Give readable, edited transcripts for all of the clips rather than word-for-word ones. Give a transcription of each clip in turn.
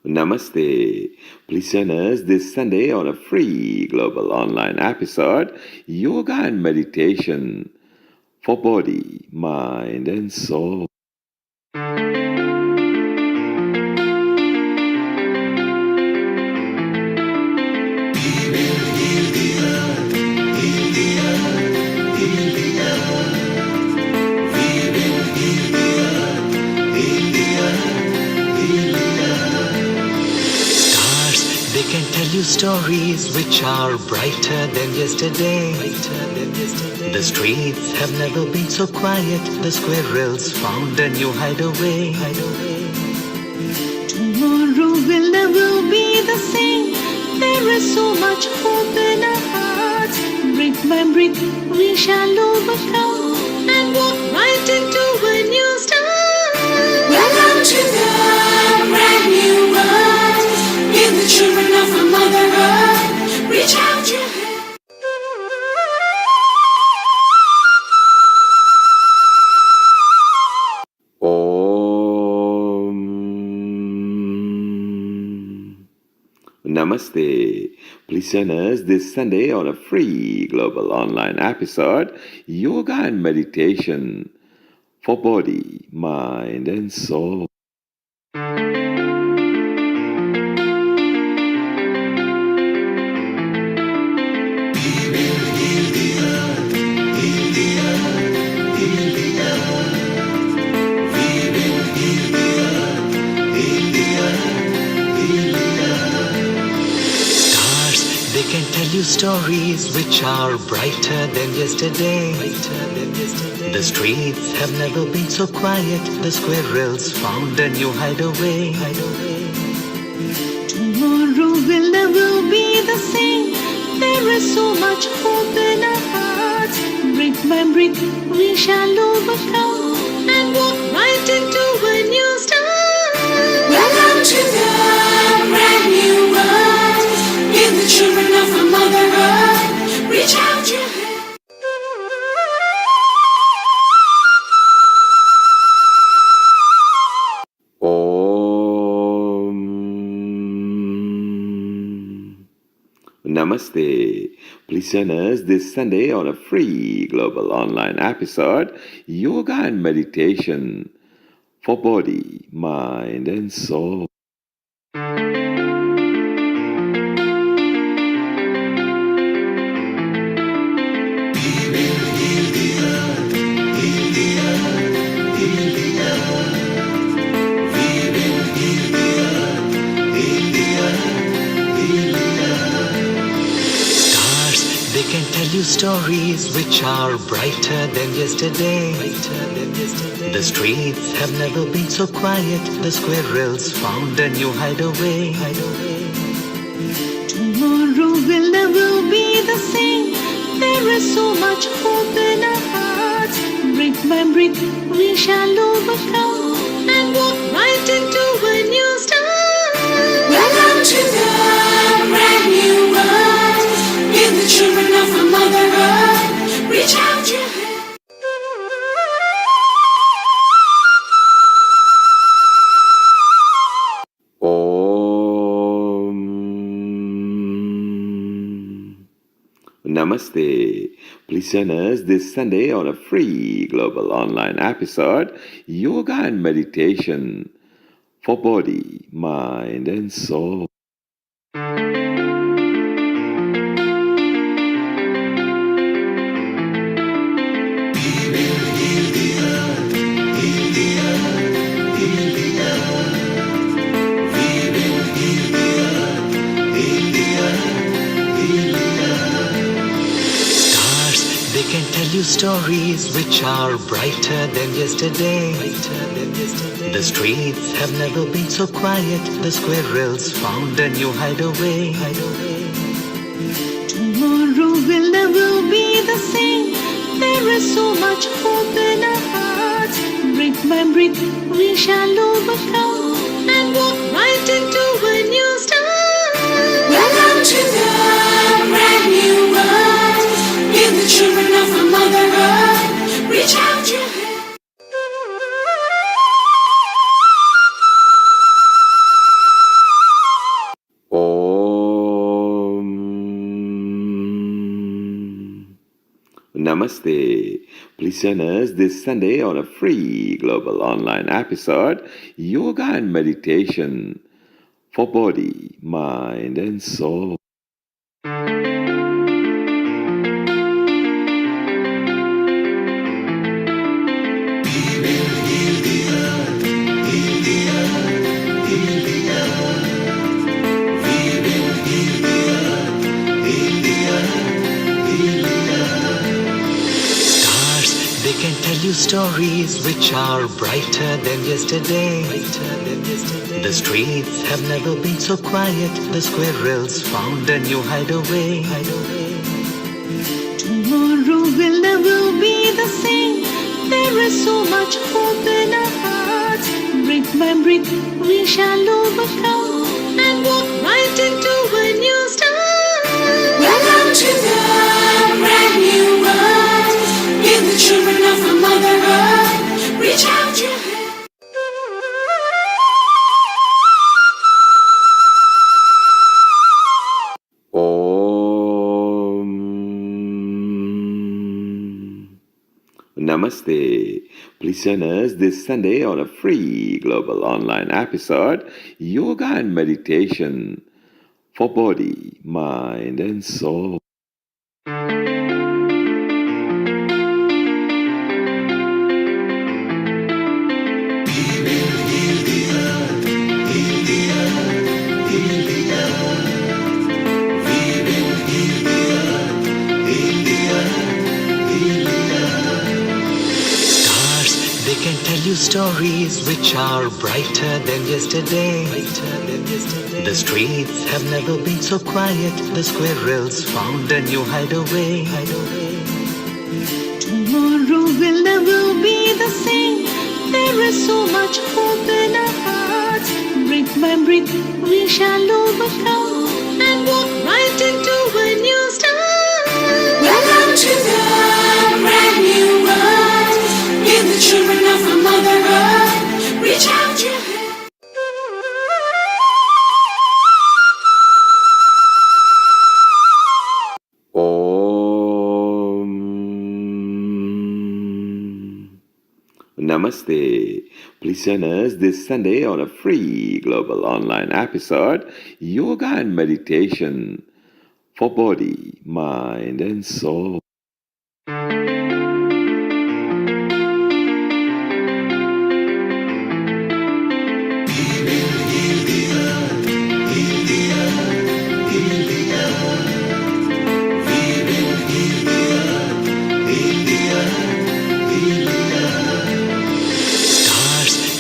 Namaste. Please join us this Sunday on a free global online episode, Yoga and Meditation for Body, Mind and Soul. They can tell you stories which are brighter than yesterday. The streets have never been so quiet. The squirrels found a new hideaway. Tomorrow will never be the same. There is so much hope in our hearts. Brick by brick we shall overcome and walk right into a new start. Welcome to the brand new world. Give the children of a mother earth. Reach out your hand. Om Namaste. Please join us this Sunday on a free global online episode, Yoga and Meditation for Body, Mind and Soul. They can tell you stories which are brighter than yesterday. The streets have never been so quiet. The squirrels found a new hideaway. Tomorrow will never be the same. There is so much hope in our hearts. Brick by brick we shall overcome and walk right into a new start. Welcome to the brand new world. Give the children of a mother earth. Reach out your hand. Om Namaste. Please join us this Sunday on a free global online episode, Yoga and Meditation for Body, Mind and Soul. They can tell you stories which are brighter than yesterday. The streets have never been so quiet. The squirrels found a new hideaway. Tomorrow will never be the same. There is so much hope in our hearts. Brick by brick we shall overcome and walk right into a new start. Welcome to the brand new world. Give the children of a mother earth. Reach out your hand. Om Namaste. Please join us this Sunday on a free global online episode, Yoga and Meditation for Body, Mind and Soul. They can tell you stories which are brighter than yesterday. The streets have never been so quiet. The squirrels found a new hideaway. Tomorrow will never be the same. There is so much hope in our hearts. Brick by brick we shall overcome and walk right into a new start. Welcome to the brand new world. Give the children of a mother earth. Reach out your hand. Namaste. Please join us this Sunday on a free global online episode, Yoga and Meditation for Body, Mind and Soul. They can tell you stories which are brighter than yesterday. The streets have never been so quiet. The squirrels found a new hideaway. Tomorrow will never be the same. There is so much hope in our hearts. Brick by brick, we shall overcome and walk right into a new start. Welcome to the brand new world. Give the children of the mother earth. Reach out your hand. Om Namaste. Please join us this Sunday on a free global online episode, Yoga and Meditation for Body, Mind and Soul. They can tell you stories which are brighter than yesterday. The streets have never been so quiet. The squirrels found a new hideaway. Tomorrow will never be the same. There is so much hope in our hearts. Brick by brick, we shall overcome and walk right into a new start. Welcome to the brand new world. Give the children of the mother earth. Reach out your hand. Om Namaste. Please join us this Sunday on a free global online episode, Yoga and Meditation for Body, Mind and Soul.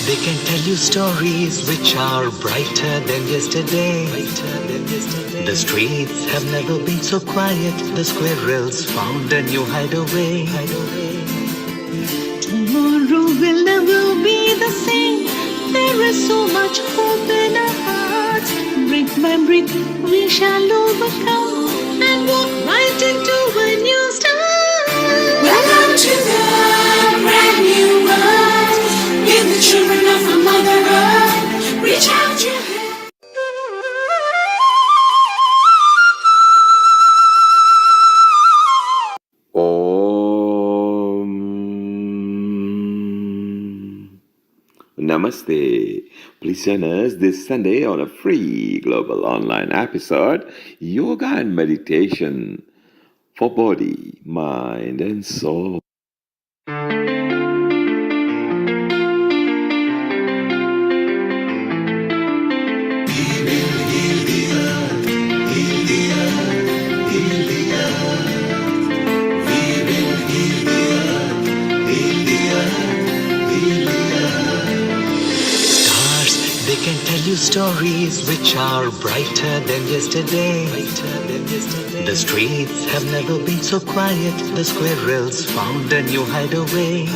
They can tell you stories which are brighter than yesterday. The streets have never been so quiet. The squirrels found a new hideaway. Tomorrow will never be the same. There is so much hope in our hearts. Brick by brick, we shall overcome and walk right into a new start. Welcome to the brand new world. Give the children of the mother earth. Reach out your hand. Om Namaste. Please join us this Sunday on a free global online episode, Yoga and Meditation for Body, Mind and Soul. They can tell you stories which are brighter than yesterday. The streets have never been so quiet. The squirrels found a new hideaway.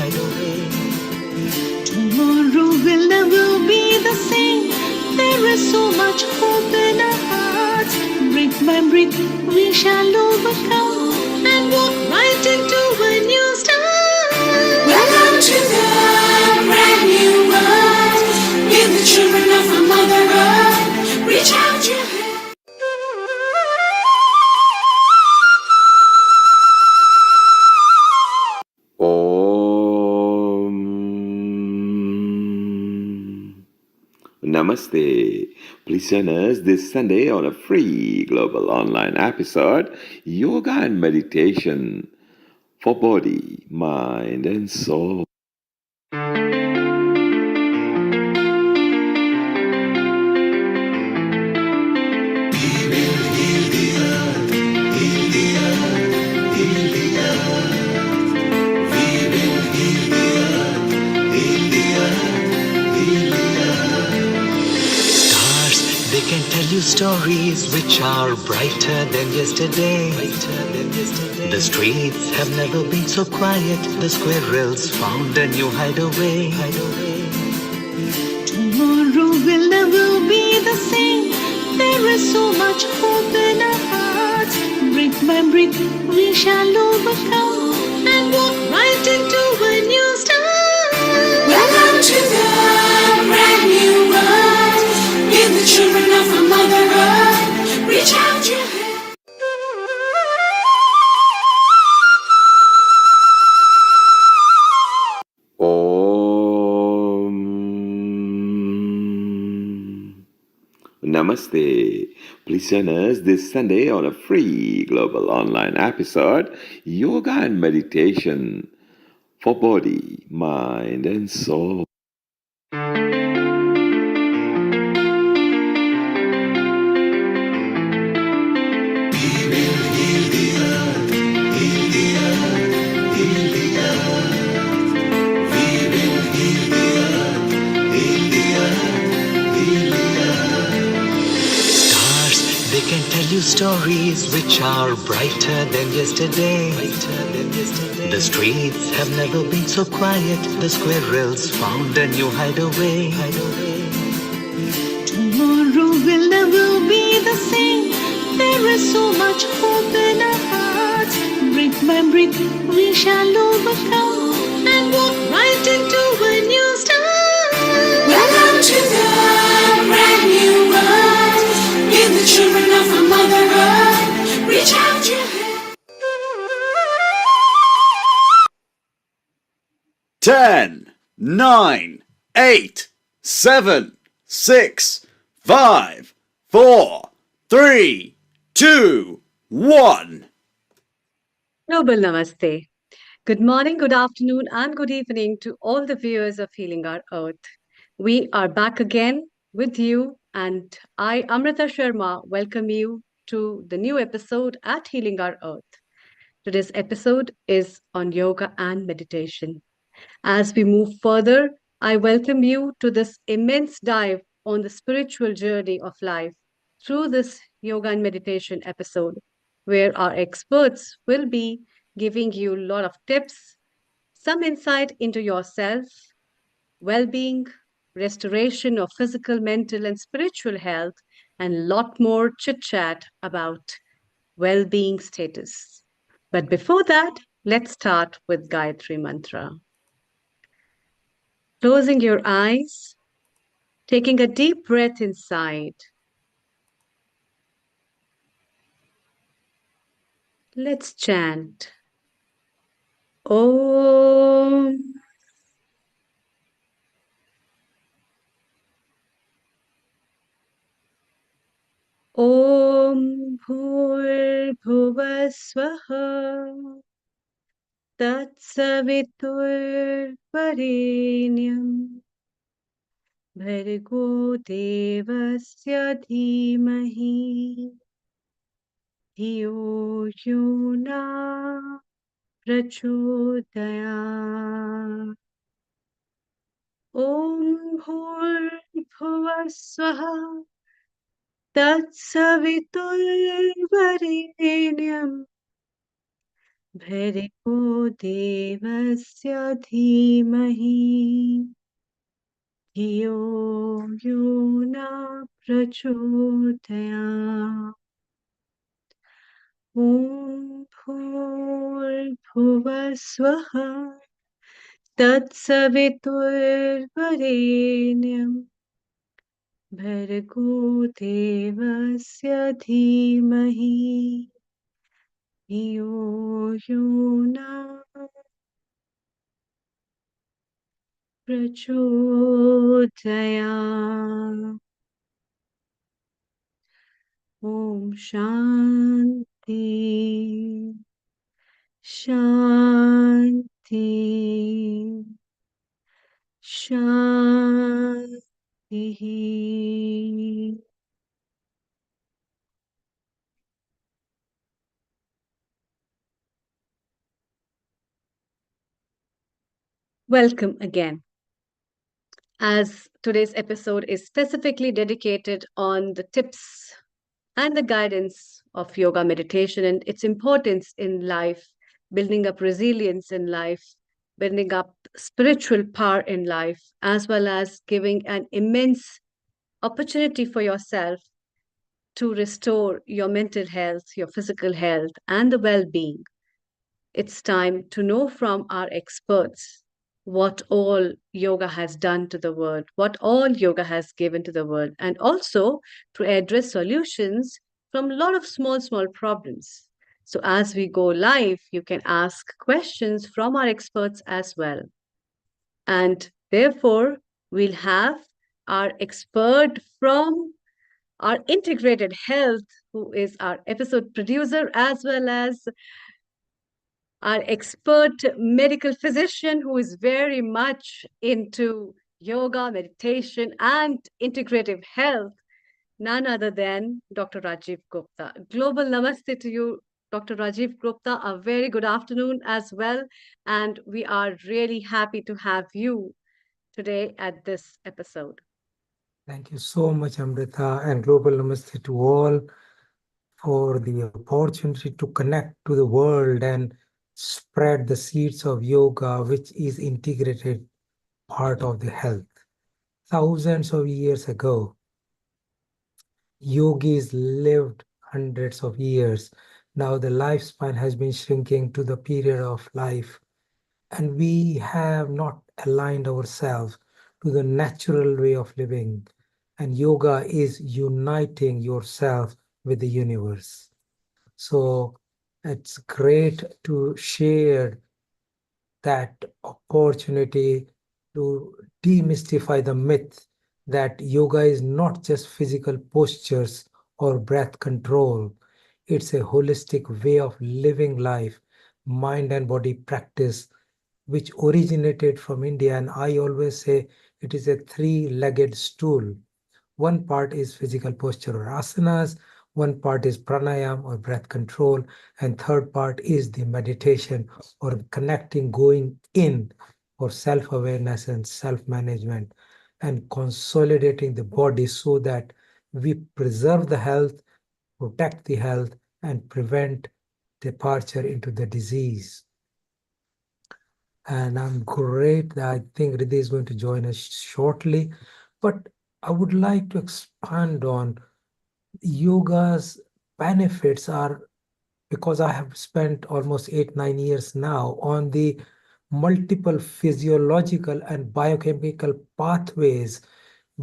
Tomorrow will never be the same. There is so much hope in our hearts. Brick by brick, we shall overcome and walk right into a new start. Welcome to the brand new world. Give the children of the mother earth. Reach out your hand. Namaste. Please join us this Sunday on a free global online episode, Yoga and Meditation for Body, Mind, and Soul. Stars, they can tell you stories which are brighter than yesterday. The streets have never been so quiet. The squirrels found a new hideaway. Tomorrow will never be the same. There is so much hope in our hearts. Brick by brick, we shall overcome and walk right into a new start. Welcome to the brand new world. Give the children of a mother earth. Reach out your hand. Om Namaste. Please join us this Sunday on a free global online episode, Yoga and Meditation for Body, Mind, and Soul. Stars, they can tell you stories which are brighter than yesterday. The streets have never been so quiet. The squirrels found a new hideaway. Tomorrow will never be the same. There is so much hope in our hearts. Brick by brick, we shall overcome and walk right into a new start. Welcome to the brand new world. Give the children of a mother earth. Reach out your hand. 10, 9, 8, 7, 6, 5, 4, 3, 2, 1. Global Namaste. Good morning, good afternoon, and good evening to all the viewers of Healing Our Earth. We are back again with you, and I, Amrita Sharma, welcome you to the new episode at Healing Our Earth. Today's episode is on yoga and meditation. As we move further, I welcome you to this immense dive on the spiritual journey of life through this yoga and meditation episode, where our experts will be giving you a lot of tips, some insight into yourself, well being, restoration of physical, mental, and spiritual health, and a lot more chit chat about well being status. But before that, let's start with Gayatri Mantra. Closing your eyes, taking a deep breath inside. Let's chant. Om. Om Bhur Swaha Tatsavitur Varenyam Bhargo Devasya Dhimahi Dhiyo Yona Prachodaya. Om Bhur Swaha Tatsaviturvarenyam Bhargo Devasya Dhimahi Dhiyo Yona Prachodaya. Om Bhur Swaha Tatsaviturvarenyam Bhargo Devasya Dhimahi Dhiyo Yona प्रचोदयात्। Om Shanti, Shanti, Shanti. Welcome again. As today's episode is specifically dedicated on the tips and the guidance of yoga meditation and its importance in life, building up resilience in life, building up spiritual power in life, as well as giving an immense opportunity for yourself to restore your mental health, your physical health, and the well being. It's time to know from our experts what all yoga has done to the world, what all yoga has given to the world, and also to address solutions from a lot of small, small problems. So, as we go live, you can ask questions from our experts as well. And therefore, we'll have our expert from our integrated health, who is our episode producer, as well as our expert medical physician, who is very much into yoga, meditation, and integrative health, none other than Dr. Rajiv Gupta. Global namaste to you, Dr. Rajiv Gupta. A very good afternoon as well. And we are really happy to have you today at this episode. Thank you so much, Amrita, and global namaste to all for the opportunity to connect to the world and spread the seeds of yoga, which is integrated part of the health. Thousands of years ago, yogis lived hundreds of years. Now the lifespan has been shrinking to the period of life, and we have not aligned ourselves to the natural way of living. And yoga is uniting yourself with the universe. So it's great to share that opportunity to demystify the myth that yoga is not just physical postures or breath control. It's a holistic way of living life, mind and body practice, which originated from India. And I always say it is a three-legged stool. One part is physical posture or asanas, one part is pranayam or breath control, and third part is the meditation or connecting, going in for self-awareness and self-management and consolidating the body so that we preserve the health, protect the health, and prevent departure into the disease. And I'm great. I think Riddhi is going to join us shortly. But I would like to expand on yoga's benefits are because I have spent almost 8-9 years now on the multiple physiological and biochemical pathways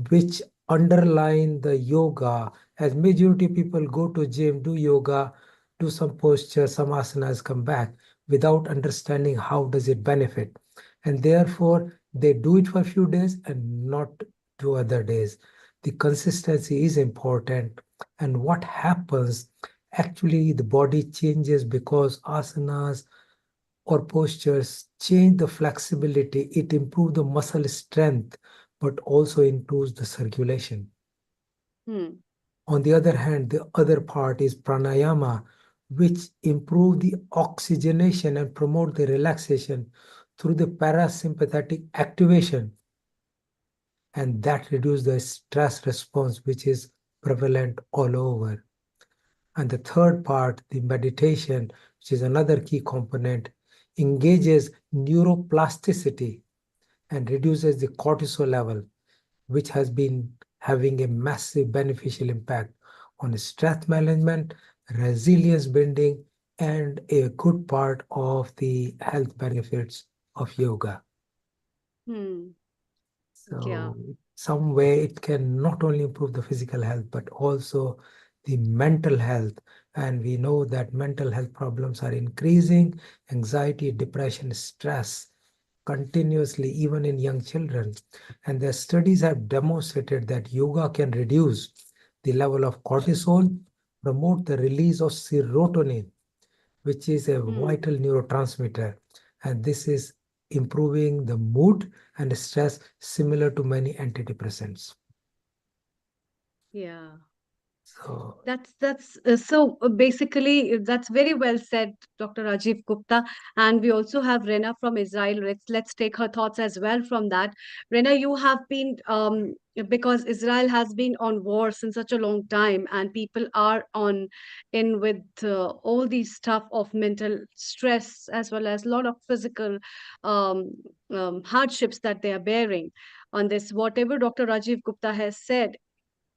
which underline the yoga. As majority people go to gym, do yoga, do some posture, some asanas, come back without understanding how does it benefit. And therefore, they do it for a few days and not do other days. The consistency is important. And what happens, actually, the body changes because asanas or postures change the flexibility. It improves the muscle strength, but also improves the circulation. Hmm. On the other hand, the other part is pranayama, which improve the oxygenation and promote the relaxation through the parasympathetic activation. And that reduce the stress response, which is prevalent all over. And the third part, the meditation, which is another key component, engages neuroplasticity and reduces the cortisol level, which has been having a massive beneficial impact on stress management, resilience building, and a good part of the health benefits of yoga. Hmm. Yeah. So, some way it can not only improve the physical health, but also the mental health. And we know that mental health problems are increasing, anxiety, depression, stress, continuously, even in young children. And their studies have demonstrated that yoga can reduce the level of cortisol, promote the release of serotonin, which is a vital neurotransmitter. And this is improving the mood and stress, similar to many antidepressants. Yeah. So, That's basically that's very well said, Dr. Rajiv Gupta. And we also have Rena from Israel. Let's take her thoughts as well from that. Rena, you have been because Israel has been on war since such a long time, and people are on in with all these stuff of mental stress as well as a lot of physical um, hardships that they are bearing on this. Whatever Dr. Rajiv Gupta has said,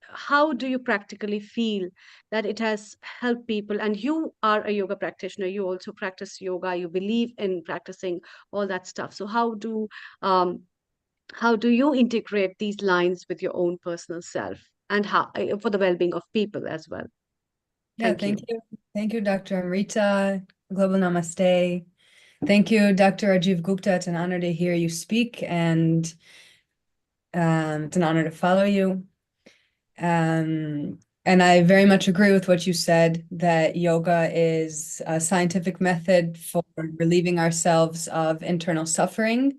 how do you practically feel that it has helped people? And you are a yoga practitioner, you also practice yoga, you believe in practicing all that stuff. So um, how do you integrate these lines with your own personal self, and how for the well-being of people as well? Yeah, Thank thank you. you. Thank you, Dr. Amrita. Global Namaste. Thank you, Dr. Rajiv Gupta. It's an honor to hear you speak, and it's an honor to follow you. And I very much agree with what you said, that yoga is a scientific method for relieving ourselves of internal suffering.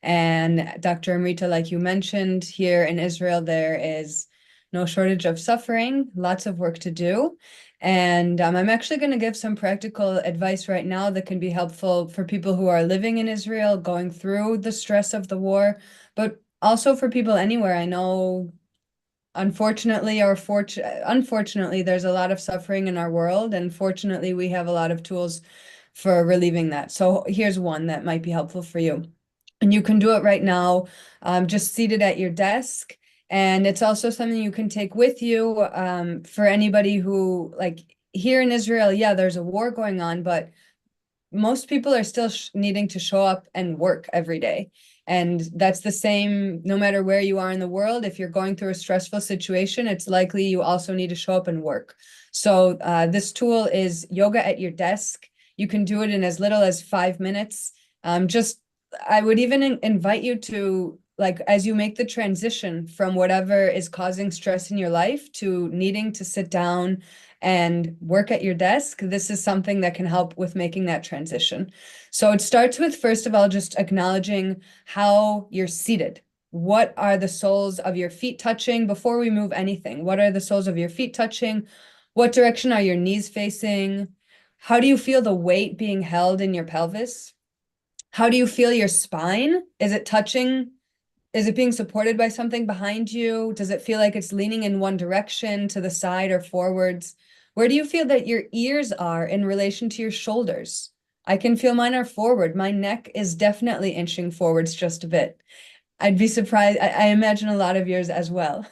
And Dr. Amrita, like you mentioned, here in Israel, there is no shortage of suffering, lots of work to do. And I'm actually going to give some practical advice right now that can be helpful for people who are living in Israel, going through the stress of the war, but also for people anywhere. I know, unfortunately or unfortunately, there's a lot of suffering in our world, and fortunately, we have a lot of tools for relieving that. So here's one that might be helpful for you. And you can do it right now, just seated at your desk. And it's also something you can take with you for anybody who, like here in Israel, yeah, there's a war going on, but most people are still needing to show up and work every day. And that's the same no matter where you are in the world. If you're going through a stressful situation, it's likely you also need to show up and work. So this tool is yoga at your desk. You can do it in as little as 5 minutes. I would even invite you to, like, as you make the transition from whatever is causing stress in your life to needing to sit down and work at your desk, this is something that can help with making that transition. So it starts with, first of all, just acknowledging how you're seated. What are the soles of your feet touching before we move anything? What are the soles of your feet touching? What direction are your knees facing? How do you feel the weight being held in your pelvis? How do you feel your spine? Is it touching? Is it being supported by something behind you? Does it feel like it's leaning in one direction, to the side or forwards? Where do you feel that your ears are in relation to your shoulders? I can feel mine are forward. My neck is definitely inching forwards just a bit. I'd be surprised. I imagine a lot of yours as well.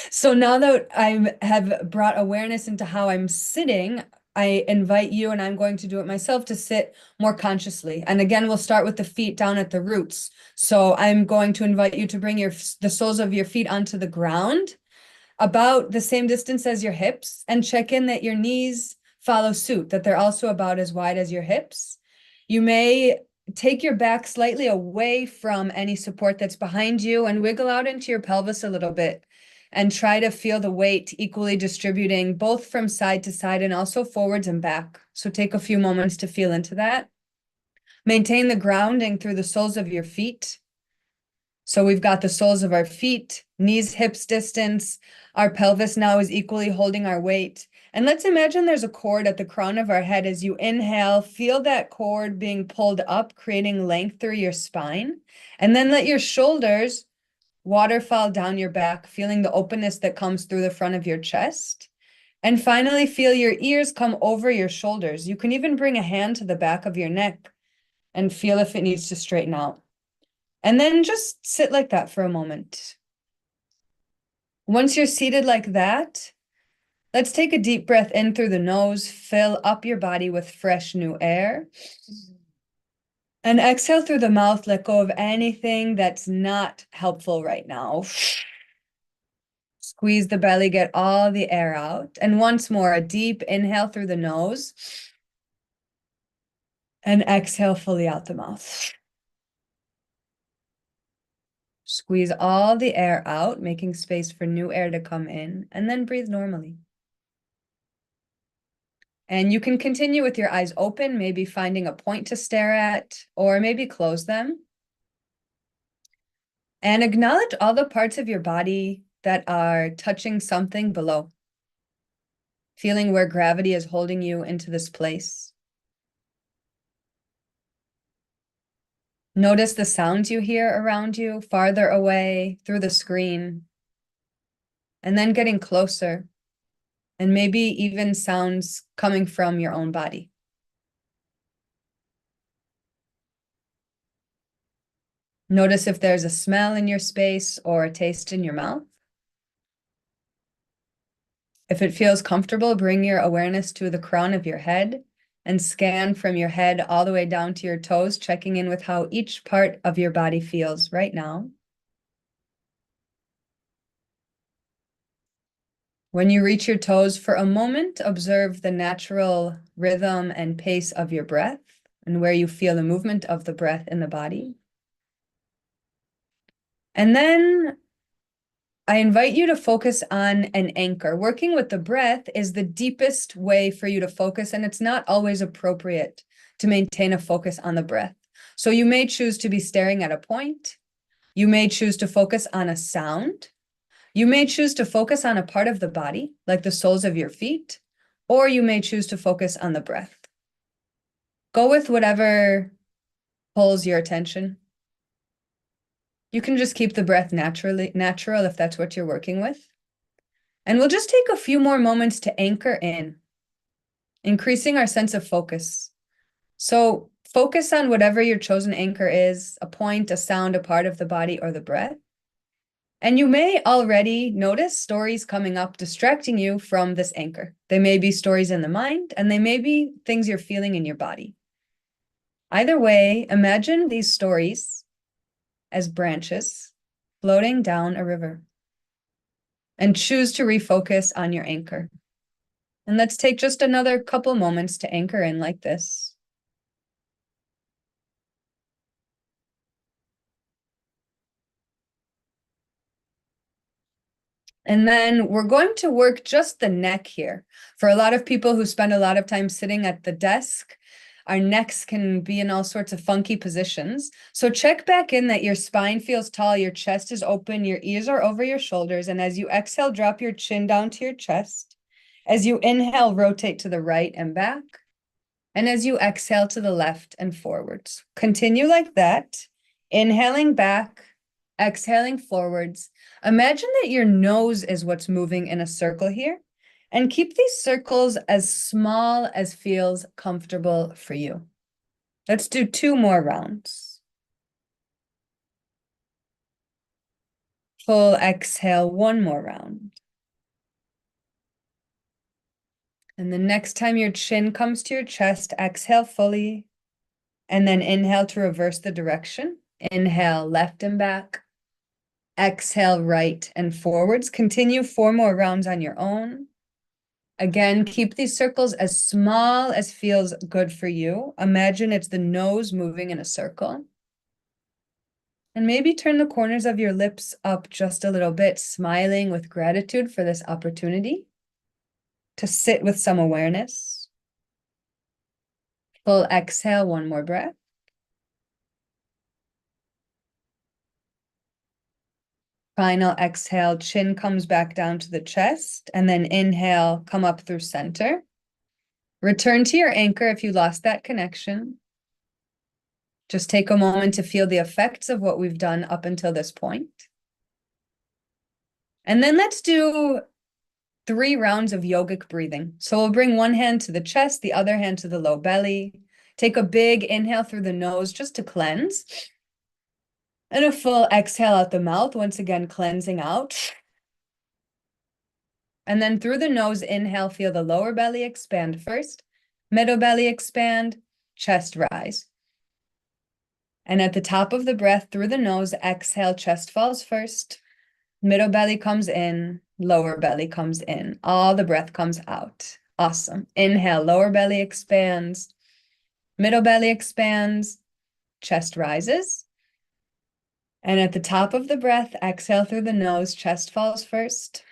So now that I have brought awareness into how I'm sitting, I invite you, and I'm going to do it myself, to sit more consciously. And again, we'll start with the feet down at the roots. So I'm going to invite you to bring the soles of your feet onto the ground, about the same distance as your hips, and check in that your knees follow suit, that they're also about as wide as your hips. You may take your back slightly away from any support that's behind you and wiggle out into your pelvis a little bit, and try to feel the weight equally distributing both from side to side and also forwards and back. So take a few moments to feel into that. Maintain the grounding through the soles of your feet. So we've got the soles of our feet, knees, hips distance. Our pelvis now is equally holding our weight. And let's imagine there's a cord at the crown of our head. As you inhale, feel that cord being pulled up, creating length through your spine. And then let your shoulders waterfall down your back, feeling the openness that comes through the front of your chest. And finally, feel your ears come over your shoulders. You can even bring a hand to the back of your neck and feel if it needs to straighten out. And then just sit like that for a moment. Once you're seated like that, let's take a deep breath in through the nose, fill up your body with fresh new air. And exhale through the mouth, let go of anything that's not helpful right now. Squeeze the belly, get all the air out. And once more, a deep inhale through the nose. And exhale fully out the mouth. Squeeze all the air out, making space for new air to come in, and then breathe normally. And you can continue with your eyes open, maybe finding a point to stare at, or maybe close them. And acknowledge all the parts of your body that are touching something below. Feeling where gravity is holding you into this place. Notice the sounds you hear around you, farther away, through the screen. And then getting closer. And maybe even sounds coming from your own body. Notice if there's a smell in your space or a taste in your mouth. If it feels comfortable, bring your awareness to the crown of your head and scan from your head all the way down to your toes, checking in with how each part of your body feels right now. When you reach your toes for a moment, observe the natural rhythm and pace of your breath and where you feel the movement of the breath in the body. And then I invite you to focus on an anchor. Working with the breath is the deepest way for you to focus, and it's not always appropriate to maintain a focus on the breath. So you may choose to be staring at a point. You may choose to focus on a sound. You may choose to focus on a part of the body, like the soles of your feet, or you may choose to focus on the breath. Go with whatever pulls your attention. You can just keep the breath natural if that's what you're working with. And we'll just take a few more moments to anchor in, increasing our sense of focus. So focus on whatever your chosen anchor is, a point, a sound, a part of the body, or the breath. And you may already notice stories coming up distracting you from this anchor. They may be stories in the mind, and they may be things you're feeling in your body. Either way, imagine these stories as branches floating down a river, and choose to refocus on your anchor. And let's take just another couple moments to anchor in like this. And then we're going to work just the neck here. For a lot of people who spend a lot of time sitting at the desk, our necks can be in all sorts of funky positions. So check back in that your spine feels tall, your chest is open, your ears are over your shoulders. And as you exhale, drop your chin down to your chest. As you inhale, rotate to the right and back. And as you exhale to the left and forwards. Continue like that. Inhaling back, exhaling forwards. Imagine that your nose is what's moving in a circle here. And keep these circles as small as feels comfortable for you. Let's do 2 more rounds. Full exhale, 1 more round. And the next time your chin comes to your chest, exhale fully. And then inhale to reverse the direction. Inhale, left and back. Exhale, right and forwards. Continue 4 more rounds on your own. Again, keep these circles as small as feels good for you. Imagine it's the nose moving in a circle. And maybe turn the corners of your lips up just a little bit, smiling with gratitude for this opportunity to sit with some awareness. Full exhale, 1 more breath. Final exhale, chin comes back down to the chest, and then inhale, come up through center. Return to your anchor if you lost that connection. Just take a moment to feel the effects of what we've done up until this point. And then let's do 3 rounds of yogic breathing. So we'll bring one hand to the chest, the other hand to the low belly. Take a big inhale through the nose just to cleanse. And a full exhale out the mouth, once again cleansing out. And then through the nose, inhale, feel the lower belly expand first, middle belly expand, chest rise. And at the top of the breath, through the nose, exhale, chest falls first, middle belly comes in, lower belly comes in. All the breath comes out. Awesome. Inhale, lower belly expands, middle belly expands, chest rises. And at the top of the breath, exhale through the nose, chest falls first.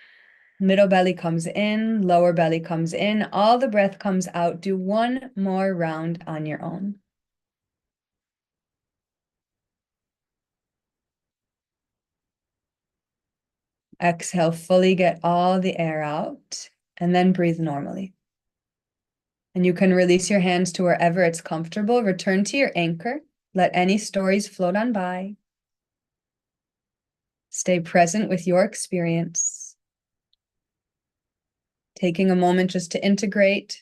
Middle belly comes in, lower belly comes in, all the breath comes out. Do one more round on your own. Exhale, fully get all the air out, and then breathe normally. And you can release your hands to wherever it's comfortable. Return to your anchor. Let any stories float on by. Stay present with your experience. Taking a moment just to integrate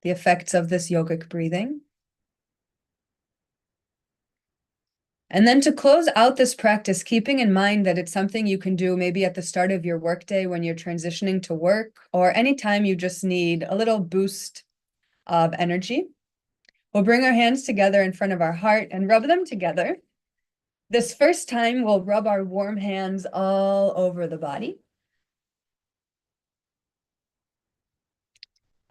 the effects of this yogic breathing. And then to close out this practice, keeping in mind that it's something you can do maybe at the start of your workday when you're transitioning to work, or anytime you just need a little boost of energy. We'll bring our hands together in front of our heart and rub them together. This first time, we'll rub our warm hands all over the body.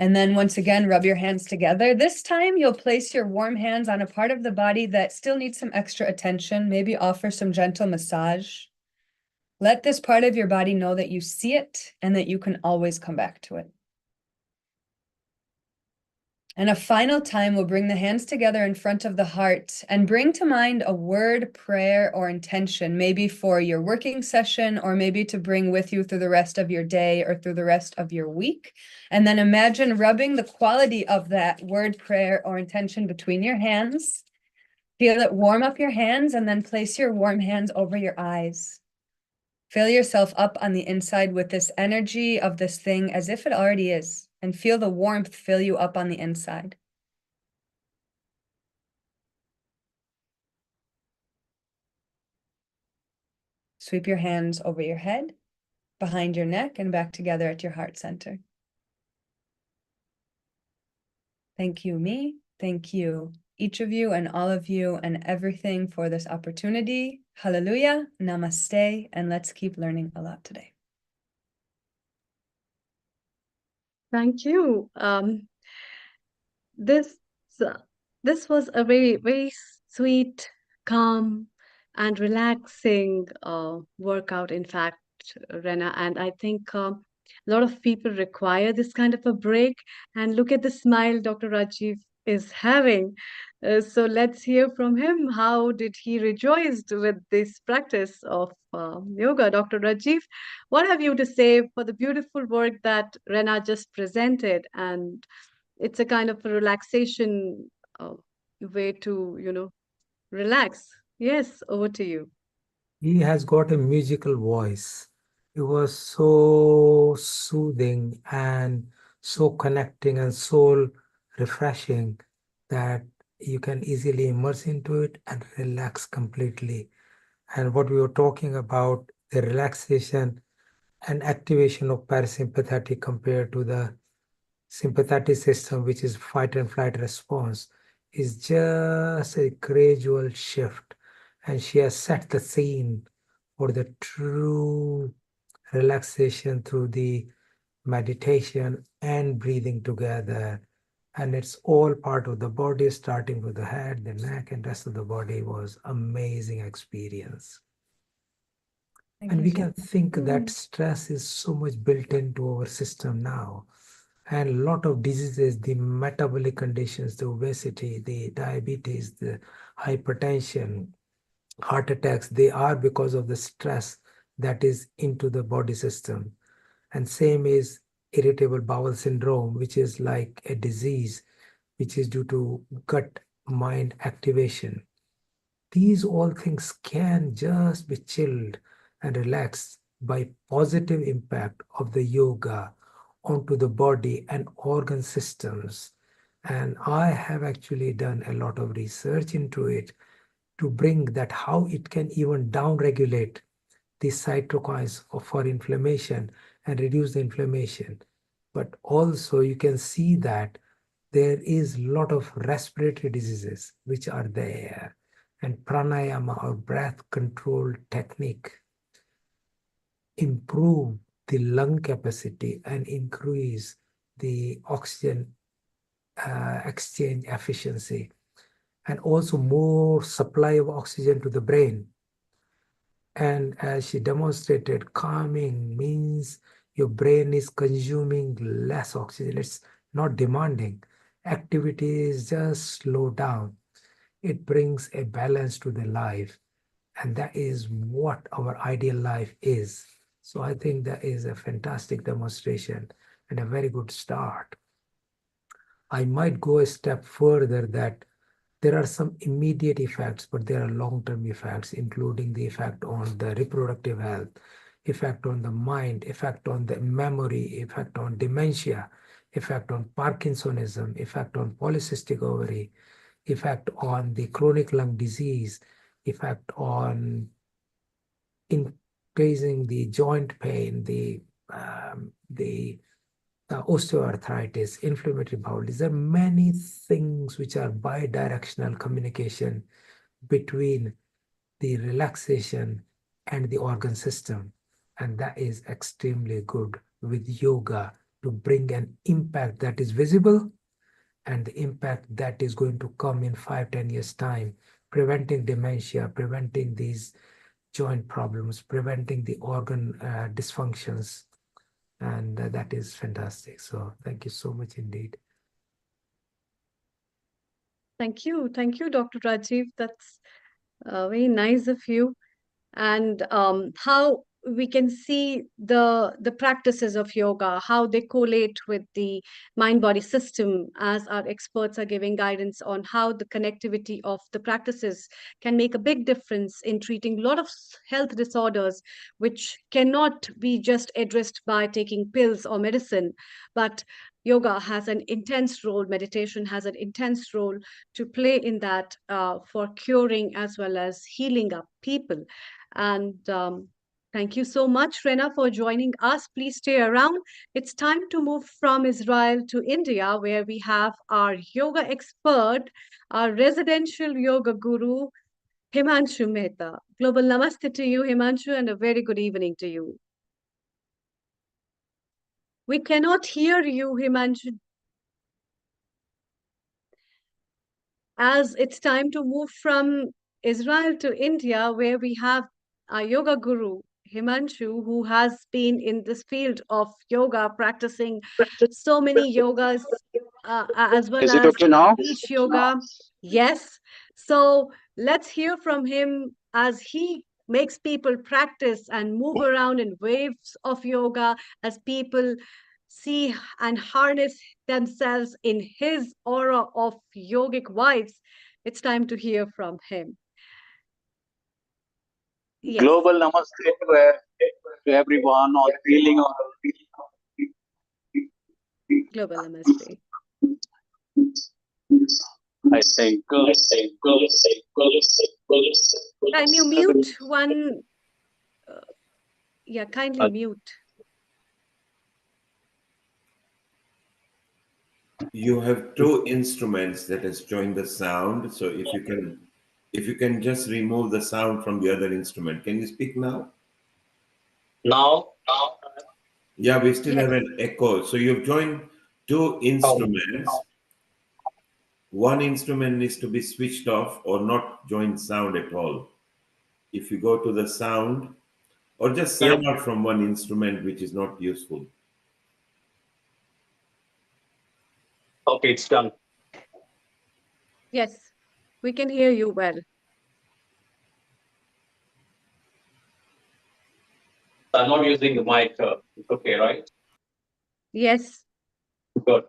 And then once again, rub your hands together. This time, you'll place your warm hands on a part of the body that still needs some extra attention. Maybe offer some gentle massage. Let this part of your body know that you see it and that you can always come back to it. And a final time, we'll bring the hands together in front of the heart and bring to mind a word, prayer, or intention, maybe for your working session, or maybe to bring with you through the rest of your day or through the rest of your week. And then imagine rubbing the quality of that word, prayer, or intention between your hands. Feel it warm up your hands, and then place your warm hands over your eyes. Fill yourself up on the inside with this energy of this thing as if it already is. And feel the warmth fill you up on the inside. Sweep your hands over your head, behind your neck, and back together at your heart center. Thank you, me. Thank you, each of you and all of you and everything for this opportunity. Hallelujah, namaste, and let's keep learning a lot today. Thank you. This this was a very sweet, calm, and relaxing workout. In fact, Rena, and I think a lot of people require this kind of a break. And look at the smile Dr. Rajiv is having. So let's hear from him. How did he rejoiced with this practice of yoga, Dr. Rajiv? What have you to say for the beautiful work that Rena just presented? And it's a kind of a relaxation way to, relax. Yes, over to you. He has got a musical voice. It was so soothing and so connecting and so refreshing that you can easily immerse into it and relax completely. And what we were talking about, the relaxation and activation of parasympathetic compared to the sympathetic system, which is fight and flight response, is just a gradual shift. And she has set the scene for the true relaxation through the meditation and breathing together. And it's all part of the body, starting with the head, the neck, and rest of the body. Was amazing experience. And we can think that stress is so much built into our system now. And a lot of diseases, the metabolic conditions, the obesity, the diabetes, the hypertension, heart attacks, they are because of the stress that is into the body system. And same is irritable bowel syndrome, which is like a disease, which is due to gut-mind activation. These all things can just be chilled and relaxed by positive impact of the yoga onto the body and organ systems. And I have actually done a lot of research into it to bring that how it can even downregulate the cytokines for inflammation and reduce the inflammation. But also you can see that there is a lot of respiratory diseases which are there. And pranayama or breath control technique improve the lung capacity and increase the oxygen exchange efficiency. and also more supply of oxygen to the brain. And as she demonstrated, calming means your brain is consuming less oxygen. It's not demanding. Activities just slow down. It brings a balance to the life. And that is what our ideal life is. So I think that is a fantastic demonstration and a very good start. I might go a step further that there are some immediate effects, but there are long-term effects, including the effect on the reproductive health, effect on the mind, effect on the memory, effect on dementia, effect on Parkinsonism, effect on polycystic ovary, effect on the chronic lung disease, effect on increasing the joint pain, the osteoarthritis, inflammatory bowel disease. There are many things which are bidirectional communication between the relaxation and the organ system. And that is extremely good with yoga to bring an impact that is visible and the impact that is going to come in 5-10 years time, preventing dementia, preventing these joint problems, preventing the organ dysfunctions. And that is fantastic. So thank you so much indeed. Thank you. Thank you, Dr. Rajiv. That's very nice of you. And how we can see the practices of yoga, how they collate with the mind-body system, as our experts are giving guidance on how the connectivity of the practices can make a big difference in treating a lot of health disorders, which cannot be just addressed by taking pills or medicine, but yoga has an intense role, meditation has an intense role to play in that, for curing as well as healing up people. And thank you so much, Rena, for joining us. Please stay around. It's time to move from Israel to India, where we have our yoga expert, our residential yoga guru, Himanshu Mehta. Global namaste to you, Himanshu, and a very good evening to you. We cannot hear you, Himanshu, as it's time to move from Israel to India, where we have our yoga guru, Himanshu, who has been in this field of yoga, practicing so many yogas, as well Is it as okay now? beach yoga. Yes. So let's hear from him as he makes people practice and move around in waves of yoga, as people see and harness themselves in his aura of yogic vibes. It's time to hear from him. Yes. Global namaste to everyone on feeling on Global namaste. I think Can you mute one? Yeah, kindly mute. You have two instruments that has joined the sound. So if you can just remove the sound from the other instrument. Can you speak now? now. Yeah, we still Yes. have an echo. So you've joined two instruments. One instrument needs to be switched off or not join sound at all. If you go to the sound, or just sign out from one instrument which is not useful. Okay, it's done. Yes, we can hear you well. I'm not using the mic. It's okay, right? Yes. Good.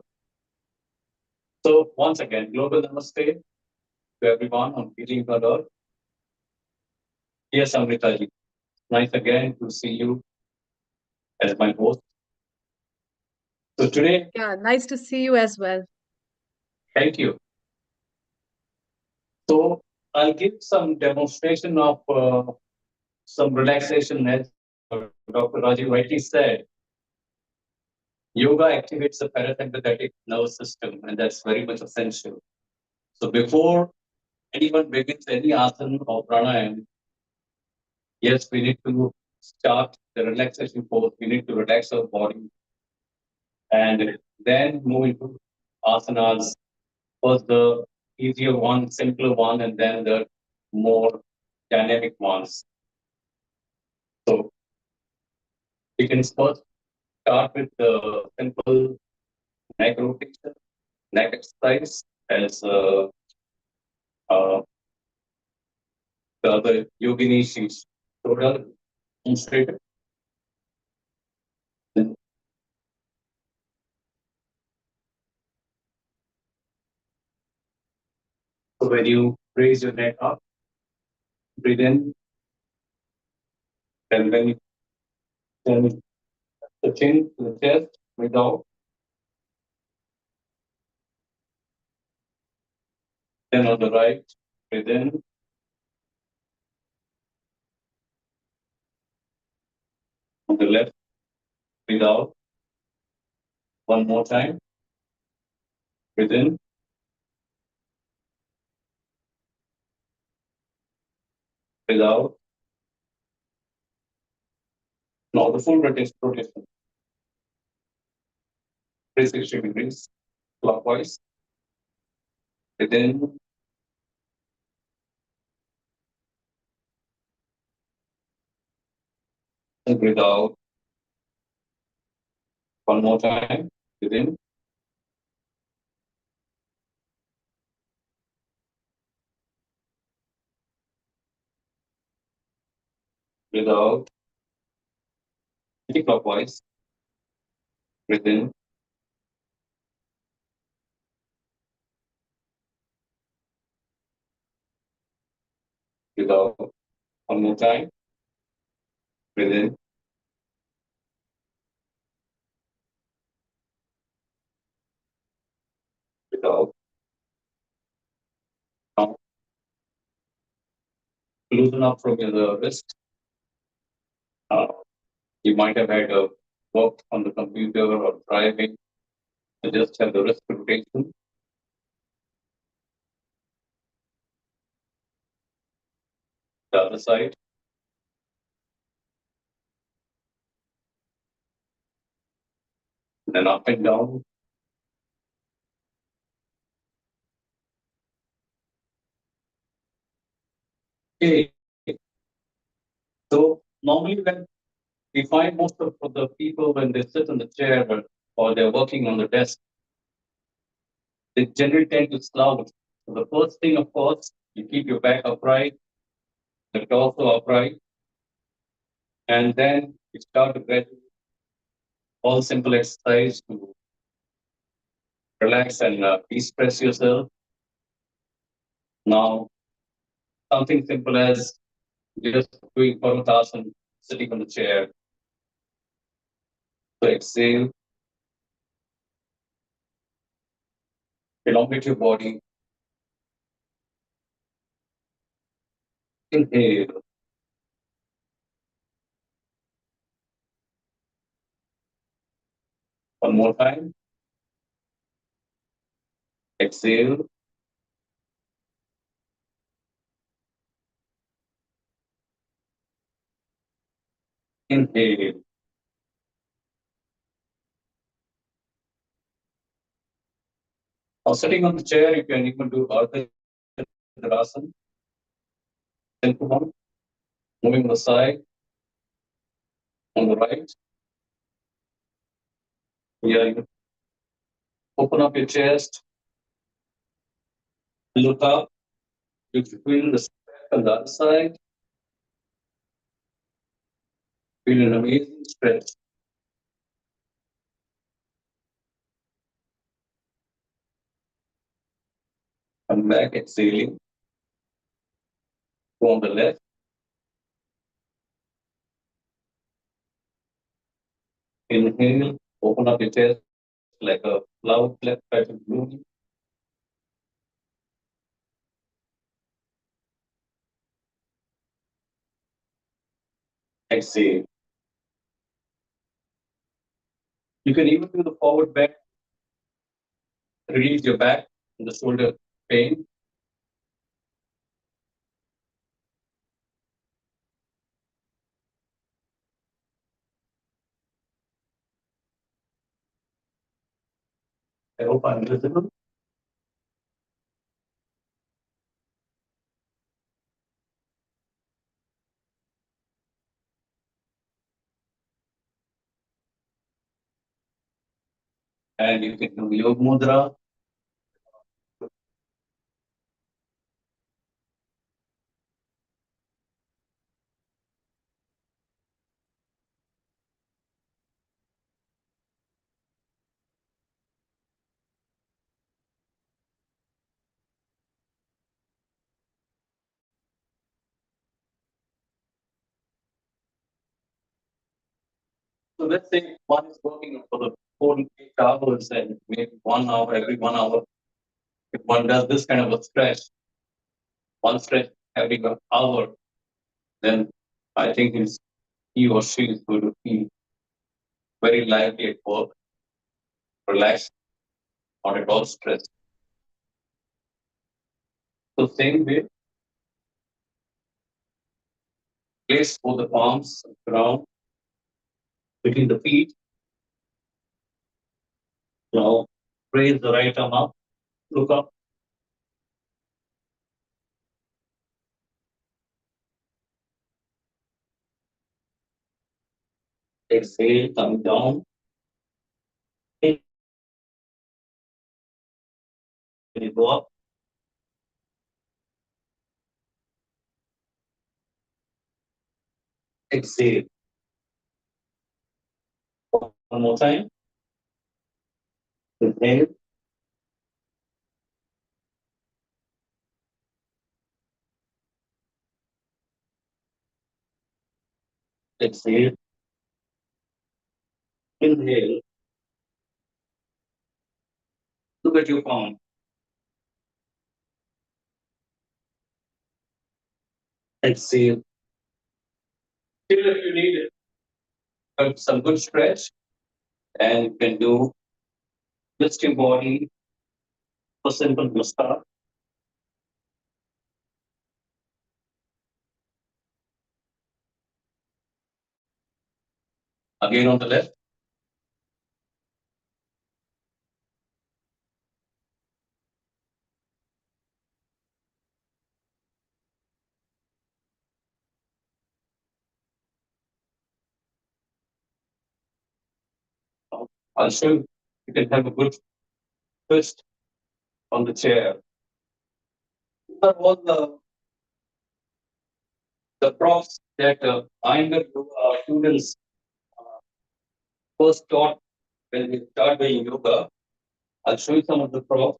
So once again, global namaste to everyone on feeling the Earth. Yes, Amrita ji. Nice again to see you as my host. So today, Yeah, nice to see you as well. thank you. So I'll give some demonstration of some relaxation as Dr. Rajiv rightly said. Yoga activates the parasympathetic nervous system, and that's very much essential. So before anyone begins any asana or pranayam, yes, we need to start the relaxation pose. We need to relax our body and then move into asanas. First, the easier one, simpler one, and then the more dynamic ones. So we can first start with the simple neck rotation, neck exercise as uh, the other yogini she's total demonstrated. So when you raise your neck up, breathe in, then when you turn the chin to the chest, breathe out. Then on the right, breathe in, on the left, breathe out. One more time, breathe in, breathe out. Now the full rotation, 360 degrees, clockwise. Breathe in, and breathe out. One more time, breathe in, breathe out. Anti-clockwise, breathe in, breathe out. One more time, breathe in, breathe out. Now loosen up from your wrist. You might have had a work on the computer or driving. So just have the wrist rotation. The other side. Then up and down. Okay. So normally when we find most of the people when they sit in the chair or they're working on the desk, they generally tend to slouch. So the first thing, of course, you keep your back upright, the torso upright, and then you start to get all simple exercise to relax and de-stress yourself. Now, something simple as just doing Parutasana, sitting on the chair. So exhale, elongate your body. Inhale. One more time. Exhale. Inhale. Now sitting on the chair, you can even do Ardha Chandrasana. Simple one. Moving on the side, on the right. Here you open up your chest, look up. You feel the stretch on the other side. Feel an amazing stretch. Come back, exhaling. Go on the left. Inhale, open up your chest like a flower left pattern blooming. Exhale. You can even do the forward bend, release your back and the shoulder pain. I hope I'm visible. and you can do Yoga Mudra. So let's say one is working for the 48 hours and maybe 1 hour every 1 hour. If one does this kind of a stretch, one stretch every hour, then I think he or she is going to feel very lively at work, relaxed, not at all stressed. So same way, place both the palms around between the feet. Now raise the right arm up, look up. Exhale, come down. Go up. Exhale. One more time. Inhale. Exhale. Inhale. Look at your palm. Exhale. Still, if you need some good stretch, and you can do just your body for simple massage. Again on the left. Also, you can have a good twist on the chair. These are all the props that Iyengar students first taught when we start doing yoga. I'll show you some of the props.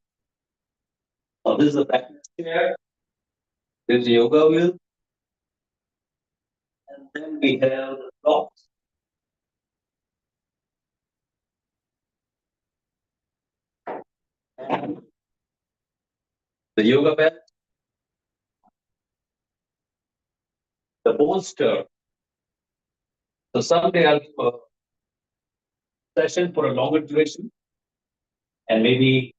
This is the back chair. There's the yoga wheel. And then we have the blocks. And the yoga mat. The bolster. So someday I'll do a session for a longer duration. And maybe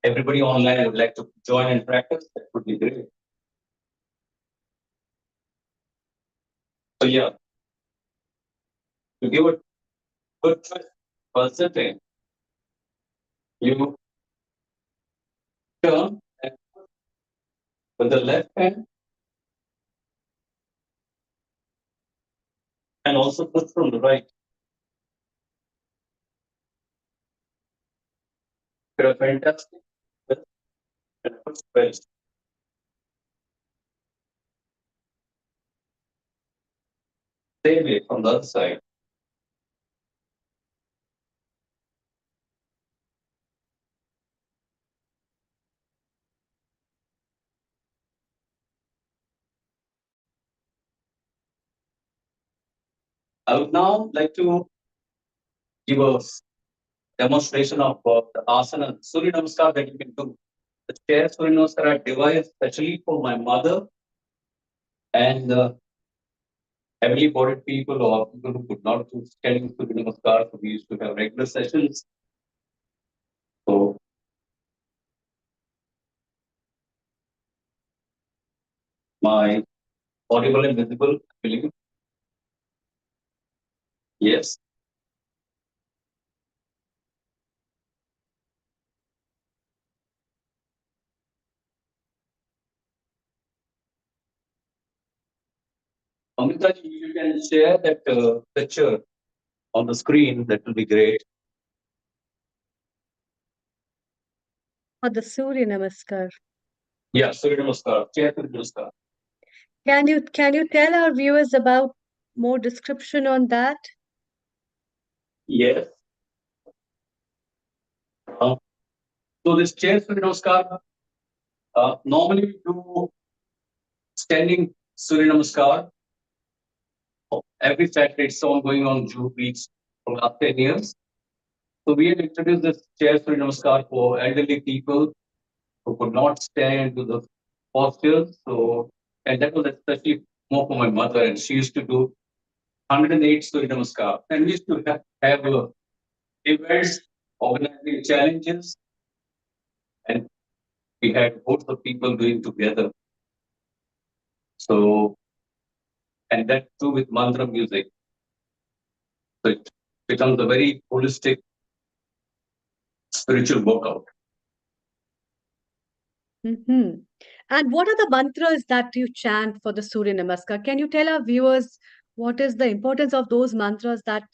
everybody online would like to join and practice. That would be great. So yeah, to give a good twist while sitting, you turn and with the left hand and also push from the right. You're a fantastic twist and good twist. Same way from the other side. I would now like to give a demonstration of the asana Surya Namaskar that you can do. The chair Surya Namaskar I devised especially for my mother and heavily bodied people or people who could not do standing Surya Namaskar. So we used to have regular sessions. So my audible and visible, I believe. Yes. Amrita, you can share that picture on the screen. That will be great. or the Surya Namaskar? Yeah, Surya Namaskar, Chair Surya Namaskar. Can you tell our viewers about more description on that? Yes. So this Chair Surya Namaskar, normally we do standing Surya Namaskar. Every Saturday, it's ongoing on June Beach for last 10 years. So we have introduced this Chair Surya Namaskar for elderly people who could not stand to the posture. So, and that was especially more for my mother, and she used to do 108 Surya Namaskar. And we used to have events, organizing challenges, and we had both the people doing together. So, and that too with mantra music. So it becomes a very holistic spiritual workout. Mm-hmm. And what are the mantras that you chant for the Surya Namaskar? Can you tell our viewers what is the importance of those mantras that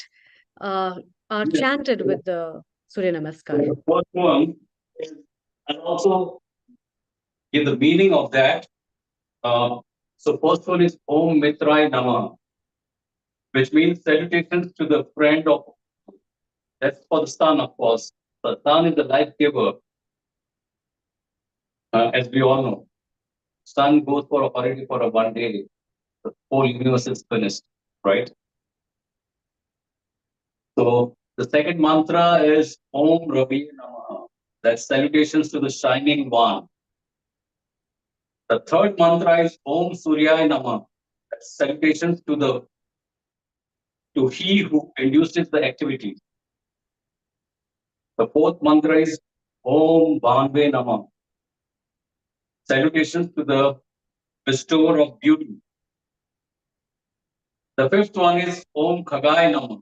uh, are Yes. chanted with the Surya Namaskar? The first one is, and also give the meaning of that. So first one is Om Mitrai Nama, which means salutations to the friend of. That's for the sun, of course. The sun is the life giver, as we all know. Sun goes for already for a 1 day. The whole universe is finished, right? So the second mantra is Om Ravi Namaha. That's salutations to the shining one. The third mantra is Om Suryaya Namaha. That's salutations to he who induces the activity. The fourth mantra is Om Bhanve Namaha. Salutations to the bestower of beauty. The fifth one is Om Khagaya Namaha.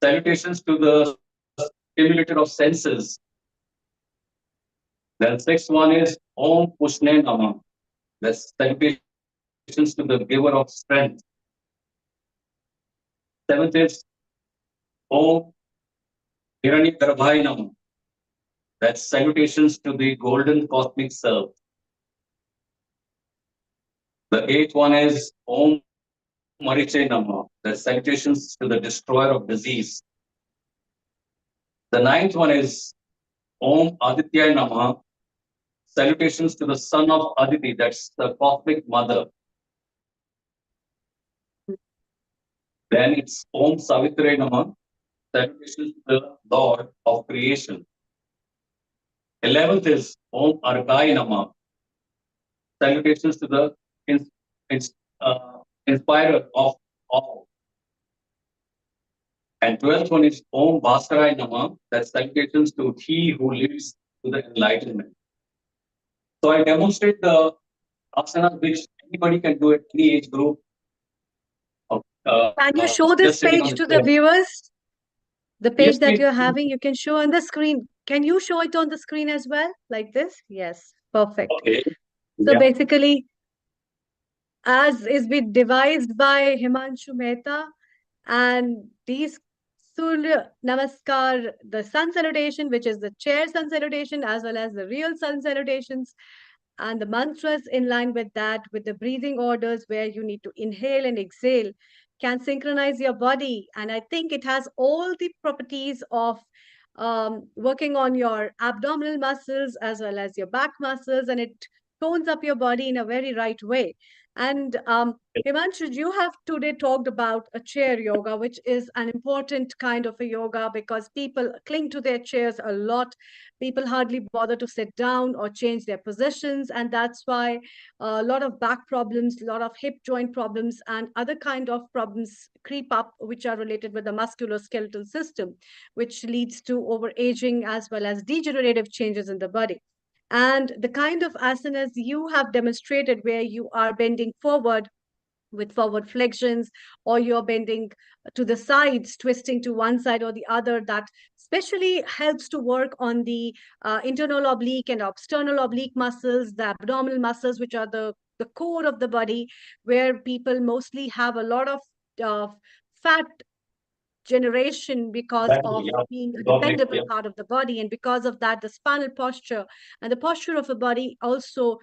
Salutations to the stimulator of senses. The sixth one is Om Pushne Namaha. That's salutations to the giver of strength. Seventh is Om Hiranyagarbhaya Namaha. That's salutations to the golden cosmic self. The eighth one is Om Mariche Namaha. That's salutations to the destroyer of disease. The ninth one is Om Aditya Namaha. Salutations to the son of Aditi, that's the cosmic mother. Then it's Om Savitre Namaha. Salutations to the Lord of creation. 11th is Om Arkai Namaha. Salutations to the inspirer of all. And 12th one is Om Bhaskarai Namaha. That's salutations to he who leads to the enlightenment. So I demonstrate the asanas which anybody can do at any age group. Can you show this Just sitting on page the to the chair. viewers? The Yes, page that please. you're having, you can show on the screen. Can you show it on the screen as well, like this? Yes, perfect. Okay. So Yeah. basically, as is been devised by Himanshu Mehta, and these Surya Namaskar, the sun salutation, which is the chair sun salutation, as well as the real sun salutations, and the mantras in line with that, with the breathing orders where you need to inhale and exhale, can synchronize your body. And I think it has all the properties of working on your abdominal muscles as well as your back muscles, and it tones up your body in a very right way. And Himanshu, you have today talked about a chair yoga, which is an important kind of a yoga because people cling to their chairs a lot. People hardly bother to sit down or change their positions, and that's why a lot of back problems, a lot of hip joint problems, and other kind of problems creep up, which are related with the musculoskeletal system, which leads to overaging as well as degenerative changes in the body. And the kind of asanas you have demonstrated where you are bending forward with forward flexions, or you're bending to the sides, twisting to one side or the other, that especially helps to work on the internal oblique and external oblique muscles, the abdominal muscles, which are the core of the body, where people mostly have a lot of fat generation because of Yeah. being a God bless dependable you. part of the body, and because of that the spinal posture and the posture of a body also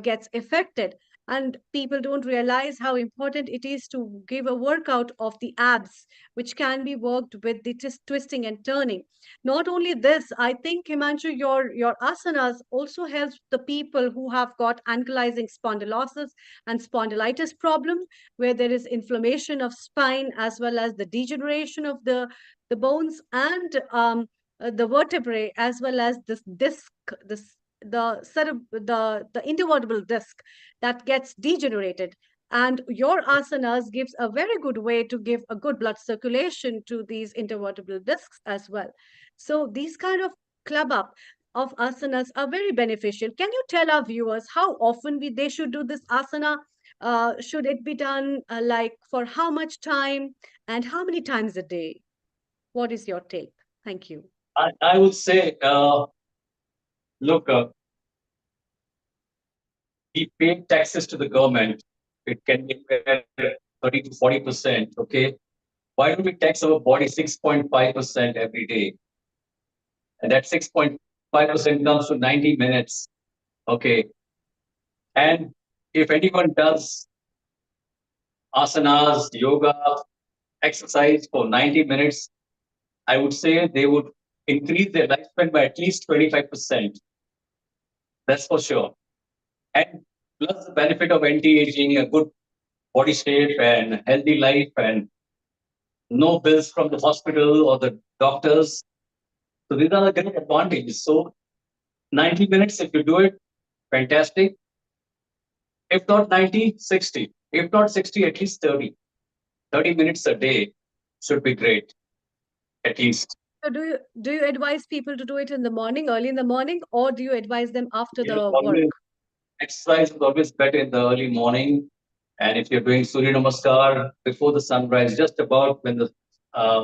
gets affected. And people don't realize how important it is to give a workout of the abs, which can be worked with the twisting and turning. Not only this, I think, Himanshu, your asanas also helps the people who have got ankylosing spondylosis and spondylitis problems, where there is inflammation of spine as well as the degeneration of the bones and the vertebrae, as well as this disc, this the intervertebral disc that gets degenerated. And your asanas gives a very good way to give a good blood circulation to these intervertebral discs as well. So these kind of club up of asanas are very beneficial. Can you tell our viewers how often they should do this asana? Should it be done like for how much time and how many times a day? What is your take? Thank you. I would say, look, we pay taxes to the government. It can be 30 to 40%. Okay. Why do we tax our body 6.5% every day? And that 6.5% comes to 90 minutes. Okay. And if anyone does asanas, yoga, exercise for 90 minutes, I would say they would increase their lifespan by at least 25%. That's for sure. And plus the benefit of anti-aging, a good body shape and healthy life, and no bills from the hospital or the doctors. So these are the great advantages. So 90 minutes, if you do it, fantastic. If not 90, 60. If not 60, at least 30. 30 minutes a day should be great, at least. So do you advise people to do it in the morning, early in the morning, or do you advise them after Yeah, the work? always, exercise is always better in the early morning. And if you're doing Surya Namaskar before the sunrise, just about when the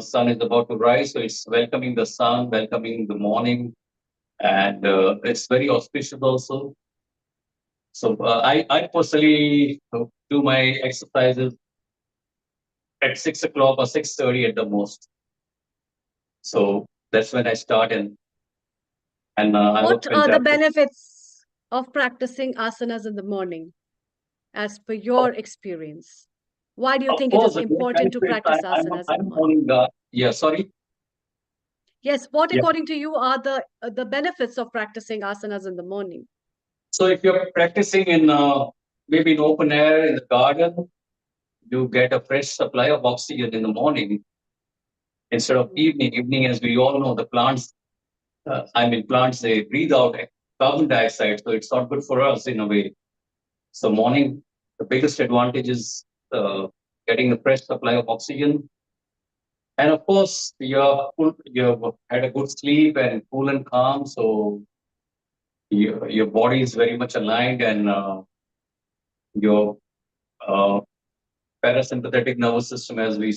sun is about to rise, so it's welcoming the sun, welcoming the morning, and it's very auspicious also. So I personally do my exercises at 6 o'clock or 6:30 at the most. So that's when I start, and I work What are the fantastic. benefits of practicing asanas in the morning, as per your experience? Why do you Of think it course, is the great important to benefits. practice asanas in I'm the a morning? morning guy. Yeah, sorry. Yes, what Yeah. according to you are the benefits of practicing asanas in the morning? So if you're practicing in maybe in open air in the garden, you get a fresh supply of oxygen in the morning instead of evening. Evening, as we all know, the plants, plants, they breathe out carbon dioxide, so it's not good for us in a way. So morning, the biggest advantage is getting a fresh supply of oxygen. And of course, you've had a good sleep and cool and calm, so your body is very much aligned, and your uh, parasympathetic nervous system, as we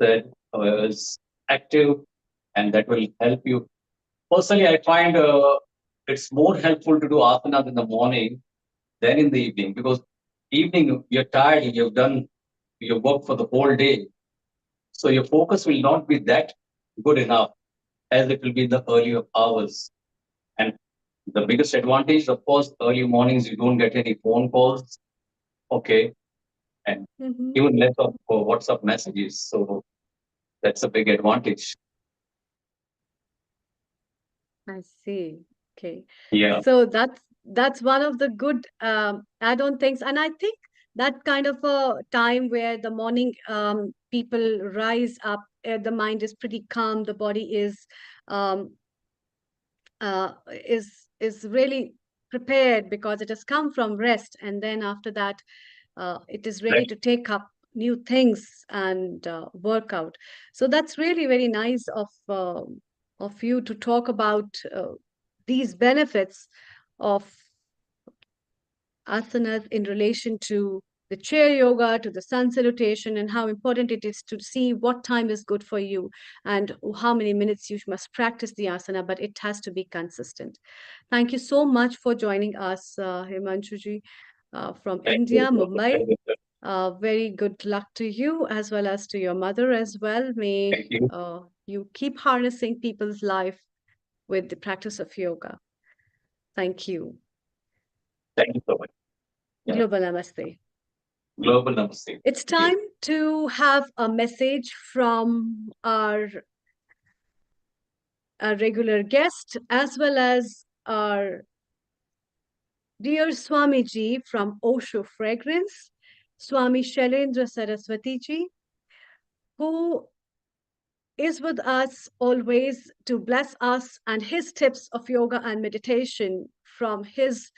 said, is active, and that will help you. Personally, I find it's more helpful to do asanas in the morning than in the evening, because evening you're tired, you've done your work for the whole day, so your focus will not be that good enough as it will be in the earlier hours. And the biggest advantage, of course, early mornings you don't get any phone calls, okay, and Mhm. even less of WhatsApp messages. So that's a big advantage. I see. Okay. Yeah, So that's one of the good add-on things. And I think that kind of a time where the morning people rise up, the mind is pretty calm, the body um, is really prepared because it has come from rest, and then after that it is ready right. to take up new things and work out. So that's really very nice of you to talk about these benefits of asanas in relation to the chair yoga, to the sun salutation, and how important it is to see what time is good for you and how many minutes you must practice the asana, but it has to be consistent. Thank you so much for joining us, Himanshuji, from Thank you. India, Mumbai. Very good luck to you as well as to your mother as well. May Thank you. you keep harnessing people's life with the practice of yoga. Thank you. Thank you so much. Yeah. Global Namaste. Global Namaste. It's time to have a message from our regular guest as well as our dear Swamiji from Osho Fragrance, Swami Shailendra Saraswati ji, who is with us always to bless us, and his tips of yoga and meditation from his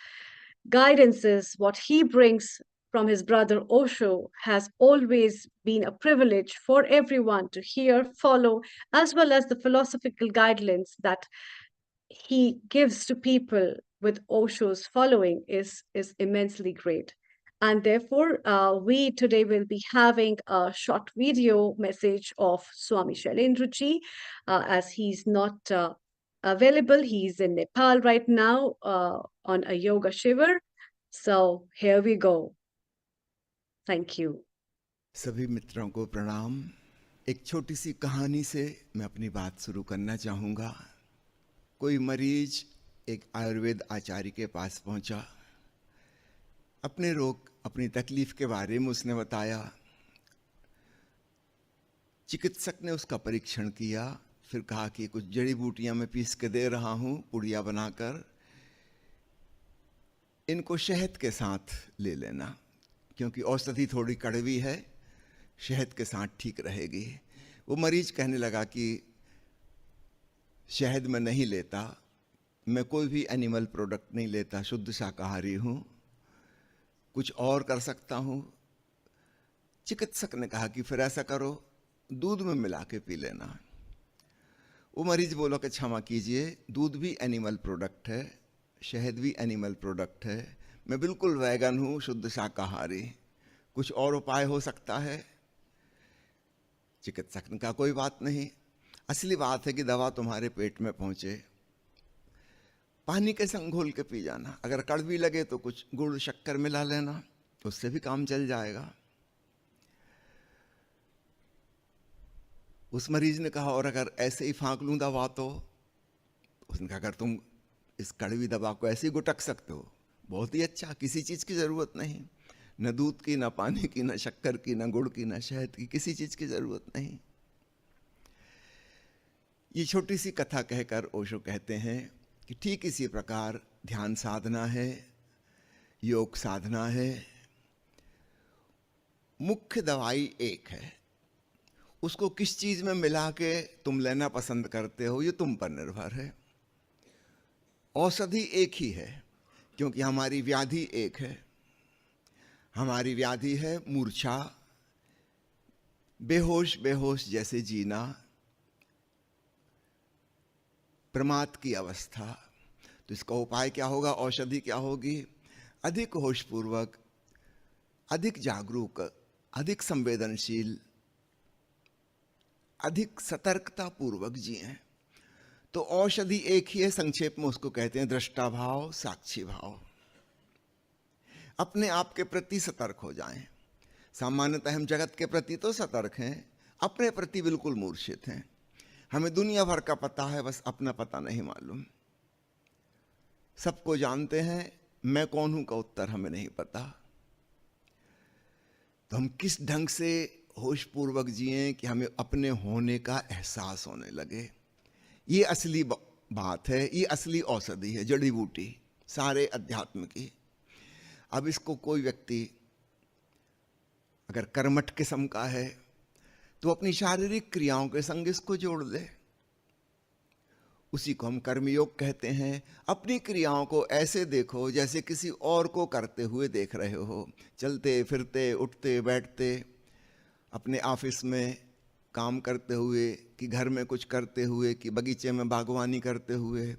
guidances, what he brings from his brother Osho, has always been a privilege for everyone to hear, follow, as well as the philosophical guidelines that he gives to people with Osho's following is immensely great. And therefore, we today will be having a short video message of Swami Shailendra ji, as he's not available. He's in Nepal right now on a yoga shivar. So here we go. Thank you. सभी मित्रों को प्रणाम। एक छोटी सी कहानी से मैं अपनी बात शुरू करना चाहूँगा। कोई मरीज एक आयुर्वेद आचार्य के पास पहुंचा। अपने रोग, अपनी तकलीफ के बारे में उसने बताया। चिकित्सक ने उसका परीक्षण किया, फिर कहा कि कुछ जड़ी बूटियां मैं पीस के दे रहा हूं, पुड़िया बनाकर, इनको शहद के साथ ले लेना, क्योंकि औषधि थोड़ी कड़वी है, शहद के साथ ठीक रहेगी। वो मरीज कहने लगा कि शहद मैं नहीं लेता, मैं कोई भी एनिमल प्रोडक्ट नहीं लेता, शुद्ध शाकाहारी हूँ, कुछ और कर सकता हूँ। चिकित्सक ने कहा कि फिर ऐसा करो, दूध में मिला के पी लेना। वो मरीज बोला कि क्षमा कीजिए, दूध भी एनिमल प्रोडक्ट है, शहद भी एनिमल प्रोडक्ट है, मैं बिल्कुल वैगन हूँ, शुद्ध शाकाहारी, कुछ और उपाय हो सकता है? चिकित्सक ने कहा कोई बात नहीं, असली बात है कि दवा तुम्हारे पेट में पहुंचे, पानी के संग घोल के पी जाना, अगर कड़वी लगे तो कुछ गुड़ शक्कर मिला लेना, उससे भी काम चल जाएगा। उस मरीज ने कहा और अगर ऐसे ही फांक लूं दवा तो? उसने कहा अगर तुम इस कड़वी दवा को ऐसे ही गुटक सकते हो, बहुत ही अच्छा, किसी चीज की जरूरत नहीं, न दूध की, न पानी की, न शक्कर की, न गुड़ की, न शहद की, किसी चीज की जरूरत नहीं। ये छोटी सी कथा कहकर ओशो कहते हैं कि ठीक इसी प्रकार ध्यान साधना है, योग साधना है, मुख्य दवाई एक है, उसको किस चीज में मिला के तुम लेना पसंद करते हो ये तुम पर निर्भर है। औषधि एक ही है, क्योंकि हमारी व्याधि एक है। हमारी व्याधि है मूर्छा, बेहोश बेहोश जैसे जीना, प्रमाद की अवस्था। तो इसका उपाय क्या होगा, औषधि क्या होगी? अधिक होशपूर्वक, अधिक जागरूक, अधिक संवेदनशील, अधिक सतर्कता पूर्वक जिए। तो औषधि एक ही है, संक्षेप में उसको कहते हैं दृष्टा भाव, साक्षी भाव। अपने आप के प्रति सतर्क हो जाएं। सामान्यतः हम जगत के प्रति तो सतर्क हैं, अपने प्रति बिल्कुल मूर्छित हैं। हमें दुनिया भर का पता है, बस अपना पता नहीं मालूम। सबको जानते हैं, मैं कौन हूं का उत्तर हमें नहीं पता। तो हम किस ढंग से होशपूर्वक जिएं कि हमें अपने होने का एहसास होने लगे। ये असली बात है, ये असली औषधि है, जड़ी बूटी सारे अध्यात्म की। अब इसको कोई व्यक्ति अगर कर्मठ किस्म का है तो अपनी शारीरिक क्रियाओं के संग इसको जोड़ ले, उसी को हम कर्मयोग कहते हैं। अपनी क्रियाओं को ऐसे देखो जैसे किसी और को करते हुए देख रहे हो, चलते फिरते, उठते बैठते, अपने ऑफिस में काम करते हुए, कि घर में कुछ करते हुए, कि बगीचे में बागवानी करते हुए।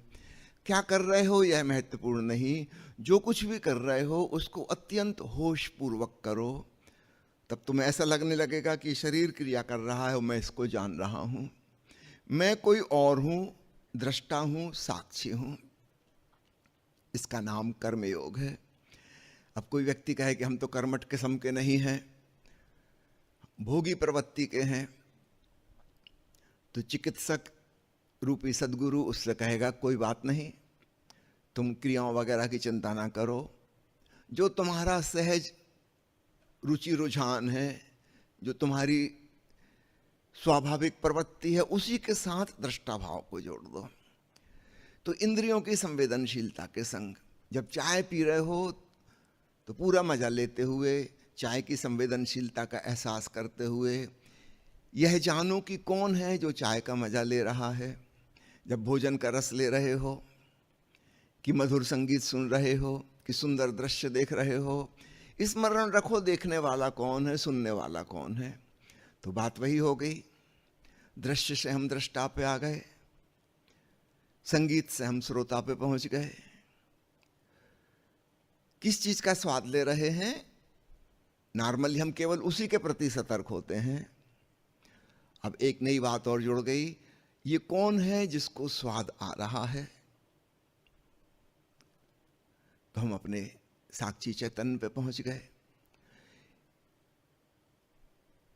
क्या कर रहे हो यह महत्वपूर्ण नहीं, जो कुछ भी कर रहे हो उसको अत्यंत होशपूर्वक करो, तब तुम्हें ऐसा लगने लगेगा कि शरीर क्रिया कर रहा है और मैं इसको जान रहा हूं, मैं कोई और हूं, दृष्टा हूं, साक्षी हूं। इसका नाम कर्मयोग है। अब कोई व्यक्ति कहे कि हम तो कर्मठ किस्म के नहीं हैं, भोगी प्रवृत्ति के हैं, तो चिकित्सक रूपी सदगुरु उससे कहेगा कोई बात नहीं, तुम क्रियाओं वगैरह की चिंता ना करो, जो तुम्हारा सहज रुचि रुझान है, जो तुम्हारी स्वाभाविक प्रवृत्ति है, उसी के साथ दृष्टा भाव को जोड़ दो। तो इंद्रियों की संवेदनशीलता के संग जब चाय पी रहे हो तो पूरा मजा लेते हुए, चाय की संवेदनशीलता का एहसास करते हुए यह जानो कि कौन है जो चाय का मजा ले रहा है। जब भोजन का रस ले रहे हो, कि मधुर संगीत सुन रहे हो, कि सुंदर दृश्य देख रहे हो, स्मरण रखो देखने वाला कौन है, सुनने वाला कौन है। तो बात वही हो गई, दृश्य से हम दृष्टा पे आ गए, संगीत से हम श्रोता पे पहुंच गए। किस चीज का स्वाद ले रहे हैं? नॉर्मली हम केवल उसी के प्रति सतर्क होते हैं। अब एक नई बात और जुड़ गई, ये कौन है जिसको स्वाद आ रहा है? तो हम अपने साक्षी चैतन्य पे पहुंच गए।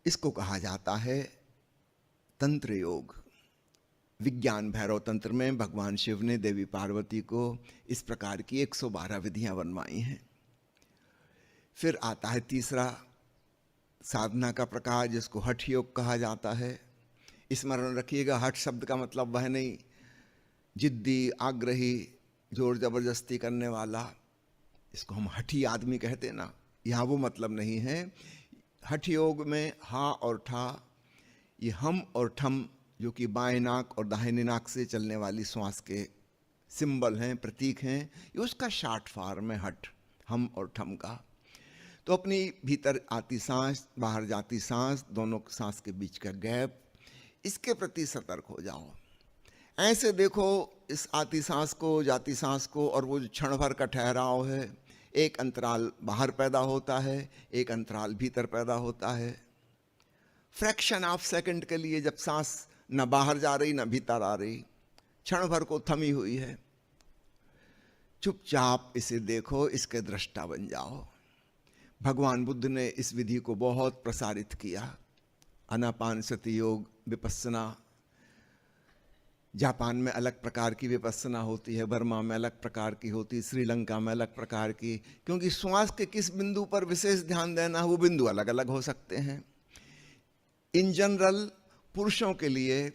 इसको कहा जाता है तंत्र योग। विज्ञान भैरव तंत्र में भगवान शिव ने देवी पार्वती को इस प्रकार की 112 विधियां बनवाई हैं। फिर आता है तीसरा साधना का प्रकार, जिसको हठ योग कहा जाता है। स्मरण रखिएगा, हठ शब्द का मतलब वह नहीं जिद्दी, आग्रही, जोर जबरदस्ती करने वाला, इसको हम हठी आदमी कहते ना, यहाँ वो मतलब नहीं है। हठ योग में हा और ठा, ये हम और ठम, जो कि बाएं नाक और दाहिने नाक से चलने वाली श्वास के सिंबल हैं, प्रतीक हैं, ये उसका शार्ट फॉर्म है हठ, हम और ठम का। तो अपनी भीतर आती सांस, बाहर जाती सांस, दोनों सांस के बीच का गैप, इसके प्रति सतर्क हो जाओ। ऐसे देखो इस आती सांस को, जाती सांस को, और वो जो क्षण भर का ठहराव है, एक अंतराल बाहर पैदा होता है, एक अंतराल भीतर पैदा होता है। फ्रैक्शन ऑफ सेकंड के लिए जब सांस न बाहर जा रही न भीतर आ रही, क्षण भर को थमी हुई है, चुपचाप इसे देखो, इसके दृष्टा बन जाओ। भगवान बुद्ध ने इस विधि को बहुत प्रसारित किया। आनापानसति योग, विपस्सना, जापान में अलग प्रकार की विपस्सना होती है, बर्मा में अलग प्रकार की होती है, श्रीलंका में अलग प्रकार की, क्योंकि श्वास के किस बिंदु पर विशेष ध्यान देना है वो बिंदु अलग अलग हो सकते हैं। इन जनरल पुरुषों के लिए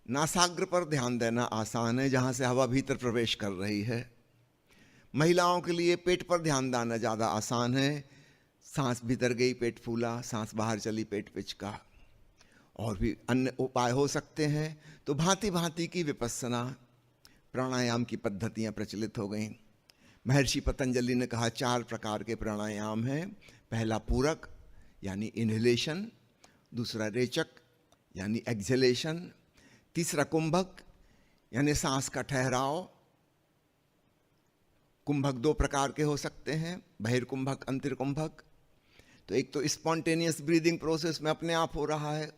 नासाग्र पर ध्यान देना आसान है, जहाँ से हवा भीतर प्रवेश कर रही है। महिलाओं के लिए पेट पर ध्यान देना ज़्यादा आसान है, सांस भीतर गई पेट फूला, सांस बाहर चली पेट पिचका। और भी अन्य उपाय हो सकते हैं। तो भांति भांति की विपस्सना, प्राणायाम की पद्धतियाँ प्रचलित हो गईं। महर्षि पतंजलि ने कहा 4 प्रकार के प्राणायाम हैं। पहला पूरक यानी इनहेलेशन, दूसरा रेचक यानी एक्सहेलेशन, तीसरा कुंभक यानी सांस का ठहराव। कुंभक 2 प्रकार के हो सकते हैं, बहिर्कुंभक, अंतर्कुंभक। तो एक तो स्पॉन्टेनियस ब्रीदिंग प्रोसेस में अपने आप हो रहा है,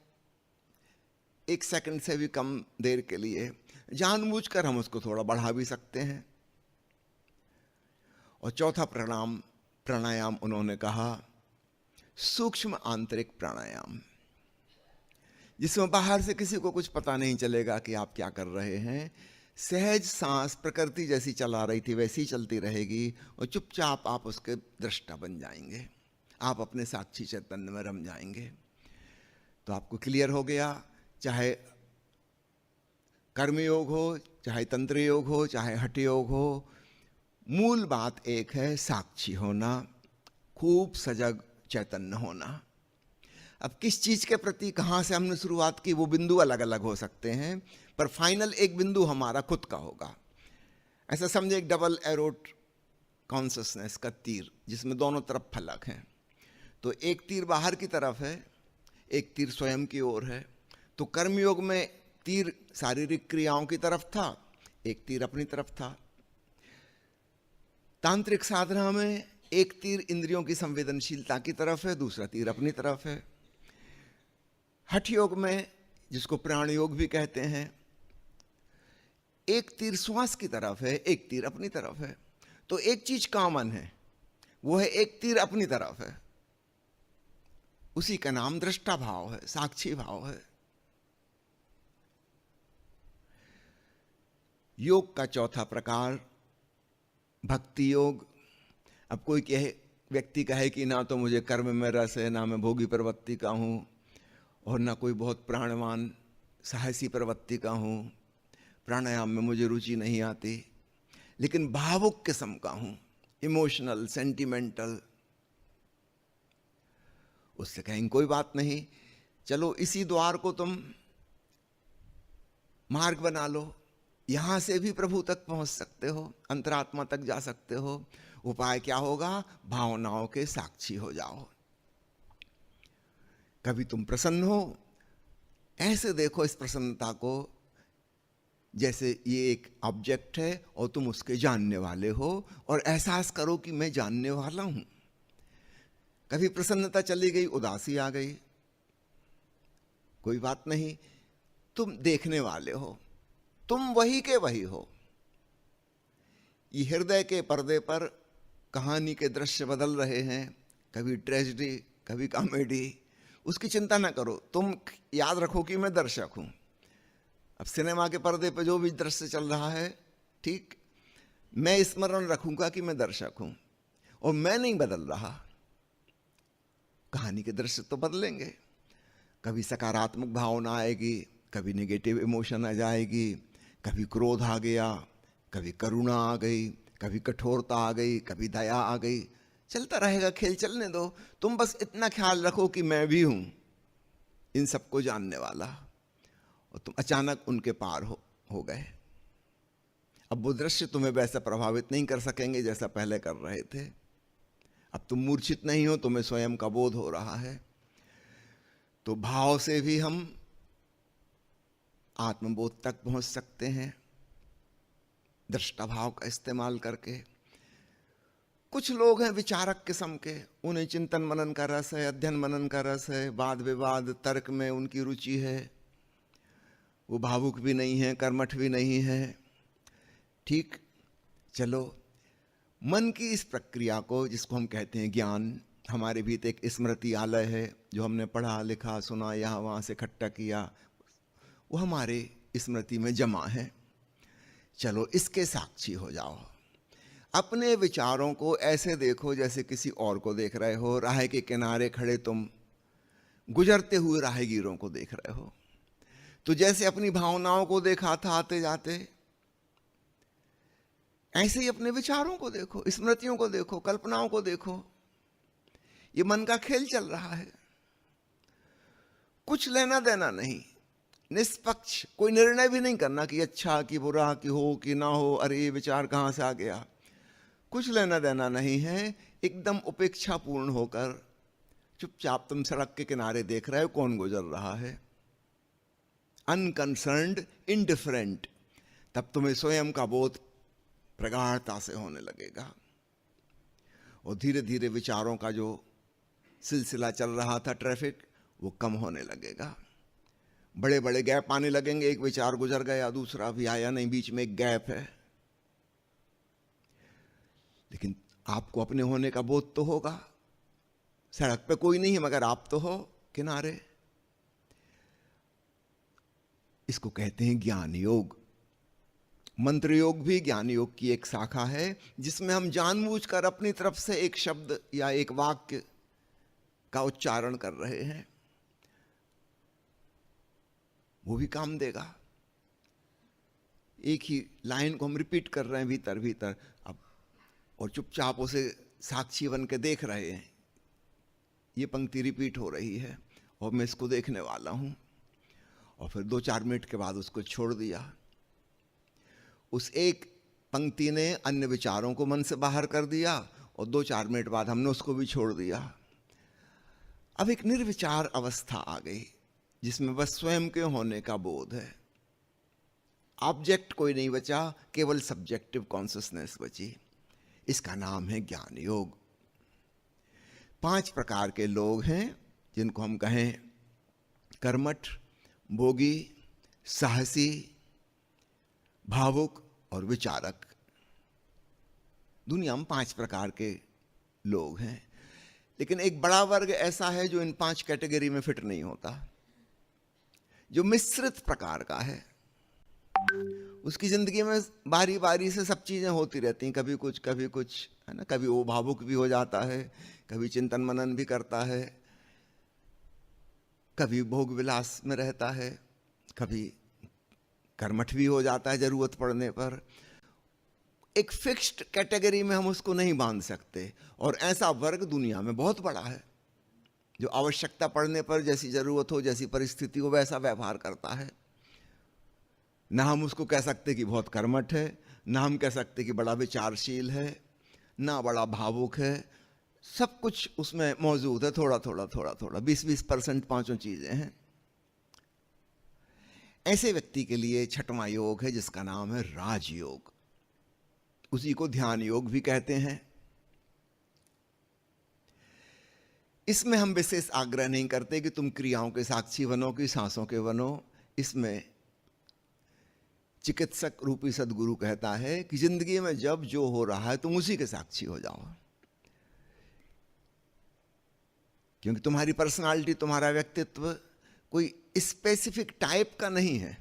1 सेकंड से भी कम देर के लिए, जानबूझकर हम उसको थोड़ा बढ़ा भी सकते हैं। और चौथा प्राणायाम उन्होंने कहा सूक्ष्म आंतरिक प्राणायाम, जिसमें बाहर से किसी को कुछ पता नहीं चलेगा कि आप क्या कर रहे हैं। सहज सांस प्रकृति जैसी चला रही थी वैसी चलती रहेगी, और चुपचाप आप उसके दृष्टा बन जाएंगे, आप अपने साक्षी चैतन्य में रम जाएंगे। तो आपको क्लियर हो गया, चाहे कर्मयोग हो, चाहे तंत्र योग हो, चाहे हठ योग हो, मूल बात एक है, साक्षी होना, खूब सजग चैतन्य होना। अब किस चीज के प्रति कहाँ से हमने शुरुआत की वो बिंदु अलग अलग हो सकते हैं, पर फाइनल एक बिंदु हमारा खुद का होगा। ऐसा समझे एक डबल एरोड कॉन्शसनेस का तीर, जिसमें दोनों तरफ फलक हैं। तो एक तीर बाहर की तरफ है, एक तीर स्वयं की ओर है। तो कर्मयोग में तीर शारीरिक क्रियाओं की तरफ था, एक तीर अपनी तरफ था। तांत्रिक साधना में एक तीर इंद्रियों की संवेदनशीलता की तरफ है, दूसरा तीर अपनी तरफ है। हठ योग में, जिसको प्राण योग भी कहते हैं, एक तीर श्वास की तरफ है, एक तीर अपनी तरफ है। तो एक चीज कॉमन है, वो है एक तीर अपनी तरफ है। उसी का नाम दृष्टा भाव है, साक्षी भाव है। योग का चौथा प्रकार भक्ति योग। अब कोई व्यक्ति कहे कि ना तो मुझे कर्म में रस है, ना मैं भोगी प्रवृत्ति का हूं, और ना कोई बहुत प्राणवान साहसी प्रवृत्ति का हूं, प्राणायाम में मुझे रुचि नहीं आती, लेकिन भावुक किस्म का हूं, इमोशनल, सेंटिमेंटल, उससे कहेंगे कोई बात नहीं, चलो इसी द्वार को तुम मार्ग बना लो, यहां से भी प्रभु तक पहुंच सकते हो, अंतरात्मा तक जा सकते हो। उपाय क्या होगा? भावनाओं के साक्षी हो जाओ। कभी तुम प्रसन्न हो, ऐसे देखो इस प्रसन्नता को जैसे ये एक ऑब्जेक्ट है और तुम उसके जानने वाले हो, और एहसास करो कि मैं जानने वाला हूं। कभी प्रसन्नता चली गई, उदासी आ गई, कोई बात नहीं, तुम देखने वाले हो, तुम वही के वही हो। ये हृदय के पर्दे पर कहानी के दृश्य बदल रहे हैं, कभी ट्रेजेडी, कभी कॉमेडी, उसकी चिंता ना करो, तुम याद रखो कि मैं दर्शक हूं। अब सिनेमा के पर्दे पर जो भी दृश्य चल रहा है, ठीक, मैं स्मरण रखूंगा कि मैं दर्शक हूं, और मैं नहीं बदल रहा। कहानी के दृश्य तो बदलेंगे, कभी सकारात्मक भावना आएगी, कभी नेगेटिव इमोशन आ जाएगी, कभी क्रोध आ गया, कभी करुणा आ गई, कभी कठोरता आ गई, कभी दया आ गई, चलता रहेगा खेल, चलने दो। तुम बस इतना ख्याल रखो कि मैं भी हूं इन सबको जानने वाला, और तुम अचानक उनके पार हो गए। अब वो दृश्य तुम्हें वैसा प्रभावित नहीं कर सकेंगे जैसा पहले कर रहे थे। अब तुम मूर्छित नहीं हो, तुम्हें स्वयं का बोध हो रहा है। तो भाव से भी हम आत्मबोध तक पहुंच सकते हैं, दृष्टा भाव का इस्तेमाल करके। कुछ लोग हैं विचारक किस्म के, उन्हें चिंतन मनन का रस है, अध्ययन मनन का रस है, वाद विवाद तर्क में उनकी रुचि है, वो भावुक भी नहीं है, कर्मठ भी नहीं है, ठीक। चलो, मन की इस प्रक्रिया को, जिसको हम कहते हैं ज्ञान, हमारे भीतर एक स्मृति आलय है, जो हमने पढ़ा लिखा सुना यहाँ वहाँ से इकट्ठा किया, वो हमारे स्मृति में जमा है। चलो इसके साक्षी हो जाओ। अपने विचारों को ऐसे देखो जैसे किसी और को देख रहे हो। राह के किनारे खड़े तुम गुजरते हुए राहगीरों को देख रहे हो, तो जैसे अपनी भावनाओं को देखा था आते जाते, ऐसे ही अपने विचारों को देखो, स्मृतियों को देखो, कल्पनाओं को देखो। ये मन का खेल चल रहा है, कुछ लेना देना नहीं, निष्पक्ष, कोई निर्णय भी नहीं करना कि अच्छा कि बुरा, कि हो कि ना हो, अरे ये विचार कहां से आ गया, कुछ लेना देना नहीं है। एकदम उपेक्षा पूर्ण होकर चुपचाप तुम सड़क के किनारे देख रहे हो कौन गुजर रहा है, अनकंसर्न्ड, इंडिफरेंट। तब तुम्हें स्वयं का बोध प्रगाढ़ता से होने लगेगा, और धीरे धीरे विचारों का जो सिलसिला चल रहा था, ट्रैफिक, वो कम होने लगेगा। बड़े बड़े गैप आने लगेंगे, एक विचार गुजर गया, दूसरा भी आया नहीं, बीच में एक गैप है। लेकिन आपको अपने होने का बोध तो होगा। सड़क पे कोई नहीं है मगर आप तो हो किनारे। इसको कहते हैं ज्ञान योग। मंत्र योग भी ज्ञान योग की एक शाखा है, जिसमें हम जानबूझकर अपनी तरफ से एक शब्द या एक वाक्य का उच्चारण कर रहे हैं, वो भी काम देगा। एक ही लाइन को हम रिपीट कर रहे हैं भीतर भीतर अब, और चुपचाप उसे साक्षी बन के देख रहे हैं, ये पंक्ति रिपीट हो रही है और मैं इसको देखने वाला हूं। और फिर 2-4 मिनट के बाद उसको छोड़ दिया। उस एक पंक्ति ने अन्य विचारों को मन से बाहर कर दिया, और 2-4 मिनट बाद हमने उसको भी छोड़ दिया। अब एक निर्विचार अवस्था आ गई, जिसमें बस स्वयं के होने का बोध है। ऑब्जेक्ट कोई नहीं बचा, केवल सब्जेक्टिव कॉन्शियसनेस बची। इसका नाम है ज्ञान योग। 5 प्रकार के लोग हैं, जिनको हम कहें कर्मठ, भोगी, साहसी, भावुक और विचारक। दुनिया में 5 प्रकार के लोग हैं। लेकिन एक बड़ा वर्ग ऐसा है जो इन 5 कैटेगरी में फिट नहीं होता, जो मिश्रित प्रकार का है। उसकी जिंदगी में बारी बारी से सब चीजें होती रहती हैं, कभी कुछ है ना। कभी वो भावुक भी हो जाता है, कभी चिंतन मनन भी करता है, कभी भोग विलास में रहता है, कभी कर्मठ भी हो जाता है जरूरत पड़ने पर। एक फिक्स्ड कैटेगरी में हम उसको नहीं बांध सकते। और ऐसा वर्ग दुनिया में बहुत बड़ा है जो आवश्यकता पड़ने पर, जैसी जरूरत हो, जैसी परिस्थिति हो, वैसा व्यवहार करता है। ना हम उसको कह सकते कि बहुत कर्मठ है, ना हम कह सकते कि बड़ा विचारशील है, ना बड़ा भावुक है। सब कुछ उसमें मौजूद है, थोड़ा थोड़ा थोड़ा थोड़ा, 20-20% पांचों चीजें हैं। ऐसे व्यक्ति के लिए छठवां योग है जिसका नाम है राजयोग। उसी को ध्यान योग भी कहते हैं। इसमें हम विशेष आग्रह नहीं करते कि तुम क्रियाओं के साक्षी बनो कि सांसों के बनो। इसमें चिकित्सक रूपी सदगुरु कहता है कि जिंदगी में जब जो हो रहा है तुम उसी के साक्षी हो जाओ, क्योंकि तुम्हारी पर्सनालिटी, तुम्हारा व्यक्तित्व कोई स्पेसिफिक टाइप का नहीं है।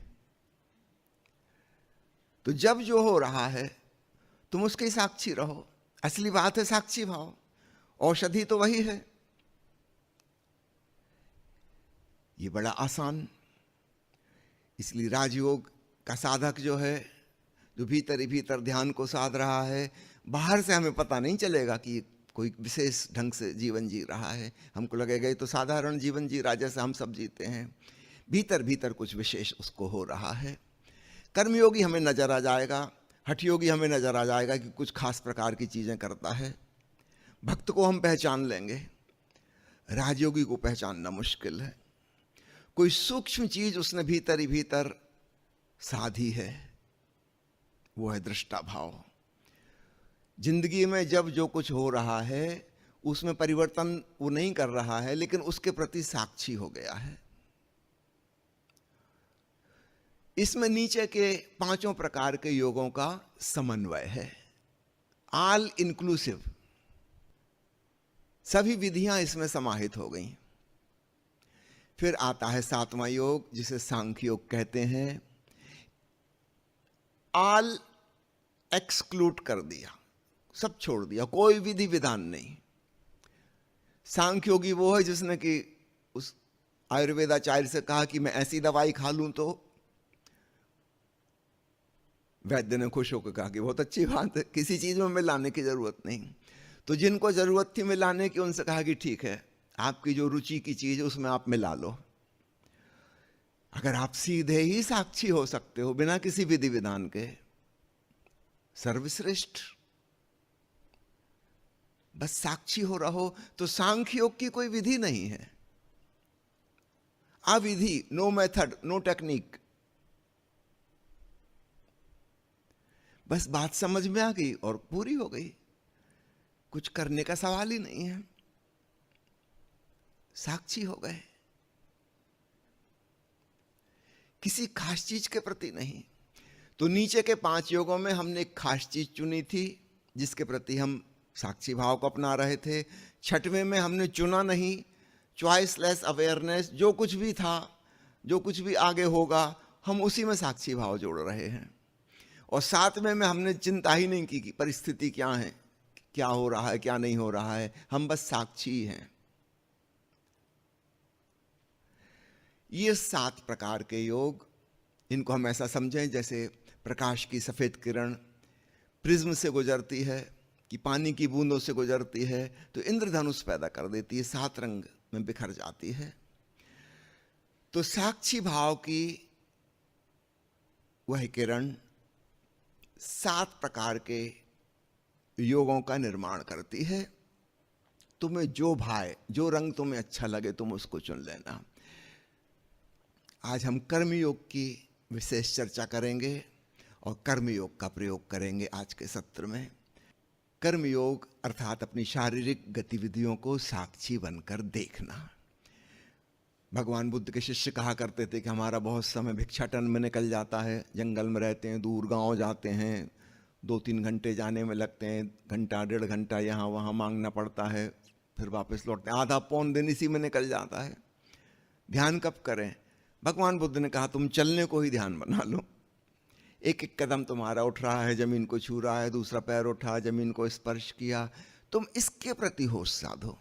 तो जब जो हो रहा है तुम उसके साक्षी रहो। असली बात है साक्षी भाव। औषधि तो वही है। ये बड़ा आसान। इसलिए राजयोग का साधक जो है, जो भीतर ही भीतर ध्यान को साध रहा है, बाहर से हमें पता नहीं चलेगा कि कोई विशेष ढंग से जीवन जी रहा है। हमको लगेगा ये तो साधारण जीवन जी रहा, जैसे हम सब जीते हैं। भीतर भीतर कुछ विशेष उसको हो रहा है। कर्मयोगी हमें नजर आ जाएगा, हठयोगी हमें नजर आ जाएगा कि कुछ खास प्रकार की चीजें करता है। भक्त को हम पहचान लेंगे, राजयोगी को पहचानना मुश्किल है। कोई सूक्ष्म चीज उसने भीतर ही भीतर साधी है, वो है दृष्टा भाव। जिंदगी में जब जो कुछ हो रहा है उसमें परिवर्तन वो नहीं कर रहा है, लेकिन उसके प्रति साक्षी हो गया है। इसमें नीचे के 5 प्रकार के योगों का समन्वय है, ऑल इंक्लूसिव। सभी विधियां इसमें समाहित हो गई। फिर आता है 7वां योग जिसे सांख्य योग कहते हैं। ऑल एक्सक्लूड कर दिया, सब छोड़ दिया, कोई विधि विधान नहीं। सांख्य योगी वो है जिसने कि उस आयुर्वेदाचार्य से कहा कि मैं ऐसी दवाई खा लूं, तो वैद्य ने खुश होकर कहा कि बहुत अच्छी बात है, किसी चीज में मिलाने की जरूरत नहीं। तो जिनको जरूरत थी मिलाने की, उनसे कहा कि ठीक है, आपकी जो रुचि की चीज है उसमें आप मिला लो। अगर आप सीधे ही साक्षी हो सकते हो बिना किसी विधि विधान के, सर्वश्रेष्ठ। बस साक्षी हो रहो। तो सांख्य योग की कोई विधि नहीं है, अविधि, नो मेथड, नो टेक्निक। बस बात समझ में आ गई और पूरी हो गई। कुछ करने का सवाल ही नहीं है, साक्षी हो गए। किसी खास चीज के प्रति नहीं। तो नीचे के 5 योगों में हमने एक खास चीज चुनी थी जिसके प्रति हम साक्षी भाव को अपना रहे थे। 6वें में हमने चुना नहीं, चॉइसलेस अवेयरनेस, जो कुछ भी था, जो कुछ भी आगे होगा, हम उसी में साक्षी भाव जोड़ रहे हैं। और 7वें में हमने चिंता ही नहीं की कि परिस्थिति क्या है, क्या हो रहा है, क्या नहीं हो रहा है, हम बस साक्षी हैं। ये 7 प्रकार के योग, इनको हम ऐसा समझें जैसे प्रकाश की सफेद किरण प्रिज्म से गुजरती है, कि पानी की बूंदों से गुजरती है, तो इंद्रधनुष पैदा कर देती है, 7 रंग में बिखर जाती है। तो साक्षी भाव की वह किरण 7 प्रकार के योगों का निर्माण करती है। तुम्हें जो भाए, जो रंग तुम्हें अच्छा लगे, तुम उसको चुन लेना। आज हम कर्मयोग की विशेष चर्चा करेंगे और कर्मयोग का प्रयोग करेंगे आज के सत्र में। कर्मयोग अर्थात अपनी शारीरिक गतिविधियों को साक्षी बनकर देखना। भगवान बुद्ध के शिष्य कहा करते थे कि हमारा बहुत समय भिक्षाटन में निकल जाता है, जंगल में रहते हैं, दूर गांव जाते हैं, 2-3 घंटे जाने में लगते हैं, घंटा 1.5 घंटा यहाँ वहाँ मांगना पड़ता है, फिर वापस लौटते हैं, आधा पौन दिन इसी में निकल जाता है। ध्यान कब करें? भगवान बुद्ध ने कहा तुम चलने को ही ध्यान बना लो। एक एक कदम तुम्हारा उठ रहा है, जमीन को छू रहा है, दूसरा पैर उठा, जमीन को स्पर्श किया, तुम इसके प्रति होश साधो।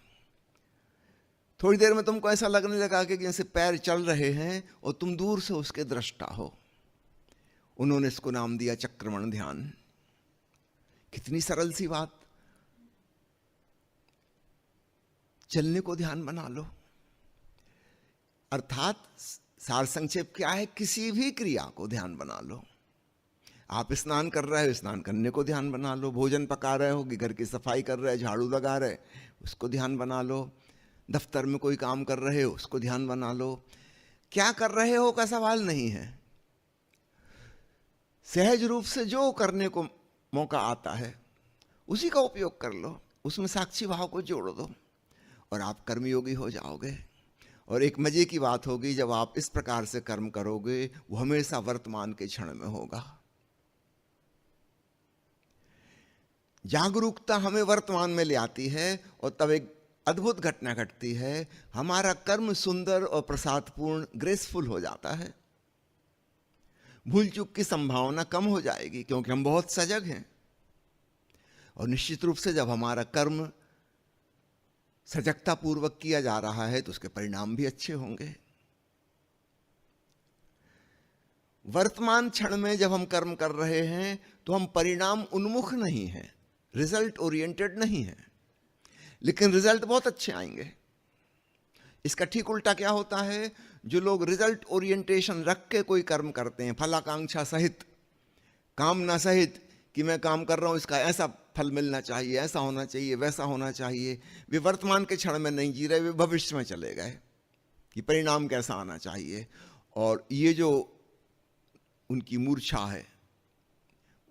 थोड़ी देर में तुमको ऐसा लगने लगा कि जैसे पैर चल रहे हैं और तुम दूर से उसके दृष्टा हो। उन्होंने इसको नाम दिया चक्रमण ध्यान। कितनी सरल सी बात। चलने को ध्यान बना लो। अर्थात सार संक्षेप क्या है? किसी भी क्रिया को ध्यान बना लो। आप स्नान कर रहे हो, स्नान करने को ध्यान बना लो। भोजन पका रहे हो कि घर की सफाई कर रहे हो, झाड़ू लगा रहे, उसको ध्यान बना लो। दफ्तर में कोई काम कर रहे हो, उसको ध्यान बना लो। क्या कर रहे हो का सवाल नहीं है। सहज रूप से जो करने को मौका आता है उसी का उपयोग कर लो, उसमें साक्षी भाव को जोड़ दो और आप कर्मयोगी हो जाओगे। और एक मजे की बात होगी, जब आप इस प्रकार से कर्म करोगे वो हमेशा वर्तमान के क्षण में होगा। जागरूकता हमें वर्तमान में ले आती है और तब एक अद्भुत घटना घटती है। हमारा कर्म सुंदर और प्रसादपूर्ण, ग्रेसफुल हो जाता है। भूल चूक की संभावना कम हो जाएगी क्योंकि हम बहुत सजग हैं। और निश्चित रूप से जब हमारा कर्म सजगता पूर्वक किया जा रहा है तो उसके परिणाम भी अच्छे होंगे। वर्तमान क्षण में जब हम कर्म कर रहे हैं तो हम परिणाम उन्मुख नहीं हैं, रिजल्ट ओरिएंटेड नहीं है, लेकिन रिजल्ट बहुत अच्छे आएंगे। इसका ठीक उल्टा क्या होता है? जो लोग रिजल्ट ओरिएंटेशन रख के कोई कर्म करते हैं, फलाकांक्षा सहित, कामना सहित, कि मैं काम कर रहा हूं इसका ऐसा फल मिलना चाहिए, ऐसा होना चाहिए, वैसा होना चाहिए, वे वर्तमान के क्षण में नहीं जी रहे, वे भविष्य में चले गए कि परिणाम कैसा आना चाहिए। और ये जो उनकी मूर्छा है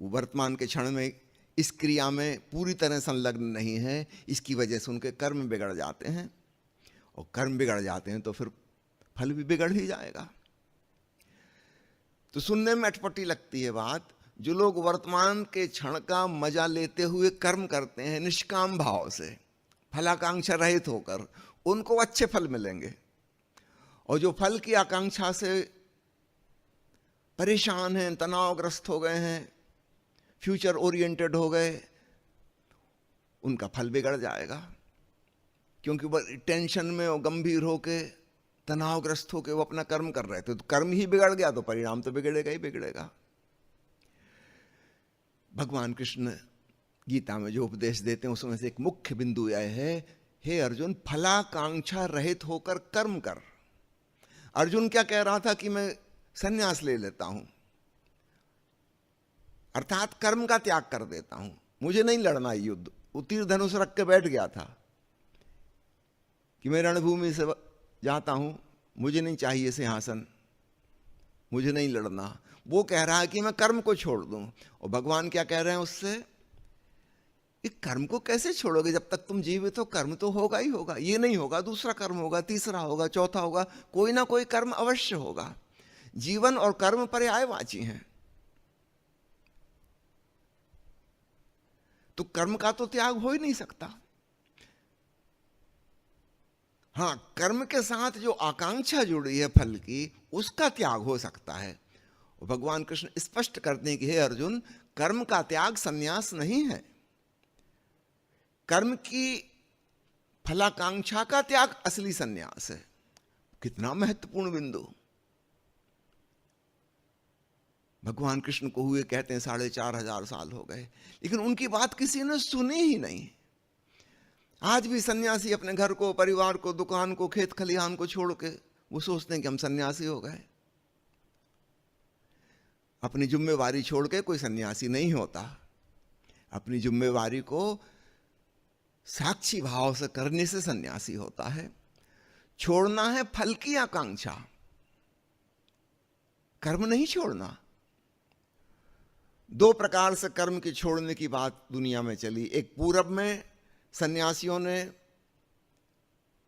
वो वर्तमान के क्षण में इस क्रिया में पूरी तरह संलग्न नहीं है। इसकी वजह से उनके कर्म बिगड़ जाते हैं और कर्म बिगड़ जाते हैं तो फिर फल भी बिगड़ ही जाएगा। तो सुनने में अटपटी लगती है बात। जो लोग वर्तमान के क्षण का मजा लेते हुए कर्म करते हैं निष्काम भाव से, फलाकांक्षा रहित होकर, उनको अच्छे फल मिलेंगे। और जो फल की आकांक्षा से परेशान हैं, तनावग्रस्त हो गए हैं, फ्यूचर ओरिएंटेड हो गए, उनका फल बिगड़ जाएगा। क्योंकि वह टेंशन में और गंभीर होके, तनावग्रस्त होके वो अपना कर्म कर रहे थे, तो कर्म ही बिगड़ गया तो परिणाम तो बिगड़ेगा ही बिगड़ेगा। भगवान कृष्ण गीता में जो उपदेश देते हैं उसमें से एक मुख्य बिंदु यह है, हे अर्जुन, फलाकांक्षा रहित होकर कर्म कर। अर्जुन क्या कह रहा था कि मैं संन्यास ले लेता हूं, अर्थात कर्म का त्याग कर देता हूं, मुझे नहीं लड़ना युद्ध। वो तीर धनुष रख के बैठ गया था कि मैं रणभूमि से जाता हूं, मुझे नहीं चाहिए सिंहासन, मुझे नहीं लड़ना। वो कह रहा है कि मैं कर्म को छोड़ दूं। और भगवान क्या कह रहे हैं उससे? ये कर्म को कैसे छोड़ोगे? जब तक तुम जीवित हो कर्म तो होगा ही होगा। ये नहीं होगा, दूसरा कर्म होगा, तीसरा होगा, चौथा होगा, कोई ना कोई कर्म अवश्य होगा। जीवन और कर्म पर्यायवाची हैं। तो कर्म का तो त्याग हो ही नहीं सकता। हां, कर्म के साथ जो आकांक्षा जुड़ी है फल की, उसका त्याग हो सकता है। और भगवान कृष्ण स्पष्ट करते हैं कि हे अर्जुन, कर्म का त्याग संन्यास नहीं है। कर्म की फलाकांक्षा का त्याग असली संन्यास है। कितना महत्वपूर्ण बिंदु। भगवान कृष्ण को हुए कहते हैं 4,500 साल हो गए, लेकिन उनकी बात किसी ने सुनी ही नहीं। आज भी सन्यासी अपने घर को, परिवार को, दुकान को, खेत खलिहान को छोड़ के वो सोचते हैं कि हम सन्यासी हो गए। अपनी जिम्मेवारी छोड़ के कोई सन्यासी नहीं होता। अपनी जिम्मेवारी को साक्षी भाव से करने से सन्यासी होता है। छोड़ना है फल की आकांक्षा, कर्म नहीं छोड़ना। दो प्रकार से कर्म के छोड़ने की बात दुनिया में चली। एक, पूरब में सन्यासियों ने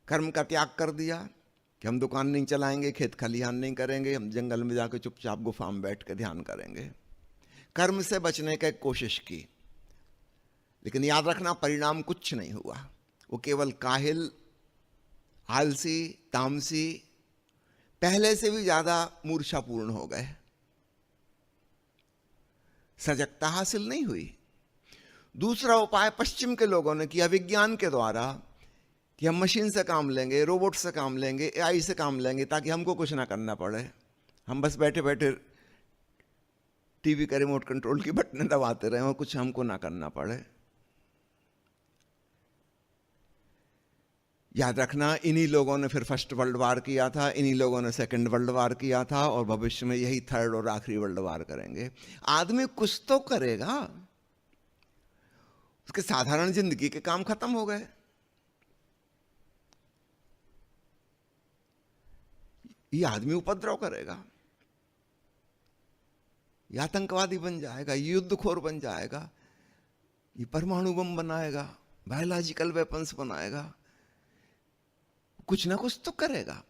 कर्म का त्याग कर दिया कि हम दुकान नहीं चलाएंगे, खेत खलिहान नहीं करेंगे, हम जंगल में जाकर चुपचाप गुफा में बैठ कर ध्यान करेंगे। कर्म से बचने की कोशिश की, लेकिन याद रखना परिणाम कुछ नहीं हुआ। वो केवल काहिल, आलसी, तामसी, पहले से भी ज्यादा मूर्छापूर्ण हो गए। सजगता हासिल नहीं हुई। दूसरा उपाय पश्चिम के लोगों ने किया विज्ञान के द्वारा कि हम मशीन से काम लेंगे, रोबोट से काम लेंगे, एआई से काम लेंगे, ताकि हमको कुछ ना करना पड़े। हम बस बैठे बैठे टीवी का रिमोट कंट्रोल की बटन दबाते रहे और कुछ हमको ना करना पड़े। याद रखना, इन्हीं लोगों ने फिर फर्स्ट वर्ल्ड वार किया था, इन्हीं लोगों ने सेकंड वर्ल्ड वार किया था, और भविष्य में यही थर्ड और आखिरी वर्ल्ड वार करेंगे। आदमी कुछ तो करेगा। उसके साधारण जिंदगी के काम खत्म हो गए। ये आदमी उपद्रव करेगा, ये आतंकवादी बन जाएगा, ये युद्धखोर बन जाएगा, ये परमाणु बम बनाएगा, बायोलॉजिकल वेपन्स बनाएगा, कुछ ना कुछ तो करेगा।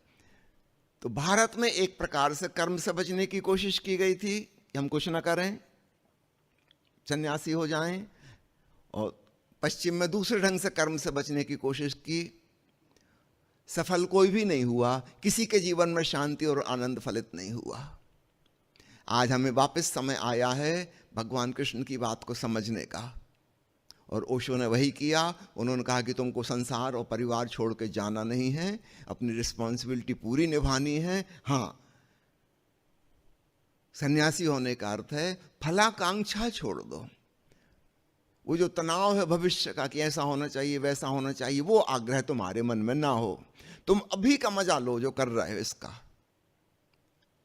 तो भारत में एक प्रकार से कर्म से बचने की कोशिश की गई थी कि हम कुछ ना करें, सन्यासी हो जाएं, और पश्चिम में दूसरे ढंग से कर्म से बचने की कोशिश की। सफल कोई भी नहीं हुआ, किसी के जीवन में शांति और आनंद फलित नहीं हुआ। आज हमें वापस समय आया है भगवान कृष्ण की बात को समझने का, और ओशो ने वही किया। उन्होंने कहा कि तुमको संसार और परिवार छोड़ के जाना नहीं है, अपनी रिस्पॉन्सिबिलिटी पूरी निभानी है। हाँ, सन्यासी होने का अर्थ है फलाकांक्षा छोड़ दो। वो जो तनाव है भविष्य का कि ऐसा होना चाहिए, वैसा होना चाहिए, वो आग्रह तुम्हारे मन में ना हो। तुम अभी का मजा लो जो कर रहे हो इसका,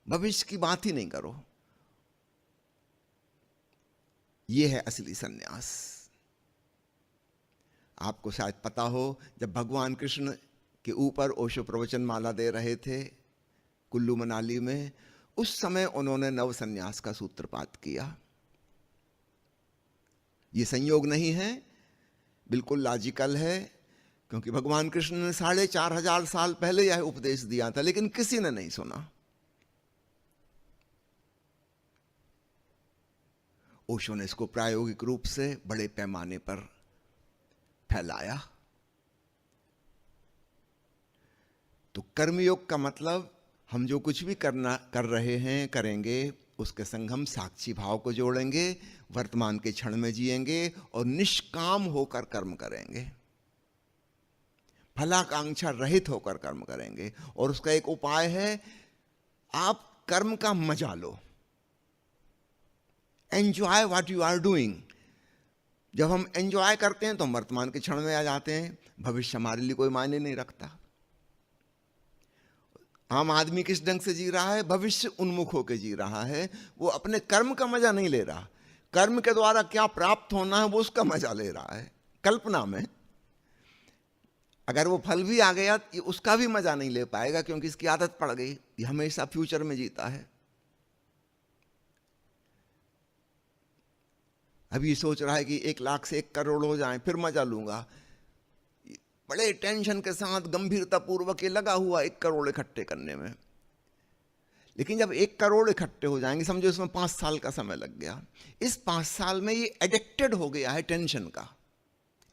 भविष्य की बात ही नहीं करो। ये है असली सन्यास। आपको शायद पता हो, जब भगवान कृष्ण के ऊपर ओशो प्रवचन माला दे रहे थे कुल्लू मनाली में, उस समय उन्होंने नव सन्यास का सूत्रपात किया। ये संयोग नहीं है, बिल्कुल लॉजिकल है, क्योंकि भगवान कृष्ण ने 4500 साल पहले यह उपदेश दिया था, लेकिन किसी ने नहीं सुना। ओशो ने इसको प्रायोगिक रूप से बड़े पैमाने पर फैलाया। तो कर्मयोग का मतलब हम जो कुछ भी कर रहे हैं, करेंगे, उसके संग हम साक्षी भाव को जोड़ेंगे, वर्तमान के क्षण में जिएंगे और निष्काम होकर कर्म करेंगे, फलाकांक्षा रहित होकर कर्म करेंगे। और उसका एक उपाय है, आप कर्म का मजा लो, enjoy what you are doing. जब हम एंजॉय करते हैं तो हम वर्तमान के क्षण में आ जाते हैं, भविष्य हमारे लिए कोई मायने नहीं रखता। आम आदमी किस ढंग से जी रहा है? भविष्य उन्मुख होकर जी रहा है। वो अपने कर्म का मजा नहीं ले रहा, कर्म के द्वारा क्या प्राप्त होना है वो उसका मजा ले रहा है कल्पना में। अगर वो फल भी आ गया तो उसका भी मजा नहीं ले पाएगा, क्योंकि इसकी आदत पड़ गई, ये हमेशा फ्यूचर में जीता है। अभी सोच रहा है कि 1 लाख से 1 करोड़ हो जाए फिर मजा लूंगा, बड़े टेंशन के साथ गंभीरता पूर्वक ये लगा हुआ 1 करोड़ इकट्ठे करने में। लेकिन जब 1 करोड़ इकट्ठे हो जाएंगे, समझो इसमें 5 साल का समय लग गया, इस 5 साल में ये एडिक्टेड हो गया है टेंशन का,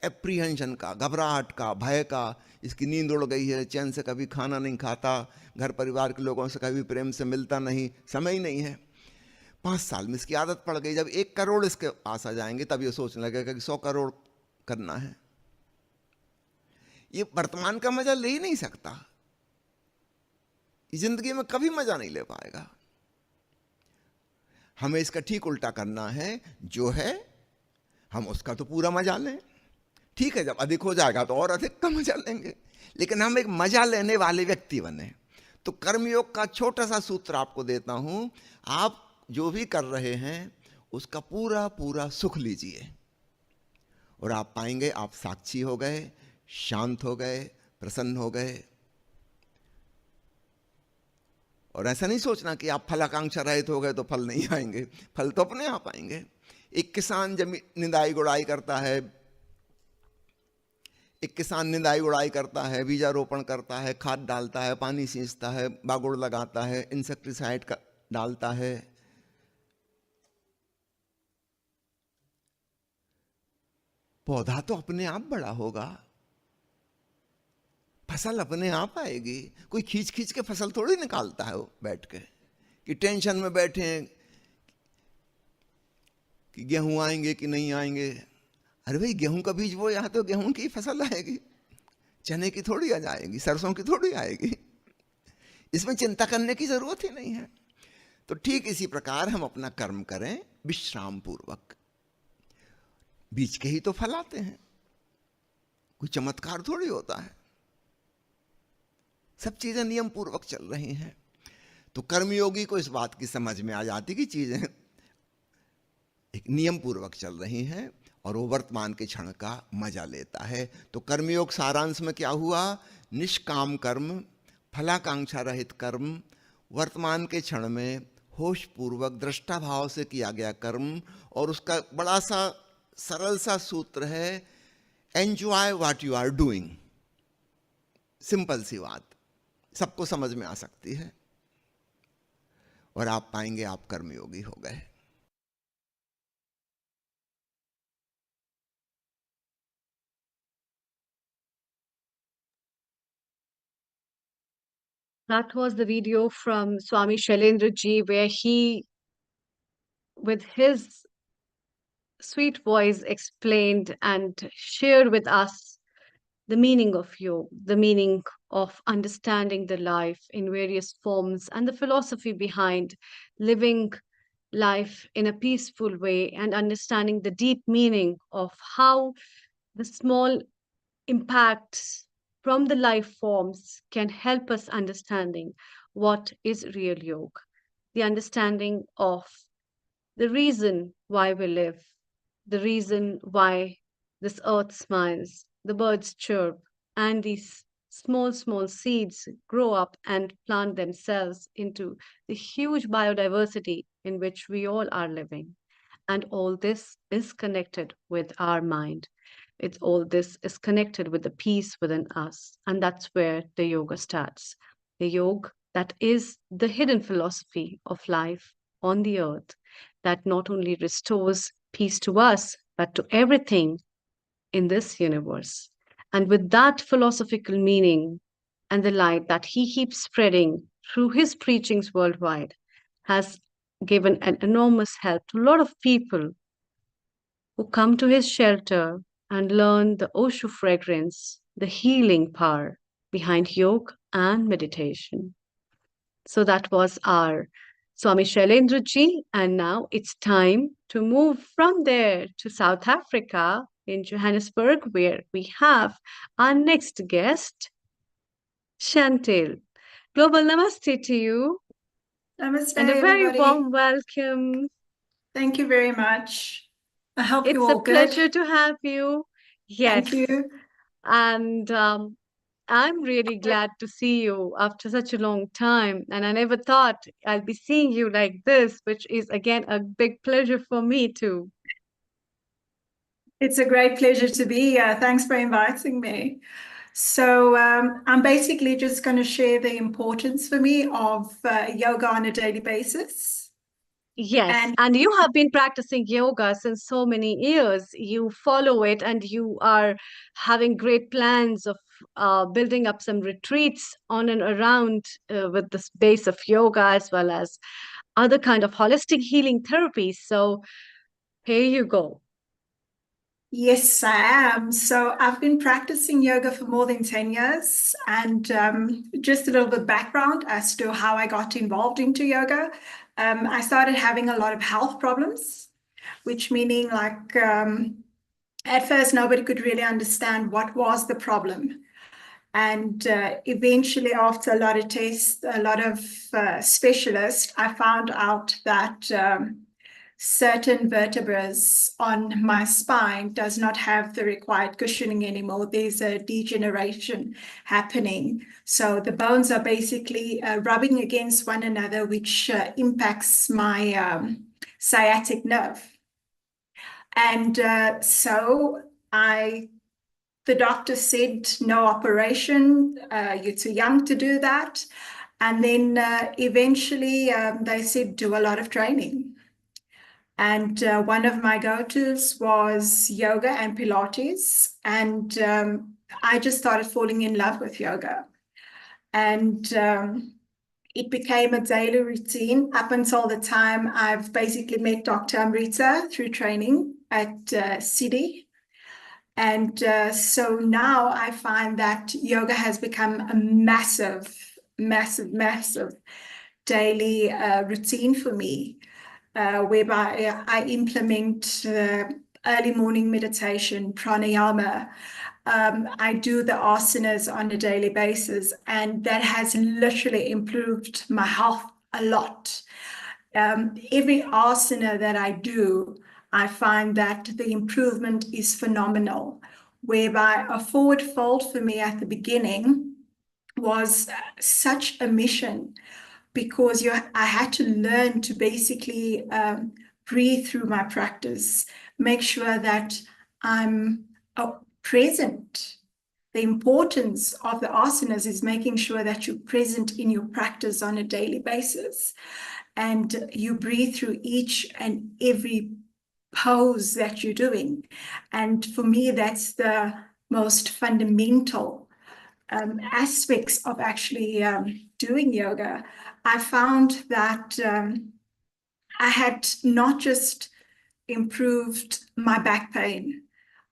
एप्रीहेंशन का, घबराहट का, भय का। इसकी नींद उड़ गई है, चैन से कभी खाना नहीं खाता, घर परिवार के लोगों से कभी प्रेम से मिलता नहीं, समय ही नहीं है। 5 साल में इसकी आदत पड़ गई। जब 1 करोड़ इसके पास आ जाएंगे तब ये सोचने लगेगा कि 100 करोड़ करना है। ये वर्तमान का मजा ले ही नहीं सकता, जिंदगी में कभी मजा नहीं ले पाएगा। हमें इसका ठीक उल्टा करना है, जो है हम उसका तो पूरा मजा लें। ठीक है, जब अधिक हो जाएगा तो और अधिक का मजा लेंगे, लेकिन हम एक मजा लेने वाले व्यक्ति बने। तो कर्मयोग का छोटा सा सूत्र आपको देता हूं, आप जो भी कर रहे हैं उसका पूरा पूरा सुख लीजिए, और आप पाएंगे आप साक्षी हो गए, शांत हो गए, प्रसन्न हो गए। और ऐसा नहीं सोचना कि आप फलाकांक्षा रहित हो गए तो फल नहीं आएंगे, फल तो अपने आप आएंगे। एक किसान निंदाई गुड़ाई करता है, निंदाई गुड़ाई करता है, बीजारोपण करता है, खाद डालता है, पानी सींचता है, बागुड़ लगाता है, इंसेक्टिसाइड का डालता है, पौधा तो अपने आप बड़ा होगा। फसल अपने आप आएगी। कोई खींच खींच के फसल थोड़ी निकालता है वो बैठ के, कि टेंशन में बैठे हैं कि गेहूं आएंगे कि नहीं आएंगे। अरे भाई, गेहूं का बीज वो यहाँ तो गेहूं की फसल आएगी, चने की थोड़ी आ जाएगी, सरसों की थोड़ी आएगी। इसमें चिंता करने की जरूरत ही नहीं है। तो ठीक इसी प्रकार हम अपना कर्म करें विश्राम पूर्वक। बीज के ही तो फल आते हैं, कोई चमत्कार थोड़ी होता है। सब चीजें नियम पूर्वक चल रही हैं। तो कर्मयोगी को इस बात की समझ में आ जाती कि चीजें एक नियम पूर्वक चल रही हैं और वो वर्तमान के क्षण का मजा लेता है। तो कर्मयोग सारांश में क्या हुआ? निष्काम कर्म, फलाकांक्षा रहित कर्म, वर्तमान के क्षण में होश पूर्वक दृष्टा भाव से किया गया कर्म। और उसका बड़ा सा सरल सा सूत्र है, enjoy what you are doing. Simple सी बात, सबको समझ में आ सकती है, और आप पाएंगे आप कर्मयोगी हो गए। That was the video from Swami Shailendra Ji, where he, with his sweet voice, explained and shared with us the meaning of yoga, the meaning of understanding the life in various forms, and the philosophy behind living life in a peaceful way, and understanding the deep meaning of how the small impacts from the life forms can help us understanding what is real yoga, the understanding of the reason why we live, the reason why this earth smiles, the birds chirp, and these small seeds grow up and plant themselves into the huge biodiversity in which we all are living. And all this is connected with our mind. It's all this is connected with the peace within us. And that's where the yoga starts. The yoga that is the hidden philosophy of life on the earth that not only restores peace to us, but to everything in this universe. And with that philosophical meaning and the light that he keeps spreading through his preachings worldwide has given an enormous help to a lot of people who come to his shelter and learn the Osho fragrance, the healing power behind yoga and meditation. So that was our Swami Shailendra Ji, and now it's time to move from there to South Africa in Johannesburg, where we have our next guest, Chantel. Global Namaste to you. Namaste, And a very everybody. warm welcome. Thank you very much. I hope It's you're a all good. pleasure to have you. Yes. Thank you. And I'm really glad to see you after such a long time. And I never thought I'll be seeing you like this, which is again a big pleasure for me too. It's a great pleasure to be here. Thanks for inviting me. So I'm basically just going to share the importance for me of yoga on a daily basis. Yes, and you have been practicing yoga since so many years. You follow it and you are having great plans of building up some retreats on and around with this base of yoga, as well as other kind of holistic healing therapies. So here you go. Yes, I am. So I've been practicing yoga for more than 10 years. And just a little bit background as to how I got involved into yoga. I started having a lot of health problems, which meaning like at first nobody could really understand what was the problem. And eventually, after a lot of tests, a lot of specialists, I found out that certain vertebrae on my spine does not have the required cushioning anymore. There's a degeneration happening. So the bones are basically rubbing against one another, which impacts my sciatic nerve. And so the doctor said, no operation, you're too young to do that. And then eventually they said, do a lot of training. And one of my go-tos was yoga and Pilates. And I just started falling in love with yoga. And it became a daily routine up until the time I've basically met Dr. Amrita through training at City. And so now I find that yoga has become a massive, massive, massive daily routine for me, whereby I implement early morning meditation, pranayama. I do the asanas on a daily basis, and that has literally improved my health a lot. Every asana that I do, I find that the improvement is phenomenal, whereby a forward fold for me at the beginning was such a mission, because I had to learn to basically breathe through my practice, make sure that I'm present. The importance of the asanas is making sure that you're present in your practice on a daily basis, and you breathe through each and every pose that you're doing. And for me, that's the most fundamental aspects of actually doing yoga. I found that I had not just improved my back pain,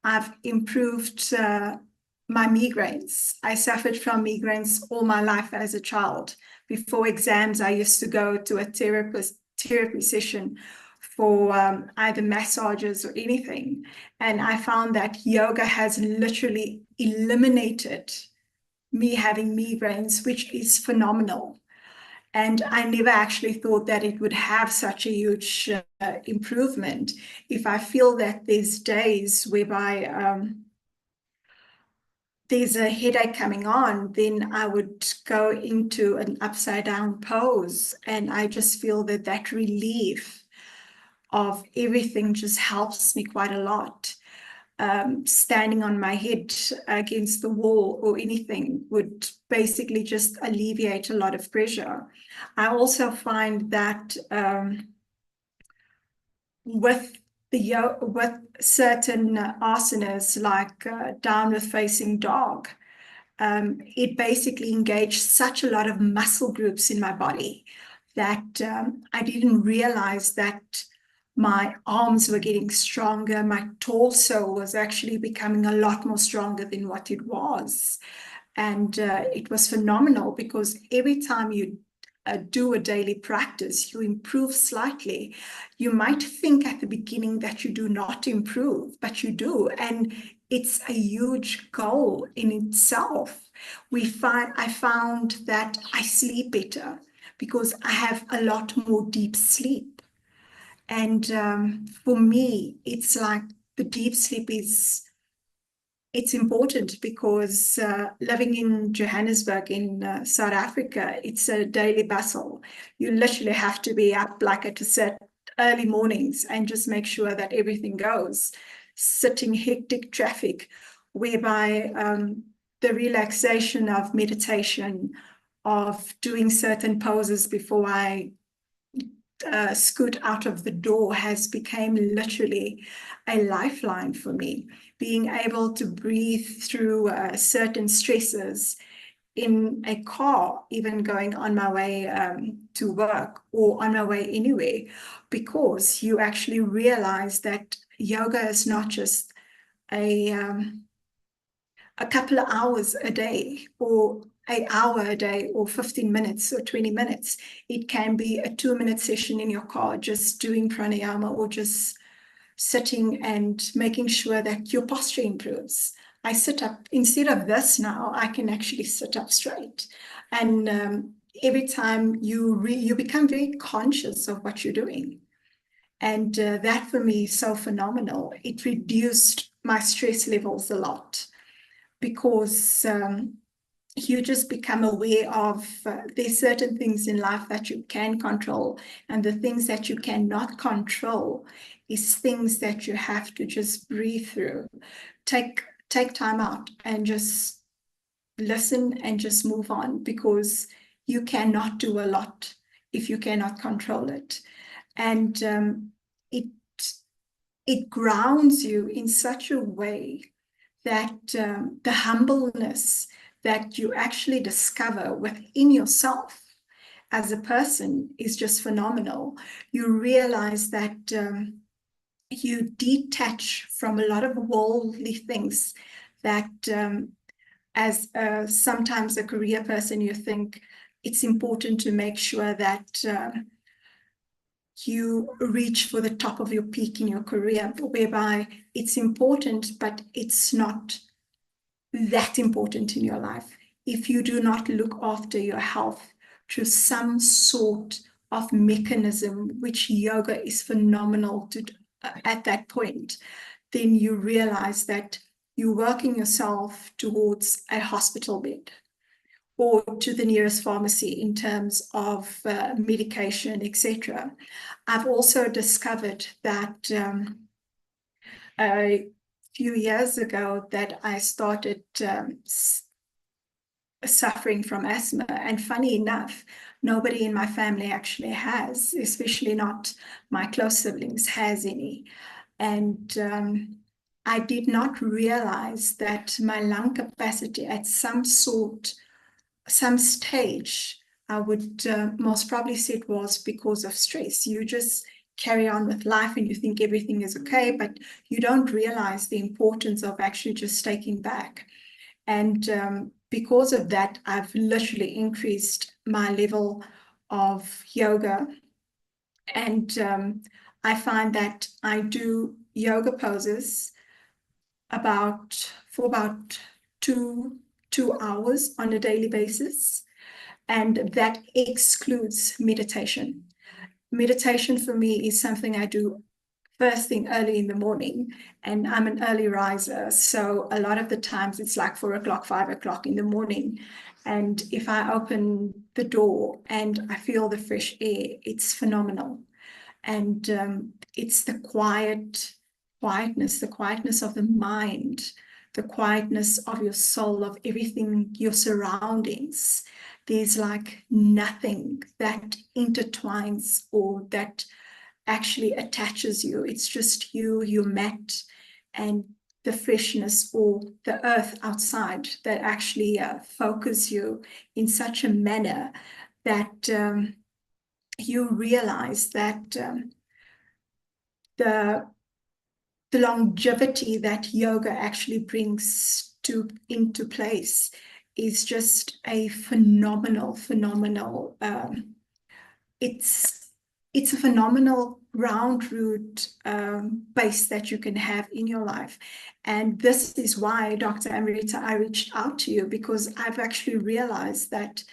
I've improved my migraines. I suffered from migraines all my life as a child. Before exams, I used to go to a therapy session for either massages or anything. And I found that yoga has literally eliminated me having migraines, which is phenomenal. And I never actually thought that it would have such a huge improvement. If I feel that there's days whereby there's a headache coming on, then I would go into an upside down pose. And I just feel that that relief of everything just helps me quite a lot. Standing on my head against the wall or anything would basically just alleviate a lot of pressure. I also find that with certain asanas like downward facing dog, it basically engaged such a lot of muscle groups in my body that I didn't realize that my arms were getting stronger. My torso was actually becoming a lot more stronger than what it was. And it was phenomenal, because every time you do a daily practice, you improve slightly. You might think at the beginning that you do not improve, but you do. And it's a huge goal in itself. I found that I sleep better because I have a lot more deep sleep. And for me, it's like the deep sleep it's important, because living in Johannesburg in South Africa, it's a daily bustle. You literally have to be up like at a set early mornings and just make sure that everything goes. Sitting hectic traffic, whereby the relaxation of meditation, of doing certain poses before I scoot out of the door has become literally a lifeline for me. Being able to breathe through certain stresses in a car, even going on my way to work or on my way anywhere, because you actually realize that yoga is not just a couple of hours a day, or an hour a day, or 15 minutes or 20 minutes. It can be a 2-minute session in your car, just doing pranayama, or just sitting and making sure that your posture improves. I sit up, instead of this now, I can actually sit up straight. And every time you become very conscious of what you're doing. And that for me is so phenomenal. It reduced my stress levels a lot, because you just become aware of there's certain things in life that you can control, and the things that you cannot control is things that you have to just breathe through. Take time out and just listen and just move on, because you cannot do a lot if you cannot control it. And it it grounds you in such a way that the humbleness that you actually discover within yourself as a person is just phenomenal. You realize that you detach from a lot of worldly things that as sometimes a career person, you think it's important to make sure that you reach for the top of your peak in your career, whereby it's important, but it's not that important in your life. If you do not look after your health through some sort of mechanism, which yoga is phenomenal to at that point, then you realize that you're working yourself towards a hospital bed or to the nearest pharmacy in terms of medication, etc. I've also discovered that a few years ago that I started suffering from asthma, and funny enough, nobody in my family actually has, especially not my close siblings, has any. And I did not realize that my lung capacity at some stage, I would most probably say it was because of stress. You just carry on with life and you think everything is okay, but you don't realize the importance of actually just taking back. And because of that, I've literally increased my level of yoga. And I find that I do yoga poses for about two hours on a daily basis. And that excludes meditation. Meditation for me is something I do first thing early in the morning, and I'm an early riser. So a lot of the times it's like 4 o'clock, 5 o'clock in the morning. And if I open the door and I feel the fresh air, it's phenomenal. And it's the quietness, the quietness of the mind, the quietness of your soul, of everything, your surroundings. There's like nothing that intertwines or that actually attaches you. It's just you, your mat, and the freshness or the earth outside that actually focus you in such a manner that you realize that the longevity that yoga actually brings into place is just a phenomenal. It's a phenomenal ground root base that you can have in your life. And this is why, Dr. Amrita, I reached out to you, because I've actually realized that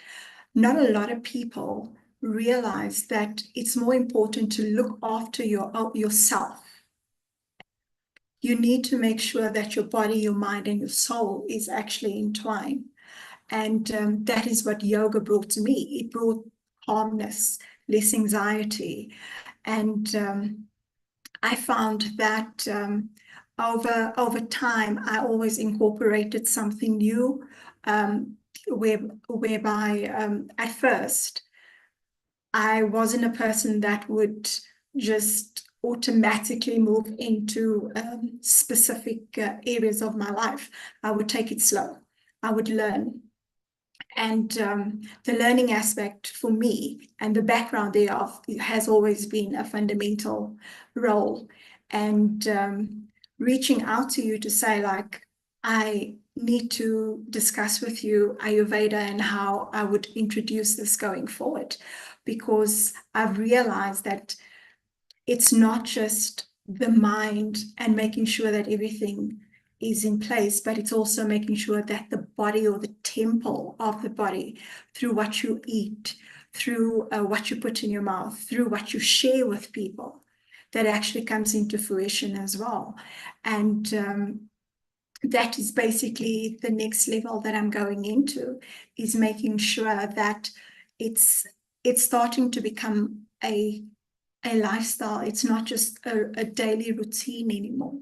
not a lot of people realize that it's more important to look after yourself. You need to make sure that your body, your mind, and your soul is actually entwined. And that is what yoga brought to me. It brought calmness, less anxiety. And I found that over time, I always incorporated something new, whereby at first, I wasn't a person that would just automatically move into specific areas of my life. I would take it slow. I would learn. And the learning aspect for me and the background thereof has always been a fundamental role. And reaching out to you to say, like, I need to discuss with you Ayurveda and how I would introduce this going forward, because I've realized that it's not just the mind and making sure that everything is in place, but it's also making sure that the body, or the temple of the body, through what you eat, through what you put in your mouth, through what you share with people, that actually comes into fruition as well. And that is basically the next level that I'm going into, is making sure that it's starting to become a lifestyle. It's not just a daily routine anymore.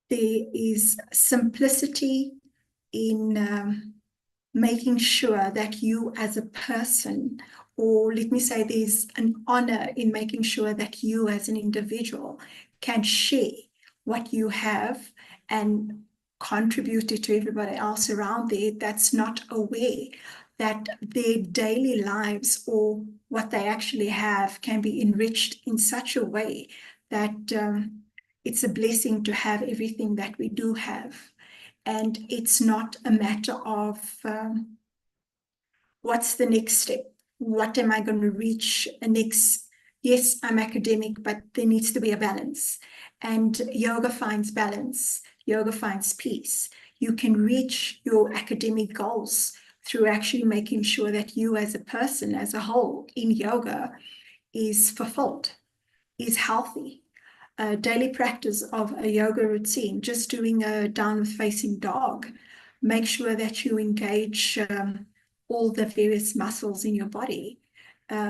There is simplicity in making sure that you as a person or let me say there's an honor in making sure that you as an individual can share what you have and contribute it to everybody else around there that's not aware that their daily lives or what they actually have can be enriched in such a way that it's a blessing to have everything that we do have. And it's not a matter of what's the next step? What am I going to reach next? Yes, I'm academic, but there needs to be a balance. And yoga finds balance. Yoga finds peace. You can reach your academic goals through actually making sure that you as a person, as a whole in yoga is fulfilled, is healthy. A daily practice of a yoga routine, just doing a downward facing dog, make sure that you engage all the various muscles in your body,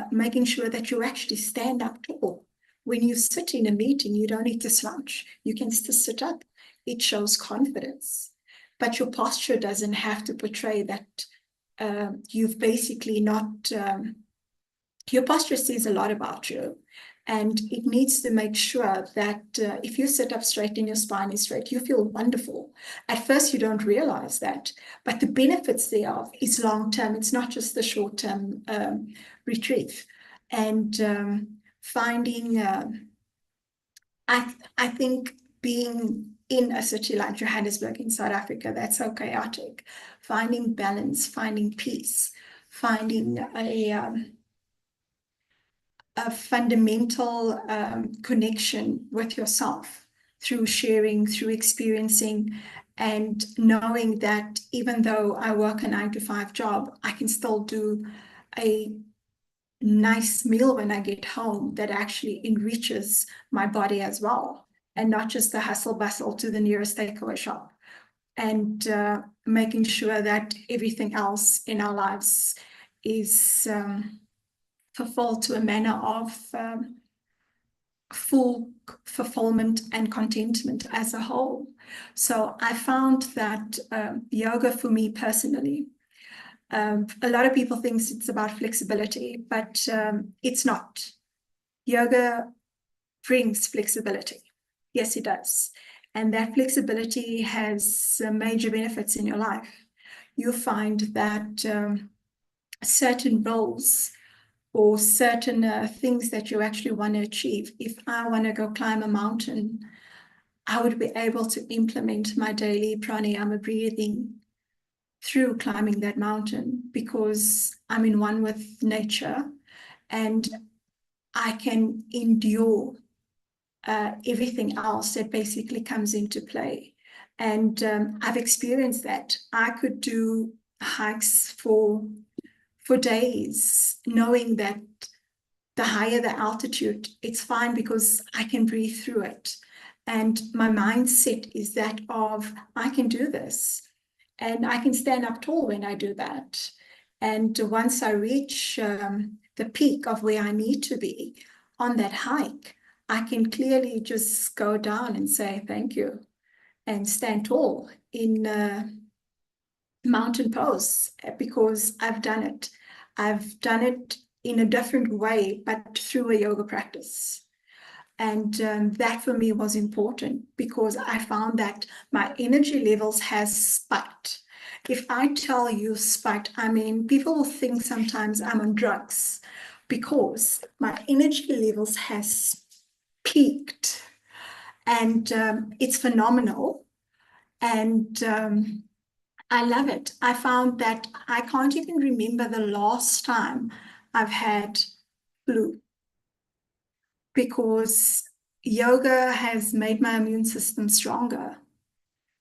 making sure that you actually stand up tall. When you sit in a meeting, you don't need to slouch. You can still sit up. It shows confidence. But your posture doesn't have to portray that you've basically not, your posture says a lot about you. And it needs to make sure that if you sit up straight and your spine is straight, you feel wonderful. At first, you don't realize that, but the benefits thereof is long-term. It's not just the short-term retrieve. And finding, I think being in a city like Johannesburg in South Africa, that's so chaotic, finding balance, finding peace, finding a fundamental connection with yourself through sharing, through experiencing, and knowing that even though I work a 9-to-5 job, I can still do a nice meal when I get home that actually enriches my body as well, and not just the hustle bustle to the nearest takeaway shop. And making sure that everything else in our lives is fulfilled to a manner of full fulfillment and contentment as a whole. So I found that yoga for me personally, a lot of people think it's about flexibility, but it's not. Yoga brings flexibility. Yes, it does. And that flexibility has major benefits in your life. You'll find that certain roles or certain things that you actually want to achieve. If I want to go climb a mountain, I would be able to implement my daily pranayama breathing through climbing that mountain because I'm in one with nature and I can endure everything else that basically comes into play. And I've experienced that. I could do hikes for days, knowing that the higher the altitude, it's fine because I can breathe through it. And my mindset is that of, I can do this. And I can stand up tall when I do that. And once I reach the peak of where I need to be on that hike, I can clearly just go down and say thank you and stand tall in mountain pose because I've done it. I've done it in a different way, but through a yoga practice. And that for me was important because I found that my energy levels has spiked. If I tell you spiked, I mean, people will think sometimes I'm on drugs because my energy levels has peaked and it's phenomenal. And I love it. I found that I can't even remember the last time I've had flu because yoga has made my immune system stronger.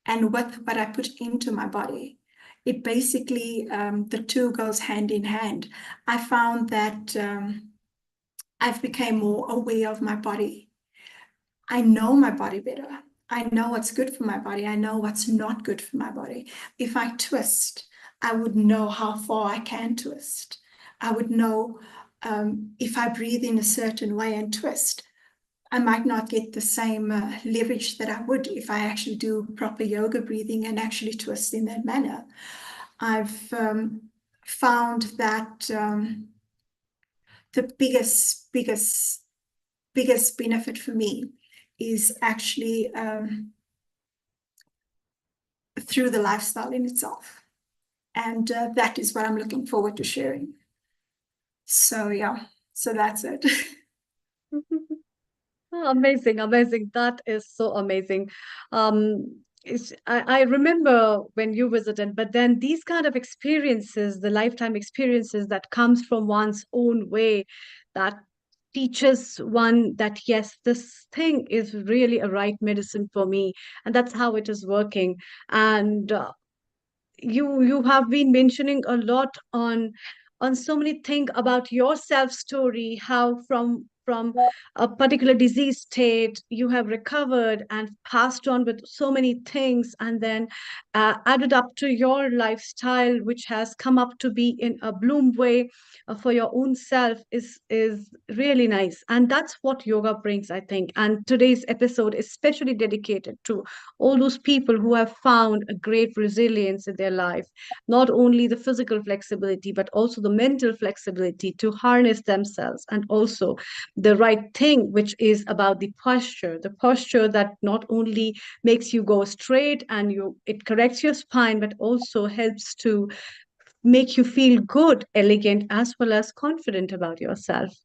And with what I put into my body, it basically, the two goes hand in hand. I found that I've become more aware of my body. I know my body better. I know what's good for my body. I know what's not good for my body. If I twist, I would know how far I can twist. I would know if I breathe in a certain way and twist, I might not get the same leverage that I would if I actually do proper yoga breathing and actually twist in that manner. I've found that the biggest benefit for me is actually through the lifestyle in itself. And that is what I'm looking forward to sharing. So yeah, so that's it. Oh, amazing, amazing. That is so amazing. I remember when you visited, but then these kind of experiences, the lifetime experiences that comes from one's own way, that teaches one that yes, this thing is really a right medicine for me, and that's how it is working. And you have been mentioning a lot on so many things about your self story, how from a particular disease state you have recovered and passed on with so many things, and then added up to your lifestyle which has come up to be in a bloom way for your own self is really nice. And that's what yoga brings, I think. And today's episode is especially dedicated to all those people who have found a great resilience in their life, not only the physical flexibility, but also the mental flexibility to harness themselves, and also the right thing, which is about the posture that not only makes you go straight and it corrects your spine, but also helps to make you feel good, elegant, as well as confident about yourself.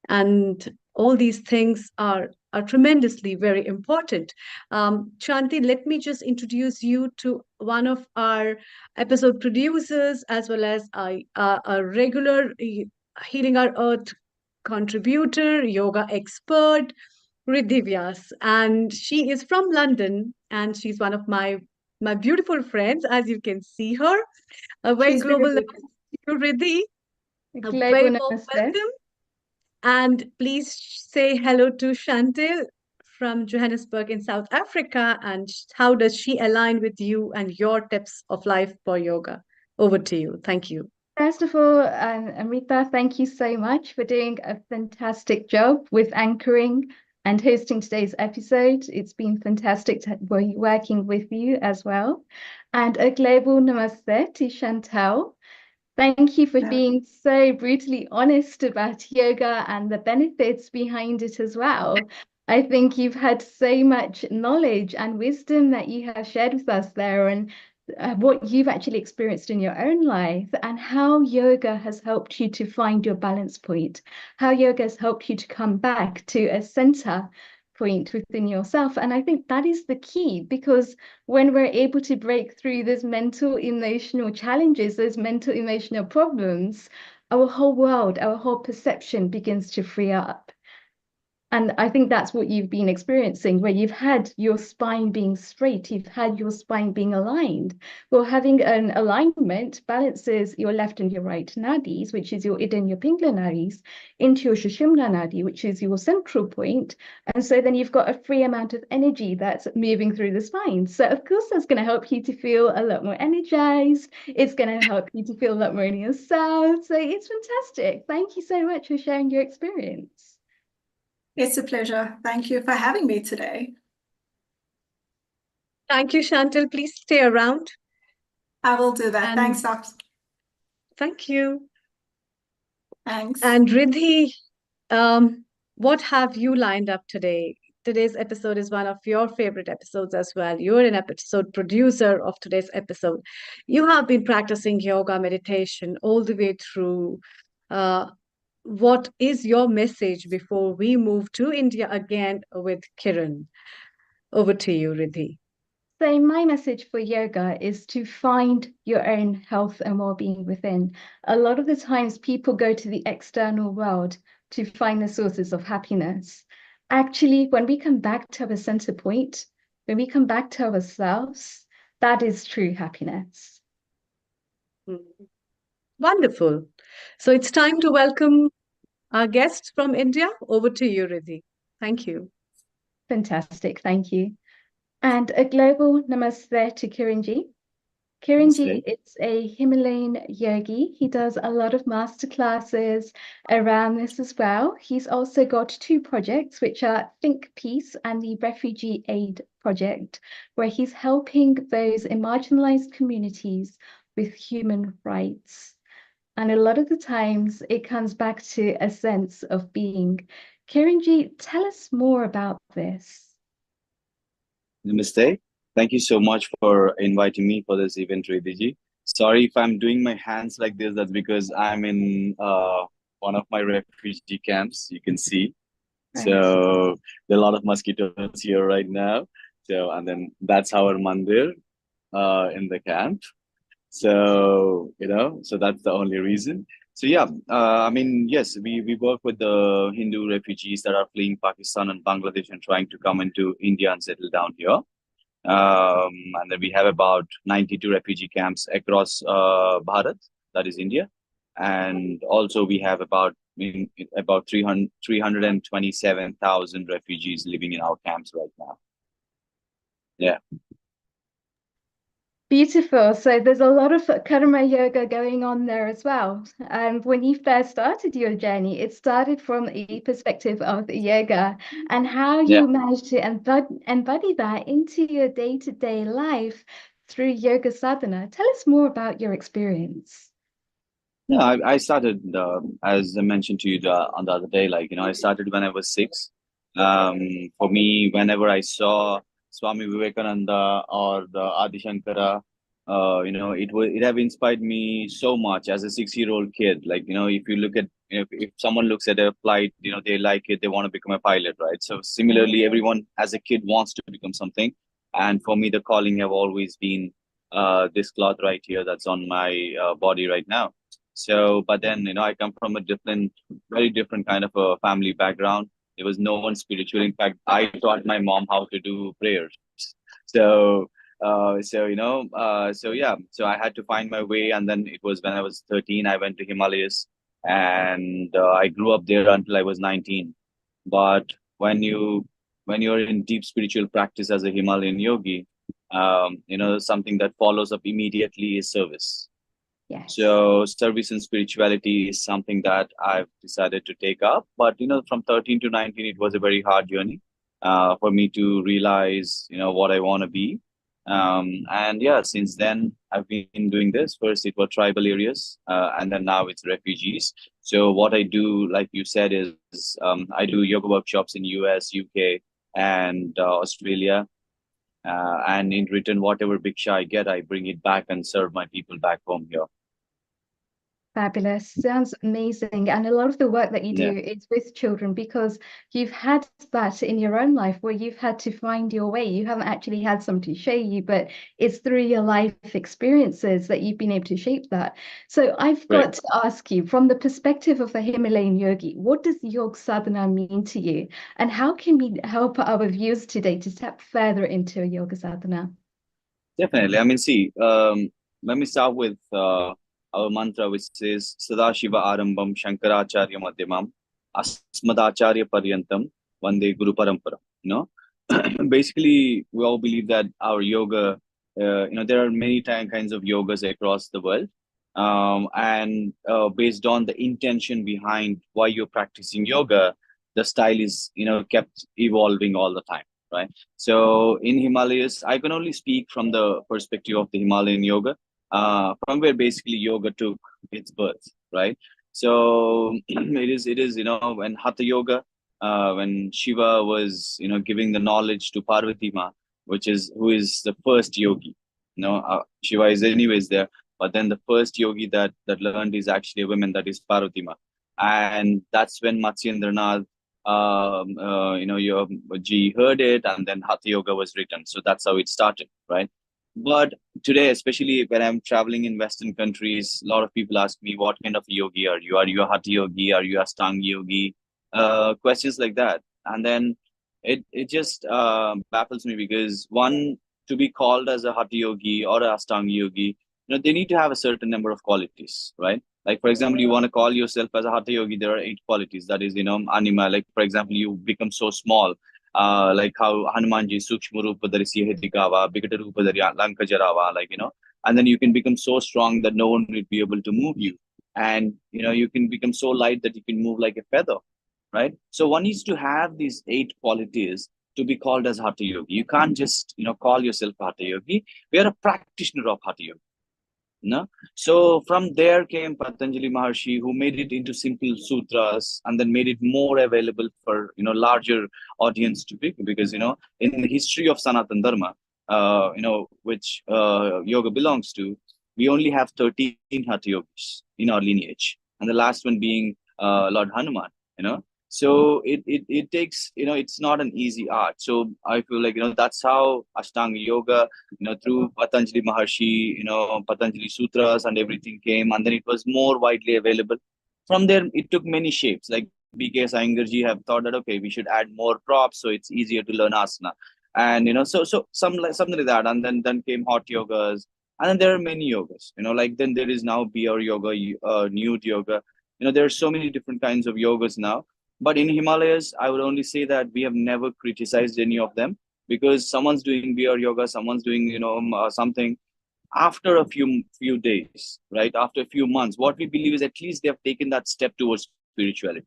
And all these things are tremendously very important. Shanti, let me just introduce you to one of our episode producers, as well as a regular Healing Our Earth contributor, yoga expert, Riddhi Vyas. And she is from London, and she's one of my beautiful friends, as you can see her. A very She's global beautiful. namaste to you, Riddhi. A very Global warm namaste. welcome. And please say hello to Chantel from Johannesburg in South Africa. And how does she align with you and your tips of life for yoga? Over to you. Thank you. First of all, Amrita, thank you so much for doing a fantastic job with anchoring and hosting today's episode. It's been fantastic to be working with you as well. And a global namaste to Chantel. Thank you for being so brutally honest about yoga and the benefits behind it as well. I think you've had so much knowledge and wisdom that you have shared with us there, and what you've actually experienced in your own life, and how yoga has helped you to find your balance point, how yoga has helped you to come back to a center point within yourself. And I think that is the key, because when we're able to break through those mental emotional challenges, those mental emotional problems, our whole world, our whole perception begins to free up. And I think that's what you've been experiencing, where you've had your spine being straight, you've had your spine being aligned. Well, having an alignment balances your left and your right nadis, which is your Ida and your Pingala nadis, into your Sushumna nadi, which is your central point. And so then you've got a free amount of energy that's moving through the spine. So of course, that's going to help you to feel a lot more energized. It's going to help you to feel a lot more in yourself. So it's fantastic. Thank you so much for sharing your experience. It's a pleasure. Thank you for having me today. Thank you, Chantel. Please stay around. I will do that. And Thanks, Doctor. thank you. Thanks. And Riddhi, what have you lined up today? Today's episode is one of your favorite episodes as well. You're an episode producer of today's episode. You have been practicing yoga meditation all the way through. What is your message before we move to India again with Kiran? Over to you, Riddhi. So my message for yoga is to find your own health and well-being within. A lot of the times people go to the external world to find the sources of happiness. Actually, when we come back to our center point, when we come back to ourselves, that is true happiness. Wonderful. So it's time to welcome our guests from India. Over to you, Riddhi. Thank you. Fantastic, thank you. And a global namaste to Kiranji. Kiranji is a Himalayan yogi. He does a lot of masterclasses around this as well. He's also got 2 projects, which are Think Peace and the Refugee Aid Project, where he's helping those in marginalized communities with human rights. And a lot of the times it comes back to a sense of being. Kiranji, tell us more about this. Namaste. Thank you so much for inviting me for this event, Riddhi. Sorry if I'm doing my hands like this. That's because I'm in one of my refugee camps. You can see. Right. So there are a lot of mosquitoes here right now. So and then that's our mandir in the camp. So so that's the only reason. So yeah, I mean, yes, we work with the Hindu refugees that are fleeing Pakistan and Bangladesh and trying to come into India and settle down here. And then we have about 92 refugee camps across Bharat, that is India. And also we have about 327,000 refugees living in our camps right now. Yeah. Beautiful. So there's a lot of karma yoga going on there as well. And when you first started your journey, it started from a perspective of yoga and how Yeah. you managed to embody that into your day-to-day life through yoga sadhana. Tell us more about your experience. Yeah, I started as I mentioned to you on the other day. Like I started when I was 6. For me, whenever I saw Swami Vivekananda or the Adi Shankara, it have inspired me so much as a 6-year-old kid. Like if you look at if someone looks at a flight, they like it, they want to become a pilot, right? So similarly, everyone as a kid wants to become something, and for me, the calling have always been this cloth right here that's on my body right now. So, but then, I come from a very different kind of a family background. There was no one spiritual. In fact, I taught my mom how to do prayers. So, so yeah, so I had to find my way. And then it was when I was 13, I went to Himalayas and I grew up there until I was 19. But when you're in deep spiritual practice as a Himalayan yogi, something that follows up immediately is service. Yes. So service and spirituality is something that I've decided to take up. But from 13 to 19, it was a very hard journey for me to realize what I want to be. And yeah, since then I've been doing this. First it was tribal areas, and then now it's refugees. So what I do, like you said, is I do yoga workshops in US, UK, and Australia. And in return, whatever bhiksha I get, I bring it back and serve my people back home here. Fabulous. Sounds amazing. And a lot of the work that you do Yeah. is with children because you've had that in your own life where you've had to find your way. You haven't actually had somebody show you, but it's through your life experiences that you've been able to shape that. So I've got Right. to ask you, from the perspective of a Himalayan yogi, what does Yog Sadhana mean to you? And how can we help our viewers today to step further into Yoga Sadhana? Definitely. I mean, see, let me start with our mantra, which says Sadashiva Arambam Shankaracharya Madhyamam Asmadacharya Paryantam Vande Guru Parampara. Basically, we all believe that our yoga, there are many kinds of yogas across the world. And based on the intention behind why you're practicing yoga, the style is, kept evolving all the time, right? So in Himalayas, I can only speak from the perspective of the Himalayan yoga, from where basically yoga took its birth, right? So it is, when Hatha yoga, when Shiva was, giving the knowledge to Parvati Ma, who is the first yogi. Shiva is anyways there, but then the first yogi that learned is actually a woman, that is Parvati Ma, and that's when Matsyendranath your G heard it, and then Hatha Yoga was written. So that's how it started, right? But today, especially when I'm traveling in Western countries, a lot of people ask me, what kind of yogi are you? Are you a Hatha yogi? Are you a Ashtanga yogi? Questions like that. And then it just baffles me because one, to be called as a Hatha yogi or a Ashtanga yogi, they need to have a certain number of qualities, right? Like, for example, you want to call yourself as a Hatha yogi, there are 8 qualities. That is, anima. Like, for example, you become so small, like how Hanumanji, Sukshma Rupa Dharisiya Hedikava, Bikata Rupa Dhariya Lanka Jarava, and then you can become so strong that no one will be able to move you. And, you can become so light that you can move like a feather, right? So one needs to have these 8 qualities to be called as Hatha yogi. You can't just, call yourself Hatha yogi. We are a practitioner of Hatha yogi. No? So from there came Patanjali Maharshi, who made it into simple sutras and then made it more available for larger audience to pick, because in the history of Sanatan Dharma, which yoga belongs to, we only have 13 Hatha yogis in our lineage, and the last one being Lord Hanuman. So it takes, it's not an easy art. So I feel like that's how Ashtanga yoga, through Patanjali Maharshi, Patanjali Sutras and everything came, and then it was more widely available. From there, it took many shapes. Like B.K. Iyengar have thought that, okay, we should add more props so it's easier to learn asana. And so something like that. And then came hot yogas. And then there are many yogas, like then there is now beer yoga, nude yoga. There are so many different kinds of yogas now. But in Himalayas, I would only say that we have never criticized any of them, because someone's doing beer yoga, someone's doing something. After a few days, right, after a few months, what we believe is at least they have taken that step towards spirituality.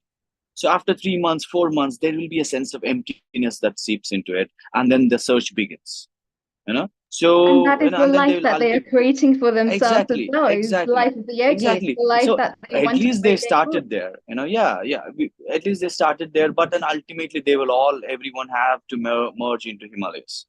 So after 3 months, 4 months, there will be a sense of emptiness that seeps into it, and then the search begins. And So that is the and then they life will that they are creating for themselves as well. It's the life of the yogi. It's exactly. the life So that they at want to least they create their own. started there. At least they started there, but then ultimately they will everyone have to merge into Himalayas.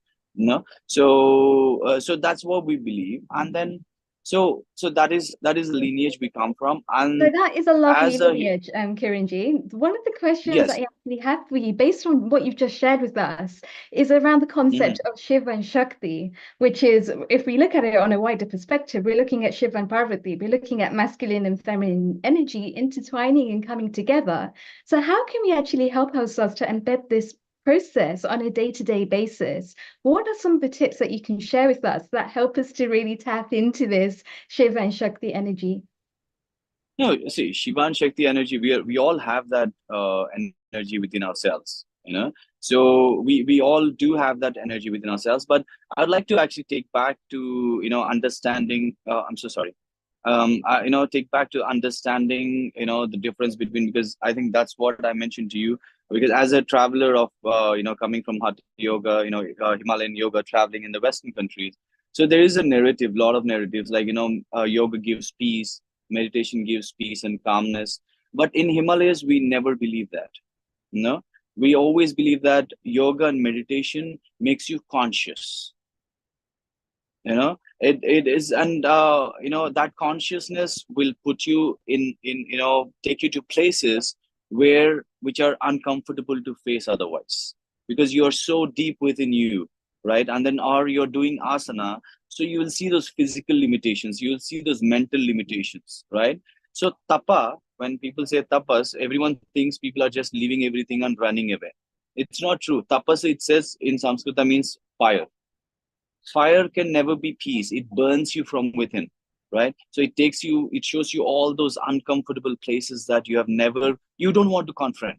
So that's what we believe, and then so that is the lineage we come from. So And that is a lovely as a lineage, Kiranji. One of the questions yes. I actually have for you, based on what you've just shared with us, is around the concept of Shiva and Shakti, which is, if we look at it on a wider perspective, we're looking at Shiva and Parvati, we're looking at masculine and feminine energy intertwining and coming together. So how can we actually help ourselves to embed this process on a day-to-day basis? What are some of the tips that you can share with us that help us to really tap into this Shiva and Shakti energy? No, see, Shiva and Shakti energy, we all have that energy within ourselves. So we all do have that energy within ourselves. But I'd like to actually take back to understanding. I'm so sorry. Take back to understanding the difference between, because I think that's what I mentioned to you. Because as a traveler of coming from Hatha yoga, Himalayan yoga, traveling in the Western countries, so there is a narrative, lot of narratives, like yoga gives peace, meditation gives peace and calmness. But in Himalayas, we never believe that. No, we always believe that yoga and meditation makes you conscious. It is, and that consciousness will put you in take you to places which are uncomfortable to face otherwise, because you are so deep within you, right? And then, or you're doing asana, so you will see those physical limitations, you will see those mental limitations, right? So tapa, when people say tapas, everyone thinks people are just leaving everything and running away. It's not true. Tapas, it says in Sanskrita, means fire. Fire can never be peace. It burns you from within, right? So it shows you all those uncomfortable places that you don't want to confront,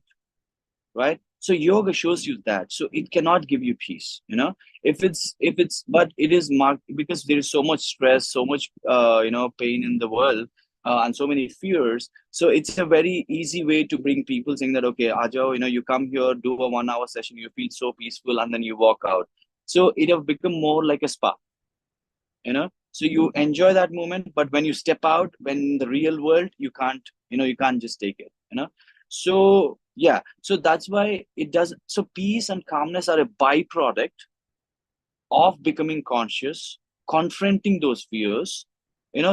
right? So yoga shows you that. So it cannot give you peace, but it is marked, because there is so much stress, so much, pain in the world, and so many fears. So it's a very easy way to bring people, saying that, okay, Ajao, you come here, do a 1 hour session, you feel so peaceful, and then you walk out. So it have become more like a spa, so you enjoy that moment, but when you step out, when in the real world, you can't just take it. So yeah, so that's why it does. So peace and calmness are a byproduct of becoming conscious, confronting those fears.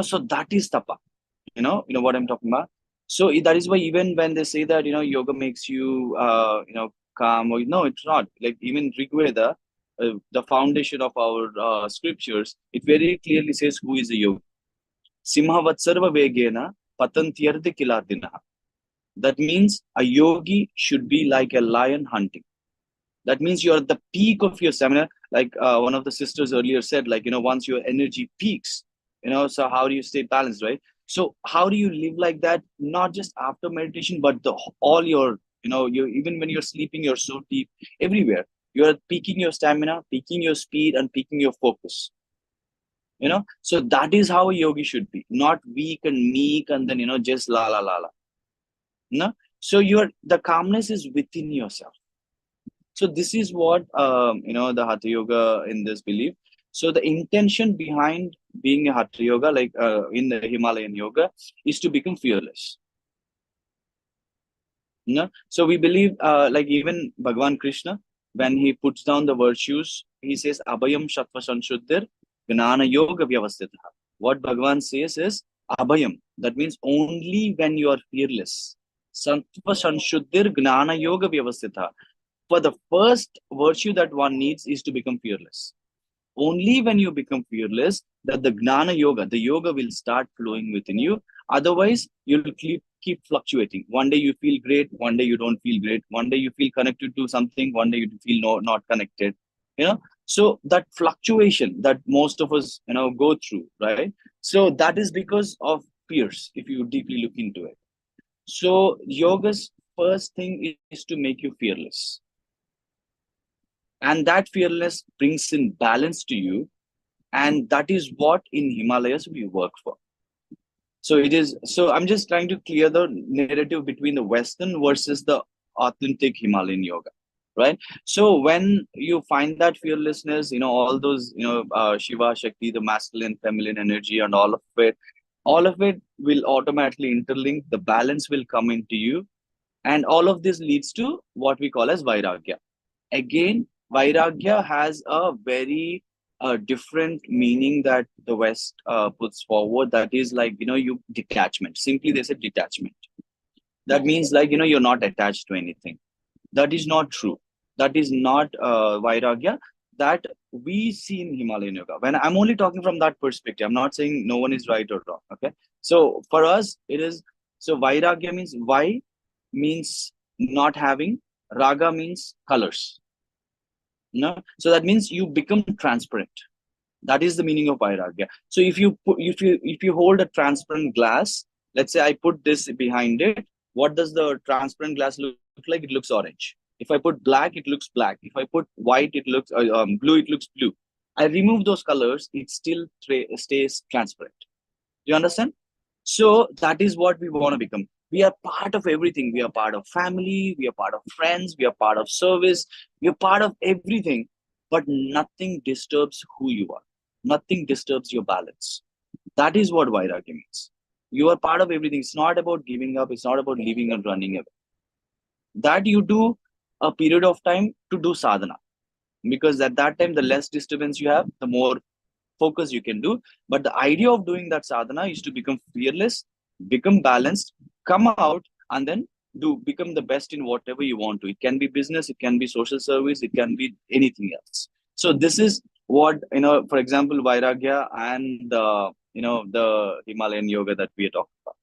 So that is tapa. What I'm talking about. So that is why, even when they say that yoga makes you calm, or no, it's not. Like even Rigveda, the foundation of our scriptures, it very clearly says who is a yogi. Simhavat sarva vegena patantyarthi kiladina. That means a yogi should be like a lion hunting. That means you're at the peak of your stamina. Like one of the sisters earlier said, like, once your energy peaks, so how do you stay balanced, right? So how do you live like that? Not just after meditation, but all your, you, even when you're sleeping, you're so deep everywhere. You're peaking your stamina, peaking your speed, and peaking your focus. So that is how a yogi should be, not weak and meek, and then, just la la la la. So the calmness is within yourself. So this is what the Hatha Yoga in this belief. So the intention behind being a Hatha Yoga, like in the Himalayan Yoga, is to become fearless. You know? So we believe, like even Bhagavan Krishna, when he puts down the virtues, he says, Abhayam Sattva Sanshuddhir Gnana Yoga Vyavastitha. What Bhagavan says is, Abhayam. That means only when you are fearless. Sattva Sanshuddhir Gnana Yoga Vyavastitha. For the first virtue that one needs is to become fearless. Only when you become fearless that the Gnana Yoga, the yoga will start flowing within you. Otherwise, you'll keep fluctuating. One day you feel great, one day you don't feel great. One day you feel connected to something, one day you feel not connected. You know, so that fluctuation that most of us, go through, right? So that is because of fears, if you deeply look into it. So yoga's first thing is to make you fearless. And that fearless brings in balance to you. And that is what in Himalayas we work for. So I'm just trying to clear the narrative between the Western versus the authentic Himalayan yoga, right? So when you find that fearlessness, all those, Shiva, Shakti, the masculine, feminine energy and all of it will automatically interlink. The balance will come into you. And all of this leads to what we call as Vairagya. Again, Vairagya has a very different meaning that the West puts forward. That is like, detachment. Simply, they say detachment. That means like, you're not attached to anything. That is not true. That is not Vairagya that we see in Himalayan Yoga. When I'm only talking from that perspective, I'm not saying no one is right or wrong. Okay. So for us, it is, so Vairagya means Vai means not having, Raga means colors. No, so that means you become transparent. That is the meaning of Vairagya. So if you hold a transparent glass, let's say I put this behind it, what does the transparent glass look like? It looks orange. If I put black, it looks black. If I put white, it looks blue. It looks blue. I remove those colors, it still stays transparent. Do you understand? So that is what we want to become. We are part of everything. We are part of family. We are part of friends. We are part of service. We are part of everything. But nothing disturbs who you are. Nothing disturbs your balance. That is what Vairagya means. You are part of everything. It's not about giving up. It's not about leaving and running away. That you do a period of time to do sadhana. Because at that time, the less disturbance you have, the more focus you can do. But the idea of doing that sadhana is to become fearless, become balanced, come out, and then become the best in whatever you want to. It can be business, it can be social service, it can be anything else. So this is what, for example, Vairagya and the Himalayan yoga that we are talking about.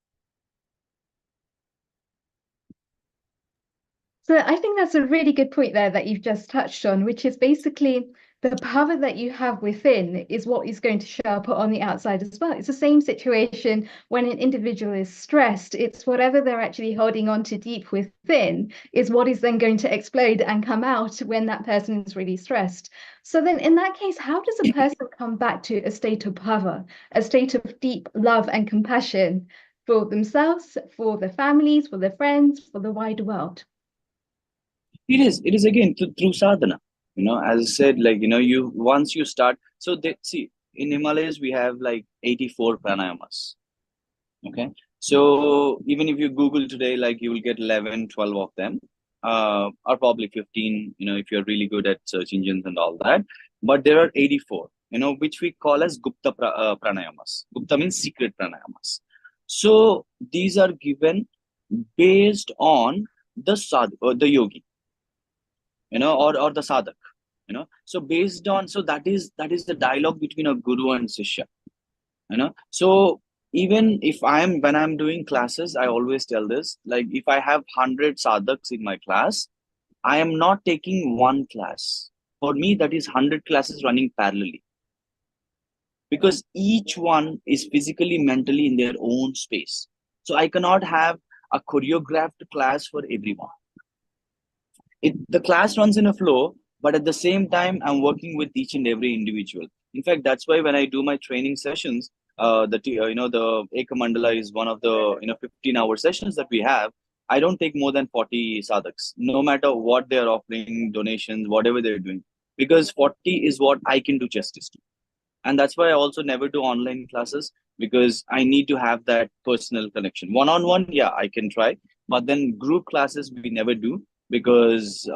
So I think that's a really good point there that you've just touched on, which is basically the power that you have within is what is going to show up on the outside as well. It's the same situation when an individual is stressed. It's whatever they're actually holding on to deep within is what is then going to explode and come out when that person is really stressed. So then in that case, how does a person come back to a state of bhava, a state of deep love and compassion for themselves, for their families, for their friends, for the wider world? It is again through sadhana. As I said, like, once you start, so see, in Himalayas, we have like 84 pranayamas. Okay. So even if you Google today, like you will get 11, 12 of them, or probably 15, if you're really good at search engines and all that. But there are 84, which we call as Gupta pranayamas. Gupta means secret pranayamas. So these are given based on the the yogi, or the sadhak, so based on, so that is the dialogue between a guru and shishya, so even if when I'm doing classes, I always tell this, like if I have 100 sadhaks in my class, I am not taking one class. For me, that is 100 classes running parallelly, because each one is physically, mentally in their own space. So I cannot have a choreographed class for everyone. The class runs in a flow, but at the same time, I'm working with each and every individual. In fact, that's why when I do my training sessions, the Eka Mandala is one of the 15-hour sessions that we have. I don't take more than 40 sadhaks, no matter what they're offering, donations, whatever they're doing, because 40 is what I can do justice to. And that's why I also never do online classes, because I need to have that personal connection. One-on-one, yeah, I can try, but then group classes we never do, because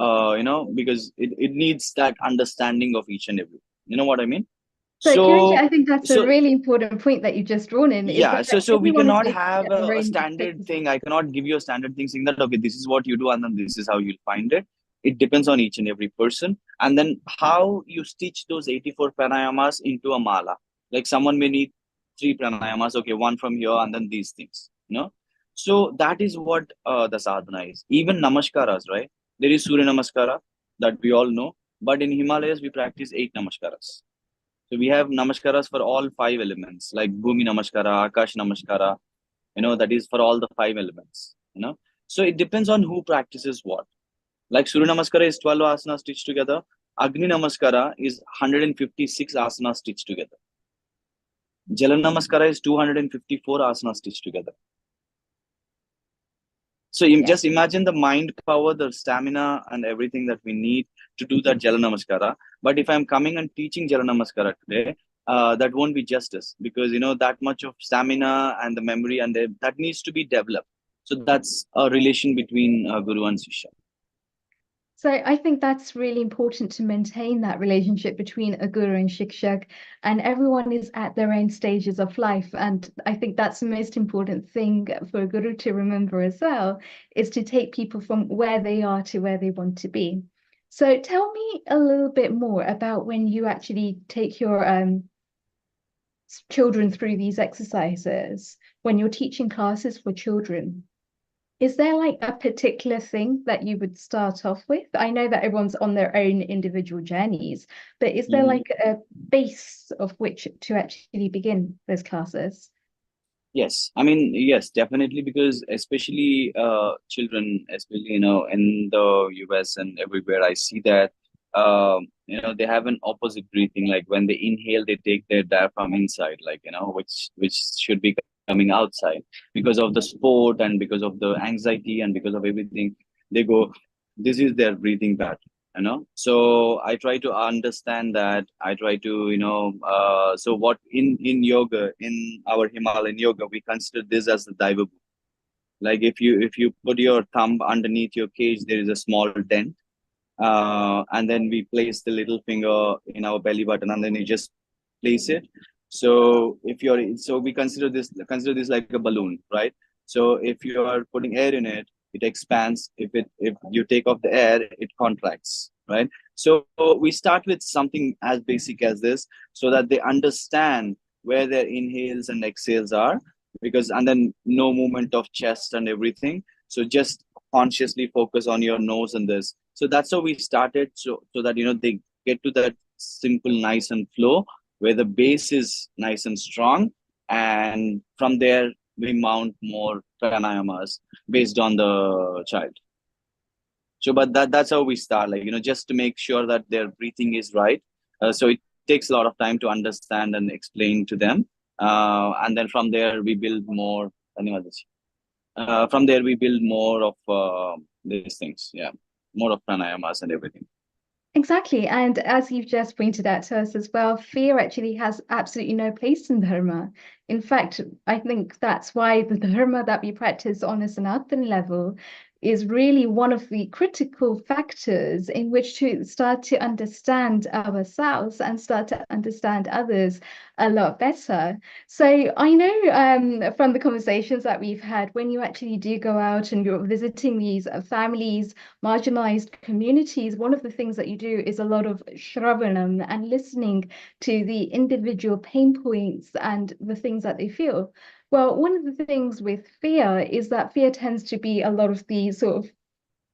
because it needs that understanding of each and every. You know what I mean? So, Kiranji, So I think that's a so really important point that you've just drawn in, is yeah, that so we everyone is cannot basically have at their a own standard pace. thing. I cannot give you a standard thing saying that okay, this is what you do and then this is how you'll find it. It depends on each and every person, and then how you stitch those 84 pranayamas into a mala. Like someone may need three pranayamas, okay, one from here and then these things, you know. So that is what the sadhana is. Even namaskaras, right? There is Surya Namaskara that we all know, but in Himalayas we practice 8 namaskaras. So we have namaskaras for all 5 elements, like Bhumi Namaskara, Akash Namaskara, that is for all the 5 elements. So it depends on who practices what. Like Surya Namaskara is 12 asanas stitched together. Agni Namaskara is 156 asanas stitched together. Jala Namaskara is 254 asanas stitched together. So just imagine the mind power, the stamina, and everything that we need to do that Jala Namaskara. But if I'm coming and teaching Jala Namaskara today, that won't be justice, because that much of stamina and the memory and that needs to be developed. So that's a relation between Guru and Sishya. So I think that's really important to maintain that relationship between a guru and shikshak, and everyone is at their own stages of life. And I think that's the most important thing for a guru to remember as well, is to take people from where they are to where they want to be. So tell me a little bit more about when you actually take your children through these exercises, when you're teaching classes for children. Is there like a particular thing that you would start off with? I know that everyone's on their own individual journeys, but is there like a base of which to actually begin those classes? Yes, I mean, yes, definitely, because especially children, especially in the US and everywhere, I see that they have an opposite breathing. Like when they inhale, they take their diaphragm inside, like which should be coming outside, because of the sport and because of the anxiety and because of everything. They go, this is their breathing pattern. So I try to understand that. I try to so what in yoga, in our Himalayan yoga, we consider this as the daiva. Like if you put your thumb underneath your cage, there is a small dent, and then we place the little finger in our belly button, and then you just place it. So we consider this like a balloon, right? So if you are putting air in it, it expands. If you take off the air, it contracts, right? So we start with something as basic as this, so that they understand where their inhales and exhales are, and then no movement of chest and everything. So just consciously focus on your nose and this. So that's how we started. So that they get to that simple, nice and flow, where the base is nice and strong, and from there we mount more pranayamas based on the child. So, but that's how we start, like just to make sure that their breathing is right. So it takes a lot of time to understand and explain to them, and then from there we build more. From there we build more of these things, yeah, more of pranayamas and everything. Exactly. And as you've just pointed out to us as well, fear actually has absolutely no place in dharma. In fact, I think that's why the dharma that we practice on a Sanatan level is really one of the critical factors in which to start to understand ourselves and start to understand others a lot better. So I know from the conversations that we've had, when you actually do go out and you're visiting these families, marginalized communities, one of the things that you do is a lot of shravanam and listening to the individual pain points and the things that they feel. Well, one of the things with fear is that fear tends to be a lot of the sort of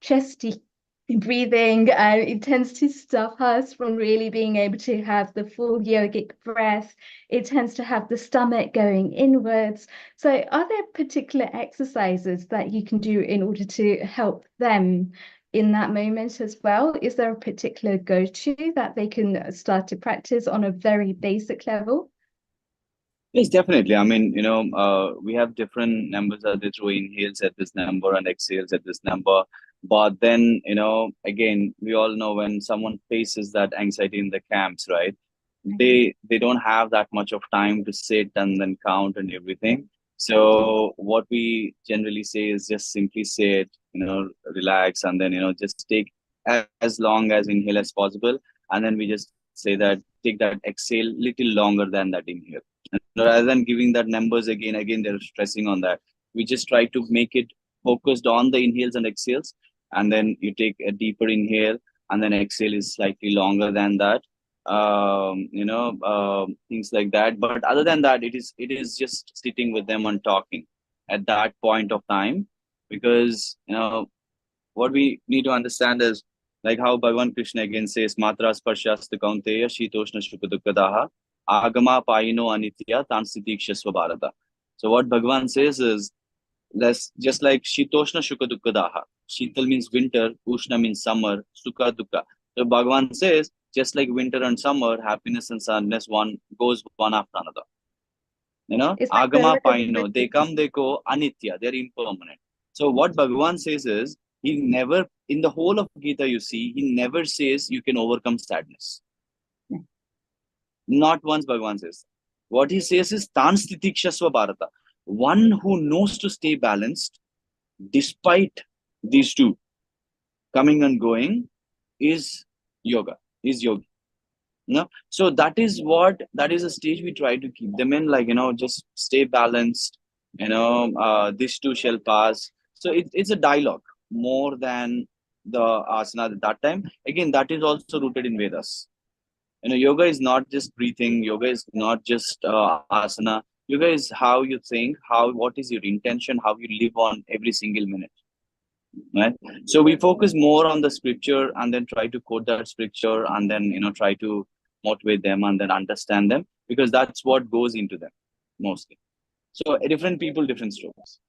chesty breathing, and it tends to stop us from really being able to have the full yogic breath. It tends to have the stomach going inwards. So are there particular exercises that you can do in order to help them in that moment as well? Is there a particular go-to that they can start to practice on a very basic level? Yes, definitely. I mean, we have different numbers that they throw inhales at this number and exhales at this number. But then, again, we all know when someone faces that anxiety in the camps, right? they don't have that much of time to sit and then count and everything. So what we generally say is just simply sit, relax, and then just take as long as inhale as possible, and then we just say that take that exhale little longer than that inhale. And rather than giving that numbers again they're stressing on that. We just try to make it focused on the inhales and exhales, and then you take a deeper inhale, and then exhale is slightly longer than that, things like that. But other than that, it is just sitting with them and talking at that point of time, because what we need to understand is like how Bhagavan Krishna again says, Matra Sparshasta Kaunteya Shitoshna Shukadukadaha Agama Paino Anitya Tansitikshasva Bharata. So what Bhagavan says is, let's just like Shitoshna Shukadukadaha. Shital means winter, Ushna means summer, Sukha Dukha. So Bhagavan says, just like winter and summer, happiness and sadness one goes one after another. It's like Agama the Paino, they come, they go, Anitya, they're impermanent. So what Bhagavan says is, he never, in the whole of Gita you see, he never says you can overcome sadness. Not once Bhagavan says. What he says is, Tan Stitikshasva Bharata. One who knows to stay balanced despite these two coming and going is yoga, is yogi. So that is a stage we try to keep them in, like, just stay balanced, this too shall pass. So it's a dialogue more than the asana at that time. Again, that is also rooted in Vedas. Yoga is not just breathing, yoga is not just asana. Yoga is how you think, what is your intention, how you live on every single minute. Right? So we focus more on the scripture and then try to quote that scripture, and then try to motivate them and then understand them, because that's what goes into them mostly. So different people, different strokes.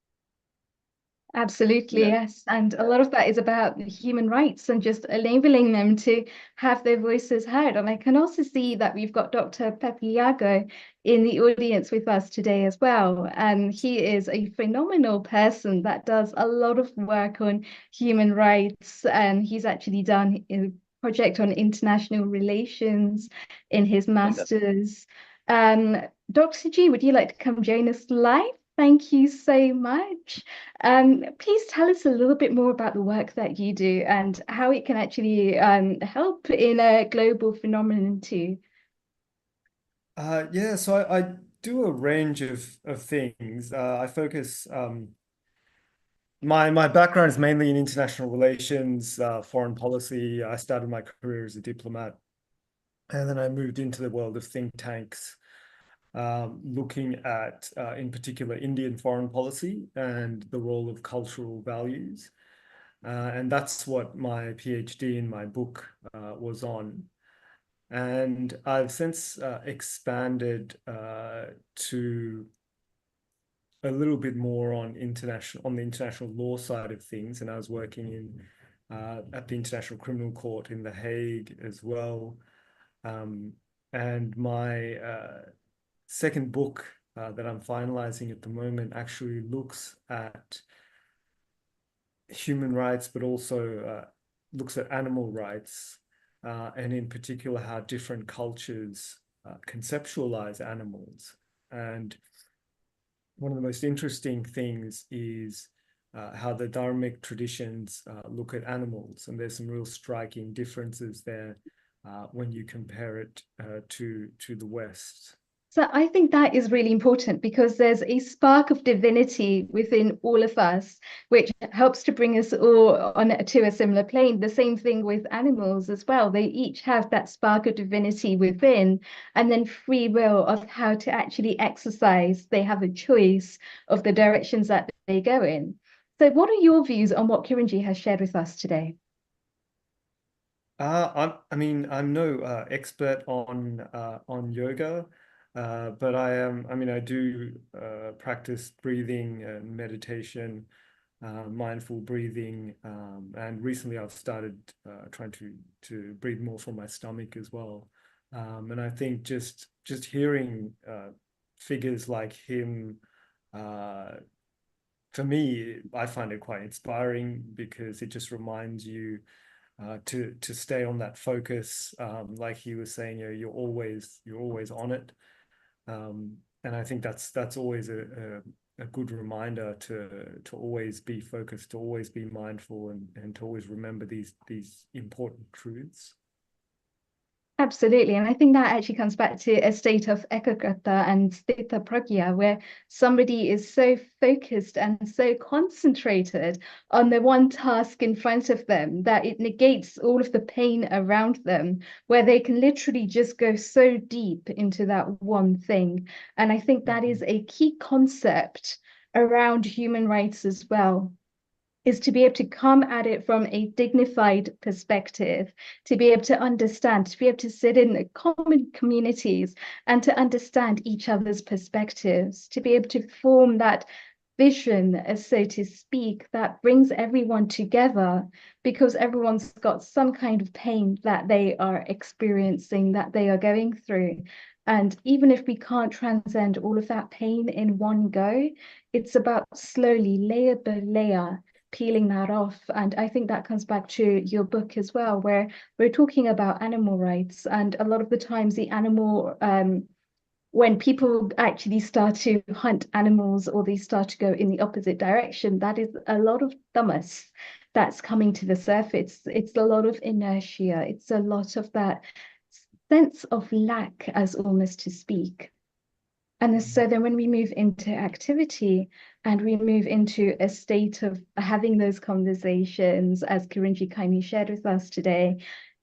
Absolutely, Yeah. yes. And a lot of that is about human rights and just enabling them to have their voices heard. And I can also see that we've got Dr. Pepe Yago in the audience with us today as well. And he is a phenomenal person that does a lot of work on human rights. And he's actually done a project on international relations in his master's. Dr. G, would you like to come join us live? Thank you so much. Please tell us a little bit more about the work that you do and how it can actually help in a global phenomenon too. Yeah, so I do a range of things. I focus, my background is mainly in international relations, foreign policy. I started my career as a diplomat, and then I moved into the world of think tanks, looking at, in particular, Indian foreign policy and the role of cultural values. And that's what my PhD in my book was on. And I've since expanded to a little bit more on the international law side of things. And I was working in at the International Criminal Court in The Hague as well. And my second book that I'm finalizing at the moment actually looks at human rights, but also looks at animal rights, and in particular how different cultures conceptualize animals. And one of the most interesting things is how the Dharmic traditions look at animals, and there's some real striking differences there when you compare it to the West. So I think that is really important because there's a spark of divinity within all of us, which helps to bring us all on to a similar plane. The same thing with animals as well. They each have that spark of divinity within, and then free will of how to actually exercise. They have a choice of the directions that they go in. So what are your views on what Kiranji has shared with us today? I'm no expert on yoga. But I do practice breathing and meditation, mindful breathing, and recently I've started trying to breathe more from my stomach as well. And I think just hearing figures like him, for me, I find it quite inspiring because it just reminds you to stay on that focus. Like he was saying, you're always on it. And I think that's always a good reminder to always be focused, to always be mindful, and to always remember these important truths. Absolutely. And I think that actually comes back to a state of ekagrata and sthita pragya, where somebody is so focused and so concentrated on the one task in front of them that it negates all of the pain around them, where they can literally just go so deep into that one thing. And I think that is a key concept around human rights as well, is to be able to come at it from a dignified perspective, to be able to understand, to be able to sit in common communities and to understand each other's perspectives, to be able to form that vision, so to speak, that brings everyone together, because everyone's got some kind of pain that they are experiencing, that they are going through. And even if we can't transcend all of that pain in one go, it's about slowly, layer by layer, peeling that off. And I think that comes back to your book as well, where we're talking about animal rights. And a lot of the times the animal, when people actually start to hunt animals or they start to go in the opposite direction, that is a lot of tamas that's coming to the surface. It's a lot of inertia. It's a lot of that sense of lack, as almost to speak. And so then when we move into activity and we move into a state of having those conversations, as Kiranji kindly shared with us today,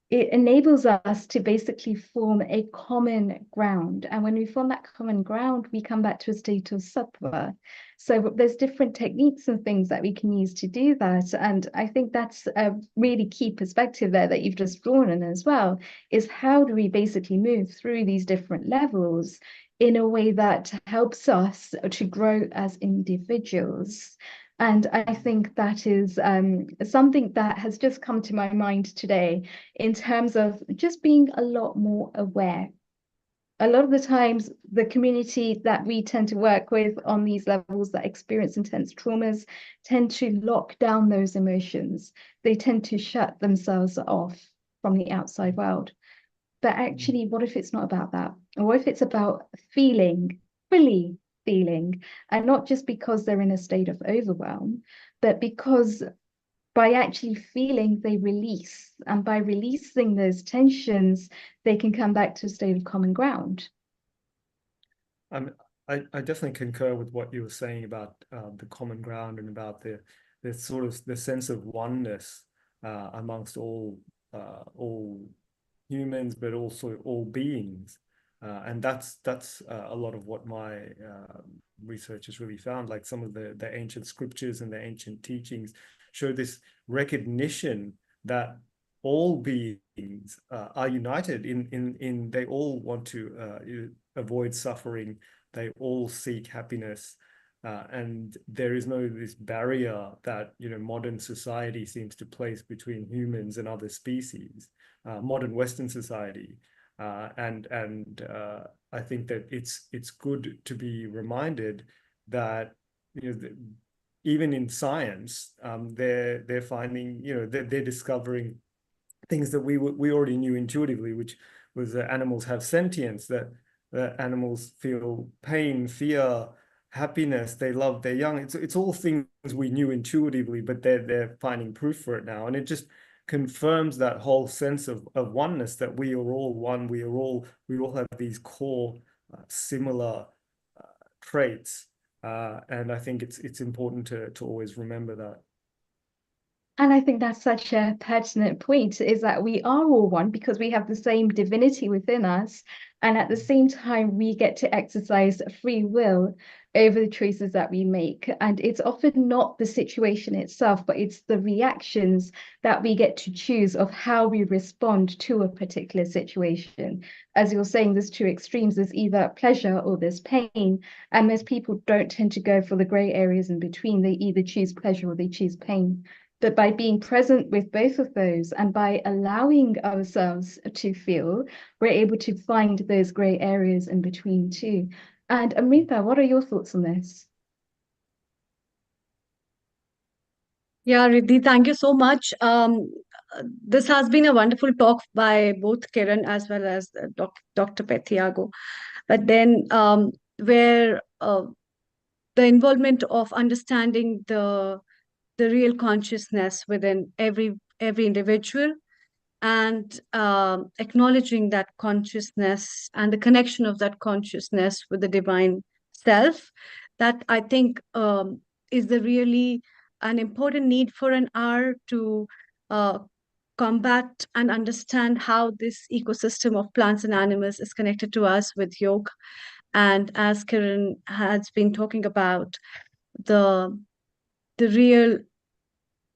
it enables us to basically form a common ground. And when we form that common ground, we come back to a state of sattva. So there's different techniques and things that we can use to do that. And I think that's a really key perspective there that you've just drawn in as well, is how do we basically move through these different levels in a way that helps us to grow as individuals. And I think that is something that has just come to my mind today in terms of just being a lot more aware. A lot of the times, the community that we tend to work with on these levels that experience intense traumas tend to lock down those emotions. They tend to shut themselves off from the outside world. But actually, what if it's not about that? Or what if it's about feeling, fully feeling, and not just because they're in a state of overwhelm, but because by actually feeling, they release. And by releasing those tensions, they can come back to a state of common ground. I definitely concur with what you were saying about the common ground and about the sort of the sense of oneness amongst all humans, but also all beings. And that's a lot of what my research has really found. Like some of the ancient scriptures and the ancient teachings show this recognition that all beings are united in they all want to avoid suffering. They all seek happiness. And there is no this barrier that modern society seems to place between humans and other species, modern Western society, and I think that it's good to be reminded that even in science they're finding they're discovering things that we already knew intuitively, which was that animals have sentience, that animals feel pain, fear, happiness, they love their young. It's all things we knew intuitively, but they're finding proof for it now, and it just confirms that whole sense of oneness, that we are all one. We all have these core similar traits, and I think it's important to always remember that. And I think that's such a pertinent point, is that we are all one because we have the same divinity within us. And at the same time, we get to exercise free will over the choices that we make. And it's often not the situation itself, but it's the reactions that we get to choose of how we respond to a particular situation. As you're saying, there's two extremes. There's either pleasure or there's pain. And most people don't tend to go for the gray areas in between. They either choose pleasure or they choose pain. But by being present with both of those and by allowing ourselves to feel, we're able to find those gray areas in between too. And Amrita, what are your thoughts on this? Yeah, Riddhi, thank you so much. This has been a wonderful talk by both Kiran as well as Dr. Pethiago. But then, where the involvement of understanding the real consciousness within every individual, and acknowledging that consciousness and the connection of that consciousness with the divine self, that I think is the really an important need for an hour to uh, combat and understand how this ecosystem of plants and animals is connected to us with yoga. And as Kiran has been talking about, the real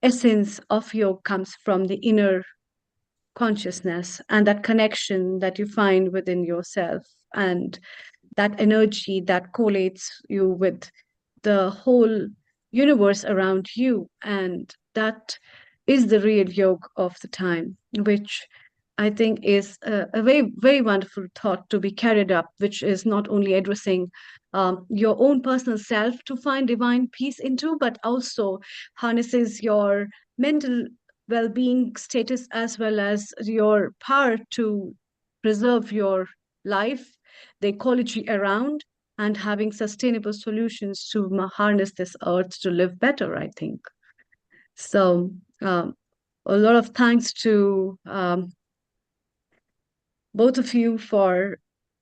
essence of yoga comes from the inner consciousness and that connection that you find within yourself, and that energy that collates you with the whole universe around you. And that is the real yoga of the time, which I think is a very, very wonderful thought to be carried up, which is not only addressing your own personal self to find divine peace into, but also harnesses your mental well-being status as well as your power to preserve your life, the ecology around, and having sustainable solutions to harness this earth to live better, I think. So a lot of thanks to both of you for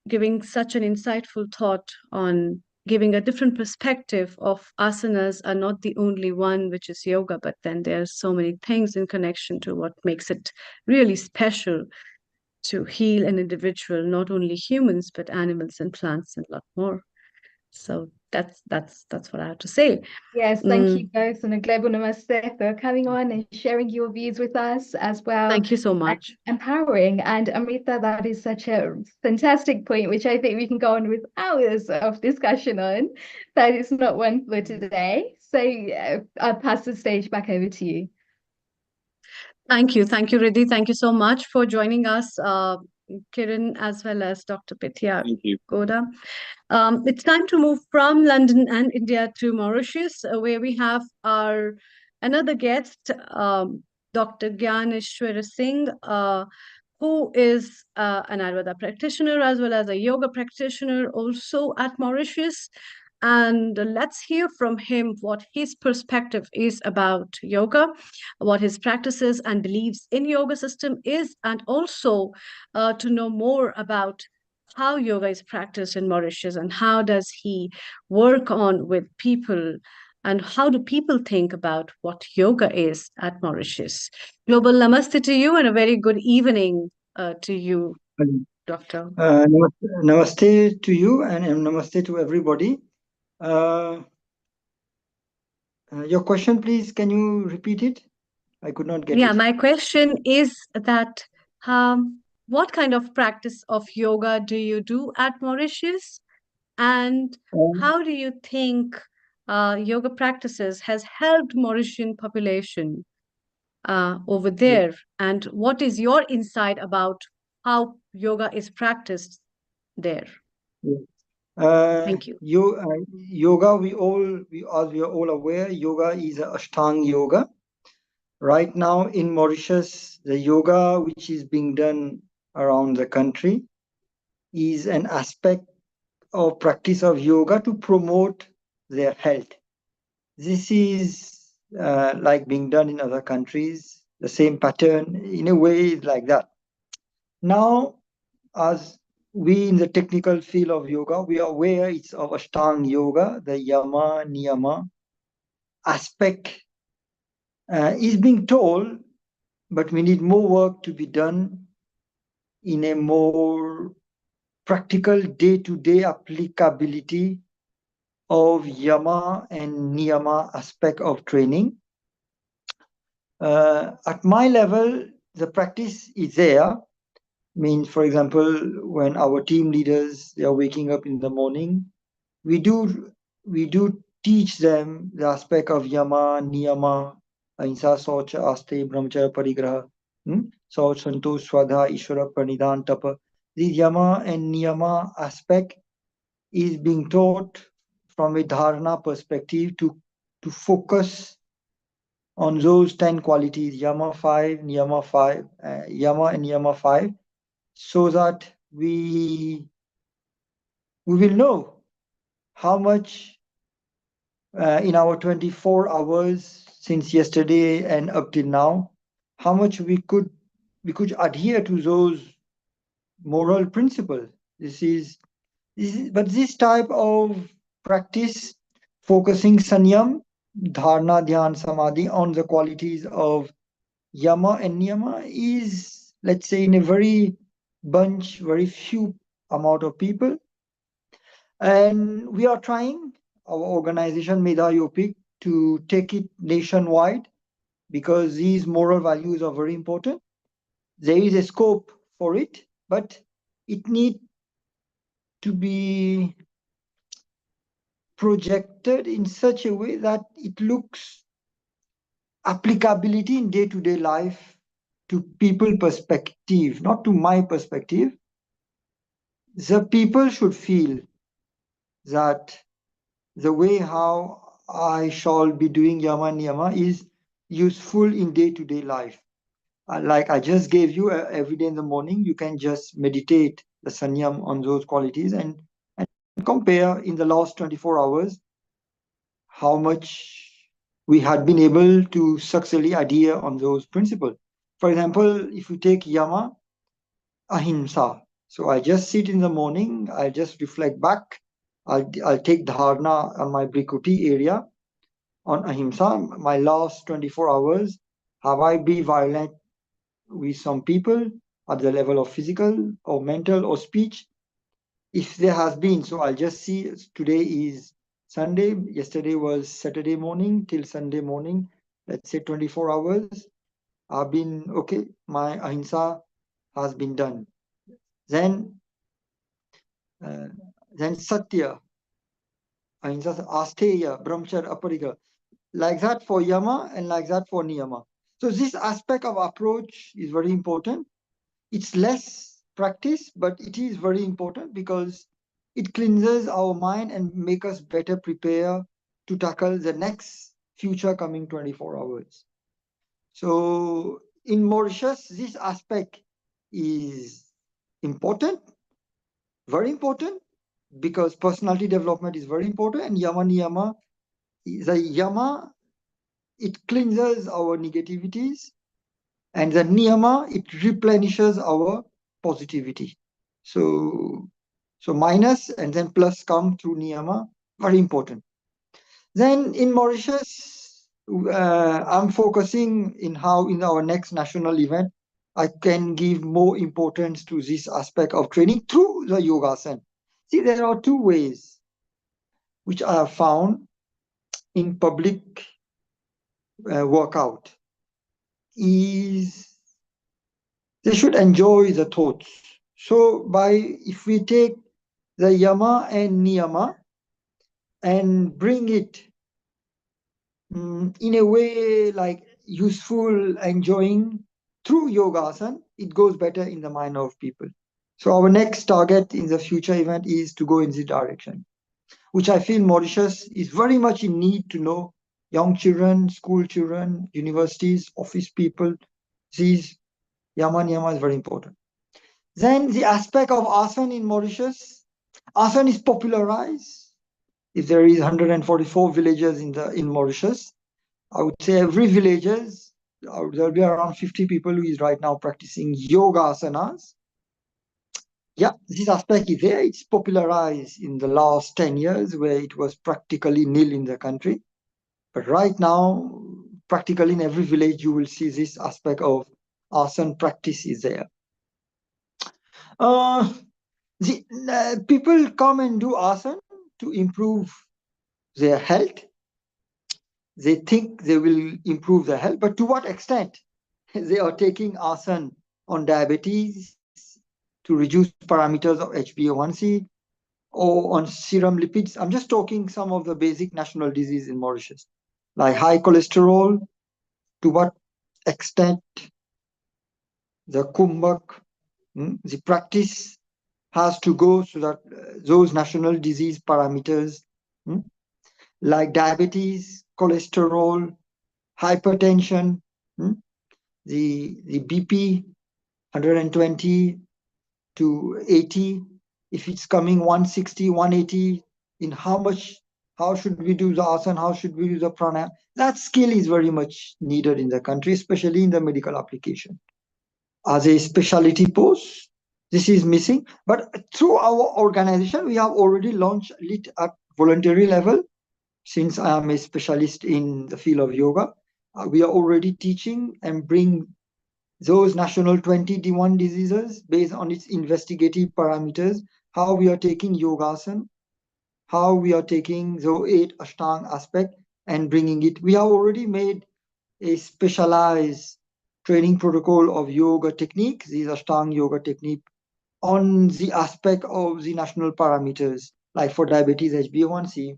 giving such an insightful thought on giving a different perspective of asanas are not the only one, which is yoga, but then there's so many things in connection to what makes it really special to heal an individual, not only humans, but animals and plants and a lot more. So that's what I have to say. Yes, thank you both, and a global namaste for coming on and sharing your views with us as well. Thank you so much. Empowering. And Amrita, that is such a fantastic point, which I think we can go on with hours of discussion on. That is not one for today. So I'll pass the stage back over to you. Thank you, Riddhi. Thank you so much for joining us, Kiran, as well as Dr. Pitya Goda. It's time to move from London and India to Mauritius, where we have our another guest, Dr. Gyaneshwara Singh, who is an Ayurveda practitioner as well as a yoga practitioner also at Mauritius. And let's hear from him what his perspective is about yoga, what his practices and beliefs in yoga system is, and also to know more about how yoga is practiced in Mauritius and how does he work on with people and how do people think about what yoga is at Mauritius. Global namaste to you and a very good evening to you, Doctor. Namaste to you and namaste to everybody. Your question, please, can you repeat it? I could not get it. Yeah, my question is that what kind of practice of yoga do you do at Mauritius? And how do you think yoga practices has helped Mauritian population over there? And what is your insight about how yoga is practiced there? Thank you. Yoga, we are all aware, yoga is a Ashtanga yoga. Right now in Mauritius, the yoga which is being done around the country is an aspect of practice of yoga to promote their health. This is like being done in other countries, the same pattern in a way is like that. Now, as we in the technical field of yoga, we are aware it's of Ashtanga yoga, the yama, niyama aspect is being told, but we need more work to be done in a more practical day-to-day applicability of yama and niyama aspect of training. At my level, the practice is there. Means, for example, when our team leaders, they are waking up in the morning, we do teach them the aspect of yama, niyama, ahimsa, saucha, aste, brahmacharya, parigraha, sauch, santosh, swadha, ishvara, pranidhan, tapa. This yama and niyama aspect is being taught from a dharana perspective to focus on those 10 qualities, Yama 5, Niyama 5, Yama and Niyama 5, so that we will know how much in our 24 hours since yesterday and up till now, how much we could adhere to those moral principles. But this type of practice, focusing sanyam, dharana, dhyan, samadhi on the qualities of yama and niyama is, let's say, in a very few amount of people. And we are trying, our organization Medha Yopik, to take it nationwide because these moral values are very important. There is a scope for it, but it needs to be projected in such a way that it looks applicability in day-to-day life to people perspective, not to my perspective. The people should feel that the way how I shall be doing yama niyama is useful in day-to-day life. Like I just gave you every day in the morning, you can just meditate the sanyam on those qualities and compare in the last 24 hours how much we had been able to successfully adhere on those principles. For example, if you take yama, ahimsa. So I just sit in the morning, I just reflect back, I'll take dharana on my brikuti area on ahimsa. My last 24 hours, have I been violent with some people at the level of physical or mental or speech? If there has been, so I'll just see, today is Sunday, yesterday was Saturday morning till Sunday morning, let's say 24 hours, I've been, okay, my ahimsa has been done. Then satya, ahimsa, asteya, brahmacharya, apariga, like that for yama and like that for niyama. So this aspect of approach is very important. It's less practice, but it is very important because it cleanses our mind and make us better prepare to tackle the next future coming 24 hours. So in Mauritius, this aspect is important, very important, because personality development is very important, and yama niyama, the yama, it cleanses our negativities, and the niyama, it replenishes our positivity. So minus and then plus come through niyama, very important. Then in Mauritius, I'm focusing in how in our next national event, I can give more importance to this aspect of training through the yogasana. See, there are two ways which I have found in public workout is they should enjoy the thoughts. So if we take the yama and niyama and bring it in a way like useful, enjoying through yogasana, it goes better in the mind of people. So our next target in the future event is to go in this direction, which I feel Mauritius is very much in need to know. Young children, school children, universities, office people, these yama niyama is very important. Then the aspect of asana in Mauritius, asana is popularized. If there is 144 villages in Mauritius, I would say every villages, there'll be around 50 people who is right now practicing yoga asanas. Yeah, this aspect is there. It's popularized in the last 10 years where it was practically nil in the country. But right now, practically in every village, you will see this aspect of asana practice is there. People come and do asana to improve their health. They think they will improve their health, but to what extent? They are taking asana on diabetes to reduce parameters of HbA1c or on serum lipids. I'm just talking some of the basic national disease in Mauritius, like high cholesterol, to what extent the kumbhak, the practice has to go so that those national disease parameters like diabetes, cholesterol, hypertension, the BP 120 to 80. If it's coming 160, 180, in how should we do the asana, how should we do the pranayama? That skill is very much needed in the country, especially in the medical application. As a specialty post, this is missing. But through our organization, we have already launched it at voluntary level. Since I am a specialist in the field of yoga, we are already teaching and bring those national 21 diseases based on its investigative parameters, how we are taking yogasana, how we are taking the 8 Ashtanga aspect and bringing it. We have already made a specialized training protocol of yoga technique, these Ashtanga yoga technique, on the aspect of the national parameters, like for diabetes, HbA1c,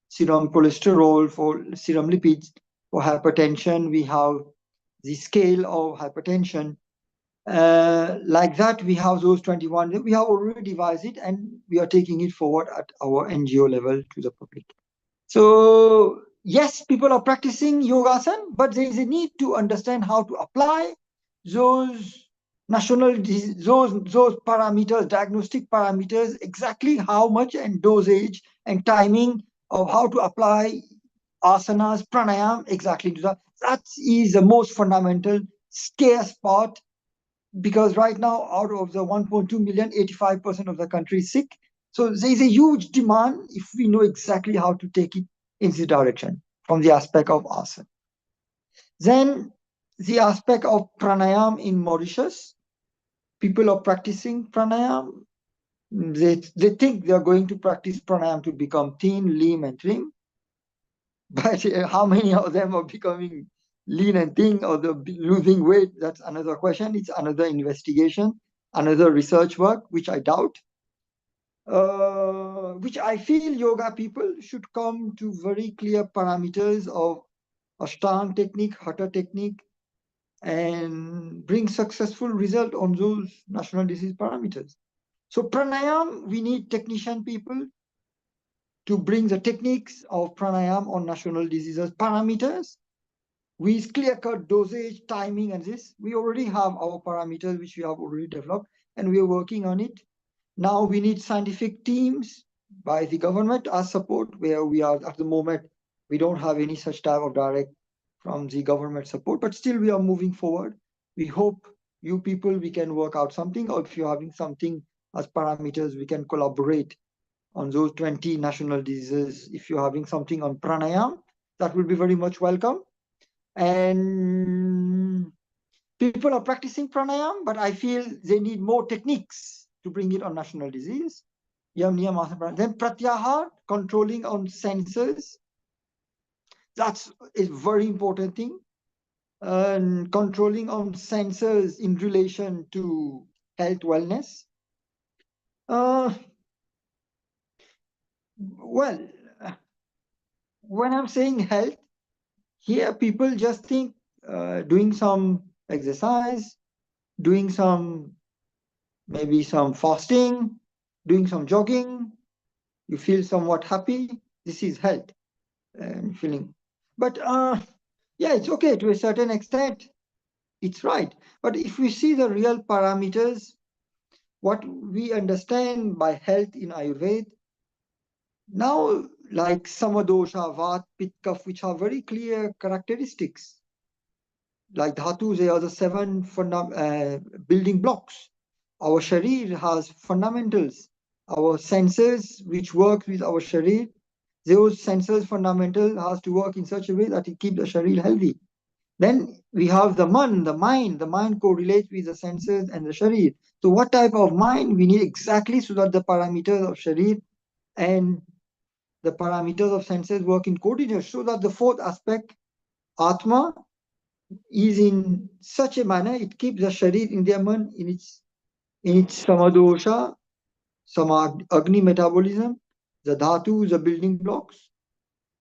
serum cholesterol, for serum lipids, for hypertension, we have the scale of hypertension. Like that, we have those 21. We have already devised it and we are taking it forward at our NGO level to the public. So yes, people are practicing yogasana, but there is a need to understand how to apply those those parameters, diagnostic parameters, exactly how much and dosage and timing of how to apply asanas, pranayam exactly to that. That is the most fundamental, scarce part, because right now, out of the 1.2 million, 85% of the country is sick. So there is a huge demand if we know exactly how to take it in this direction from the aspect of asana. Then the aspect of pranayam in Mauritius, people are practicing pranayam. They think they are going to practice pranayam to become thin, lean, and trim. But how many of them are becoming lean and thin or losing weight? That's another question. It's another investigation, another research work, which I doubt. Which I feel yoga people should come to very clear parameters of Ashtanga technique, Hatha technique, and bring successful result on those national disease parameters. So pranayam, we need technician people to bring the techniques of pranayam on national diseases parameters. With clear-cut dosage, timing, and this, we already have our parameters, which we have already developed, and we are working on it. Now we need scientific teams by the government as support, where we are at the moment, we don't have any such type of direct from the government support, but still we are moving forward. We hope you people, we can work out something, or if you're having something as parameters, we can collaborate on those 20 national diseases. If you're having something on pranayam, that will be very much welcome. And people are practicing pranayam, but I feel they need more techniques to bring it on national disease. Then pratyahar, controlling on senses. That's a very important thing. And controlling on senses in relation to health, wellness. Well, when I'm saying health, here people just think doing some exercise, doing maybe some fasting, doing some jogging, you feel somewhat happy. This is health and feeling. But yeah, it's okay to a certain extent. It's right. But if we see the real parameters, what we understand by health in Ayurveda, now like samadosha, vat, pitta, kapha, which have very clear characteristics. Like dhatus, they are the 7 building blocks. Our sharir has fundamentals. Our senses, which work with our sharir, those senses fundamental has to work in such a way that it keeps the sharir healthy. Then we have the mind. The mind correlates with the senses and the sharir. So what type of mind we need exactly so that the parameters of sharir and the parameters of senses work in coordination, so that the fourth aspect, atma, is in such a manner it keeps the sharir in the man in its samadosha, agni metabolism, the dhatu, the building blocks,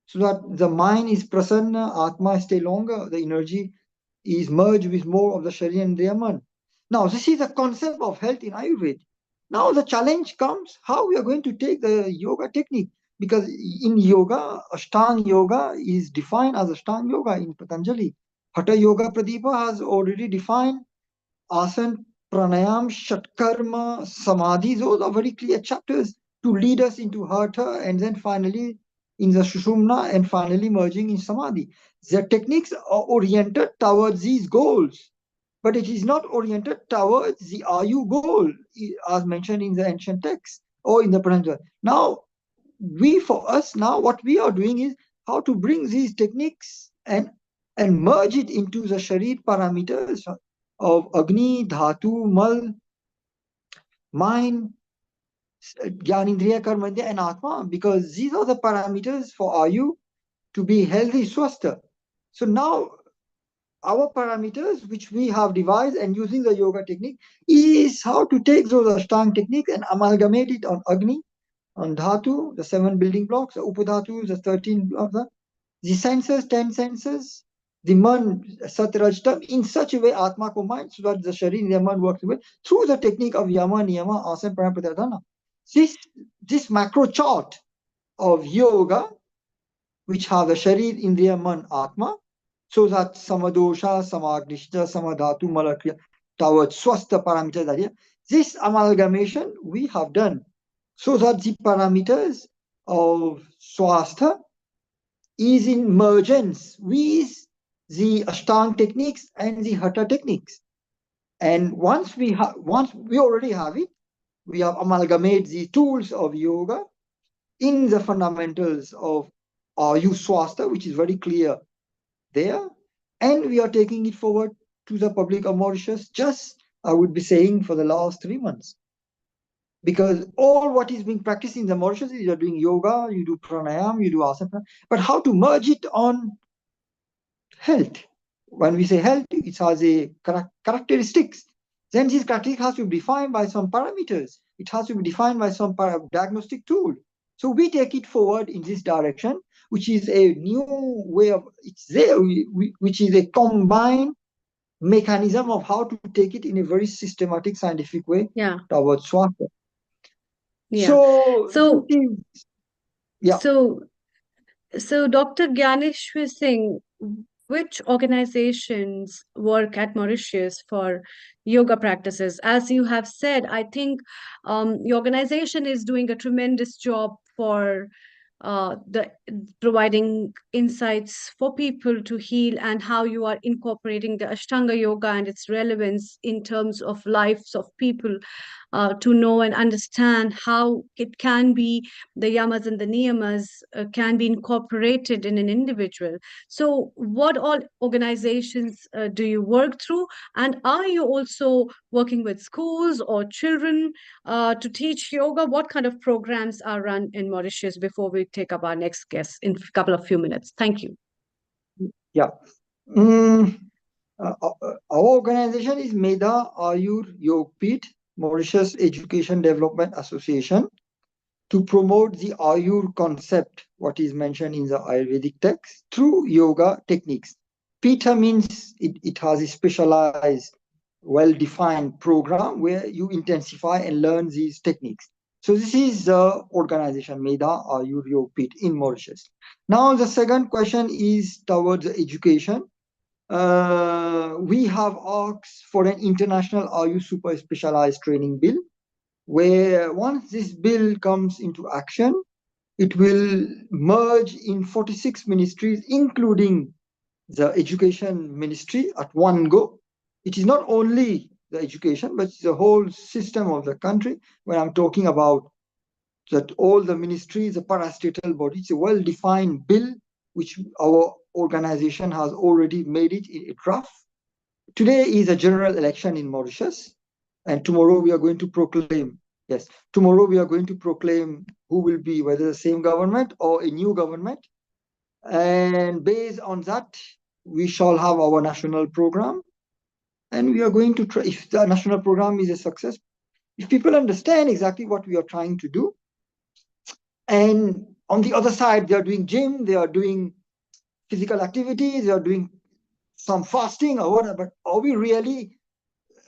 so that the mind is prasanna, atma stay longer, the energy is merged with more of the sharir and the man. Now this is the concept of health in Ayurveda. Now the challenge comes how we are going to take the yoga technique. because in yoga, Ashtanga yoga is defined as Ashtanga yoga in Patanjali. Hatha Yoga Pradipa has already defined asana, pranayam, shatkarma, samadhi. Those are very clear chapters to lead us into hatha and then finally in the sushumna and finally merging in samadhi. The techniques are oriented towards these goals, but it is not oriented towards the Ayu goal, as mentioned in the ancient texts or in the Patanjali. Now, for us now, what we are doing is how to bring these techniques and merge it into the Sharir parameters of Agni, Dhatu, Mal, mind, Gyanindriya, Karmandya, and Atma, because these are the parameters for Ayu to be healthy, swastha. So now our parameters, which we have devised and using the yoga technique, is how to take those Ashtanga techniques and amalgamate it on Agni, on Dhatu, the 7 building blocks, the Upadhatu, the 13 blocks, the senses, 10 senses, the man, Satrajtam, in such a way, Atma ko mind, so that the Sharir, the man works with, through the technique of Yama, Niyama, Asana, Pranayama, Pratyahara. This macro chart of yoga, which have the Sharir, Indriya, Man, Atma, so that Samadosha, Samagnishta, Samadhatu, Malakriya, towards swastha parameters are here. This amalgamation we have done so that the parameters of swastha is in mergence with the Ashtanga techniques and the Hatha techniques. And once we already have it, we have amalgamated the tools of yoga in the fundamentals of Ayu Swastha, which is very clear there, and we are taking it forward to the public of Mauritius, just I would be saying for the last 3 months. Because all what is being practiced in the Mauritius is you're doing yoga, you do pranayam, you do asana, but how to merge it on health. When we say health, it has a characteristics. Then this characteristic has to be defined by some parameters. It has to be defined by some diagnostic tool. So we take it forward in this direction, which is a new way of, it's there, which is a combined mechanism of how to take it in a very systematic, scientific way towards swastha. So Dr. Gyaneshwar Singh, which organizations work at Mauritius for yoga practices? As you have said, I think your organization is doing a tremendous job for providing insights for people to heal, and how you are incorporating the Ashtanga yoga and its relevance in terms of lives of people, to know and understand how it can be the yamas and the niyamas can be incorporated in an individual. So what all organizations do you work through, and are you also working with schools or children to teach yoga? What kind of programs are run in Mauritius before we take up our next guest in a couple of few minutes? Thank you. Our organization is Meda Ayur Yogpit, Mauritius Education Development Association, to promote the Ayur concept, what is mentioned in the Ayurvedic text, through yoga techniques. Pita means it has a specialized, well-defined program where you intensify and learn these techniques. So this is the organization, Meda Ayur Yogpit in Mauritius. Now the second question is towards education. We have asked for an international Ayu super specialized training bill, where once this bill comes into action, it will merge in 46 ministries, including the education ministry at one go. It is not only the education, but it's the whole system of the country. When I'm talking about that all the ministries, the parastatal body, it's a well-defined bill, which our organization has already made it in a draft. Today is a general election in Mauritius, and tomorrow we are going to proclaim, tomorrow we are going to proclaim who will be, whether the same government or a new government. And based on that, we shall have our national program. And we are going to try, if the national program is a success, if people understand exactly what we are trying to do, and on the other side, they are doing gym, they are doing physical activities, they are doing some fasting or whatever, but are we really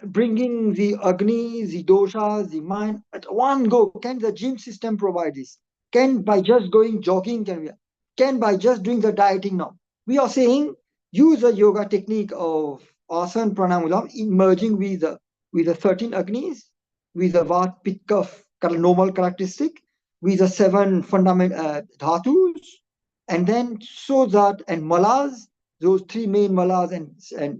bringing the Agni, the doshas, the mind at one go? Can the gym system provide this? Can by just going jogging, can by just doing the dieting now. We are saying use a yoga technique of asana pranayama merging with the 13 agnis, with the vat pitta normal characteristic, with the 7 fundamental dhatus, and then so that and malas, those 3 main malas and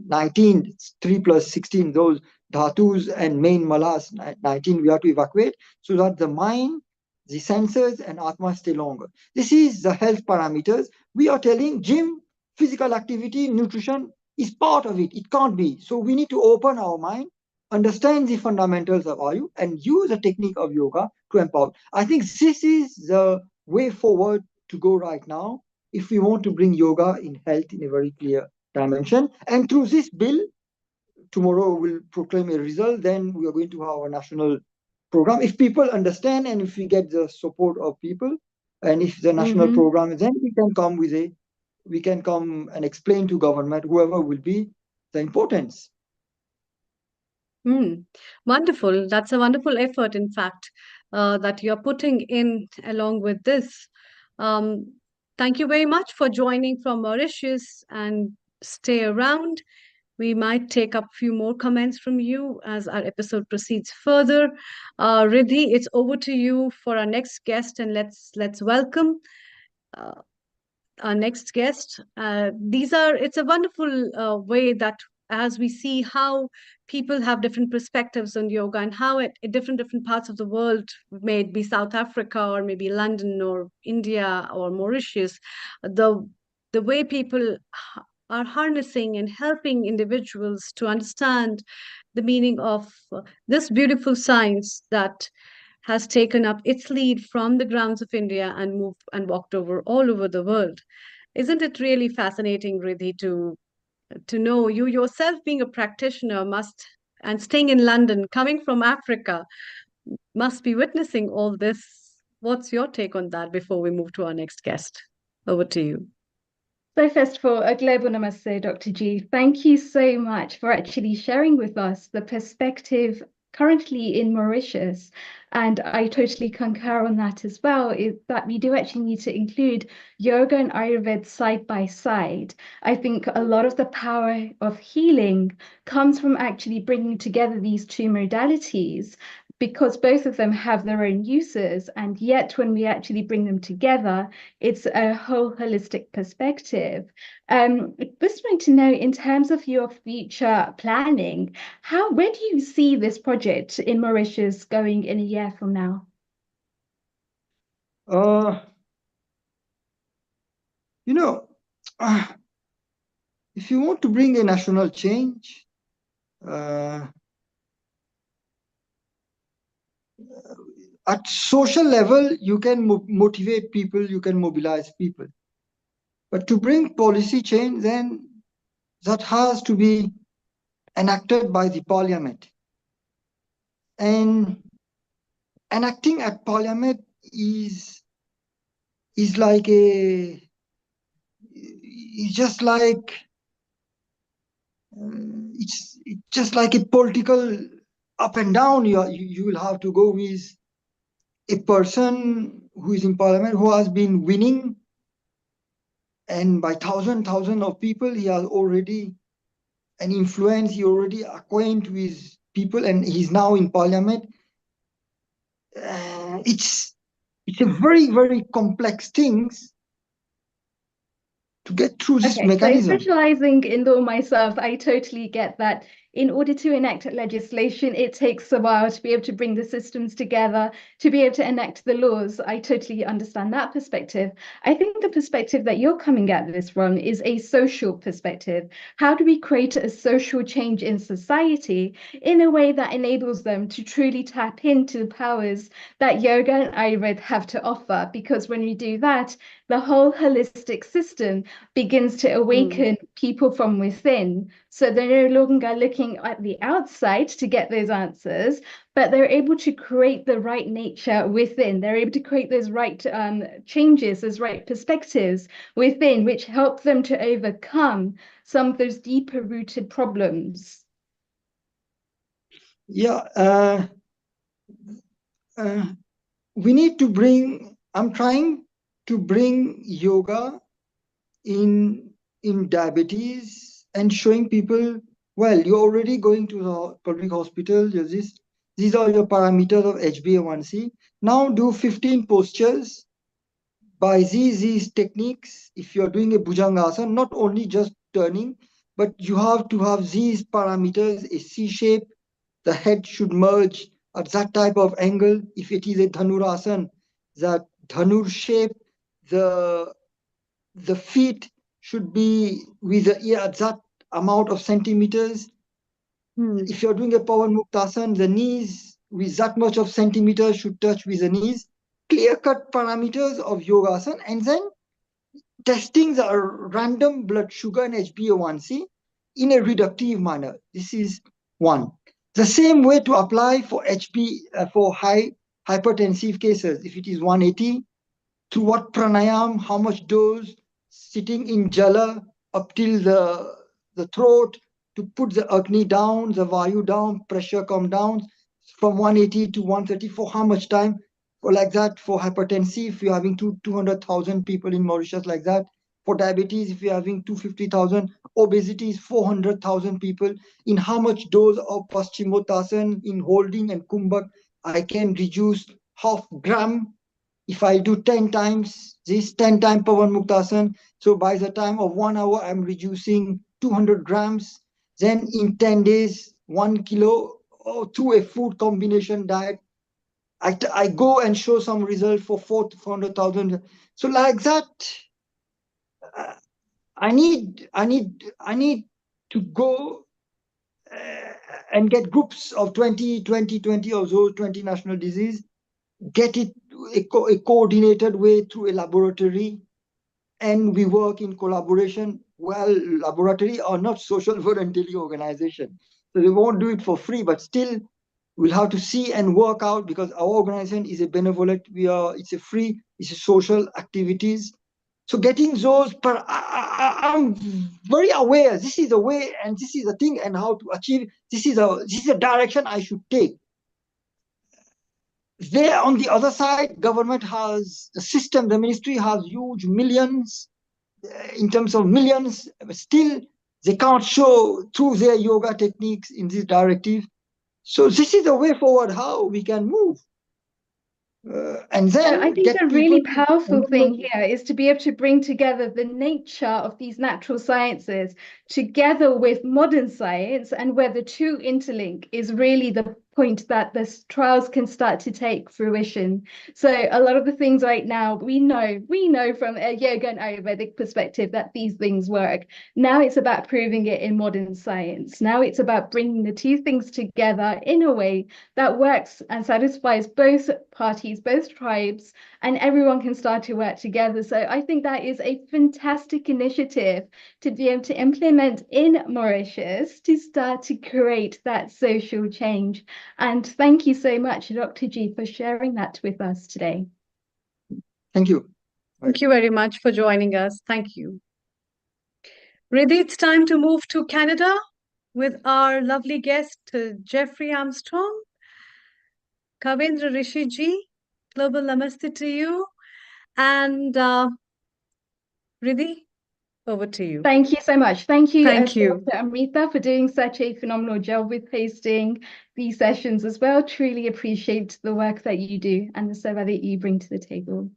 19, 3 plus 16, those dhatus and main malas, 19 we have to evacuate, so that the mind, the senses and atma stay longer. This is the health parameters. We are telling gym, physical activity, nutrition is part of it. It can't be. So we need to open our mind, understand the fundamentals of Ayu, and use a technique of yoga to empower. I think this is the way forward to go right now if we want to bring yoga in health in a very clear dimension. And through this bill, tomorrow we'll proclaim a result, then we are going to have a national program. If people understand and if we get the support of people, and if the national program, then we can come and explain to government, whoever will be, the importance. Wonderful. That's a wonderful effort, in fact, that you're putting in along with this. Thank you very much for joining from Mauritius, and stay around. We might take up a few more comments from you as our episode proceeds further. Riddhi, it's over to you for our next guest, and let's welcome our next guest. It's a wonderful way that as we see how people have different perspectives on yoga and how at different parts of the world, may it be South Africa or maybe London or India or Mauritius, the way people are harnessing and helping individuals to understand the meaning of this beautiful science that has taken up its lead from the grounds of India and moved and walked over all over the world. Isn't it really fascinating, Riddhi, to know you yourself being a practitioner and staying in London, coming from Africa, must be witnessing all this. What's your take on that before we move to our next guest? Over to you. So first of all, a global namaste, Dr. G. Thank you so much for actually sharing with us the perspective currently in Mauritius. And I totally concur on that as well, is that we do actually need to include yoga and Ayurveda side by side. I think a lot of the power of healing comes from actually bringing together these two modalities, because both of them have their own uses, and yet when we actually bring them together, it's a whole holistic perspective. Just wanting to know, in terms of your future planning, where do you see this project in Mauritius going in a year from now? If you want to bring a national change, at social level, you can motivate people, you can mobilize people. But to bring policy change, then that has to be enacted by the parliament. And enacting at parliament is like it's just like a political up and down. You will have to go with a person who is in parliament who has been winning, and by thousand of people he has already an influence, he already acquainted with people, and he's now in parliament. It's a very, very complex things to get through this mechanism. So specializing in law myself, I totally get that. In order to enact legislation, it takes a while to be able to bring the systems together, to be able to enact the laws. I totally understand that perspective. I think the perspective that you're coming at this from is a social perspective. How do we create a social change in society in a way that enables them to truly tap into the powers that yoga and Ayurveda have to offer? Because when we do that, the whole holistic system begins to awaken people from within. So they're no longer looking at the outside to get those answers, but they're able to create the right nature within. They're able to create those right changes, those right perspectives within, which help them to overcome some of those deeper rooted problems. Yeah, we need to bring I'm trying to bring yoga in diabetes and showing people, well, you're already going to the public hospital. These are your parameters of HbA1c. Now do 15 postures by these techniques. If you're doing a bhujangasana, not only just turning, but you have to have these parameters, a C shape. The head should merge at that type of angle. If it is a dhanurasana, that dhanur shape, the feet should be with the ear at that amount of centimeters. If you're doing a Pawan Muktasana, the knees with that much of centimeters should touch with the knees. Clear-cut parameters of yogasana, and then testing the random blood sugar and HbA1c in a reductive manner. This is one. The same way to apply for for high hypertensive cases. If it is 180, to what pranayam, how much dose, sitting in jala up till the throat to put the agni down, the vayu down, pressure come down from 180 to 130 for how much time? For like that, for hypertensive, if you're having 200,000 people in Mauritius like that. For diabetes, if you're having 250,000, obesity is 400,000 people. In how much dose of Paschimottanasana in holding and kumbhak, I can reduce half gram. If I do 10 times this, 10 times Pawan Muktasana, so by the time of 1 hour, I'm reducing 200 grams. Then in 10 days, 1 kilo through a food combination diet. I go and show some result for 400,000. So like that, I need to go and get groups of 20 of those 20 national disease, get it a coordinated way through a laboratory, and we work in collaboration. Well, laboratory are not social voluntary organization, so they won't do it for free, but still we'll have to see and work out, because our organization is a benevolent, it's a free, it's a social activities. So getting those, I'm very aware, this is the way and this is the thing and how to achieve, this is a direction I should take. There on the other side, government has, the system, the ministry has huge millions, in terms of millions, but still they can't show through their yoga techniques in this directive. So this is the way forward, how we can move. And then I think get the really people powerful thing here is to be able to bring together the nature of these natural sciences together with modern science, and where the two interlink is really the point that the trials can start to take fruition. So a lot of the things right now, we know from a yoga and Ayurvedic perspective that these things work. Now it's about proving it in modern science. Now it's about bringing the two things together in a way that works and satisfies both parties, both tribes, and everyone can start to work together. So I think that is a fantastic initiative to be able to implement in Mauritius to start to create that social change. And thank you so much, Dr. G, for sharing that with us today. Thank you. Thank you very much for joining us. Thank you. Riddhi, it's time to move to Canada with our lovely guest, Jeffrey Armstrong. Kavindra Rishi ji, global namaste to you. And Riddhi, over to you. Thank you so much. Thank you, Dr. Amrita, for doing such a phenomenal job with hosting these sessions as well. Truly appreciate the work that you do and the seva that you bring to the table.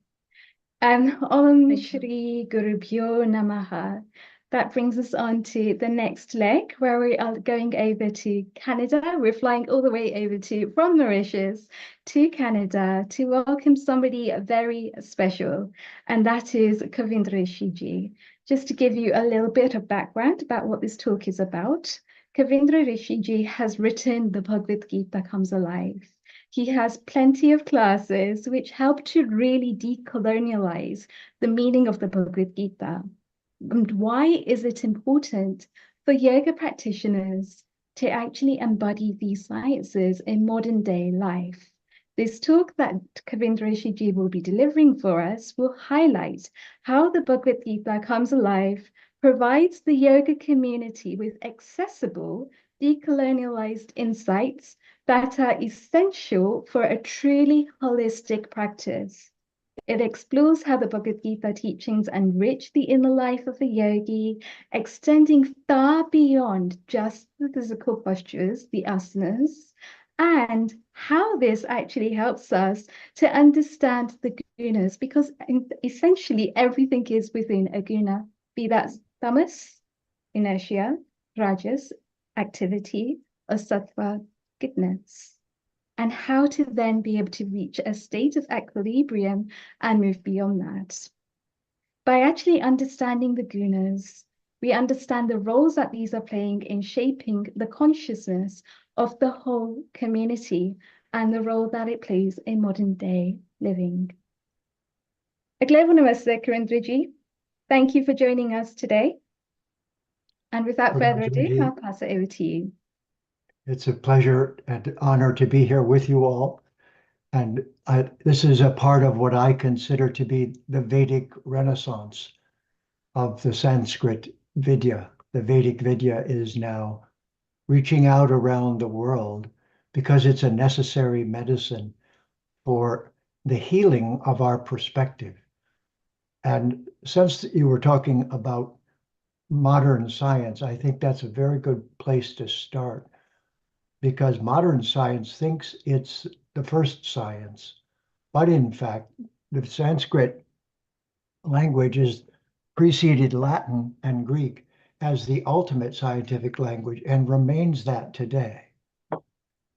Om Shri Guru Bhyo Namaha. That brings us on to the next leg, where we are going over to Canada. We're flying all the way over from Mauritius to Canada to welcome somebody very special, and that is Kavindra Rishi ji. Just to give you a little bit of background about what this talk is about, Kavindra Rishi ji has written The Bhagavad Gita Comes Alive. He has plenty of classes which help to really decolonialize the meaning of the Bhagavad Gita. And why is it important for yoga practitioners to actually embody these sciences in modern day life? This talk that Kavindra Rishi ji will be delivering for us will highlight how the Bhagavad Gita Comes Alive provides the yoga community with accessible, decolonialized insights that are essential for a truly holistic practice. It explores how the Bhagavad Gita teachings enrich the inner life of a yogi, extending far beyond just the physical postures, the asanas, and how this actually helps us to understand the gunas, because essentially everything is within a guna, be that tamas, inertia, rajas, activity, or sattva, goodness, and how to then be able to reach a state of equilibrium and move beyond that. By actually understanding the gunas, we understand the roles that these are playing in shaping the consciousness of the whole community and the role that it plays in modern day living. Aglevo namaste, Kurindriji. Thank you for joining us today. And without further ado, I'll pass it over to you. It's a pleasure and honor to be here with you all. And this is a part of what I consider to be the Vedic Renaissance of the Sanskrit Vidya. The Vedic Vidya is now reaching out around the world because it's a necessary medicine for the healing of our perspective. And since you were talking about modern science, I think that's a very good place to start, because modern science thinks it's the first science. But in fact, the Sanskrit language is preceded Latin and Greek as the ultimate scientific language and remains that today.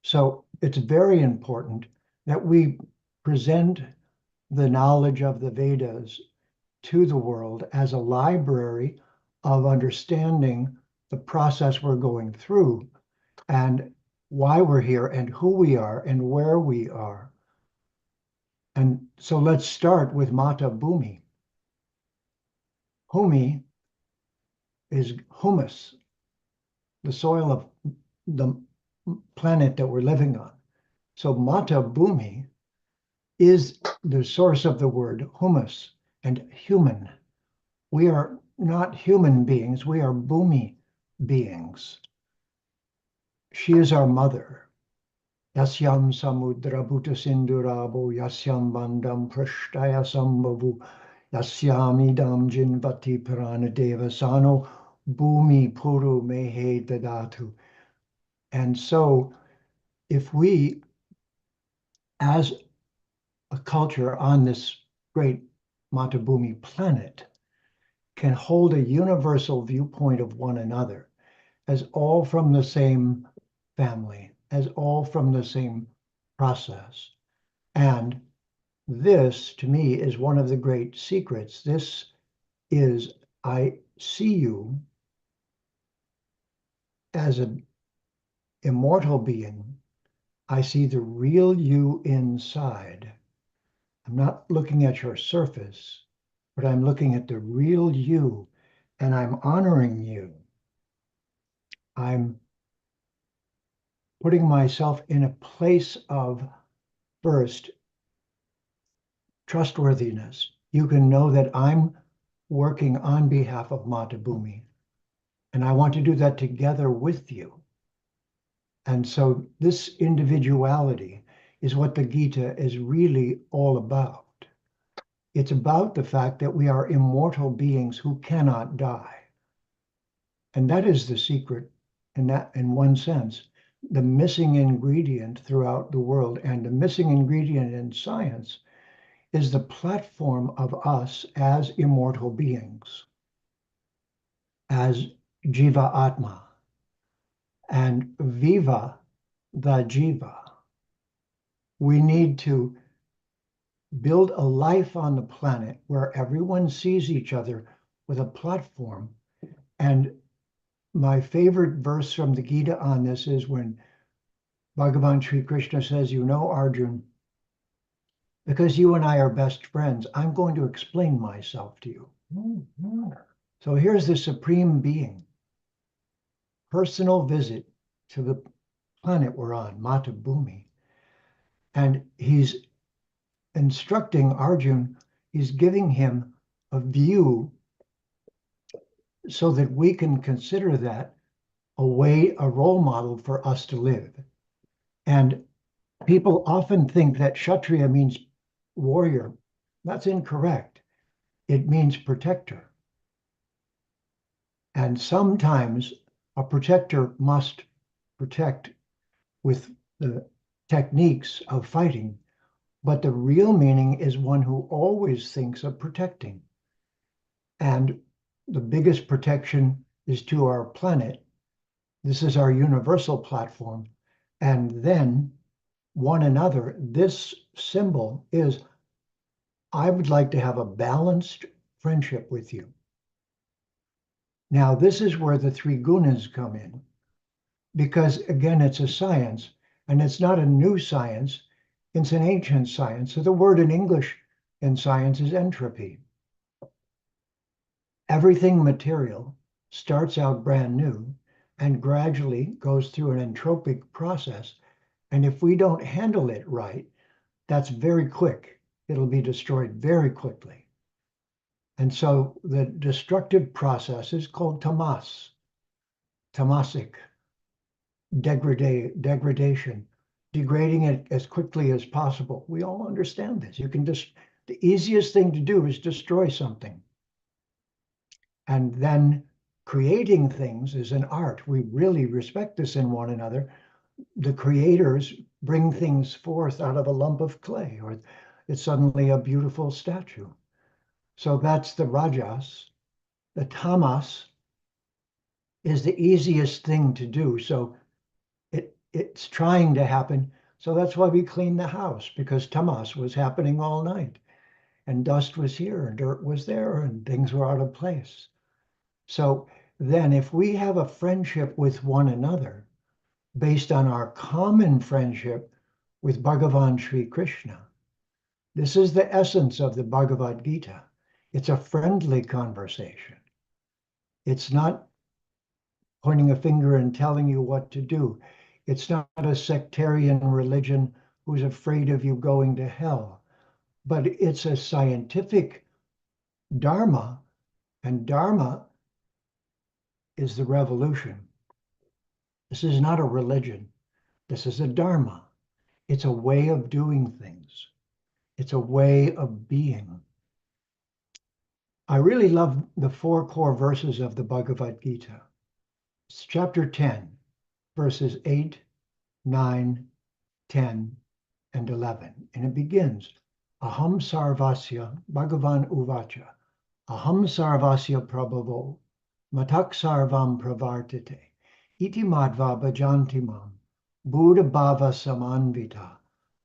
So it's very important that we present the knowledge of the Vedas to the world as a library of understanding the process we're going through and why we're here and who we are and where we are. And so let's start with Mata Bhumi. Bhumi is humus, the soil of the planet that we're living on. So Mata Bhumi is the source of the word humus and human. We are not human beings, we are Bhumi beings. She is our mother. Yasyam samudra bhuta sindurabo, yasyam bandam prashtaya sambhavu, yasyam idam jinvati piranadeva sano, bhumi puru mehe dadatu. And so, if we, as a culture on this great Matabhumi planet, can hold a universal viewpoint of one another as all from the same family, as all from the same process. And this, to me, is one of the great secrets. This is, I see you as an immortal being. I see the real you inside. I'm not looking at your surface, but I'm looking at the real you, and I'm honoring you. I'm putting myself in a place of, first, trustworthiness. You can know that I'm working on behalf of Matabhumi, and I want to do that together with you. And so this individuality is what the Gita is really all about. It's about the fact that we are immortal beings who cannot die. And that is the secret, in one sense, the missing ingredient throughout the world, and the missing ingredient in science is the platform of us as immortal beings, as Jiva Atma, and Viva the Jiva. We need to build a life on the planet where everyone sees each other with a platform. And my favorite verse from the Gita on this is when Bhagavan Sri Krishna says, you know, Arjun, because you and I are best friends, I'm going to explain myself to you. So here's the supreme being, personal visit to the planet we're on, Mata Bhumi. And he's instructing Arjun, he's giving him a view so that we can consider that a role model for us to live. And people often think that Kshatriya means warrior, That's incorrect. It means protector. And sometimes a protector must protect with the techniques of fighting, but the real meaning is one who always thinks of protecting. And the biggest protection is to our planet. This is our universal platform. And then one another, this symbol is, I would like to have a balanced friendship with you. Now, this is where the three gunas come in, because again, it's a science, and it's not a new science, it's an ancient science. So the word in English in science is entropy. Everything material starts out brand new and gradually goes through an entropic process. And if we don't handle it right, that's very quick. It'll be destroyed very quickly. And so the destructive process is called tamas, tamasic, degradation, degrading it as quickly as possible. We all understand this. You can just, the easiest thing to do is destroy something. And then creating things is an art. We really respect this in one another. The creators bring things forth out of a lump of clay, or it's suddenly a beautiful statue. So that's the rajas. The tamas is the easiest thing to do. So it's trying to happen. So that's why we clean the house, because tamas was happening all night. And dust was here, and dirt was there, and things were out of place. So then if we have a friendship with one another, based on our common friendship with Bhagavan Sri Krishna, this is the essence of the Bhagavad Gita. It's a friendly conversation. It's not pointing a finger and telling you what to do. It's not a sectarian religion who's afraid of you going to hell, but it's a scientific dharma, and dharma is the revolution. This is not a religion. This is a dharma. It's a way of doing things. It's a way of being. I really love the 4 core verses of the Bhagavad Gita. It's chapter 10, verses 8, 9, 10, and 11. And it begins, Aham sarvasya Bhagavan uvacha, Aham sarvasya prabhavo, matak sarvam pravartate, iti madva bhajanti mam, buddha bhava samanvita,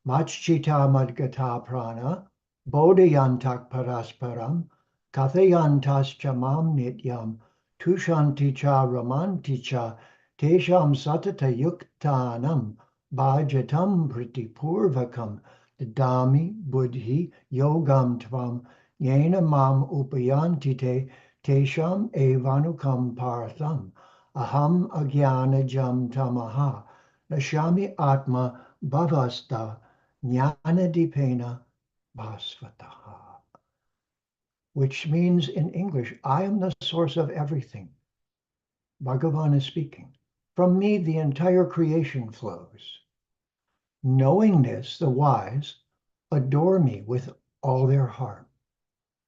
machchita madgata prana, bodhayantak parasparam, kathayantascha mam nityam, tushanti cha ramanti cha, tesham satata yuktanam, bhajatam pritipurvakam, dadami buddhi yogam tvam, yena mam upayanti te, tesham evanukam partham, aham agyana jam tamaha, nashami atma bhavasta, jnana dipena bhasvataha. Which means in English, I am the source of everything. Bhagavan is speaking. From me, the entire creation flows. Knowing this, the wise adore me with all their heart.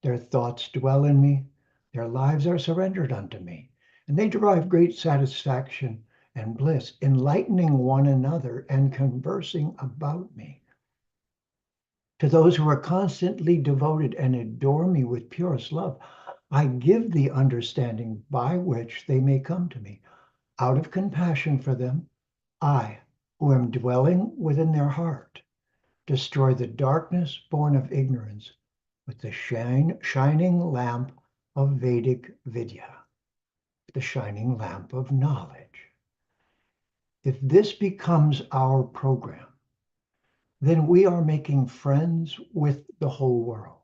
Their thoughts dwell in me. Their lives are surrendered unto me. And they derive great satisfaction and bliss, enlightening one another and conversing about me. To those who are constantly devoted and adore me with purest love, I give the understanding by which they may come to me. Out of compassion for them, I, who am dwelling within their heart, destroy the darkness born of ignorance with the shining lamp of Vedic Vidya, the shining lamp of knowledge. If this becomes our program, then we are making friends with the whole world.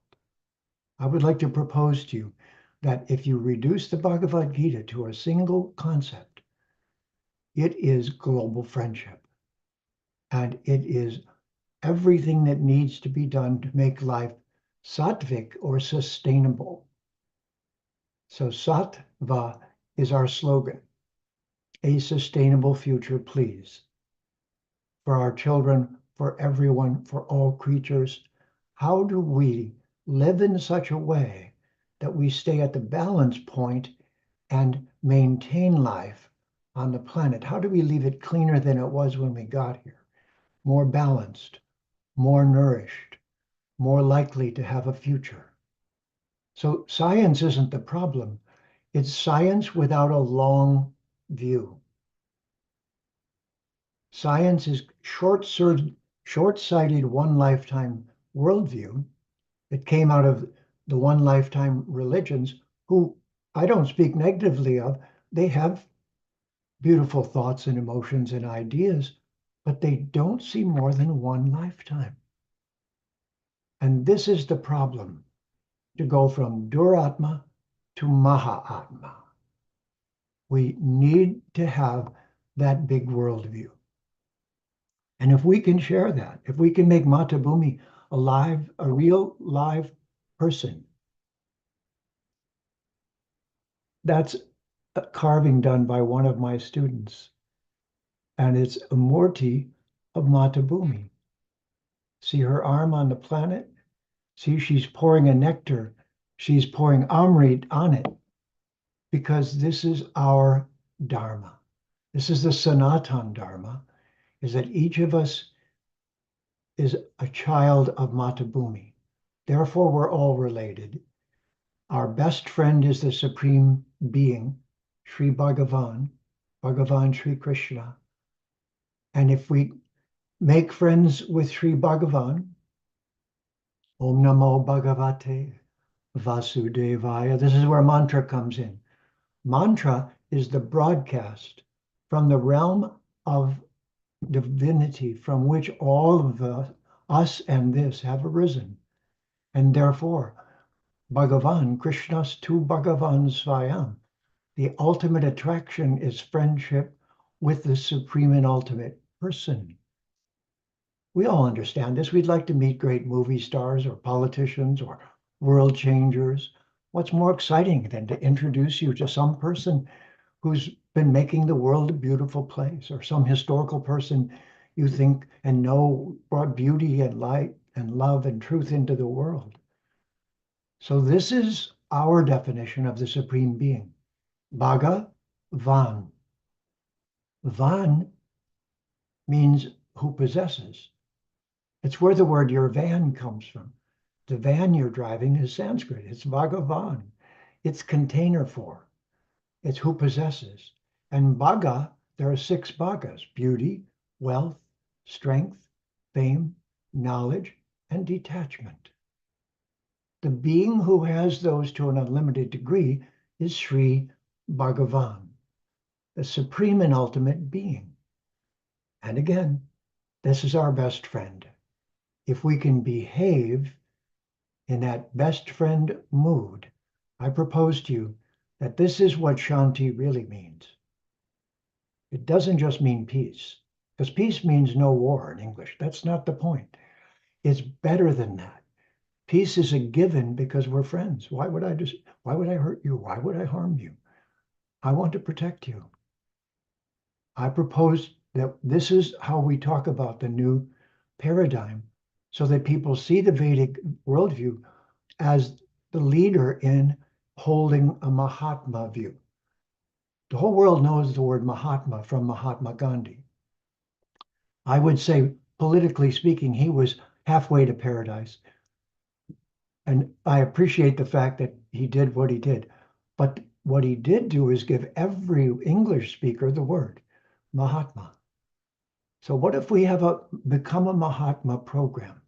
I would like to propose to you that if you reduce the Bhagavad Gita to a single concept, it is global friendship. And it is everything that needs to be done to make life sattvic or sustainable. So sattva is our slogan, a sustainable future, please. For our children, for everyone, for all creatures, how do we live in such a way that we stay at the balance point and maintain life on the planet? How do we leave it cleaner than it was when we got here? More balanced, more nourished, more likely to have a future. So science isn't the problem. It's science without a long view. Science is short-sighted one lifetime worldview that came out of the one lifetime religions, who I don't speak negatively of. They have beautiful thoughts and emotions and ideas, but they don't see more than one lifetime. And this is the problem, to go from Duratma to Mahatma. We need to have that big worldview. And if we can share that, if we can make Matabhumi alive, a real live person, that's a carving done by one of my students. And it's a Murti of Matabhumi. See her arm on the planet? See, she's pouring a nectar. She's pouring Amrit on it, because this is our Dharma. This is the Sanatan Dharma, is that each of us is a child of Matabhumi. Therefore, we're all related. Our best friend is the Supreme Being, Sri Bhagavan, Bhagavan Sri Krishna. And if we make friends with Sri Bhagavan, Om Namo Bhagavate Vasudevaya, this is where mantra comes in. Mantra is the broadcast from the realm of divinity from which all of us and this have arisen. And therefore, Bhagavan, Krishna's tu Bhagavan Svayam, the ultimate attraction is friendship with the supreme and ultimate person. We all understand this. We'd like to meet great movie stars or politicians or world changers. What's more exciting than to introduce you to some person who's been making the world a beautiful place, or some historical person you think and know brought beauty and light and love and truth into the world? So this is our definition of the Supreme Being. Bhagavan. Van means who possesses. It's where the word your van comes from. The van you're driving is Sanskrit. It's Bhagavan. It's container for. It's who possesses. And Bhaga, there are 6 Bhagas: beauty, wealth, strength, fame, knowledge, and detachment. The being who has those to an unlimited degree is Sri Bhagavan, the supreme and ultimate being. And again, this is our best friend. If we can behave in that best friend mood, I propose to you that this is what Shanti really means. It doesn't just mean peace, because peace means no war in English. That's not the point. It's better than that. Peace is a given because we're friends. Why would I hurt you? Why would I harm you? I want to protect you. I propose that this is how we talk about the new paradigm, so that people see the Vedic worldview as the leader in holding a Mahatma view. The whole world knows the word Mahatma from Mahatma Gandhi. I would say, politically speaking, he was halfway to paradise. And I appreciate the fact that he did what he did. But what he did do is give every English speaker the word Mahatma. So what if we have become a Mahatma program?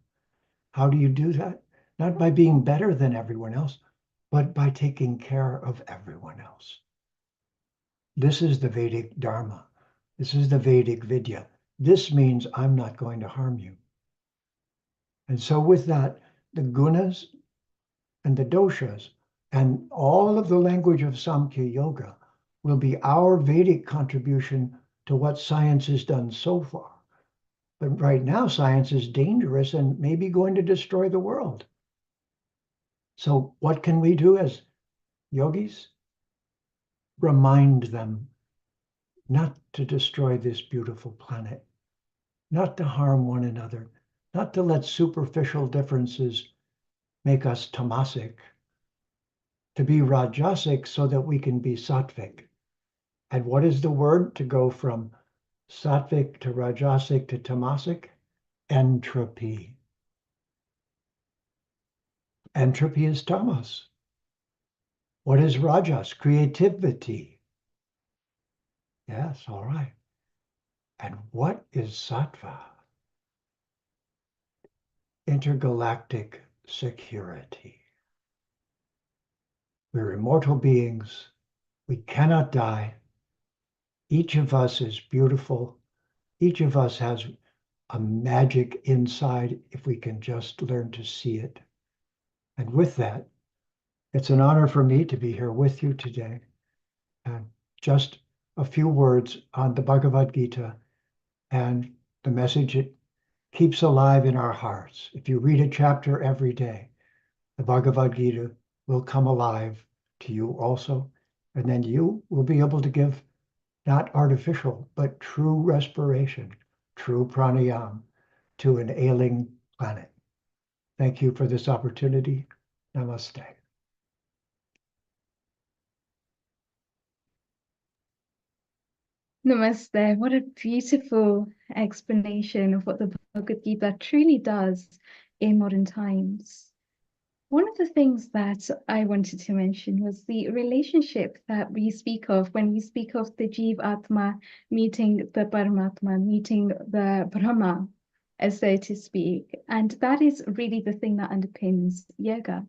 How do you do that? Not by being better than everyone else, but by taking care of everyone else. This is the Vedic Dharma. This is the Vedic Vidya. This means I'm not going to harm you. And so with that, the gunas and the doshas and all of the language of Samkhya Yoga will be our Vedic contribution to what science has done so far. But right now, science is dangerous and maybe going to destroy the world. So what can we do as yogis? Remind them not to destroy this beautiful planet, not to harm one another, not to let superficial differences make us tamasic, to be rajasic so that we can be sattvic. And what is the word to go from sattvic to rajasic to tamasic? Entropy. Entropy is tamas. What is rajas? Creativity. Yes, all right. And what is sattva? Intergalactic security. We're immortal beings. We cannot die. Each of us is beautiful. Each of us has a magic inside if we can just learn to see it. And with that, it's an honor for me to be here with you today. And just a few words on the Bhagavad Gita and the message it keeps alive in our hearts. If you read a chapter every day, the Bhagavad Gita will come alive to you also. And then you will be able to give not artificial, but true respiration, true pranayama to an ailing planet. Thank you for this opportunity. Namaste. Namaste. What a beautiful explanation of what the Bhagavad Gita truly does in modern times. One of the things that I wanted to mention was the relationship that we speak of when we speak of the Jeev Atma meeting the Paramatma, meeting the Brahma, as so to speak. And that is really the thing that underpins yoga.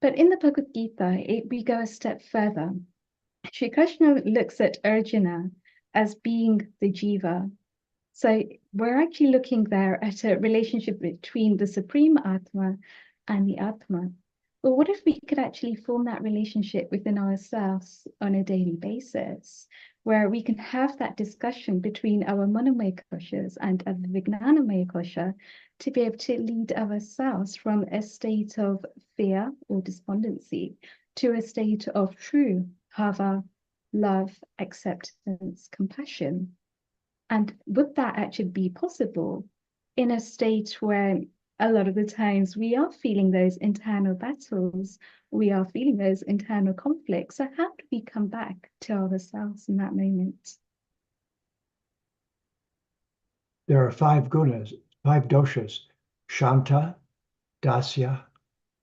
But in the Bhagavad Gita, we go a step further. Shri Krishna looks at Arjuna as being the Jiva. So we're actually looking there at a relationship between the Supreme Atma and the Atma. But what if we could actually form that relationship within ourselves on a daily basis, where we can have that discussion between our Manomaya koshas and our Vijnanamaya kosha to be able to lead ourselves from a state of fear or despondency to a state of true bhava, love, acceptance, compassion. And would that actually be possible in a state where a lot of the times we are feeling those internal battles, we are feeling those internal conflicts? So how do we come back to ourselves in that moment? There are 5 gunas, 5 doshas: Shanta, Dasya,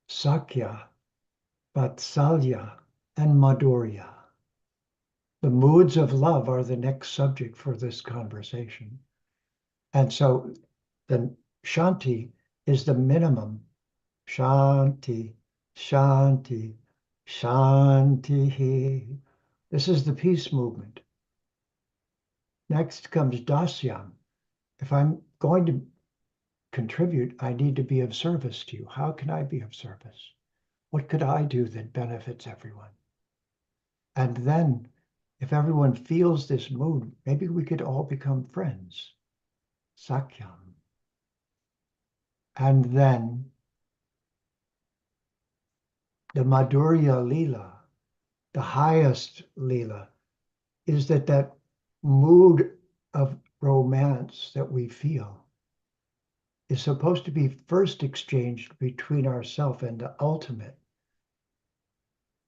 Sakya, Vatsalya, and Madhurya. The moods of love are the next subject for this conversation. And so the Shanti is the minimum. Shanti, Shanti, Shanti. This is the peace movement. Next comes Dasyam. If I'm going to contribute, I need to be of service to you. How can I be of service? What could I do that benefits everyone? And then, if everyone feels this mood, maybe we could all become friends. Sakyam. And then the Madhurya Leela, the highest Leela, is that mood of romance that we feel is supposed to be first exchanged between ourselves and the ultimate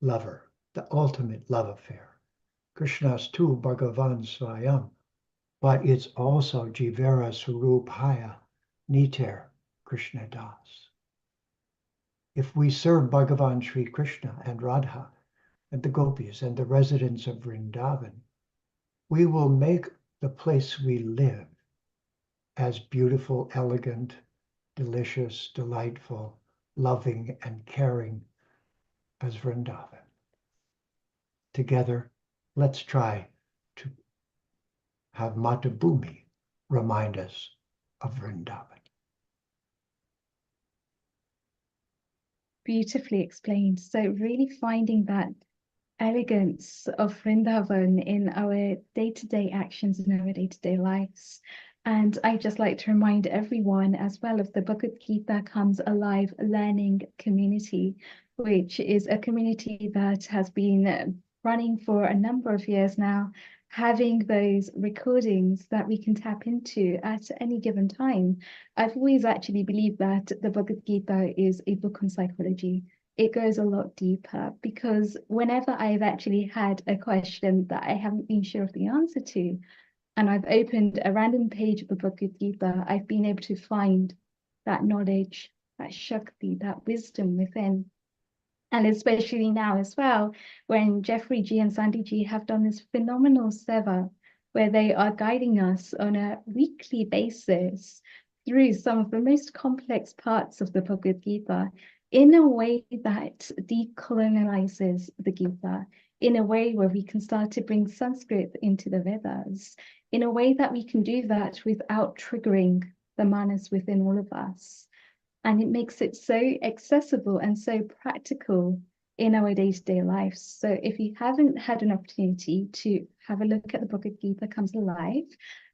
lover, the ultimate love affair. Krishna's tu Bhagavan Swayam, but it's also Jivera Surupaya Niter Krishna Das. If we serve Bhagavan Sri Krishna and Radha and the gopis and the residents of Vrindavan, we will make the place we live as beautiful, elegant, delicious, delightful, loving, and caring as Vrindavan. Together, let's try to have Matabhumi remind us of Vrindavan. Beautifully explained. So really finding that elegance of Vrindavan in our day-to-day actions in our day-to-day lives. And I just like to remind everyone as well of the Bhagavad Gita Comes Alive Learning Community, which is a community that has been running for a number of years now. having those recordings that we can tap into at any given time. I've always actually believed that the Bhagavad Gita is a book on psychology. It goes a lot deeper because whenever I've actually had a question that I haven't been sure of the answer to, and I've opened a random page of the Bhagavad Gita, I've been able to find that knowledge, that Shakti, that wisdom within. And especially now as well, when Jeffrey G and Sandy G have done this phenomenal seva, where they are guiding us on a weekly basis through some of the most complex parts of the Bhagavad Gita in a way that decolonializes the Gita, in a way where we can start to bring Sanskrit into the Vedas, in a way that we can do that without triggering the manas within all of us. And it makes it so accessible and so practical in our day-to-day lives. So if you haven't had an opportunity to have a look at the Bhagavad Gita Comes Alive,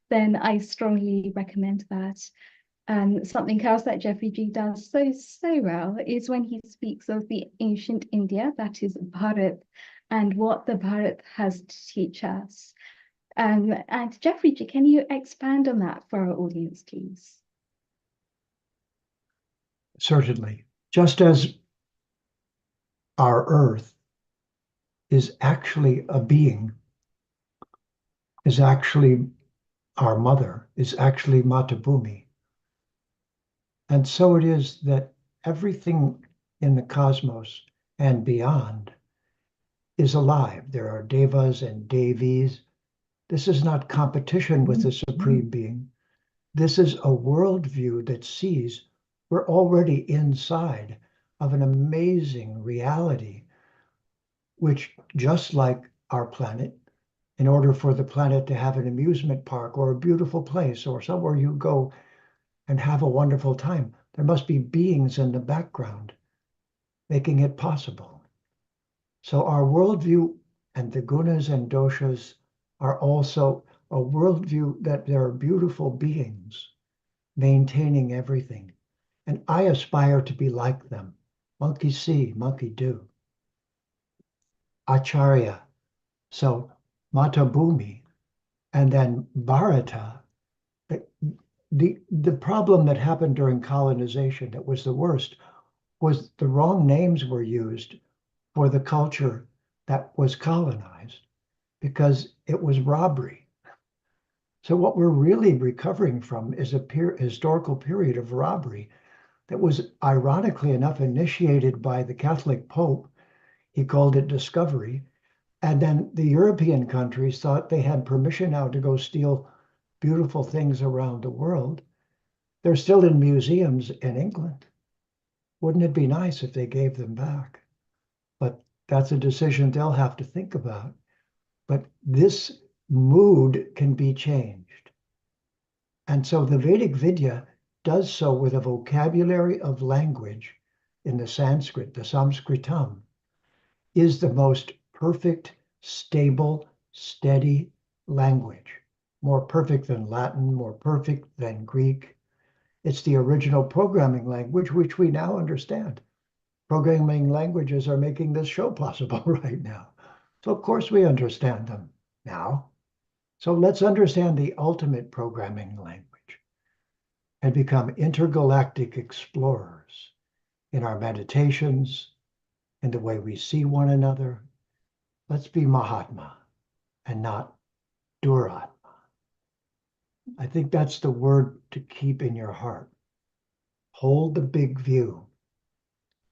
then I strongly recommend that. Something else that Jeffrey G does so well is when he speaks of the ancient India, that is Bharat, and what the Bharat has to teach us. And Jeffrey G, can you expand on that for our audience, please? Certainly. Just as our earth is actually a being, is actually our mother, is actually Mata Bhumi. And so it is that everything in the cosmos and beyond is alive. There are devas and devis. This is not competition with the Supreme Being. This is a worldview that sees we're already inside of an amazing reality, which, just like our planet, in order for the planet to have an amusement park or a beautiful place or somewhere you go and have a wonderful time, there must be beings in the background making it possible. So our worldview and the gunas and doshas are also a worldview that there are beautiful beings maintaining everything. And I aspire to be like them. Monkey see, monkey do. Acharya. So Mata Bhumi, and then Bharata. The problem that happened during colonization that was the worst was the wrong names were used for the culture that was colonized because it was robbery. So what we're really recovering from is a historical period of robbery that was, ironically enough, initiated by the Catholic Pope. He called it discovery. And then the European countries thought they had permission now to go steal beautiful things around the world. They're still in museums in England. Wouldn't it be nice if they gave them back? But that's a decision they'll have to think about. But this mood can be changed. And so the Vedic Vidya does so with a vocabulary of language in the Sanskrit. The Sanskritam is the most perfect, stable, steady language. More perfect than Latin, more perfect than Greek. It's the original programming language, which we now understand. Programming languages are making this show possible right now. So of course we understand them now. So let's understand the ultimate programming language and become intergalactic explorers in our meditations, in the way we see one another. Let's be Mahatma and not Duratma. I think that's the word to keep in your heart. Hold the big view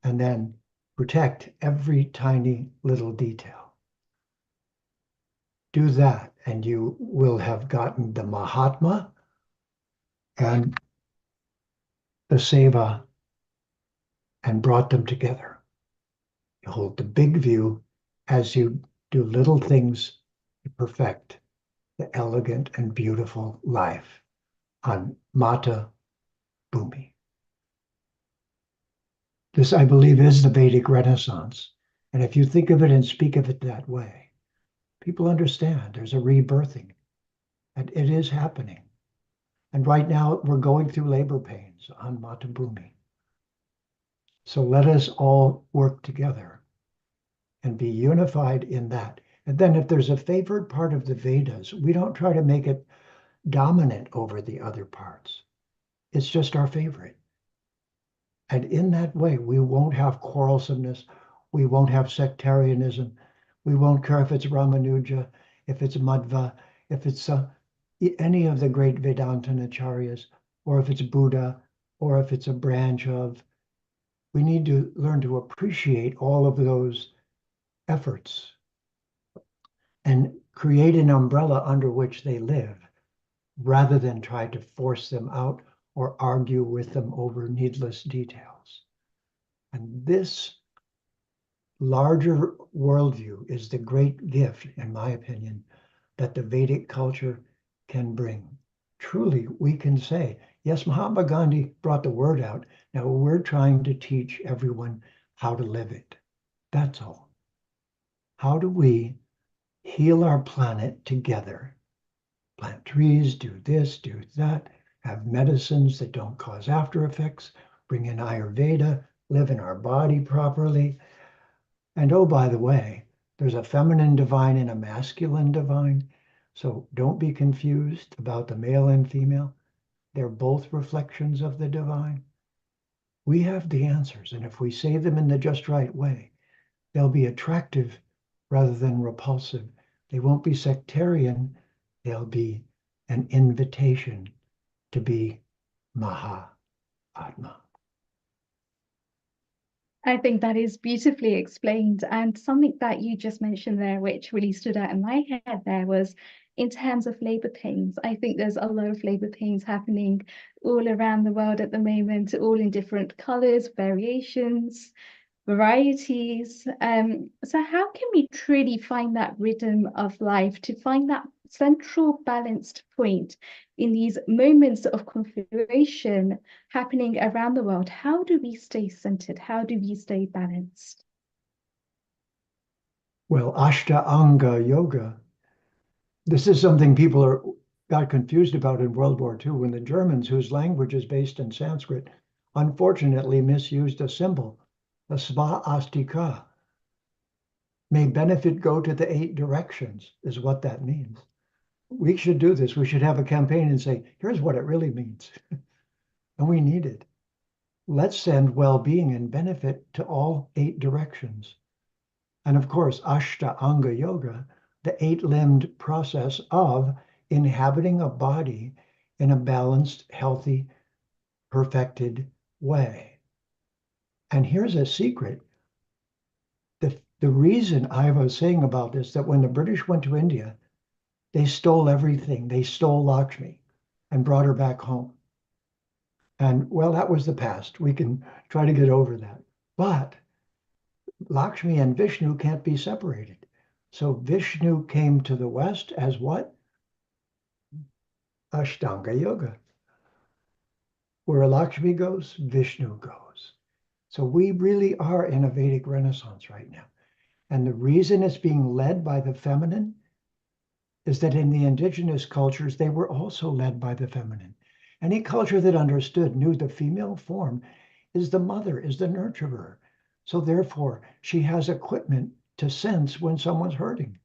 and then protect every tiny little detail. Do that and you will have gotten the Mahatma and the Seva and brought them together. You hold the big view as you do little things to perfect the elegant and beautiful life on Mata Bhumi. This, I believe, is the Vedic Renaissance. And if you think of it and speak of it that way, people understand there's a rebirthing, and it is happening. And right now, we're going through labor pains on Mata Bhumi. So let us all work together and be unified in that. And then if there's a favored part of the Vedas, we don't try to make it dominant over the other parts. It's just our favorite. And in that way, we won't have quarrelsomeness. We won't have sectarianism. We won't care if it's Ramanuja, if it's Madhva, if it's any of the great Vedanta acharyas, or if it's Buddha, or if it's a branch of. We need to learn to appreciate all of those efforts and create an umbrella under which they live, rather than try to force them out or argue with them over needless details. And this larger worldview is the great gift, in my opinion, that the Vedic culture can bring. Truly, we can say, yes, Mahatma Gandhi brought the word out. Now we're trying to teach everyone how to live it. That's all. How do we heal our planet together? Plant trees, do this, do that, have medicines that don't cause after effects, bring in Ayurveda, live in our body properly. And oh, by the way, there's a feminine divine and a masculine divine. So don't be confused about the male and female. They're both reflections of the divine. We have the answers, and if we say them in the just right way, they'll be attractive rather than repulsive. They won't be sectarian. They'll be an invitation to be Maha Atma. I think that is beautifully explained. And something that you just mentioned there, which really stood out in my head there, was in terms of labor pains. I think there's a lot of labor pains happening all around the world at the moment, all in different colors, variations, varieties. So how can we truly find that rhythm of life, to find that central balanced point in these moments of configuration happening around the world? How do we stay centered? How do we stay balanced? Well, Ashtanga Yoga, this is something people got confused about in World War II when the Germans, whose language is based in Sanskrit, unfortunately misused a symbol, the svastika. May benefit go to the 8 directions, is what that means. We should do this. We should have a campaign and say, here's what it really means. And we need it. Let's send well-being and benefit to all 8 directions. And of course, Ashtanga Yoga, the 8-limbed process of inhabiting a body in a balanced, healthy, perfected way. And here's a secret. The reason I was saying about this, that when the British went to India, they stole everything. They stole Lakshmi and brought her back home. And well, that was the past. We can try to get over that. But Lakshmi and Vishnu can't be separated. So Vishnu came to the West as what? Ashtanga Yoga. Where Lakshmi goes, Vishnu goes. So we really are in a Vedic Renaissance right now. And the reason it's being led by the feminine is that in the indigenous cultures, they were also led by the feminine. Any culture that understood knew the female form is the mother, is the nurturer. So therefore, she has equipment to sense when someone's hurting.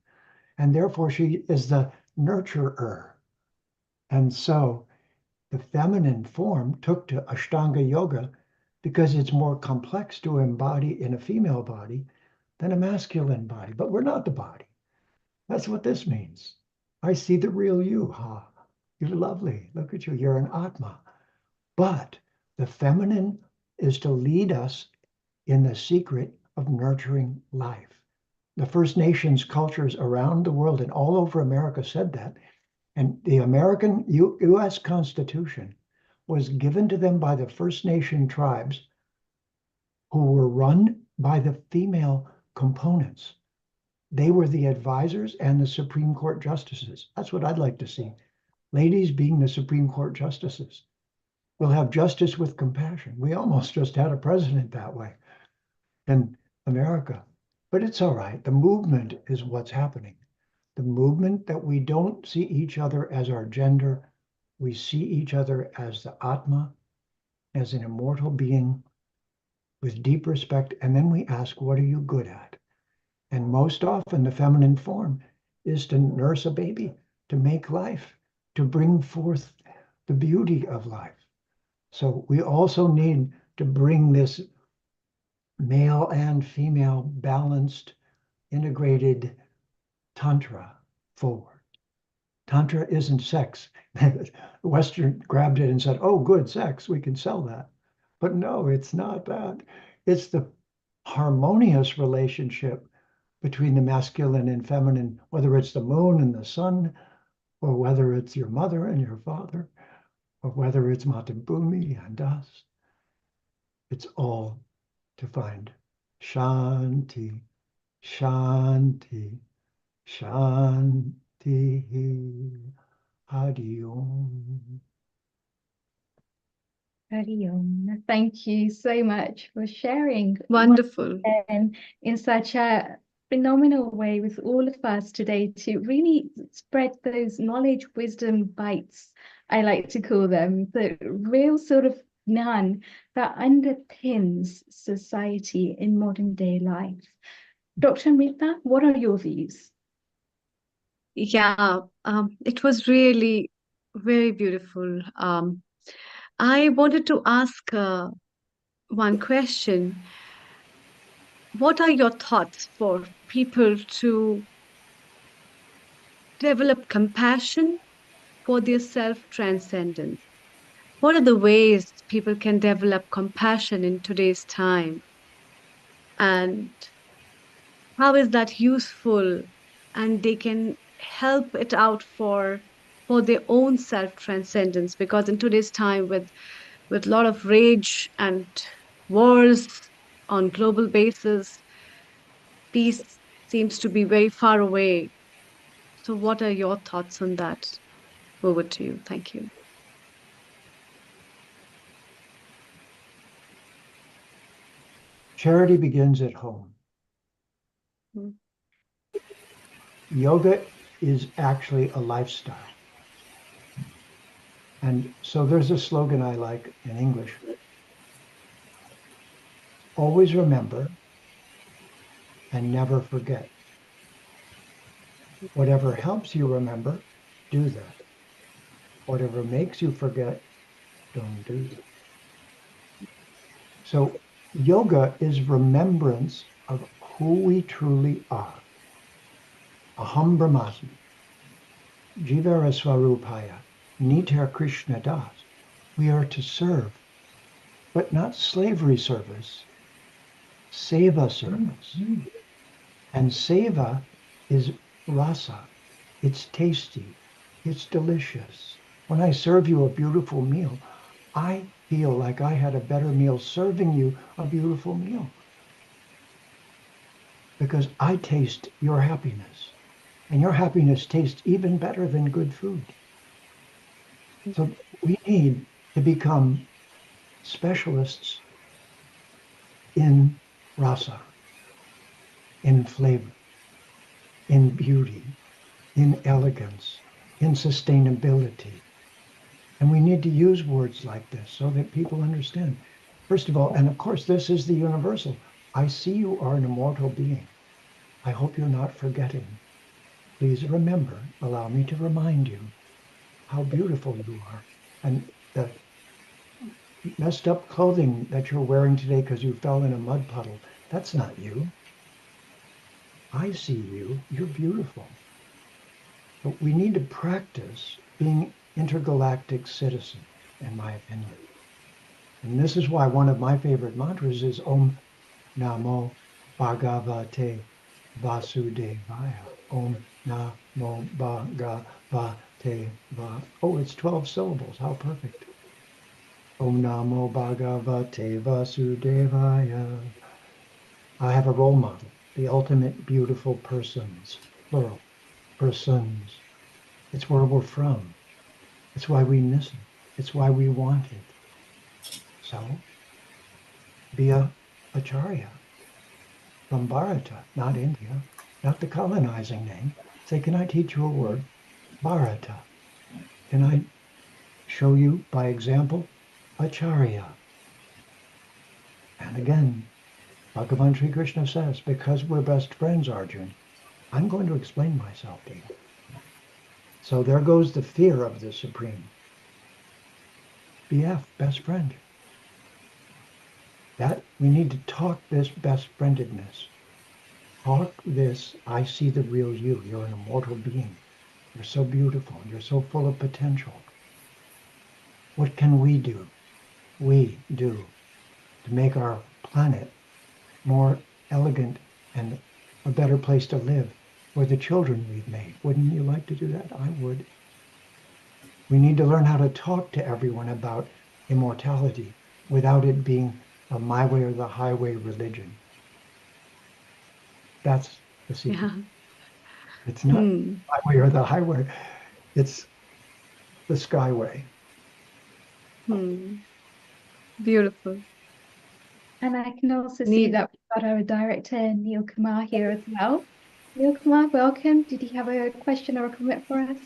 And therefore, she is the nurturer. And so the feminine form took to Ashtanga Yoga because it's more complex to embody in a female body than a masculine body. But we're not the body. That's what this means. I see the real you, huh? You're lovely. Look at you. You're an Atma. But the feminine is to lead us in the secret of nurturing life. The First Nations cultures around the world and all over America said that. And the American U.S. Constitution was given to them by the First Nation tribes who were run by the female components. They were the advisors and the Supreme Court justices. That's what I'd like to see. Ladies being the Supreme Court justices. We'll have justice with compassion. We almost just had a president that way in America. But it's all right. The movement is what's happening. The movement that we don't see each other as our gender. We see each other as the Atma, as an immortal being with deep respect. And then we ask, what are you good at? And most often, the feminine form is to nurse a baby, to make life, to bring forth the beauty of life. So we also need to bring this male and female balanced, integrated Tantra forward. Tantra isn't sex. Western grabbed it and said, oh, good, sex, we can sell that. But no, it's not that. It's the harmonious relationship between the masculine and feminine, whether it's the moon and the sun, or whether it's your mother and your father, or whether it's Matabhumi and us. It's all to find Shanti, Shanti, Shanti, Hari Om. Hari Om. Thank you so much for sharing. Wonderful. And in such a phenomenal way with all of us today to really spread those knowledge, wisdom bites, I like to call them, the real sort of gnan that underpins society in modern day life. Dr. Amrita, what are your views? Yeah, it was really very beautiful. I wanted to ask one question. What are your thoughts for people to develop compassion for their self-transcendence? What are the ways people can develop compassion in today's time? And how is that useful? And they can help it out for their own self-transcendence, because in today's time with a lot of rage and wars on global basis, peace seems to be very far away. So what are your thoughts on that? Over to you. Thank you. Charity begins at home. Mm. Yoga is actually a lifestyle. And so there's a slogan I like in English. Always remember and never forget. Whatever helps you remember, do that. Whatever makes you forget, don't do that. So yoga is remembrance of who we truly are. Aham Brahmasmi, Jivara Swarupaya, Nitar Krishna Das. We are to serve, but not slavery service, seva service. And seva is rasa. It's tasty. It's delicious. When I serve you a beautiful meal, I feel like I had a better meal serving you a beautiful meal, because I taste your happiness, and your happiness tastes even better than good food. So we need to become specialists in rasa, in flavor, in beauty, in elegance, in sustainability. And we need to use words like this so that people understand. First of all, and of course, this is the universal. I see you are an immortal being. I hope you're not forgetting. Please remember, allow me to remind you how beautiful you are. And the messed up clothing that you're wearing today because you fell in a mud puddle, that's not you. I see you. You're beautiful. But we need to practice being intergalactic citizens, in my opinion. And this is why one of my favorite mantras is Om Namo Bhagavate Vasudevaya. Om Namo Bhagavate Va. Oh, it's 12 syllables. How perfect. Om Namo Bhagavate Vasudevaya. I have a role model, the ultimate beautiful persons, plural, persons. It's where we're from. It's why we miss it. It's why we want it. So, be a Acharya from Bharata, not India, not the colonizing name. Say, can I teach you a word? Bharata. Can I show you by example? Acharya. And again, Bhagavan Sri Krishna says, because we're best friends, Arjun, I'm going to explain myself to you. So there goes the fear of the Supreme. BF, best friend. That we need to talk this best friendedness. Talk this, I see the real you. You're an immortal being. You're so beautiful. You're so full of potential. What can we do? We do to make our planet more elegant and a better place to live for the children we've made. Wouldn't you like to do that? I would. We need to learn how to talk to everyone about immortality without it being a my way or the highway religion. That's the secret. Yeah. It's not Hmm. my way or the highway. It's the skyway. Hmm. Beautiful. And I can also see Neil. that we've got our director, Neil Kumar, here as well. Neil Kumar, welcome. Did you have a question or a comment for us?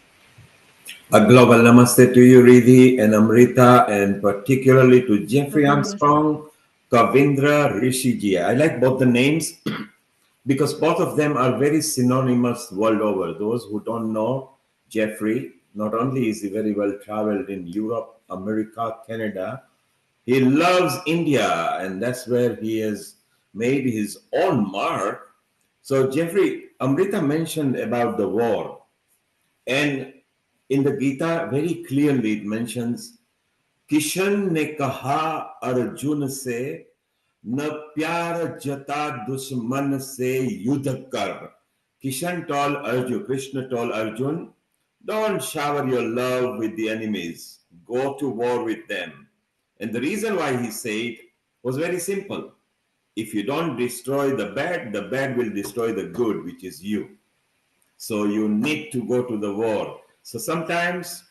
A global namaste to you, Riddhi and Amrita, and particularly to Jeffrey Global namaste. Armstrong, Kavindra Rishiji. I like both the names because both of them are very synonymous world over. Those who don't know Jeffrey, not only is he very well traveled in Europe, America, Canada, he loves India, and that's where he has made his own mark. So, Jeffrey, Amrita mentioned about the war. And in the Gita, very clearly it mentions, Kishan ne kaha Arjun se, न प्यार जता दुश्मन से युद्ध कर. Kishan told Arjun, Krishna told Arjun, don't shower your love with the enemies. Go to war with them. And the reason why he said was very simple. If you don't destroy the bad will destroy the good, which is you. So you need to go to the war. So sometimes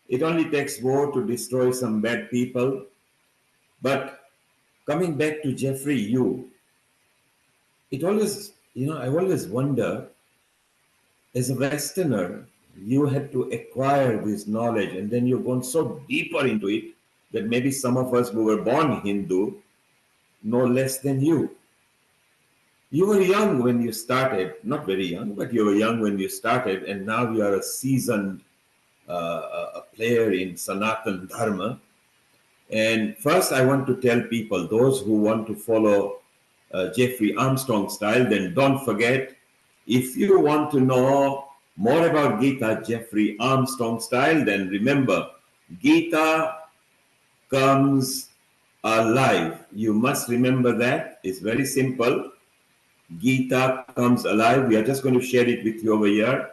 it only takes war to destroy some bad people. But coming back to Jeffrey, it always, I always wonder, as a Westerner, you had to acquire this knowledge and then you've gone so deeper into it that maybe some of us who were born Hindu know less than you. You were young when you started, not very young, but you were young when you started, and now you are a seasoned a player in Sanatan Dharma. And first, I want to tell people, those who want to follow Jeffrey Armstrong style, then don't forget, if you want to know more about Gita, Jeffrey Armstrong style, then remember, Gita comes alive. You must remember that. It's very simple. Gita comes alive. We are just going to share it with you over here.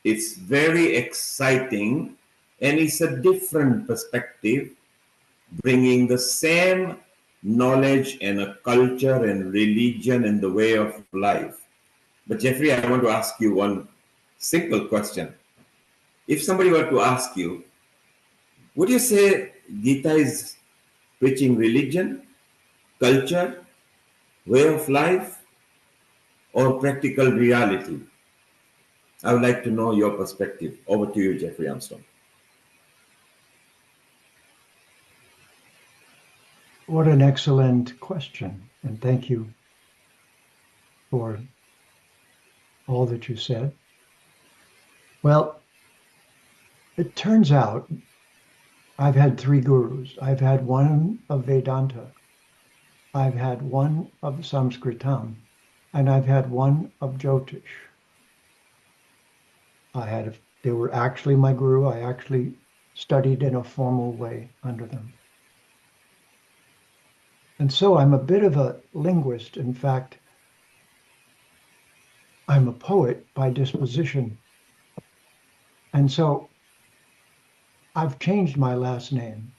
It's very exciting and it's a different perspective, bringing the same knowledge and a culture and religion and the way of life. But Jeffrey, I want to ask you one simple question. If somebody were to ask you, would you say Gita is preaching religion, culture, way of life, or practical reality? I would like to know your perspective. Over to you, Jeffrey Armstrong. What an excellent question. And thank you for all that you said. Well, it turns out I've had three gurus. I've had one of Vedanta, I've had one of Sanskritam, and I've had one of Jyotish. They were actually my guru. I actually studied in a formal way under them. And so I'm a bit of a linguist. In fact, I'm a poet by disposition. And so I've changed my last name.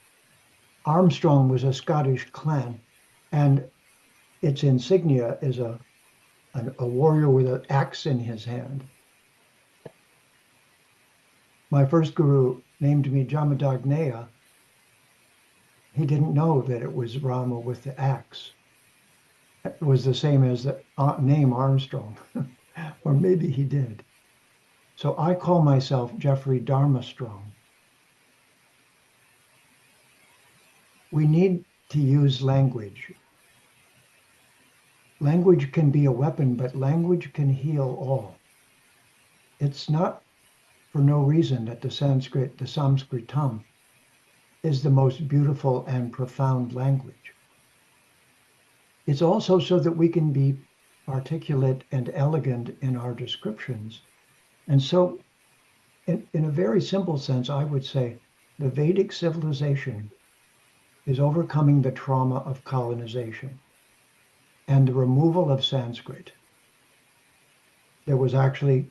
Armstrong was a Scottish clan, and its insignia is a warrior with an axe in his hand. My first guru named me Jamadagneya. He didn't know that it was Rama with the axe. It was the same as the name Armstrong, or maybe he did. So I call myself Jeffrey Dharma Strong. We need to use language. language can be a weapon, but language can heal all. It's not for no reason that the Sanskritam, is the most beautiful and profound language. It's also so that we can be articulate and elegant in our descriptions. And so, in a very simple sense, I would say the Vedic civilization is overcoming the trauma of colonization and the removal of Sanskrit. There was actually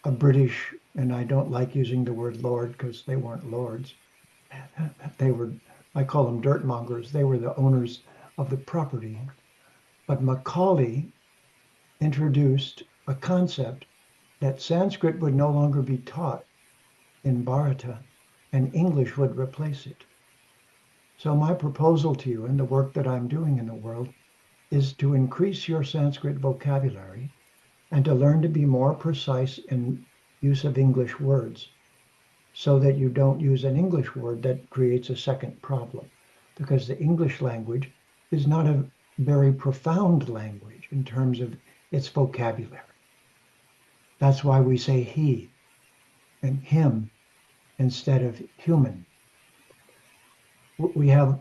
a British, and I don't like using the word lord because they weren't lords. They were, I call them dirt mongers. They were the owners of the property. But Macaulay introduced a concept that Sanskrit would no longer be taught in Bharata and English would replace it. So my proposal to you and the work that I'm doing in the world is to increase your Sanskrit vocabulary and to learn to be more precise in use of English words so that you don't use an English word that creates a second problem, because the English language is not a very profound language in terms of its vocabulary. That's why we say he and him instead of human. We have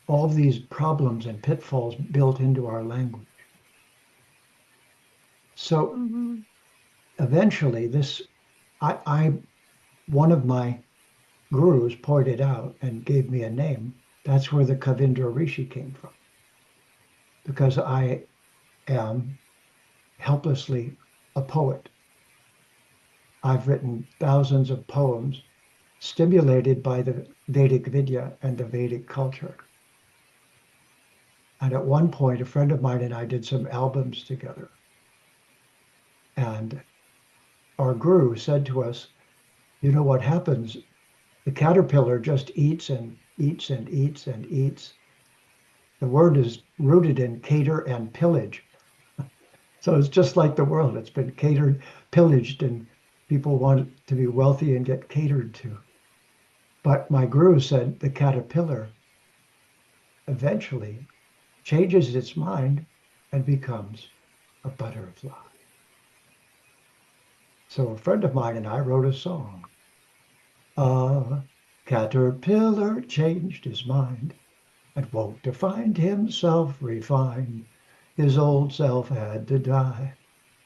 all of these problems and pitfalls built into our language. So eventually one of my gurus pointed out and gave me a name. That's where the Kavindra Rishi came from. Because I am helplessly a poet. I've written thousands of poems stimulated by the Vedic Vidya and the Vedic culture. And at one point, a friend of mine and I did some albums together. And our guru said to us, you know what happens? The caterpillar just eats and eats and eats and eats. The word is rooted in cater and pillage. So it's just like the world. It's been catered, pillaged, and people want to be wealthy and get catered to. But my guru said the caterpillar eventually changes its mind and becomes a butterfly. So a friend of mine and I wrote a song. A caterpillar changed his mind and woke to find himself refined. His old self had to die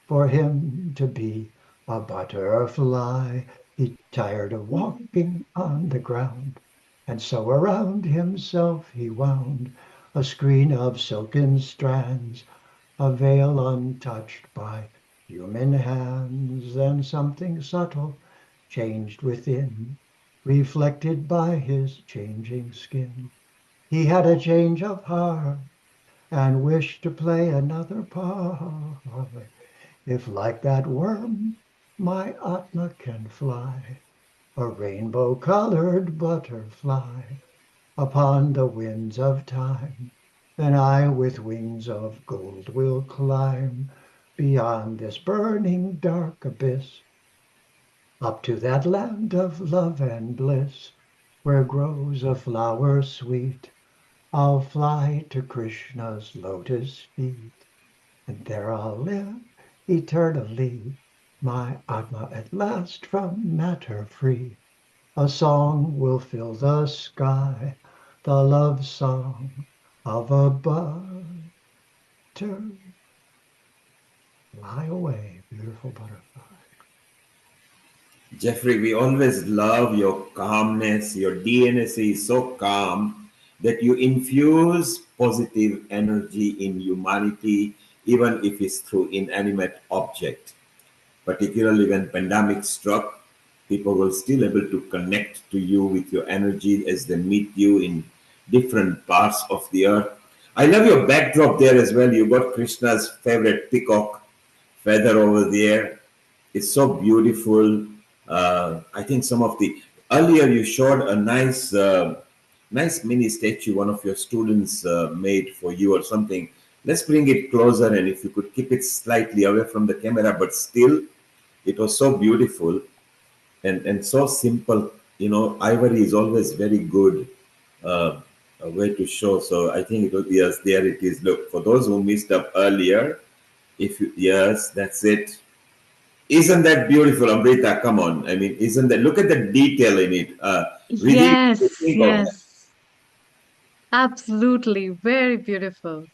for him to be a butterfly. He tired of walking on the ground, and so around himself he wound a screen of silken strands, a veil untouched by human hands. Then something subtle changed within, reflected by his changing skin. He had a change of heart and wished to play another part. If like that worm my Atma can fly, a rainbow-colored butterfly, upon the winds of time, then I with wings of gold will climb beyond this burning dark abyss, up to that land of love and bliss, where grows a flower sweet. I'll fly to Krishna's lotus feet, and there I'll live eternally, my Atma at last from matter free. A song will fill the sky, the love song of a butterfly. Fly away, beautiful butterfly. Jeffrey, we always love your calmness. Your DNS is so calm that you infuse positive energy in humanity, even if it's through inanimate object. Particularly when pandemic struck, people were still able to connect to you with your energy as they meet you in different parts of the earth. I love your backdrop there as well. You got Krishna's favorite peacock feather over there. It's so beautiful. I think some of the earlier you showed a nice mini statue one of your students made for you or something. Let's bring it closer, and if you could keep it slightly away from the camera, but still it was so beautiful and so simple. You know, ivory is always very good a way to show. So I think it was, yes, there it is. Look, for those who missed up earlier, if you, yes, that's it. Isn't that beautiful, Amrita? Come on. I mean, isn't that, look at the detail in it. Riddhi, what do you Yes, think of that? yes, absolutely. Very beautiful.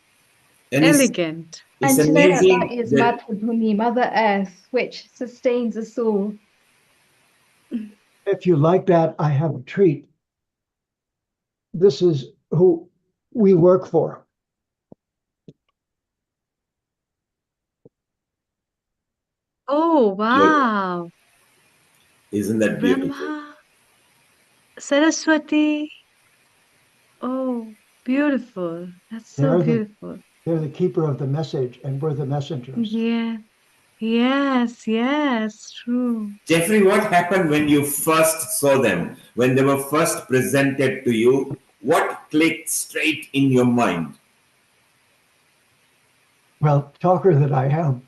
And Elegant. it's And you know that amazing that is that Mathabhumi, Mother Earth, which sustains us all. If you like that, I have a treat. This is who we work for. Oh, you- wow. isn't that beautiful? Brahma, Saraswati. Oh, beautiful. That's so They're beautiful. the keeper of the message, and we're the messengers. Yeah. Yes, yes, true. Jeffrey, what happened when you first saw them? When they were first presented to you, what clicked straight in your mind? Well, talker that I am,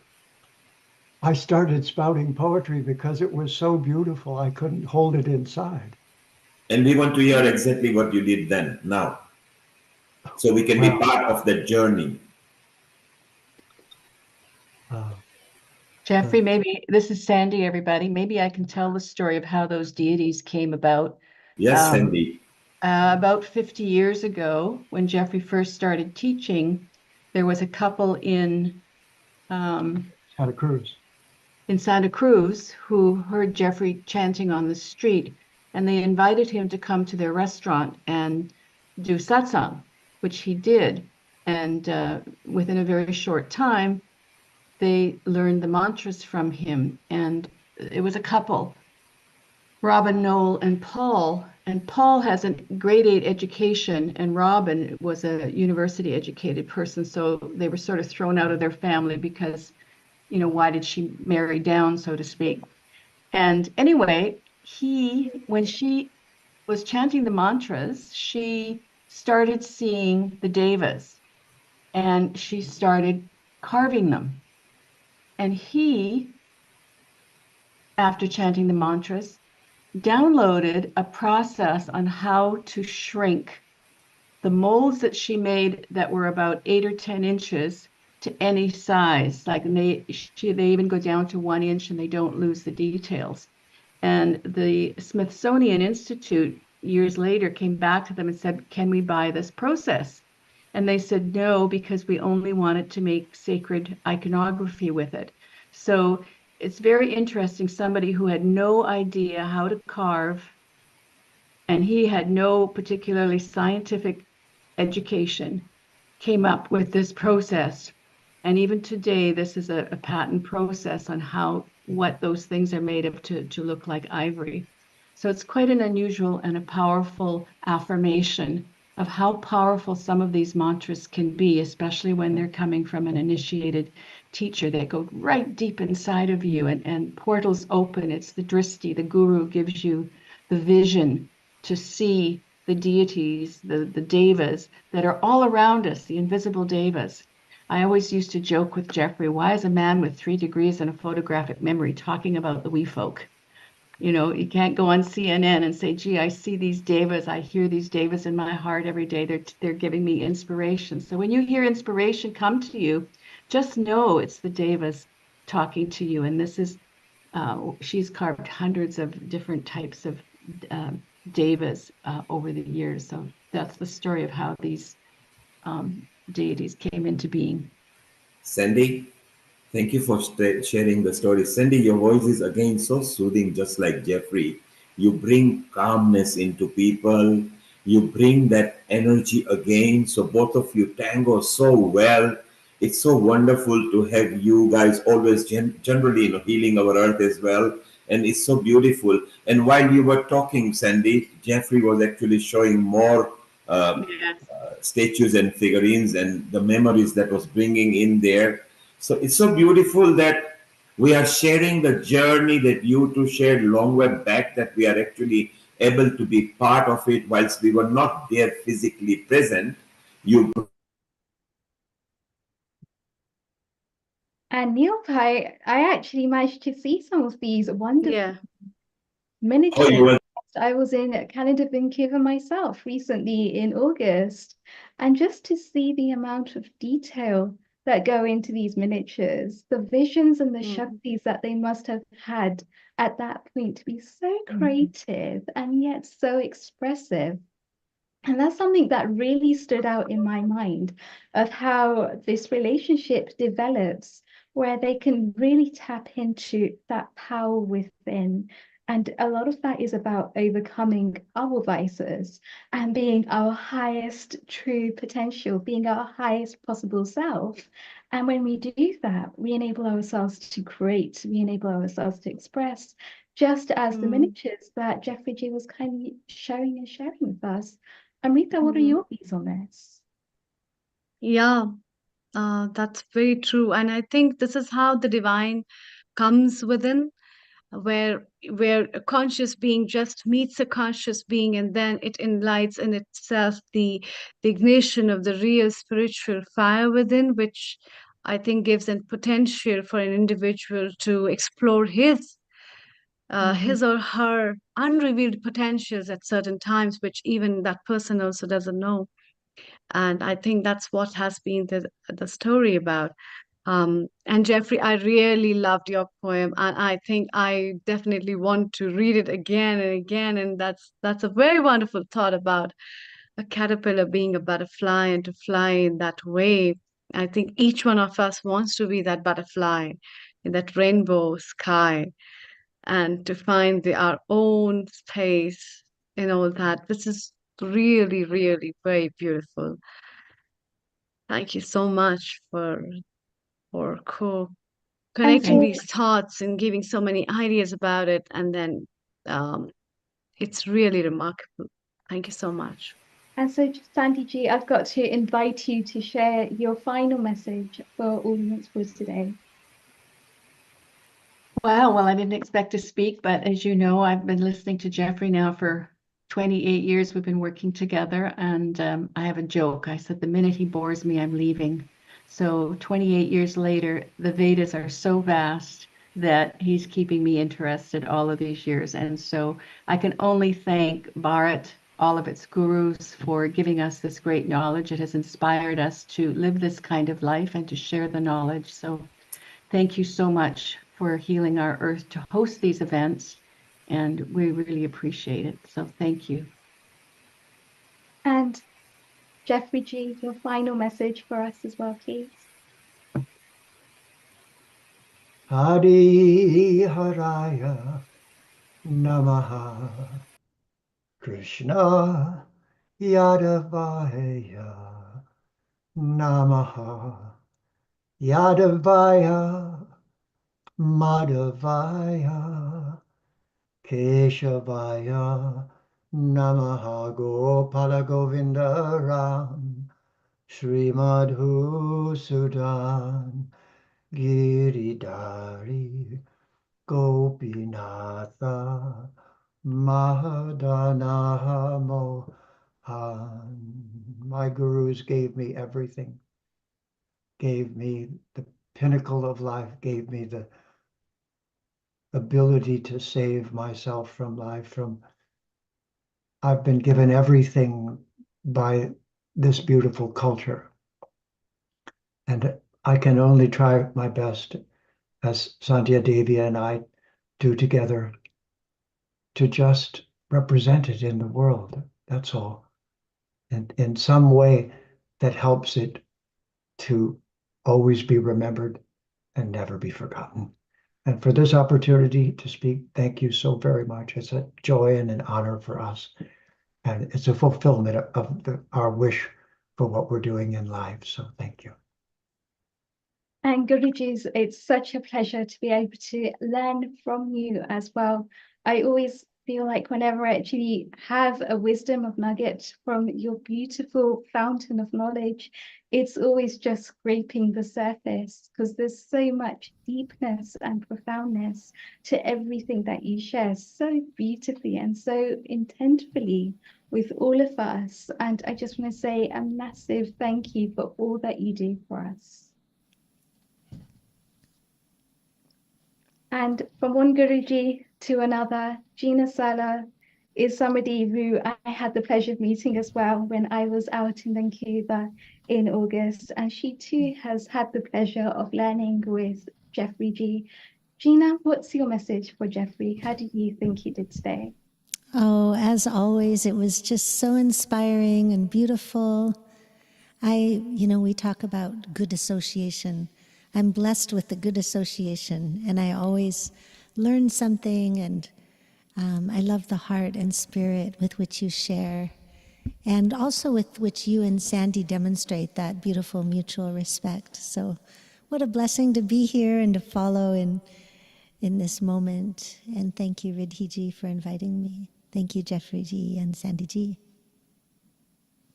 I started spouting poetry because it was so beautiful I couldn't hold it inside. And we want to hear exactly what you did then, now. So we can be Wow. part of the journey. Jeffrey, maybe this is Sandy, everybody. Maybe I can tell the story of how those deities came about. Yes, Sandy. About 50 years ago, when Jeffrey first started teaching, there was a couple in Santa Cruz. Santa Cruz who heard Jeffrey chanting on the street, and they invited him to come to their restaurant and do satsang, which he did. And within a very short time, they learned the mantras from him. And it was a couple, Robin, Noel, and Paul. And Paul has a grade 8 education, and Robin was a university educated person. So they were sort of thrown out of their family because, you know, why did she marry down, so to speak? And anyway, when she was chanting the mantras, she started seeing the devas and she started carving them. And he, after chanting the mantras, downloaded a process on how to shrink the molds that she made that were about 8 or 10 inches to any size. Like they even go down to 1 inch and they don't lose the details. And the Smithsonian Institute years later came back to them and said, can we buy this process? And they said no, because we only wanted to make sacred iconography with it. So it's very interesting, somebody who had no idea how to carve, and he had no particularly scientific education, came up with this process. And even today, this is a patent process on what those things are made of to look like ivory. So it's quite an unusual and a powerful affirmation of how powerful some of these mantras can be, especially when they're coming from an initiated teacher. They go right deep inside of you, and portals open. It's the drishti, the guru gives you the vision to see the deities, the devas that are all around us, the invisible devas. I always used to joke with Jeffrey, why is a man with 3 degrees and a photographic memory talking about the wee folk? You know, you can't go on CNN and say, gee, I see these devas, I hear these devas in my heart every day. They're giving me inspiration. So when you hear inspiration come to you, just know it's the devas talking to you. And this is, she's carved hundreds of different types of devas over the years. So that's the story of how these deities came into being. Sandy, thank you for sharing the story. Sandy, your voice is again so soothing, just like Jeffrey. You bring calmness into people. You bring that energy again. So both of you tango so well. It's so wonderful to have you guys always generally, healing our earth as well. And it's so beautiful. And while you were talking, Sandy, Jeffrey was actually showing more statues and figurines and the memories that was bringing in there. So it's so beautiful that we are sharing the journey that you two shared long way back, that we are actually able to be part of it whilst we were not there physically present. You And Neil, I actually managed to see some of these wonderful Yeah. Oh, you miniatures. were I was in Canada, Vancouver myself recently in August, and just to see the amount of detail that go into these miniatures, the visions and the shaktis that they must have had at that point to be so creative and yet so expressive. And that's something that really stood out in my mind of how this relationship develops, where they can really tap into that power within. And a lot of that is about overcoming our vices and being our highest true potential, being our highest possible self. And when we do that, we enable ourselves to create, we enable ourselves to express, just as the miniatures that Jeffrey G was kindly showing and sharing with us. Amrita, what are your views on this? Yeah, that's very true. And I think this is how the divine comes within, where a conscious being just meets a conscious being, and then it enlights in itself the ignition of the real spiritual fire within, which I think gives a potential for an individual to explore his or her unrevealed potentials at certain times, which even that person also doesn't know. And I think that's what has been the story about. And Jeffrey, I really loved your poem, and I think I definitely want to read it again and again. And that's a very wonderful thought about a caterpillar being a butterfly and to fly in that way. I think each one of us wants to be that butterfly in that rainbow sky and to find our own space in all that. This is really, really very beautiful. Thank you so much for connecting so- these thoughts and giving so many ideas about it. And then it's really remarkable. Thank you so much. And so, Sandy G, I've got to invite you to share your final message for audience for today. Wow, well, I didn't expect to speak, but as you know, I've been listening to Jeffrey now for 28 years. We've been working together, and I have a joke. I said, the minute he bores me, I'm leaving. So 28 years later, the Vedas are so vast that he's keeping me interested all of these years. And so I can only thank Bharat, all of its gurus, for giving us this great knowledge. It has inspired us to live this kind of life and to share the knowledge. So thank you so much for healing our earth to host these events, and we really appreciate it. So thank you. And Jeffrey G, your final message for us as well, please. Adi Haraya Namaha Krishna Yadavaya Namaha Yadavaya Madhavaya Keshavaya Namaha Gopala Govinda Ram Sri Madhu Sudan Giridhari Gopinatha Mahadana Mohan. My gurus gave me everything, gave me the pinnacle of life, gave me the ability to save myself from life. I've been given everything by this beautiful culture. And I can only try my best, as Sandhya Devi and I do together, to just represent it in the world. That's all. And in some way that helps it to always be remembered and never be forgotten. And for this opportunity to speak, thank you so very much. It's a joy and an honor for us. And it's a fulfillment of our wish for what we're doing in life. So thank you. And Guruji's, it's such a pleasure to be able to learn from you as well. I always feel like whenever I actually have a wisdom of nugget from your beautiful fountain of knowledge, it's always just scraping the surface because there's so much deepness and profoundness to everything that you share so beautifully and so intentfully with all of us. And I just want to say a massive thank you for all that you do for us. And from one Guruji to another, Gina Sala, is somebody who I had the pleasure of meeting as well when I was out in Vancouver in August. And she too has had the pleasure of learning with Jeffrey G. Gina, what's your message for Jeffrey? How do you think he did today? Oh, as always, it was just so inspiring and beautiful. We talk about good association. I'm blessed with the good association, and I always learn something, and I love the heart and spirit with which you share, and also with which you and Sandy demonstrate that beautiful mutual respect. So what a blessing to be here and to follow in this moment. And thank you, Riddhi ji, for inviting me. Thank you, Jeffrey ji and Sandy ji.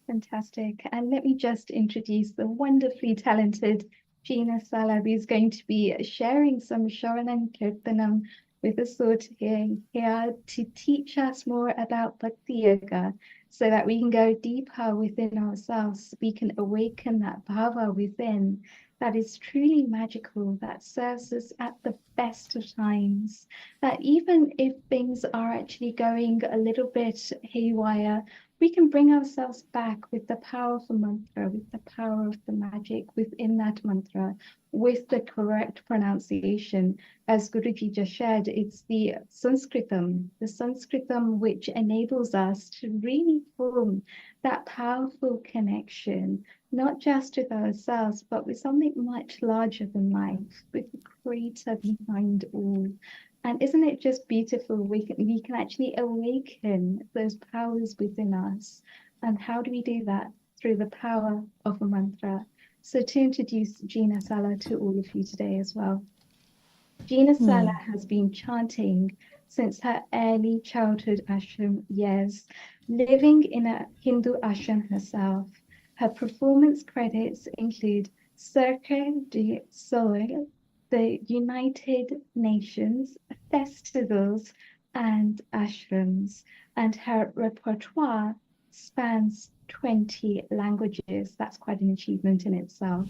Fantastic. And let me just introduce the wonderfully talented Gina Sala, who's going to be sharing some Sharanan Kirtanam with us all today here to teach us more about Bhakti Yoga so that we can go deeper within ourselves. We can awaken that bhava within that is truly magical, that serves us at the best of times. That even if things are actually going a little bit haywire, we can bring ourselves back with the power of the mantra, with the power of the magic within that mantra, with the correct pronunciation. As Guruji just shared, it's the Sanskritam which enables us to really form that powerful connection, not just with ourselves, but with something much larger than life, with the creator behind all. And isn't it just beautiful? We can actually awaken those powers within us. And how do we do that? Through the power of a mantra. So to introduce Gina Sala to all of you today as well. Gina Sala has been chanting since her early childhood ashram years, living in a Hindu ashram herself. Her performance credits include Cirque du Soleil, the United Nations, festivals, and ashrams, and her repertoire spans 20 languages. That's quite an achievement in itself.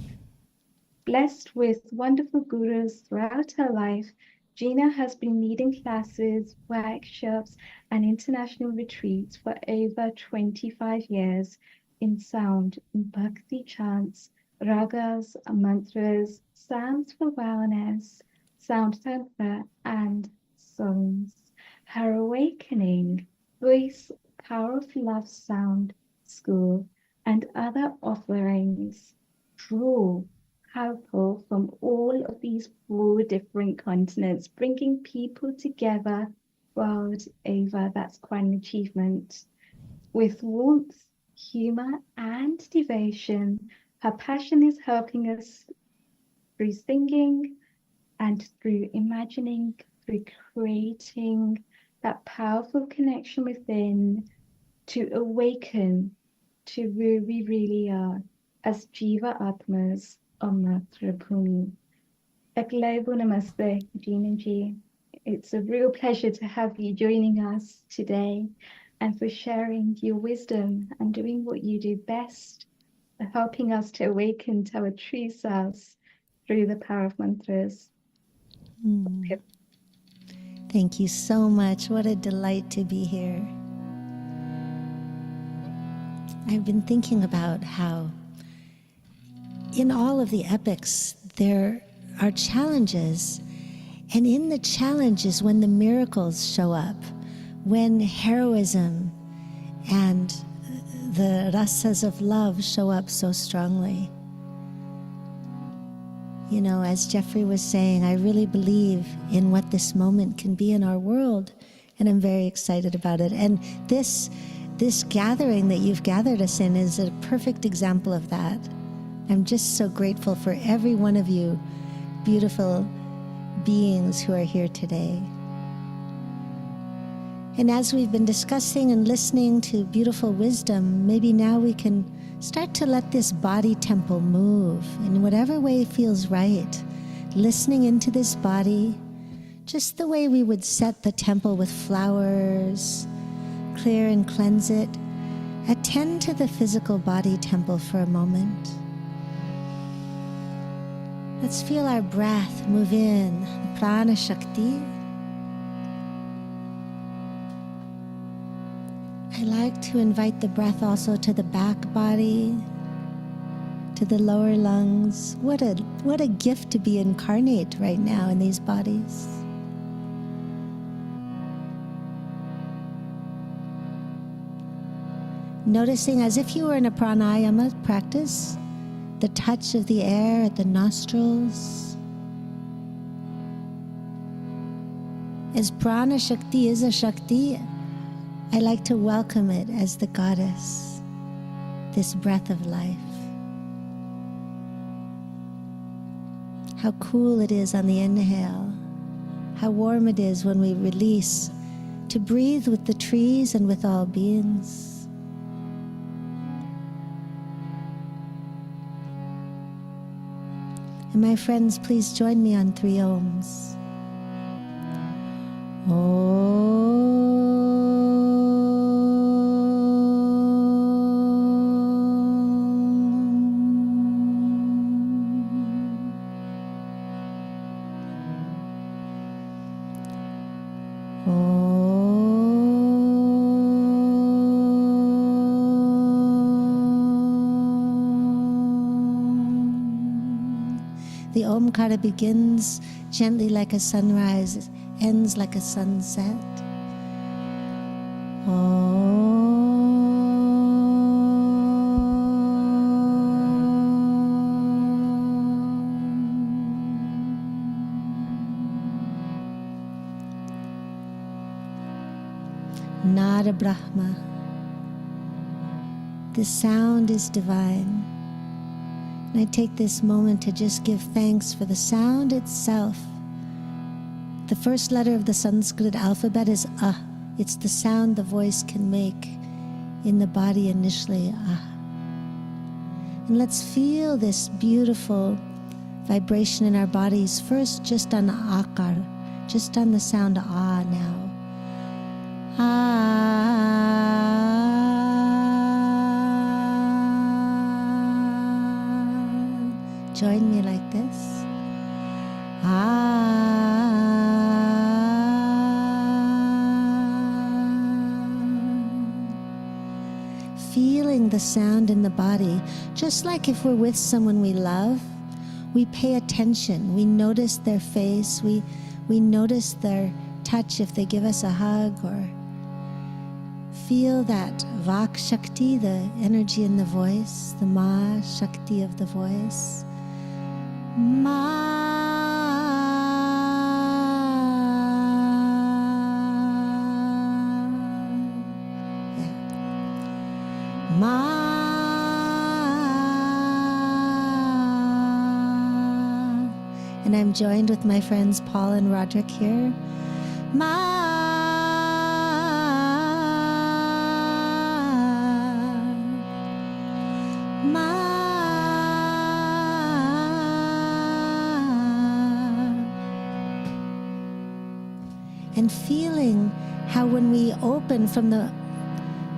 Blessed with wonderful gurus throughout her life, Gina has been leading classes, workshops, and international retreats for over 25 years in sound, bhakti chants, ragas, mantras, sounds for wellness, sound tantra, and songs. Her awakening, voice, power of love sound school, and other offerings draw powerful from all of these 4 different continents, bringing people together world over. That's quite an achievement. With warmth, humor, and devotion, her passion is helping us through singing and through imagining, through creating that powerful connection within to awaken to who we really are as Jiva Atmas on Matrabhumi. A global namaste, Gina Ji. It's a real pleasure to have you joining us today and for sharing your wisdom and doing what you do best, helping us to awaken to our true selves through the power of mantras. Thank you so much. What a delight to be here. I've been thinking about how in all of the epics there are challenges, and in the challenges when the miracles show up, when heroism and the rasas of love show up so strongly. You know, as Jeffrey was saying, I really believe in what this moment can be in our world, and I'm very excited about it. And this gathering that you've gathered us in is a perfect example of that. I'm just so grateful for every one of you beautiful beings who are here today. And as we've been discussing and listening to beautiful wisdom, maybe now we can start to let this body temple move in whatever way feels right, listening into this body, just the way we would set the temple with flowers, clear and cleanse it. Attend to the physical body temple for a moment. Let's feel our breath move in, prana shakti. like to invite the breath also to the back body, to the lower lungs. What a gift to be incarnate right now in these bodies. Noticing as if you were in a pranayama practice, the touch of the air at the nostrils. As prana shakti is a shakti, I like to welcome it as the goddess, this breath of life. How cool it is on the inhale, how warm it is when we release, to breathe with the trees and with all beings. And my friends, please join me on 3 ohms. The Omkara begins gently like a sunrise, ends like a sunset. Nada Brahma. The sound is divine. And I take this moment to just give thanks for the sound itself. The first letter of the Sanskrit alphabet is ah. It's the sound the voice can make in the body initially, ah. And let's feel this beautiful vibration in our bodies, first just on akar, just on the sound ah now. Join me like this. Feeling the sound in the body, just like if we're with someone we love, we pay attention, we notice their face, we notice their touch if they give us a hug, or feel that Vak Shakti, the energy in the voice, the Ma Shakti of the voice. Ma. Yeah. Ma. And I'm joined with my friends Paul and Roderick here. Ma. And feeling how when we open from the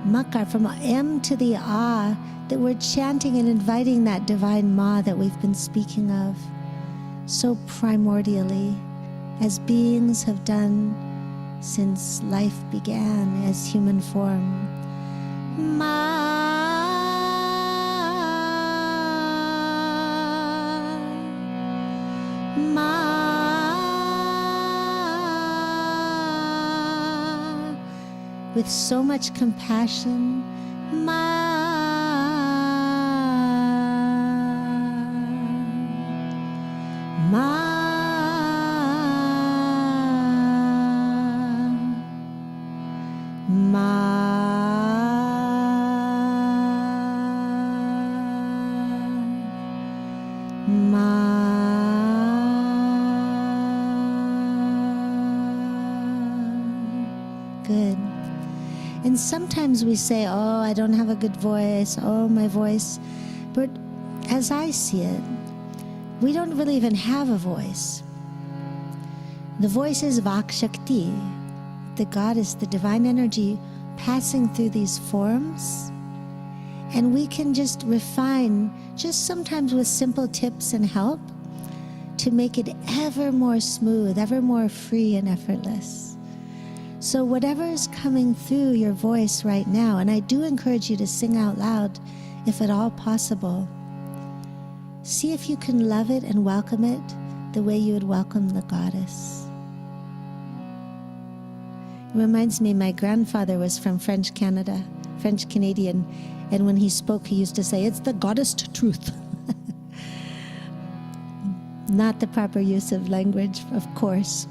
makar, from M to the Ah, that we're chanting and inviting that divine Ma that we've been speaking of so primordially, as beings have done since life began as human form. Ma. Ma. With so much compassion, Ma. Ma. Ma. Ma. Good. And sometimes we say, oh, I don't have a good voice, oh, my voice. But as I see it, we don't really even have a voice. The voice is Vak Shakti, the goddess, the divine energy passing through these forms. And we can just refine, just sometimes with simple tips and help, to make it ever more smooth, ever more free and effortless. So whatever is coming through your voice right now, and I do encourage you to sing out loud if at all possible, see if you can love it and welcome it the way you would welcome the goddess. It reminds me, my grandfather was from French Canada, French Canadian, and when he spoke, he used to say, "It's the goddess truth." Not the proper use of language, of course,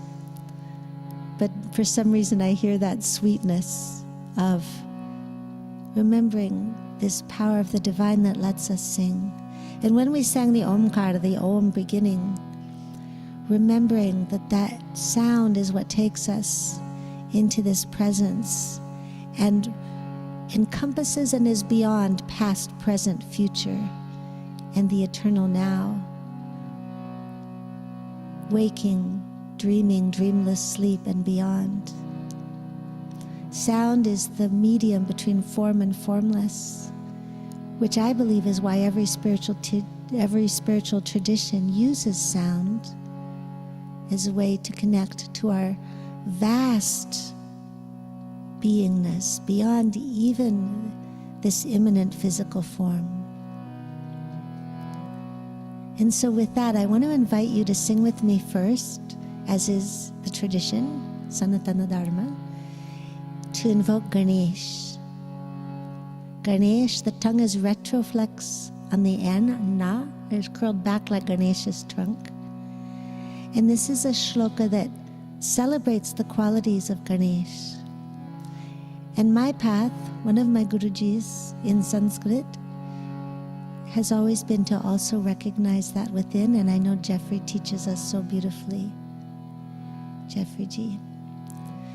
but for some reason I hear that sweetness of remembering this power of the divine that lets us sing. And when we sang the Omkar, the Om beginning, remembering that that sound is what takes us into this presence and encompasses and is beyond past, present, future, and the eternal now. Waking, dreaming, dreamless sleep, and beyond. Sound is the medium between form and formless, which I believe is why every spiritual tradition uses sound as a way to connect to our vast beingness beyond even this imminent physical form. And so with that, I want to invite you to sing with me first, as is the tradition, Sanatana Dharma, to invoke Ganesh. Ganesh, the tongue is retroflex on the N, Na, it's curled back like Ganesha's trunk. And this is a shloka that celebrates the qualities of Ganesh. And my path, one of my Gurujis in Sanskrit, has always been to also recognize that within, and I know Jeffrey teaches us so beautifully. Jeffrey G.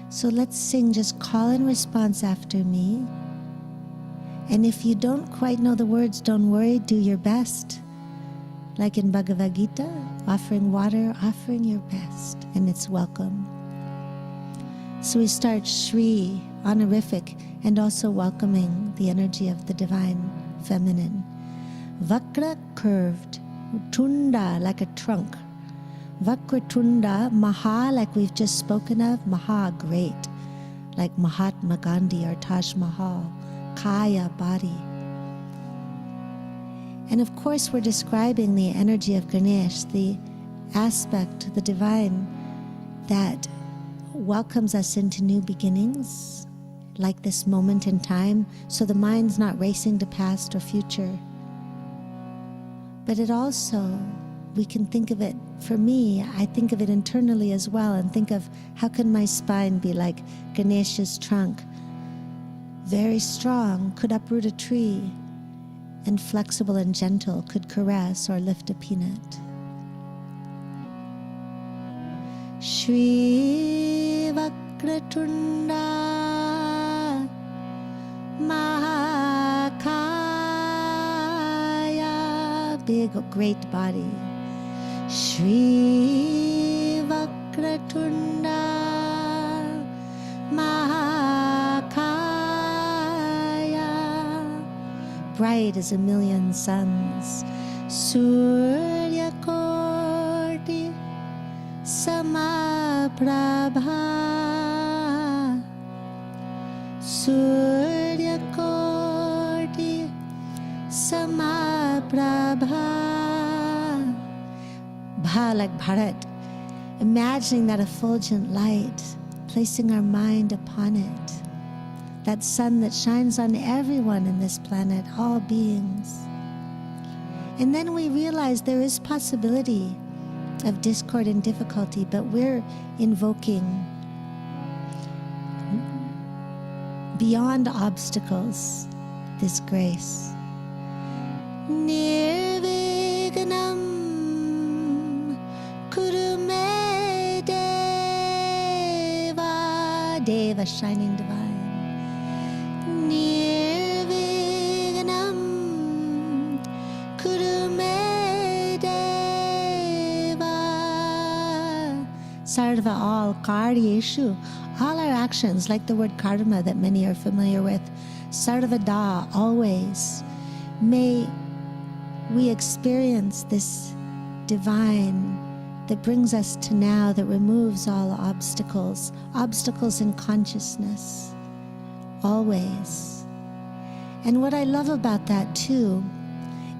So let's sing, just call and response after me. And if you don't quite know the words, don't worry, do your best. Like in Bhagavad Gita, offering water, offering your best, and it's welcome. So we start Shri, honorific, and also welcoming the energy of the divine feminine. Vakra, curved. Tunda, like a trunk. Vakratunda, Maha, like we've just spoken of. Maha, great. Like Mahatma Gandhi or Taj Mahal. Kaya, body. And of course we're describing the energy of Ganesh, the aspect, the divine, that welcomes us into new beginnings, like this moment in time, so the mind's not racing to past or future. But it also, we can think of it, for me, I think of it internally as well, and think of how can my spine be like Ganesha's trunk, very strong, could uproot a tree, and flexible and gentle, could caress or lift a peanut. Shri Vakratunda Mahakaya, big, great body. Shri Vakratunda Mahakaya, bright as a million suns. Surya Koti Samaprabha, Surya Koti Samaprabha. Bha, like Bharat, imagining that effulgent light, placing our mind upon it, that sun that shines on everyone in this planet, all beings. And then we realize there is possibility of discord and difficulty, but we're invoking beyond obstacles this grace. Nirvignam kurume deva, Deva, shining divine. Nirvignam kurume deva, sarva, all, karyeshu, all our actions, like the word karma that many are familiar with, sarvada, always, may we experience this divine that brings us to now, that removes all obstacles, obstacles in consciousness, always. And what I love about that too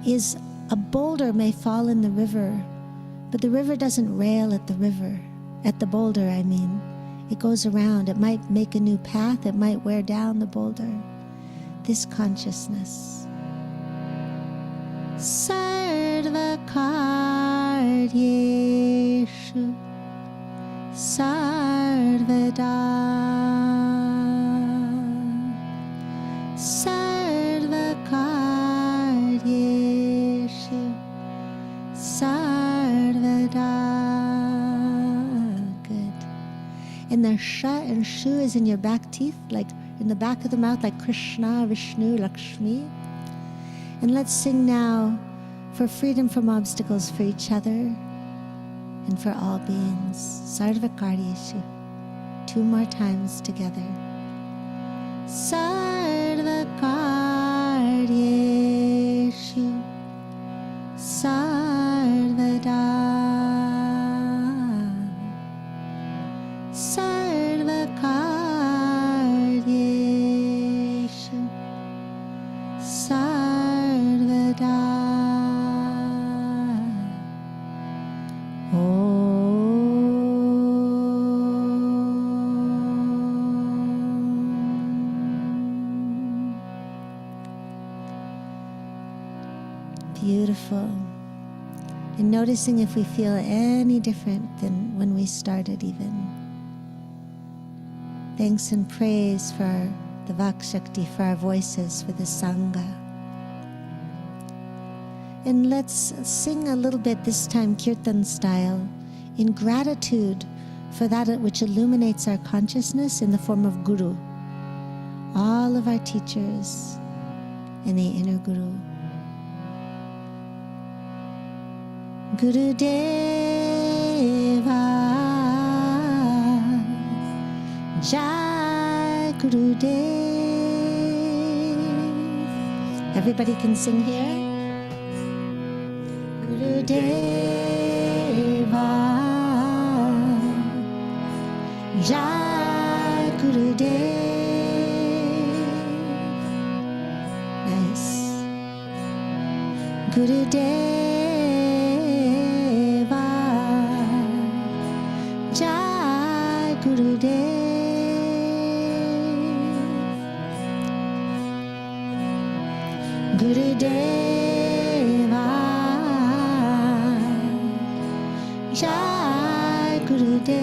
is a boulder may fall in the river, but the river doesn't rail at the river, at the boulder, I mean. It goes around. It might make a new path. It might wear down the boulder. This consciousness. Sarvakaryeshu Sarvada Sarvakaryeshu Sarvada. Good. And the sha and shu is in your back teeth, like in the back of the mouth, like Krishna, Vishnu, Lakshmi. And let's sing now for freedom from obstacles for each other and for all beings. Sarvakaryeshu. 2 more times together. Sarvakaryeshu Sarvada Sarvakaryeshu Sarvada. Beautiful. And noticing if we feel any different than when we started even. Thanks and praise for the Vak Shakti, for our voices, for the Sangha. And let's sing a little bit, this time Kirtan style, in gratitude for that which illuminates our consciousness in the form of Guru. All of our teachers and the inner Guru. Guru Deva Jai Guru Dev. Everybody can sing here. Guru Deva Jai Guru Dev. Nice. Guru Deva Jai Guru Dev. Guru Deva Jai Guru Dev.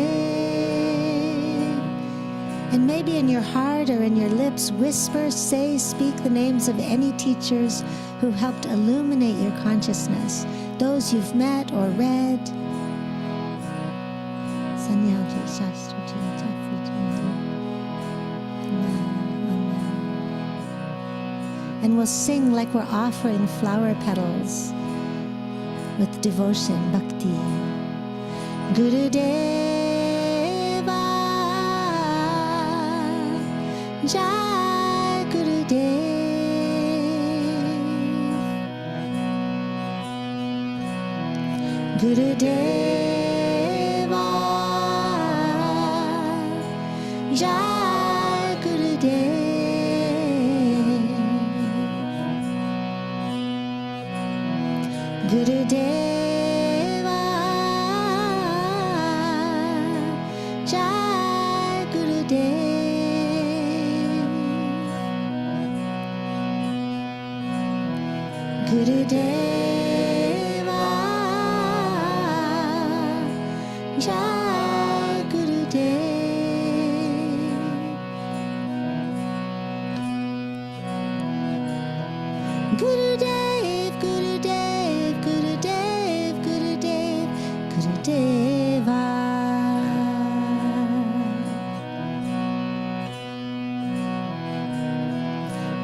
And maybe in your heart or in your lips, whisper, say, speak the names of any teachers who helped illuminate your consciousness, those you've met or read. Sanyalji, Shastriji, Jafriji. And we'll sing like we're offering flower petals with devotion, bhakti. Guru Deva Jai Guru Dev. Guru Deva Jai Guru Dev. Guru Deva Jai Guru Dev. Guru Deva Jai Guru Dev. Guru Dev, Guru Dev, Guru Dev, Guru Dev, Guru Deva.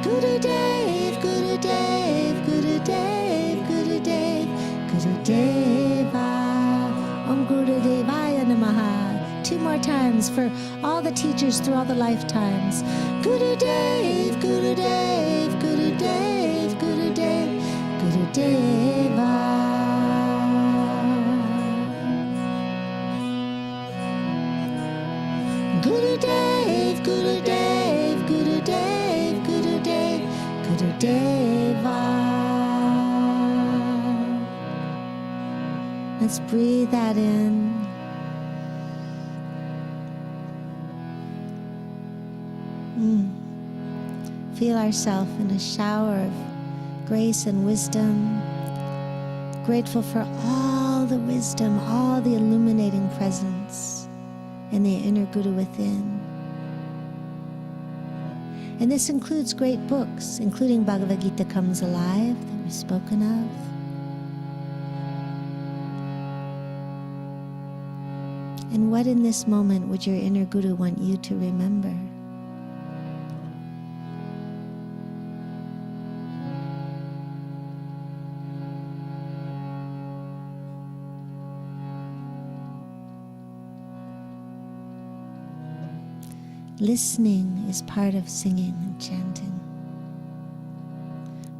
Guru Dev, Guru Dev, Guru Dev, Guru Dev, Guru Deva. Om Guru Devaya Namaha. 2 more times for all the teachers through all the lifetimes. Guru Dev, Guru Dev, Guru Dev, Guru Dev, Guru Deva. Let's breathe that in. Feel ourselves in a shower of grace and wisdom. Grateful for all the wisdom, all the illuminating presence in the inner Guru within. And this includes great books, including Bhagavad Gita Comes Alive that we've spoken of. And what in this moment would your inner Guru want you to remember? Listening is part of singing and chanting.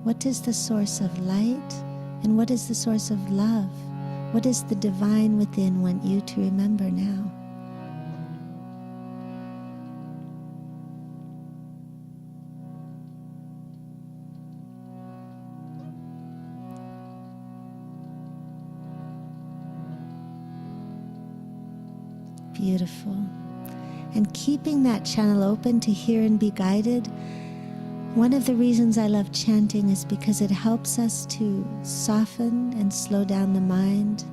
What is the source of light and what is the source of love? What does the divine within want you to remember now? Beautiful. And keeping that channel open to hear and be guided, one of the reasons I love chanting is because it helps us to soften and slow down the mind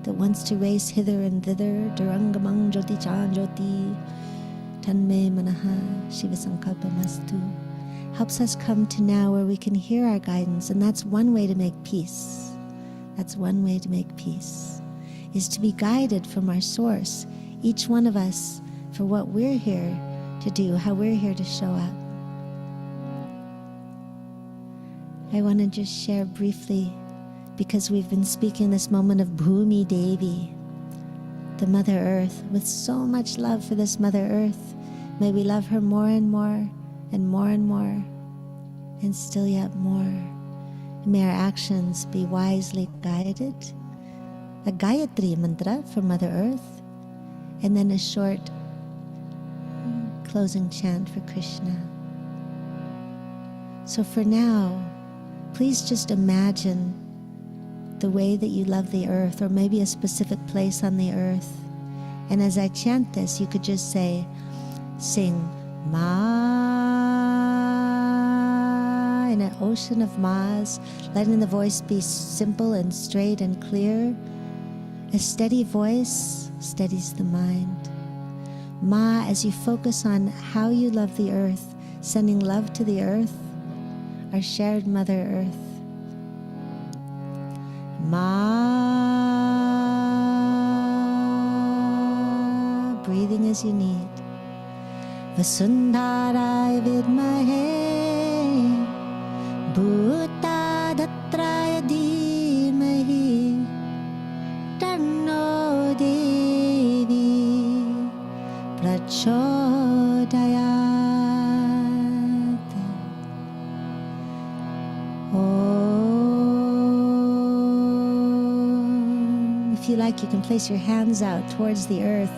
that wants to race hither and thither. Durangamang Jyoti Chan Jyoti Tanme Manaha Shiva Sankalpa Mastu. Helps us come to now where we can hear our guidance, and that's one way to make peace. That's one way to make peace, is to be guided from our source, each one of us, for what we're here to do, how we're here to show up. I want to just share briefly, because we've been speaking this moment of Bhumi Devi, the Mother Earth, with so much love for this Mother Earth. May we love her more and more and more and more, and still yet more. May our actions be wisely guided. A Gayatri mantra for Mother Earth, and then a short closing chant for Krishna. So for now, please just imagine the way that you love the earth, or maybe a specific place on the earth. And as I chant this, you could just sing Ma in an ocean of Ma's, letting the voice be simple and straight and clear. A steady voice steadies the mind. Ma, as you focus on how you love the earth, sending love to the earth, our shared Mother Earth. Ma, breathing as you need. Vasundharaya vidmahe, Bhutadatraya dhimahi, Tanno Devi Prachodayat. If you like, you can place your hands out towards the earth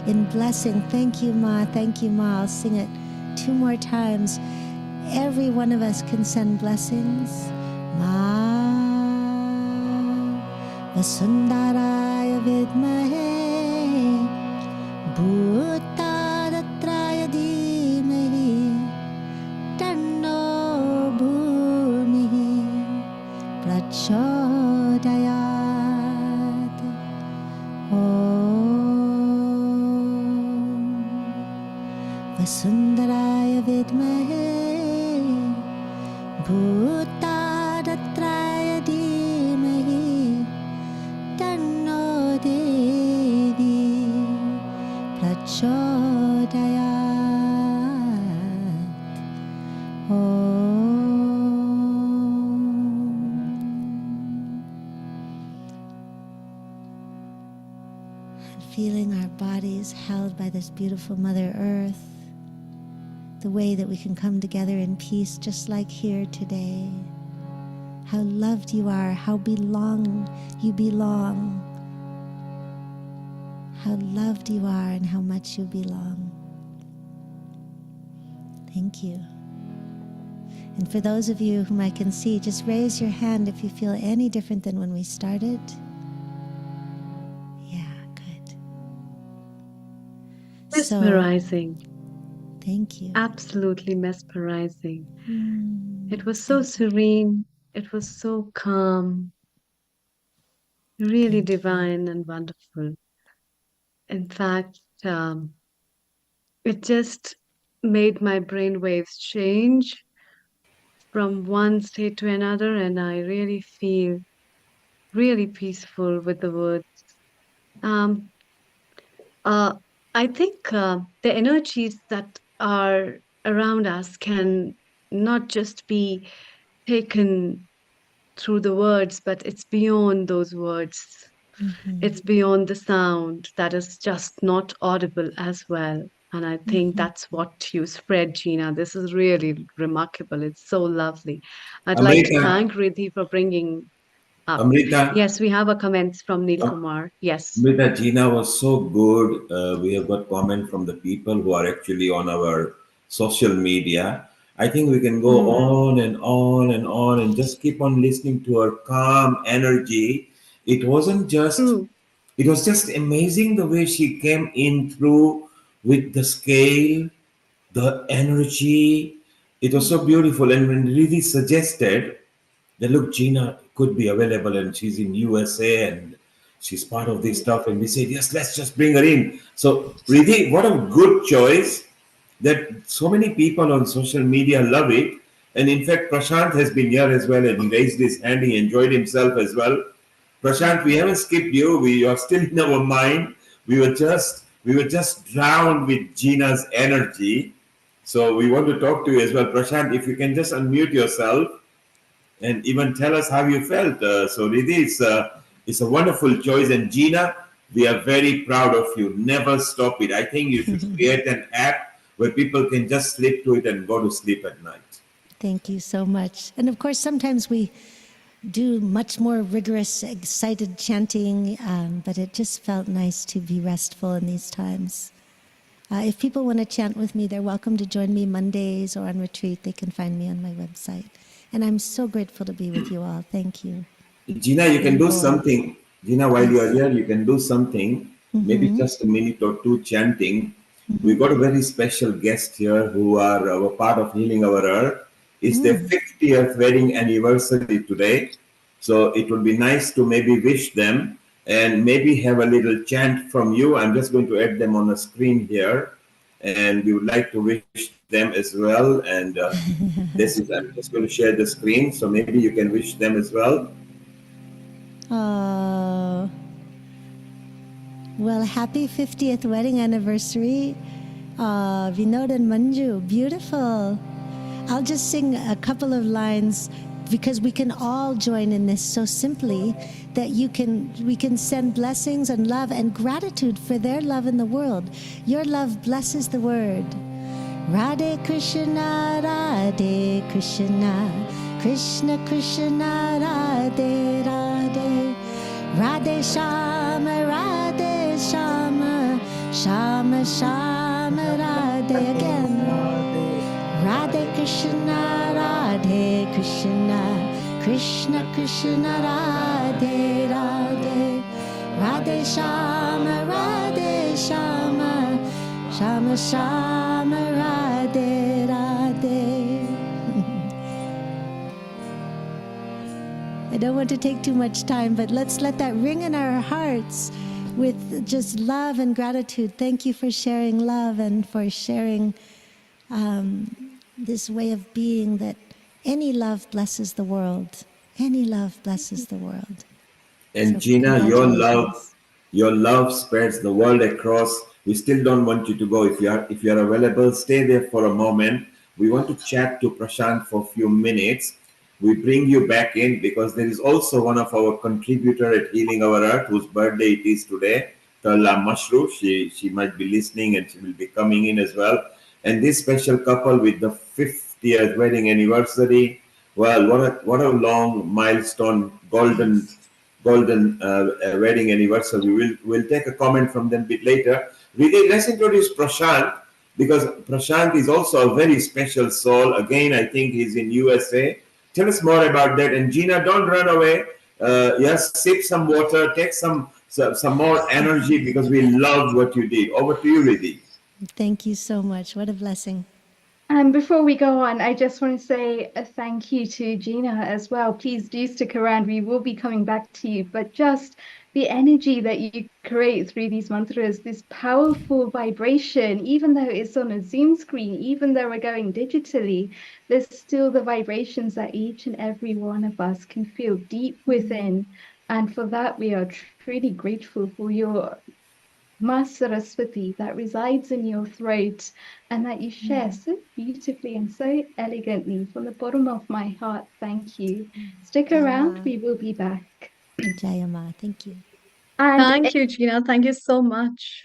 in blessing. Thank you, Ma. Thank you, Ma. I'll sing it 2 more times. Every one of us can send blessings. Ma Vasundaraya vidmahe, Bhutadatraya dhimahi, Tanno Bhumihi Prachodayat. Vasundaraya vidmahe, Bhutadatraya dhimahi, Tanno Devi Prachodayat. And feeling our bodies held by this beautiful Mother Earth, the way that we can come together in peace, just like here today. How loved you are, how you belong. How loved you are and how much you belong. Thank you. And for those of you whom I can see, just raise your hand if you feel any different than when we started. Mesmerizing. Thank you. Absolutely mesmerizing. It was so Thank you. serene. It was so calm. Really divine and wonderful. In fact, it just made my brain waves change from one state to another, and I really feel really peaceful with the words. Um, I think the energies that are around us can not just be taken through the words, but it's beyond those words. It's beyond the sound that is just not audible as well. And I think that's what you spread, Gina. This is really remarkable. It's so lovely. I'd like to Amrita, thank Riddhi for bringing up. Amrita, Yes, we have a comment from Neil Am- Kumar. Yes. Amrita, Gina was so good. We have got comment from the people who are actually on our social media. I think we can go on and on and on and just keep on listening to her calm energy. It wasn't just, it was just amazing the way she came in through with the scale, the energy. It was so beautiful. And when really suggested that, look, Gina could be available and she's in USA and she's part of this stuff, and we said, yes, let's just bring her in. So really, what a good choice that so many people on social media love it. And in fact, Prashant has been here as well and he raised his hand. He enjoyed himself as well. Prashant, we haven't skipped you. We are still in our mind. We were just drowned with Gina's energy. So we want to talk to you as well. Prashant, if you can just unmute yourself and even tell us how you felt. So Riddhi, it's a wonderful choice. And Gina, we are very proud of you. Never stop it. I think you should create an app where people can just slip to it and go to sleep at night. Thank you so much. And of course, sometimes we do much more rigorous, excited chanting, but it just felt nice to be restful in these times. If people want to chant with me, they're welcome to join me Mondays or on retreat. They can find me on my website. And I'm so grateful to be with you all. Thank you. Gina, you can do something. Gina, while you are here, you can do something, maybe just a minute or two chanting. We've got a very special guest here who are a part of Healing Our Earth. It's their 50th wedding anniversary today. So it would be nice to maybe wish them and maybe have a little chant from you. I'm just going to add them on the screen here. And we would like to wish them as well. And I'm just going to share the screen. So maybe you can wish them as well. Oh, well, happy 50th wedding anniversary. Vinod and Manju, beautiful. I'll just sing a couple of lines because we can all join in this so simply that we can send blessings and love and gratitude for their love in the world. Your love blesses the word. Radhe Krishna, Radhe Krishna, Krishna Krishna, Radhe Radhe, Radhe Shama, Radhe Shama, Shama Shama, Radhe again. Radhe Krishna, Radhe Krishna, Krishna Krishna, Radhe Radhe, Radhe Shama, Radhe Shama, Shama Shama, Radhe Radhe. I don't want to take too much time, but let's let that ring in our hearts with just love and gratitude. Thank you for sharing love and for sharing this way of being that any love blesses the world. Any love blesses the world. And So Gina, congratulations. your love spreads the world across. We still don't want you to go. If you are available, stay there for a moment. We want to chat to Prashant for a few minutes. We bring you back in because there is also one of our contributor at Healing Our Earth whose birthday it is today, Tala Mashru. She might be listening and she will be coming in as well. And this special couple with the 50th wedding anniversary, well, what a long milestone, golden wedding anniversary. We'll take a comment from them a bit later. Really, let's introduce Prashant because Prashant is also a very special soul. Again, I think he's in USA. Tell us more about that. And Gina, don't run away. Yes, sip some water, take some more energy because we loved what you did. Over to you, Riddhi. Thank you so much. What a blessing. And before we go on, I just want to say a thank you to Gina as well. Please do stick around. We will be coming back to you. But just the energy that you create through these mantras, this powerful vibration, even though it's on a Zoom screen, even though we're going digitally, there's still the vibrations that each and every one of us can feel deep within. And for that, we are truly grateful for your Ma Saraswati that resides in your throat and that you share so beautifully and so elegantly from the bottom of my heart. Thank you. Stick around, Jayama. we will be back. Jayama. Thank you. And Thank you, Gina. Thank you so much.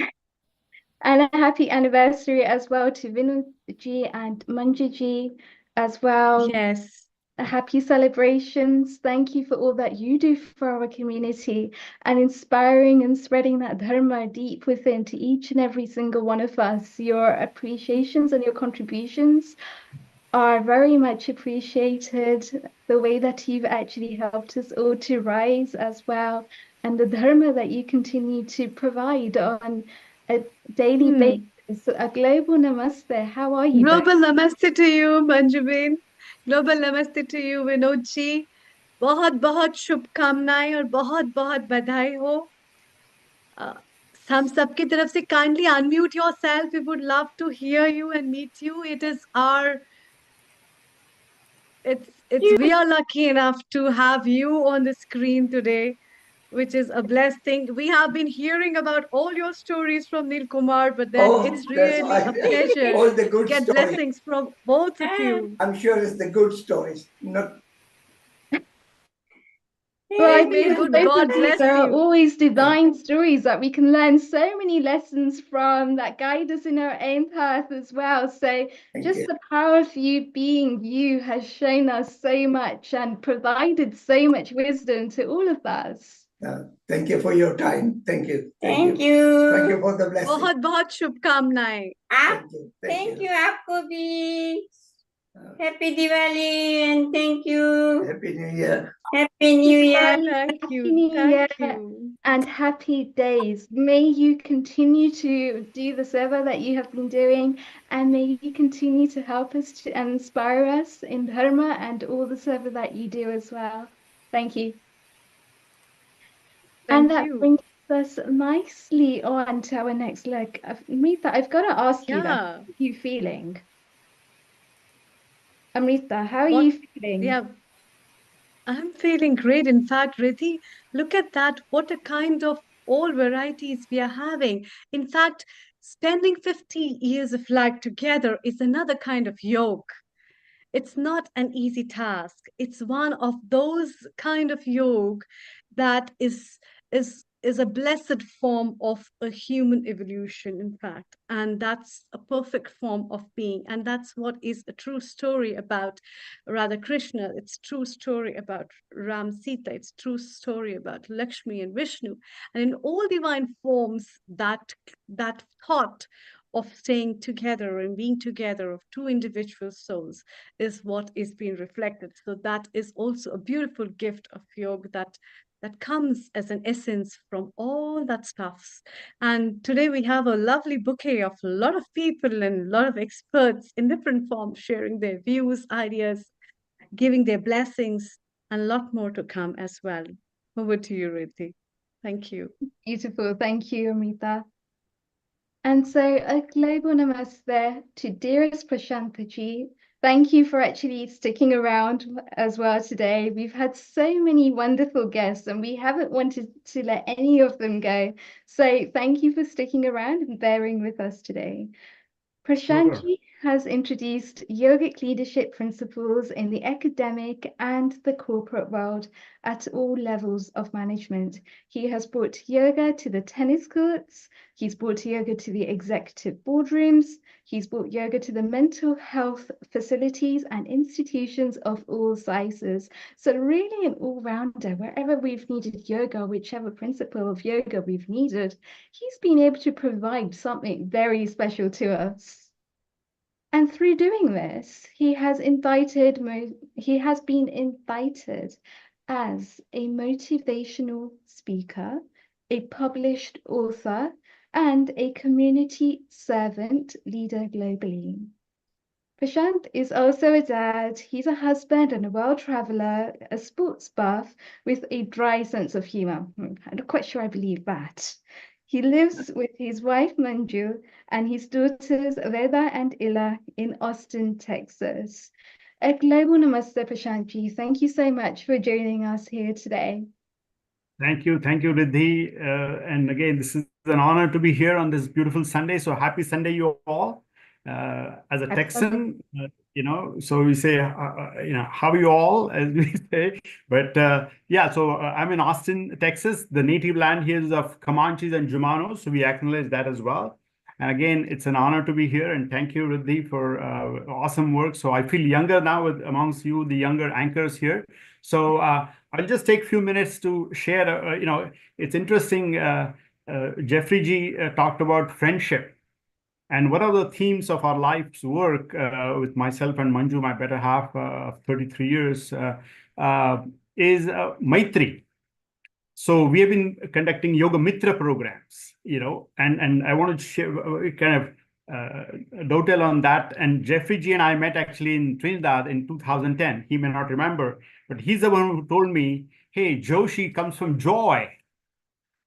and a happy anniversary as well to Vinuji and Manjuji as well. Yes. Happy celebrations. Thank you for all that you do for our community and inspiring and spreading that dharma deep within to each and every single one of us. Your appreciations and your contributions are very much appreciated. The way that you've actually helped us all to rise as well, and the dharma that you continue to provide on a daily basis. A global namaste. How are you? Global namaste to you, Manjubin. Global namaste to you, Vinod ji. बहुत बहुत शुभकामनाएं और बहुत बहुत बधाई हो हम सबकी तरफ से kindly unmute yourself. We would love to hear you and meet you. We are lucky enough to have you on the screen today, which is a blessed thing. We have been hearing about all your stories from Neil Kumar, but then it's really a pleasure all the to good get stories. blessings from both of you. I'm sure it's the good stories, not. Well, I May think good both God of you, bless there are you. always divine stories that we can learn so many lessons from that guide us in our own path as well. So just the power of you being you has shown us so much and provided so much wisdom to all of us. Thank you for your time. Thank you. Thank you. Thank you for the blessing. बहुत बहुत शुभकामनाएं. Thank you आपको भी. Happy Diwali and thank you. Happy New Year. Happy New Year. Thank Happy you. New Year Thank you. and happy days. May you continue to do the seva that you have been doing, and may you continue to help us to and inspire us in dharma and all the seva that you do as well. Thank you. And that brings us nicely on to our next leg. Amrita, I've got to ask you that. How are you feeling? Amrita, how are you feeling? Yeah, I'm feeling great. In fact, Riddhi, look at that. What a kind of all varieties we are having. In fact, spending 50 years of life together is another kind of yoga. It's not an easy task. It's one of those kind of yoga that is a blessed form of a human evolution, in fact, and that's a perfect form of being, and that's what is a true story about Radha Krishna. It's true story about Ram Sita. It's true story about Lakshmi and Vishnu, and in all divine forms, that thought of staying together and being together of two individual souls is what is being reflected. So that is also a beautiful gift of yoga that comes as an essence from all that stuffs. And today we have a lovely bouquet of a lot of people and a lot of experts in different forms sharing their views, ideas, giving their blessings, and a lot more to come as well. Over to you, Riddhi. Thank you. Beautiful. Thank you, Amrita. And so a global namaste to dearest Prashantaji. Thank you for actually sticking around as well today. We've had so many wonderful guests and we haven't wanted to let any of them go. So thank you for sticking around and bearing with us today. Prashantji has introduced yogic leadership principles in the academic and the corporate world at all levels of management. He has brought yoga to the tennis courts, he's brought yoga to the executive boardrooms, he's brought yoga to the mental health facilities and institutions of all sizes. So really an all-rounder, wherever we've needed yoga, whichever principle of yoga we've needed, he's been able to provide something very special to us. And through doing this, he has been invited as a motivational speaker, a published author, and a community servant leader globally. Prashant is also a dad. He's a husband and a world traveler, a sports buff with a dry sense of humor. I'm not quite sure I believe that. He lives with his wife Manju and his daughters Veda and Ila in Austin, Texas. A global namaste, Prashantji. Thank you so much for joining us here today. Thank you, Riddhi. And again, this is an honor to be here on this beautiful Sunday. So happy Sunday, you all. As a Texan, so we say, how are you all, as we say. But yeah, so I'm in Austin, Texas. The native land here is of Comanches and Jumanos, so we acknowledge that as well. And again, it's an honor to be here, and thank you, Riddhi, for awesome work. So I feel younger now amongst you, the younger anchors here. So I'll just take a few minutes to share. It's interesting. Jeffrey G talked about friendship. And one of the themes of our life's work with myself and Manju, my better half of 33 years, is Maitri. So we have been conducting Yoga Mitra programs, and I want to share, kind of dovetail on that. And Jeffrey G and I met actually in Trinidad in 2010. He may not remember, but he's the one who told me, hey, Joshi comes from joy.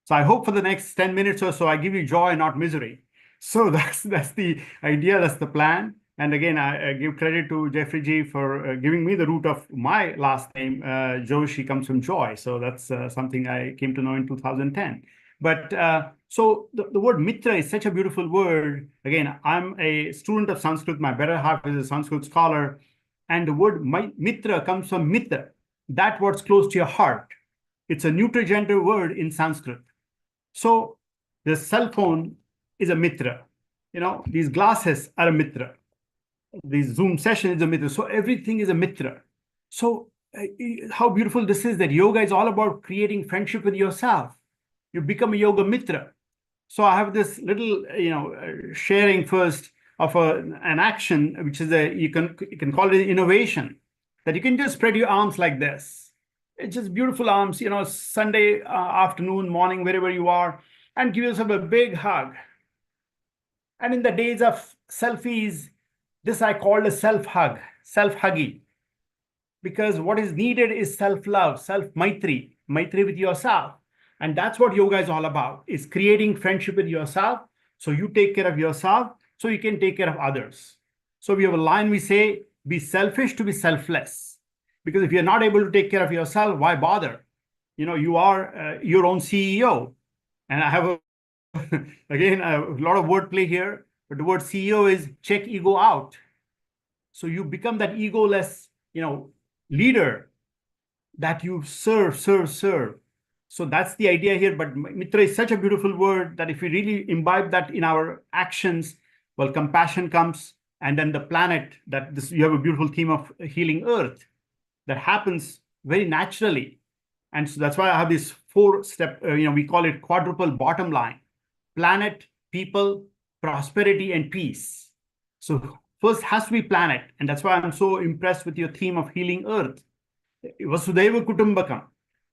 So I hope for the next 10 minutes or so, I give you joy, not misery. So that's the idea, that's the plan. And again, I give credit to Jeffrey G for giving me the root of my last name. Joshi comes from joy. So that's something I came to know in 2010. But so the word mitra is such a beautiful word. Again, I'm a student of Sanskrit. My better half is a Sanskrit scholar. And the word mitra comes from mitra. That word's close to your heart. It's a neuter gender word in Sanskrit. So the cell phone is a mitra. These glasses are a mitra. This Zoom session is a mitra. So everything is a mitra. So how beautiful this is, that yoga is all about creating friendship with yourself. You become a yoga mitra. So I have this little, sharing first of an action, which is you can call it an innovation, that you can just spread your arms like this. It's just beautiful arms, Sunday afternoon, morning, wherever you are, and give yourself a big hug. And in the days of selfies, this I called a self-hug, self-huggy. Because what is needed is self-love, self-maitri, maitri with yourself. And that's what yoga is all about, is creating friendship with yourself. So you take care of yourself, so you can take care of others. So we have a line, we say, be selfish to be selfless. Because if you're not able to take care of yourself, why bother? You are your own CEO. And I have again, a lot of wordplay here, but the word CEO is check ego out. So you become that egoless, leader that you serve. So that's the idea here. But mitra is such a beautiful word that if we really imbibe that in our actions, well, compassion comes, and then the planet, you have a beautiful theme of healing Earth that happens very naturally. And so that's why I have this 4-step, we call it quadruple bottom line: planet, people, prosperity, and peace. So first has to be planet. And that's why I'm so impressed with your theme of healing Earth. Vasudhaiva Kutumbakam.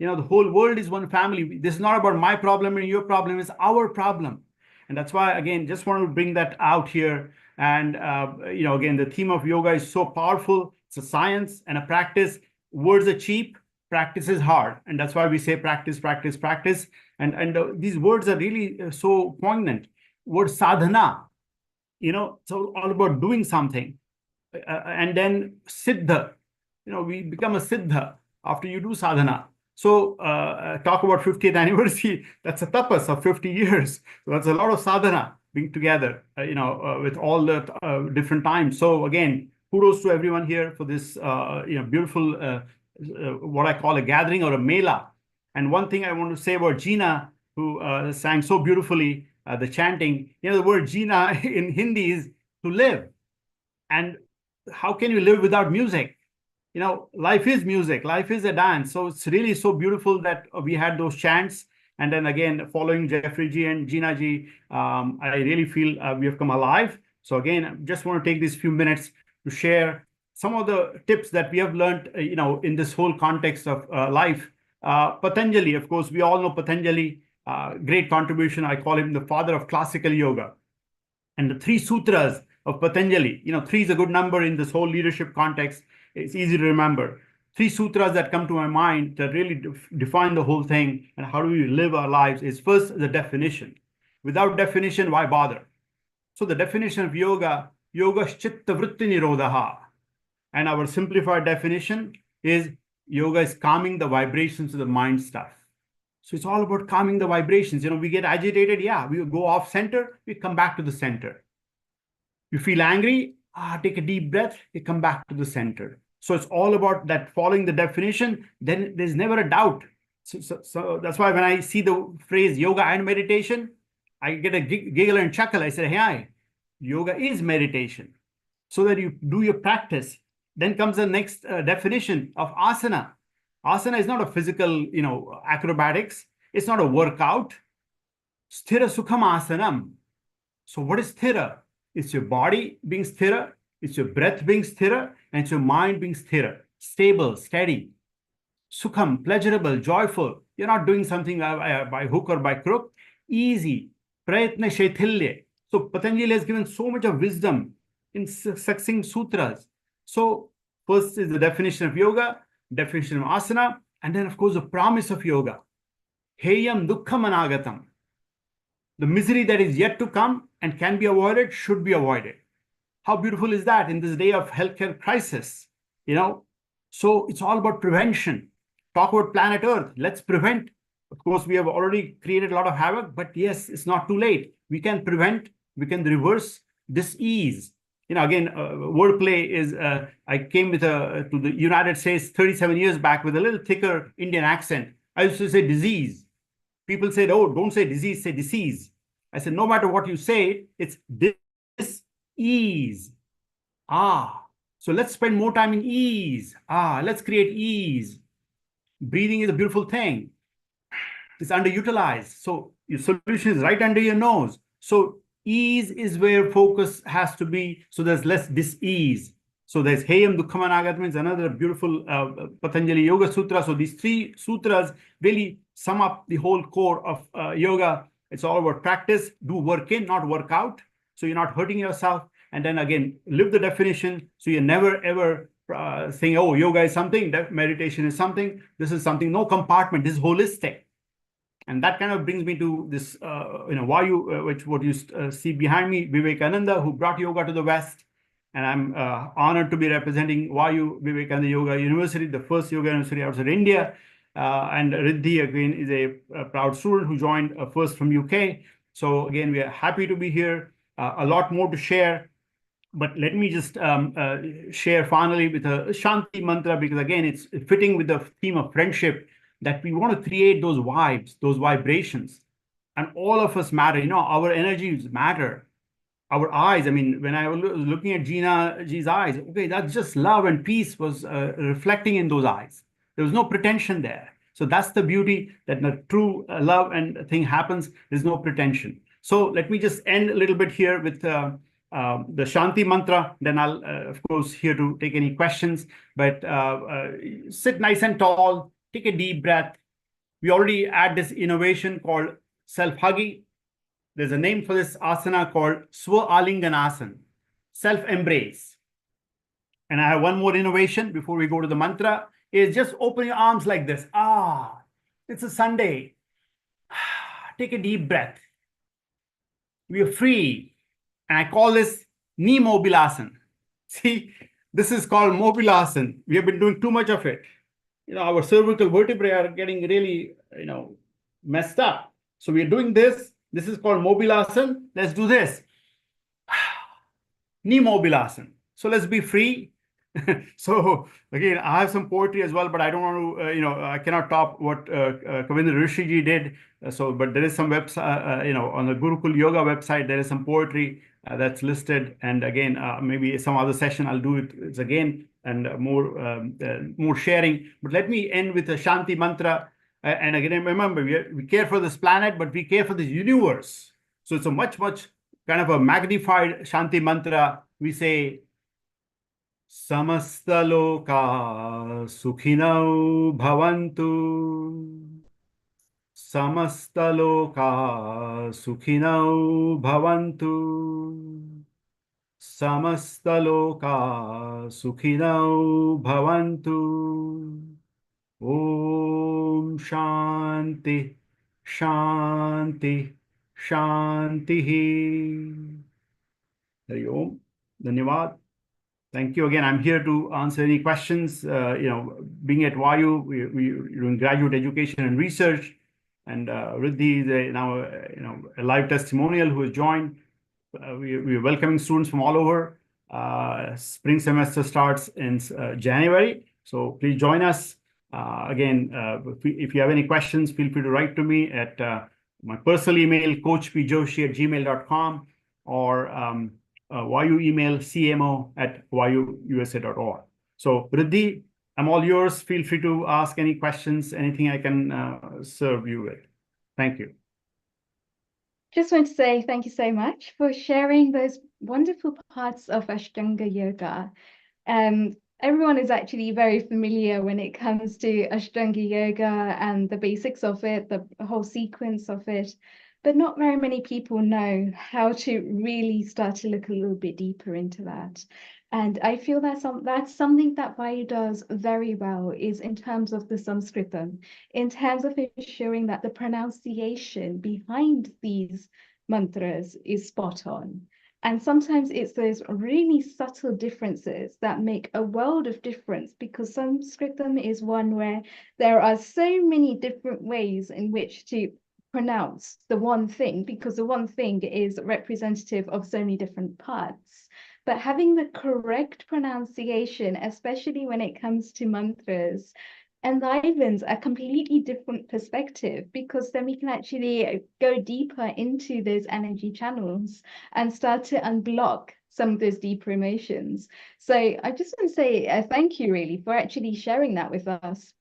The whole world is one family. This is not about my problem and your problem, it's our problem. And that's why, again, just want to bring that out here. And, again, the theme of yoga is so powerful. It's a science and a practice. Words are cheap, practice is hard. And that's why we say practice, practice, practice. And these words are really so poignant. Word sadhana, it's all about doing something. And then siddha, we become a siddha after you do sadhana. So talk about 50th anniversary, that's a tapas of 50 years. So that's a lot of sadhana being together, with all the different times. So again, kudos to everyone here for this, beautiful, what I call a gathering or a mela. And one thing I want to say about Gina, who sang so beautifully, the chanting, the word Jina in Hindi is to live. And how can you live without music? Life is music, life is a dance. So it's really so beautiful that we had those chants. And then again, following Jeffrey G and Gina G, I really feel we have come alive. So again, I just want to take these few minutes to share some of the tips that we have learned, in this whole context of life. Patanjali, of course, we all know Patanjali. great contribution. I call him the father of classical yoga. And the 3 sutras of Patanjali, 3 is a good number in this whole leadership context. It's easy to remember. 3 sutras that come to my mind that really define the whole thing and how do we live our lives is first the definition. Without definition, why bother? So the definition of yoga, yoga chitta vritti nirodha. And our simplified definition is yoga is calming the vibrations of the mind stuff. So it's all about calming the vibrations. We get agitated. Yeah, we go off center. We come back to the center. You feel angry. Take a deep breath. You come back to the center. So it's all about that following the definition. Then there's never a doubt. So that's why when I see the phrase yoga and meditation, I get a giggle and chuckle. I say, hey, yoga is meditation. So that you do your practice. Then comes the next definition of asana. Asana is not a physical, acrobatics. It's not a workout. Sthira sukham asanam. So what is sthira? It's your body being sthira. It's your breath being sthira. And it's your mind being sthira. Stable, steady. Sukham, pleasurable, joyful. You're not doing something by hook or by crook. Easy. Prayatna shaithilya. So Patanjali has given so much of wisdom in succinct sutras. So first is the definition of yoga, definition of asana, and then of course the promise of yoga. Heyam dukkham anagatam. The misery that is yet to come and can be avoided should be avoided. How beautiful is that in this day of healthcare crisis? So it's all about prevention. Talk about planet Earth. Let's prevent. Of course, we have already created a lot of havoc, but yes, it's not too late. We can prevent, we can reverse dis-ease. Again, wordplay is, I came to the United States 37 years back with a little thicker Indian accent. I used to say disease. People said, oh, don't say disease, say disease. I said, no matter what you say, it's dis-ease. So let's spend more time in ease. Let's create ease. Breathing is a beautiful thing. It's underutilized. So your solution is right under your nose. So ease is where focus has to be. So there's less dis-ease. So there's Heyam Dukkham Anagatam is another beautiful Patanjali Yoga Sutra. So these 3 sutras really sum up the whole core of yoga. It's all about practice. Do work in, not work out. So you're not hurting yourself. And then again, live the definition. So you're never ever saying, oh, yoga is something, meditation is something. This is something, no compartment. This is holistic. And that kind of brings me to this, Vayu, what you see behind me, Vivekananda, who brought yoga to the West. And I'm honored to be representing Vayu Vivekananda Yoga University, the first yoga university outside India. And Riddhi, again, is a proud student who joined first from UK. So again, we are happy to be here. A lot more to share. But let me just share finally with a Shanti mantra, because again, it's fitting with the theme of friendship, that we want to create those vibes, those vibrations. And all of us matter. Our energies matter. Our eyes, when I was looking at Gina's eyes, okay, that's just love and peace was reflecting in those eyes. There was no pretension there. So that's the beauty, that the true love and thing happens. There's no pretension. So let me just end a little bit here with the Shanti mantra. Then I'll, of course, here to take any questions. But sit nice and tall. Take a deep breath. We already had this innovation called self-hugging. There's a name for this asana called Swa-Alinganasana, self-embrace. And I have one more innovation before we go to the mantra, is just open your arms like this. It's a Sunday. Take a deep breath. We are free. And I call this knee mobilasana. See, this is called mobilasana. We have been doing too much of it. Our cervical vertebrae are getting really, messed up. So we are doing this. This is called mobilasana. Let's do this. Knee mobilasana. So let's be free. So again, I have some poetry as well, but I don't want to, I cannot top what Kavindra Rishiji did. But there is some website, on the Gurukul Yoga website, there is some poetry that's listed. And again, maybe some other session I'll do it again and more sharing. But let me end with a Shanti mantra. And again, remember, we care for this planet, but we care for this universe. So it's a much, much kind of a magnified Shanti mantra. We say, Samasta loka sukhinau bhavantu. Samastaloka sukhinau bhavantu. Samastaloka sukhinau bhavantu. Om Shanti, Shanti, Shanti. Hari Om. Dhanyavad. Thank you again. I'm here to answer any questions. Being at YU, we're doing graduate education and research, and Riddhi is now a live testimonial who has joined. We're welcoming students from all over. Spring semester starts in January, so please join us. Again, if you have any questions, feel free to write to me at my personal email, coachpjoshi@gmail.com, or YU email cmo@yuusa.org. So, Riddhi, I'm all yours. Feel free to ask any questions, anything I can serve you with. Thank you. Just want to say thank you so much for sharing those wonderful parts of Ashtanga Yoga. Everyone is actually very familiar when it comes to Ashtanga Yoga and the basics of it, the whole sequence of it, but not very many people know how to really start to look a little bit deeper into that. And I feel that's something that Vayu does very well, is in terms of the Sanskritam, in terms of ensuring that the pronunciation behind these mantras is spot on. And sometimes it's those really subtle differences that make a world of difference, because Sanskritam is one where there are so many different ways in which to pronounce the one thing, because the one thing is representative of so many different parts. But having the correct pronunciation, especially when it comes to mantras, enlivens a completely different perspective, because then we can actually go deeper into those energy channels and start to unblock some of those deeper emotions. So I just want to say thank you really for actually sharing that with us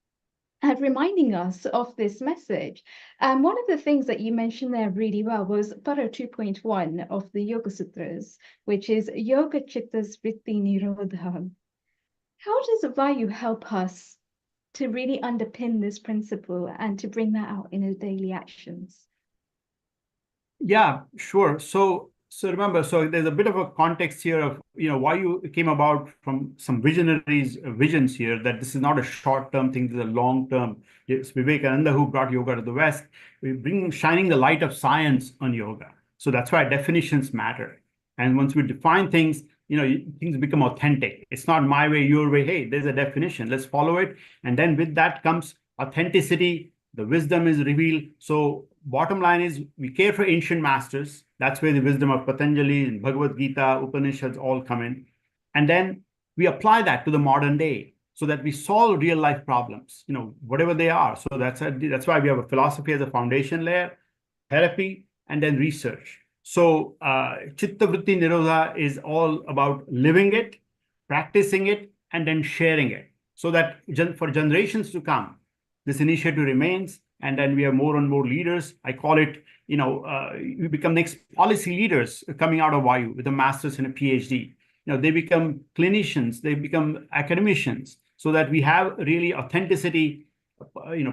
and reminding us of this message. And one of the things that you mentioned there really well was Para 2.1 of the Yoga Sutras, which is Yoga Chitta Vritti Nirodha. How does Vayu help us to really underpin this principle and to bring that out in our daily actions? Yeah, sure. So remember, there's a bit of a context here of why you came about from some visionaries' visions here, that this is not a short-term thing, this is a long-term. It's Vivekananda who brought yoga to the West. We bring shining the light of science on yoga. So that's why definitions matter. And once we define things, things become authentic. It's not my way, your way. Hey, there's a definition. Let's follow it. And then with that comes authenticity. The wisdom is revealed. So bottom line is, we care for ancient masters. That's where the wisdom of Patanjali and Bhagavad Gita, Upanishads all come in. And then we apply that to the modern day so that we solve real life problems, whatever they are. So that's why we have a philosophy as a foundation layer, therapy, and then research. So Chitta Vritti Nirodha is all about living it, practicing it, and then sharing it, so that for generations to come, this initiative remains, and then we have more and more leaders. I call it, we become next policy leaders coming out of YU with a master's and a PhD. They become clinicians, they become academicians, so that we have really authenticity,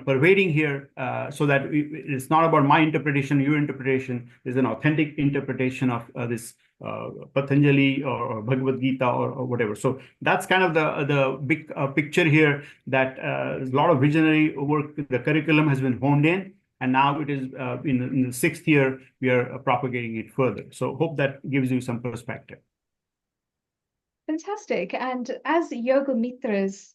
pervading here, so that it's not about my interpretation, your interpretation. There's an authentic interpretation of this Patanjali or Bhagavad Gita or whatever. So that's kind of the big picture here, that there's a lot of visionary work. The curriculum has been honed in, and now it is in the 6th year, we are propagating it further. So hope that gives you some perspective. Fantastic. And as yoga mitras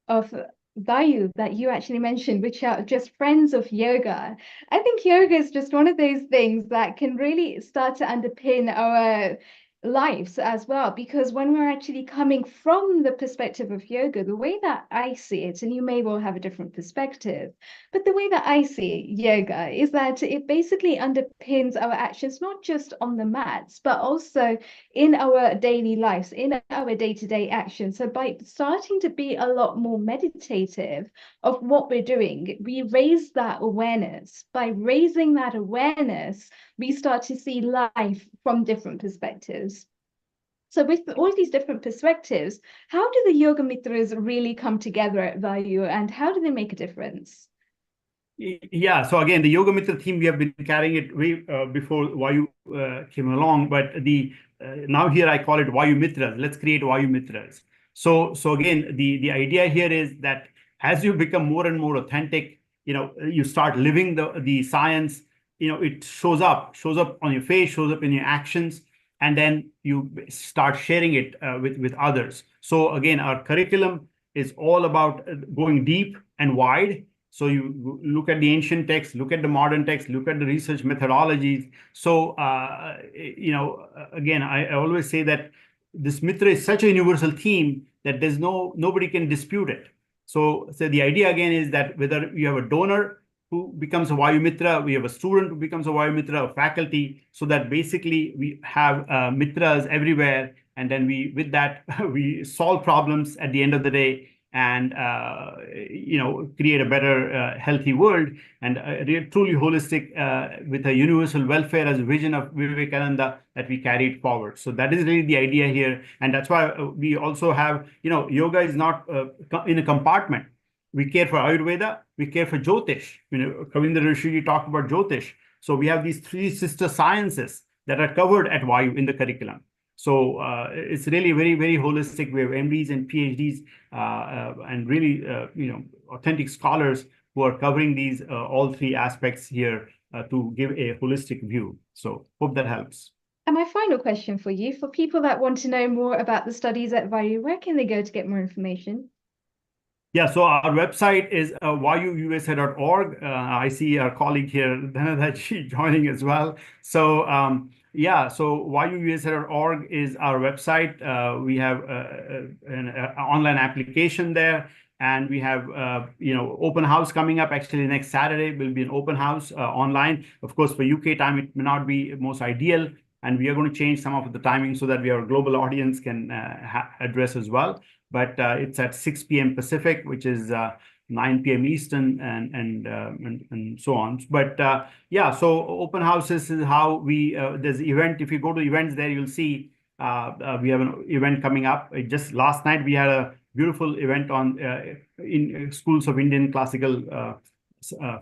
of Vayu that you actually mentioned, which are just friends of yoga, I think yoga is just one of those things that can really start to underpin our lives as well, because when we're actually coming from the perspective of yoga, the way that I see it, and you may well have a different perspective, but the way that I see yoga is that it basically underpins our actions, not just on the mats, but also in our daily lives, in our day-to-day actions. So by starting to be a lot more meditative of what we're doing, we raise that awareness. By raising that awareness, we start to see life from different perspectives. So with all these different perspectives, how do the yoga mitras really come together at Vayu, and how do they make a difference? Yeah, so again, the Yoga Mitra theme, we have been carrying it way before Vayu came along, but now here I call it Vayu Mitras. Let's create Vayu Mitras. So again, the idea here is that as you become more and more authentic, you start living the science. It shows up on your face, shows up in your actions, and then you start sharing it with others. So again, our curriculum is all about going deep and wide. So you look at the ancient texts, look at the modern texts, look at the research methodologies. So, again, I always say that this Mitra is such a universal theme that nobody can dispute it. So the idea again is that whether you have a donor who becomes a Vayu Mitra, we have a student who becomes a Vayu Mitra, a faculty, so that basically we have Mitras everywhere. And then with that, we solve problems at the end of the day, and create a better healthy world, and truly holistic with a universal welfare as a vision of Vivekananda that we carried forward. So that is really the idea here, and that's why we also have, yoga is not in a compartment. We care for Ayurveda, we care for Jyotish. Kavindra Rishi talked about Jyotish. So we have these three sister sciences that are covered at Vayu in the curriculum. So it's really very, very holistic. We have MDs and PhDs and really, authentic scholars who are covering these all three aspects here to give a holistic view. So hope that helps. And my final question for you, for people that want to know more about the studies at Vayu, where can they go to get more information? Yeah, so our website is vayuusa.org. I see our colleague here, Dhanadaji, joining as well. So so vayuusa.org is our website. We have an online application there, and we have open house coming up. Actually, next Saturday will be an open house online. Of course, for UK time, it may not be most ideal, and we are going to change some of the timing so that our global audience can address as well. But it's at 6 p.m. Pacific, which is 9 p.m. Eastern, and so on. But so open houses is how we, there's event. If you go to events there, you'll see we have an event coming up. Just last night, we had a beautiful event on in schools of Indian classical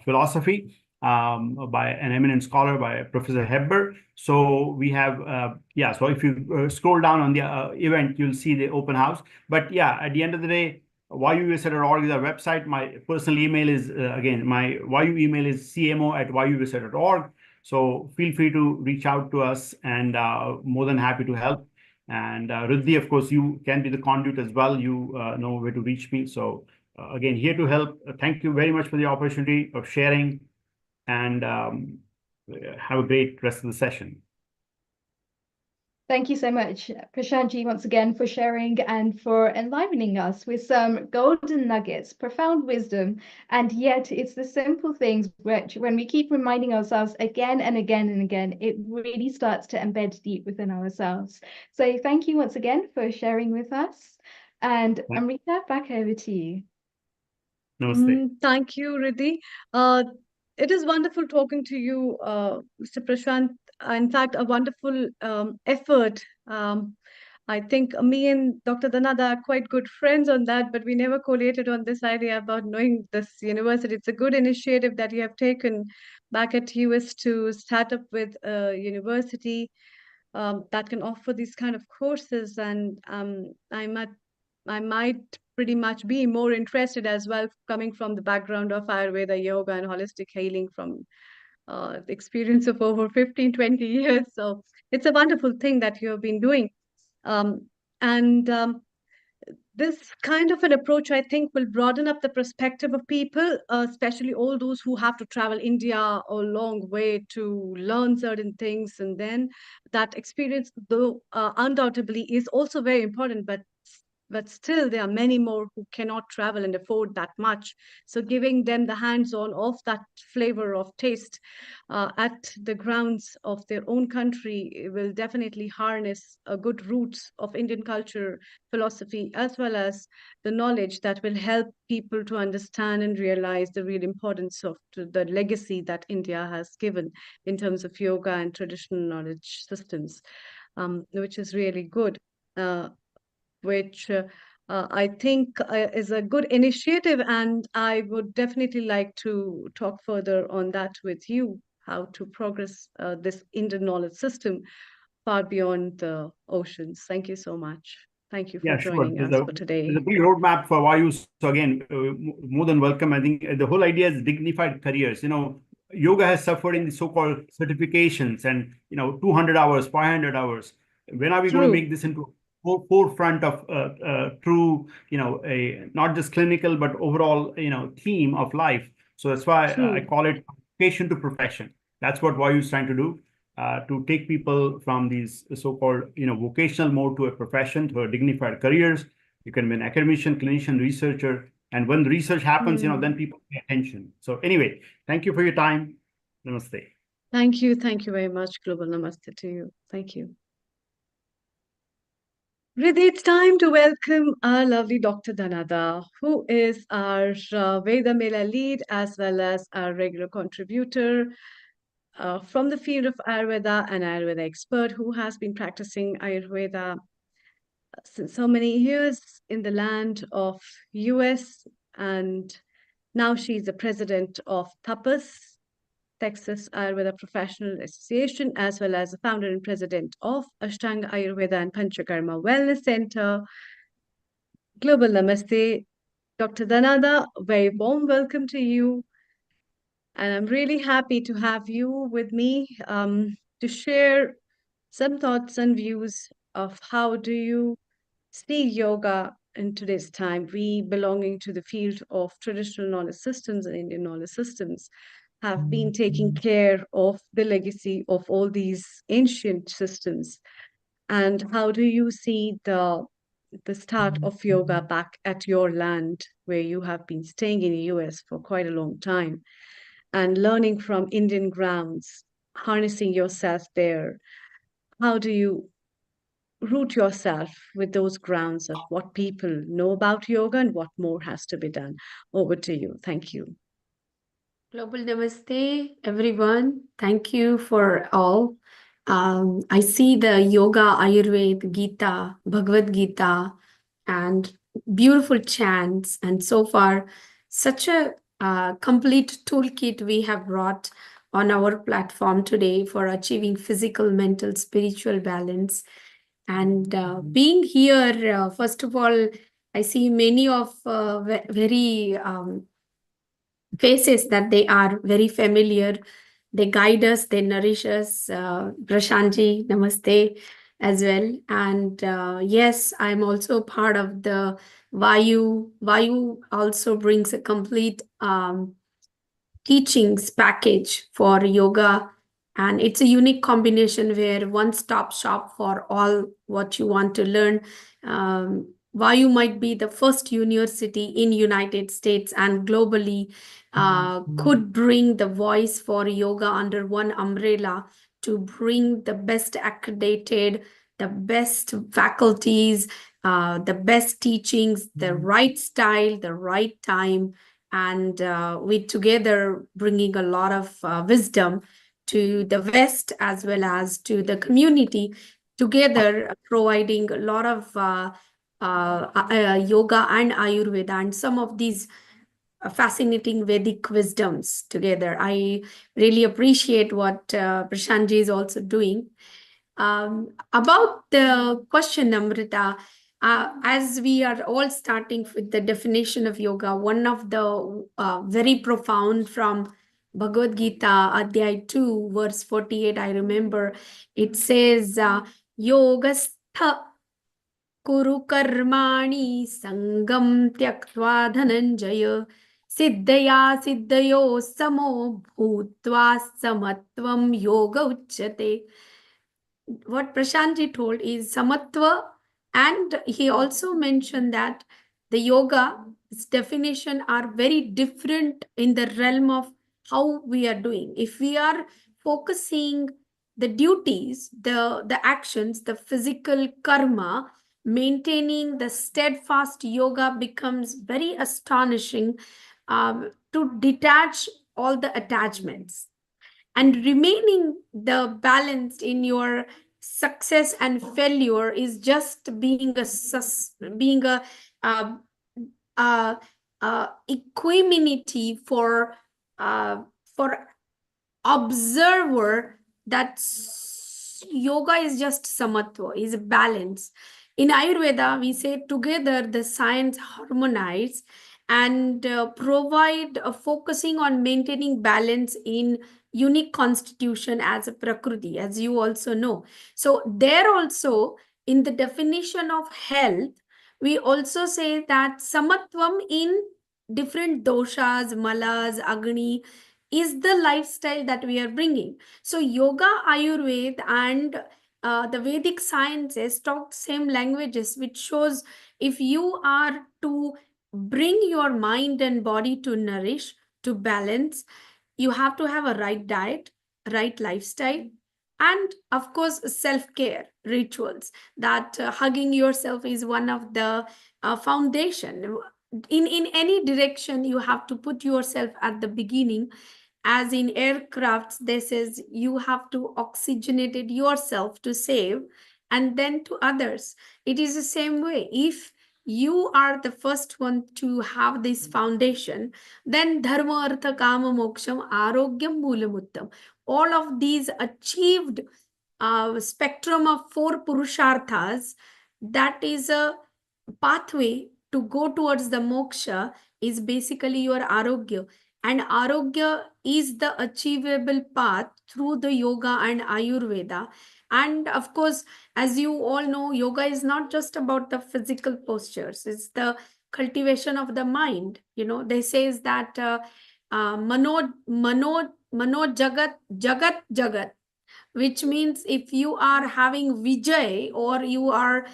philosophy by an eminent scholar, by Professor Hebber. So we have, so if you scroll down on the event, you'll see the open house. But at the end of the day, vayuusa.org is our website. My personal email is, again, my Vayu email is cmo@vayuusa.org. So feel free to reach out to us, and more than happy to help. And Riddhi, of course, you can be the conduit as well. You know where to reach me. So again, here to help. Thank you very much for the opportunity of sharing, and have a great rest of the session. Thank you so much, Prashantji, once again for sharing and for enlivening us with some golden nuggets, profound wisdom. And yet it's the simple things which, when we keep reminding ourselves again and again and again, it really starts to embed deep within ourselves. So thank you once again for sharing with us. And Amrita, back over to you. Namaste. Thank you, Riddhi. It is wonderful talking to you, Mr. Prashant. In fact, a wonderful effort. I think me and Dr. Dhanada are quite good friends on that, but we never collated on this idea about knowing this university. It's a good initiative that you have taken back at US to start up with a university that can offer these kind of courses. And I might pretty much be more interested as well, coming from the background of Ayurveda, yoga, and holistic healing from the experience of over 15, 20 years. So it's a wonderful thing that you have been doing. This kind of an approach, I think, will broaden up the perspective of people, especially all those who have to travel India a long way to learn certain things. And then that experience, though undoubtedly is also very important, but still there are many more who cannot travel and afford that much. So giving them the hands-on of that flavor of taste at the grounds of their own country will definitely harness a good roots of Indian culture, philosophy, as well as the knowledge that will help people to understand and realize the real importance of the legacy that India has given in terms of yoga and traditional knowledge systems, which is really good. Which I think is a good initiative, and I would definitely like to talk further on that with you, how to progress this Indian knowledge system far beyond the oceans. Thank you so much. Thank you for Yeah, sure. joining us for today. There's a big roadmap for Vayu. So again, more than welcome. I think the whole idea is dignified careers. Yoga has suffered in the so-called certifications and 200 hours, 500 hours. When are we going to make this into forefront of true, a not just clinical but overall, theme of life? So that's why I call it vocation to profession. That's what Vayu is trying to do. To take people from these so-called, vocational mode to a profession, to a dignified careers. You can be an academician, clinician, researcher, and when research happens, then people pay attention. So anyway, thank you for your time. Namaste. Thank you very much. Global namaste to you. Thank you. Riddhi, it's time to welcome our lovely Dr. Dhanada, who is our Veda Mela lead as well as our regular contributor. From the field of Ayurveda, an Ayurveda expert who has been practicing Ayurveda since so many years in the land of US, and now she's the president of Tapas, Texas Ayurveda Professional Association, as well as the founder and president of Ashtanga Ayurveda and Panchakarma Wellness Center. Global Namaste, Dr. Dhanada, very warm welcome to you. And I'm really happy to have you with me to share some thoughts and views of how do you see yoga in today's time. We belonging to the field of traditional knowledge systems and Indian knowledge systems have been taking care of the legacy of all these ancient systems. And how do you see the start of yoga back at your land where you have been staying in the US for quite a long time? And learning from Indian grounds, harnessing yourself there. How do you root yourself with those grounds of what people know about yoga and what more has to be done? Over to you. Thank you. Global Namaste, everyone. Thank you for all. I see the Yoga, Ayurveda, Gita, Bhagavad Gita, and beautiful chants. And so far, such a complete toolkit we have brought on our platform today for achieving physical, mental, spiritual balance. And being here, first of all, I see many of very faces that they are very familiar. They guide us, they nourish us. Prashantji, namaste as well. And yes, I'm also part of the Vayu. Vayu also brings a complete teachings package for yoga. And it's a unique combination where one-stop shop for all what you want to learn. Vayu might be the first university in United States and globally could bring the voice for yoga under one umbrella to bring the best accredited, the best faculties, the best teachings, the right style, the right time, and we together bringing a lot of wisdom to the West as well as to the community, together providing a lot of yoga and Ayurveda and some of these fascinating Vedic wisdoms together. I really appreciate what Prashantji is also doing. About the question, Amrita, as we are all starting with the definition of yoga, one of the very profound from Bhagavad Gita, Adhyay 2, verse 48, I remember, it says, Yogastha Kuru Karmani Sangam Tyaktva Dhananjaya Siddhaya Siddhayo Samo Bhutva Samatvam Yoga Uchyate. What Prashantji told is samatva, and he also mentioned that the yoga's definition are very different in the realm of how we are doing. If we are focusing the duties, the actions, the physical karma, maintaining the steadfast yoga becomes very astonishing to detach all the attachments. And remaining the balanced in your success and failure is just being a uh, uh, equanimity for observer that yoga is just samatva, is a balance. In Ayurveda, we say together the science harmonize and provide focusing on maintaining balance in unique constitution as a prakriti, as you also know. So there also, in the definition of health, we also say that samatvam in different doshas, malas, agni, is the lifestyle that we are bringing. So yoga, Ayurveda, and the Vedic sciences talk same languages, which shows if you are to bring your mind and body to nourish, to balance, you have to have a right diet, right lifestyle, and of course self-care rituals. That hugging yourself is one of the foundation. In any direction, you have to put yourself at the beginning. As in aircrafts, this is you have to oxygenate it yourself to save, and then to others. It is the same way. If you are the first one to have this foundation, then dharma, artha, kama, moksham, arogyam, moolamuttam. All of these achieved spectrum of 4 purusharthas, that is a pathway to go towards the moksha, is basically your arogya. And arogya is the achievable path through the yoga and Ayurveda. And of course, as you all know, yoga is not just about the physical postures, it's the cultivation of the mind. You know, they says that mano jagat jagat jagat, which means if you are having vijay, or you are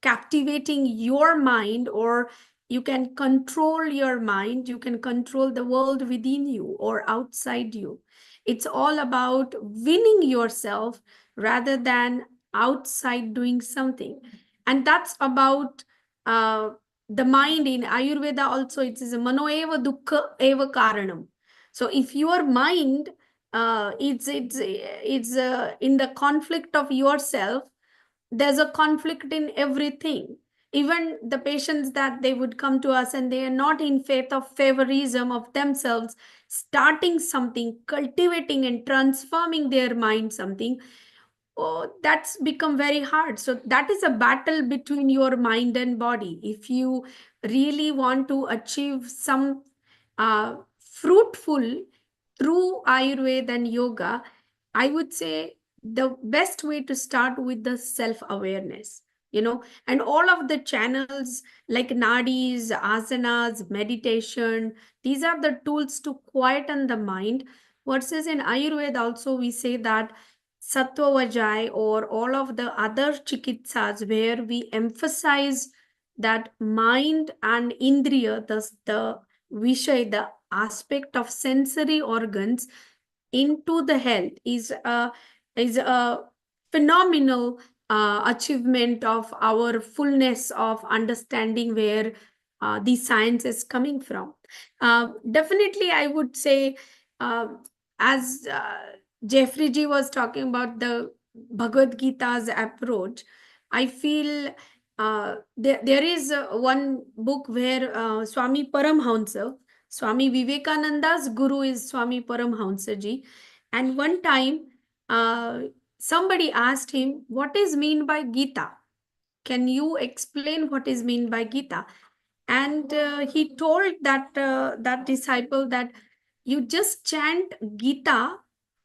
captivating your mind, or you can control your mind, you can control the world within you or outside you. It's all about winning yourself rather than outside doing something. And that's about the mind. In Ayurveda also, it is mano eva dukkha eva karanam. So if your mind it's in the conflict of yourself, there's a conflict in everything. Even the patients that they would come to us and they are not in faith of favorism of themselves, starting something, cultivating and transforming their mind something, oh, that's become very hard. So that is a battle between your mind and body. If you really want to achieve some fruitful through Ayurveda and yoga, I would say the best way to start with the self-awareness, you know, and all of the channels like nadis, asanas, meditation, these are the tools to quieten the mind. Versus in Ayurveda also, we say that Sattva Vajay or all of the other chikitsas where we emphasize that mind and indriya, the vishay, the aspect of sensory organs into the health, is a phenomenal achievement of our fullness of understanding where the science is coming from. Definitely, I would say, as Jeffrey G was talking about the Bhagavad Gita's approach, I feel there is one book where Swami Paramhansa, Swami Vivekananda's guru is Swami Paramhansa ji. And one time, somebody asked him, what is mean by Gita? Can you explain what is mean by Gita? And he told that disciple that you just chant Gita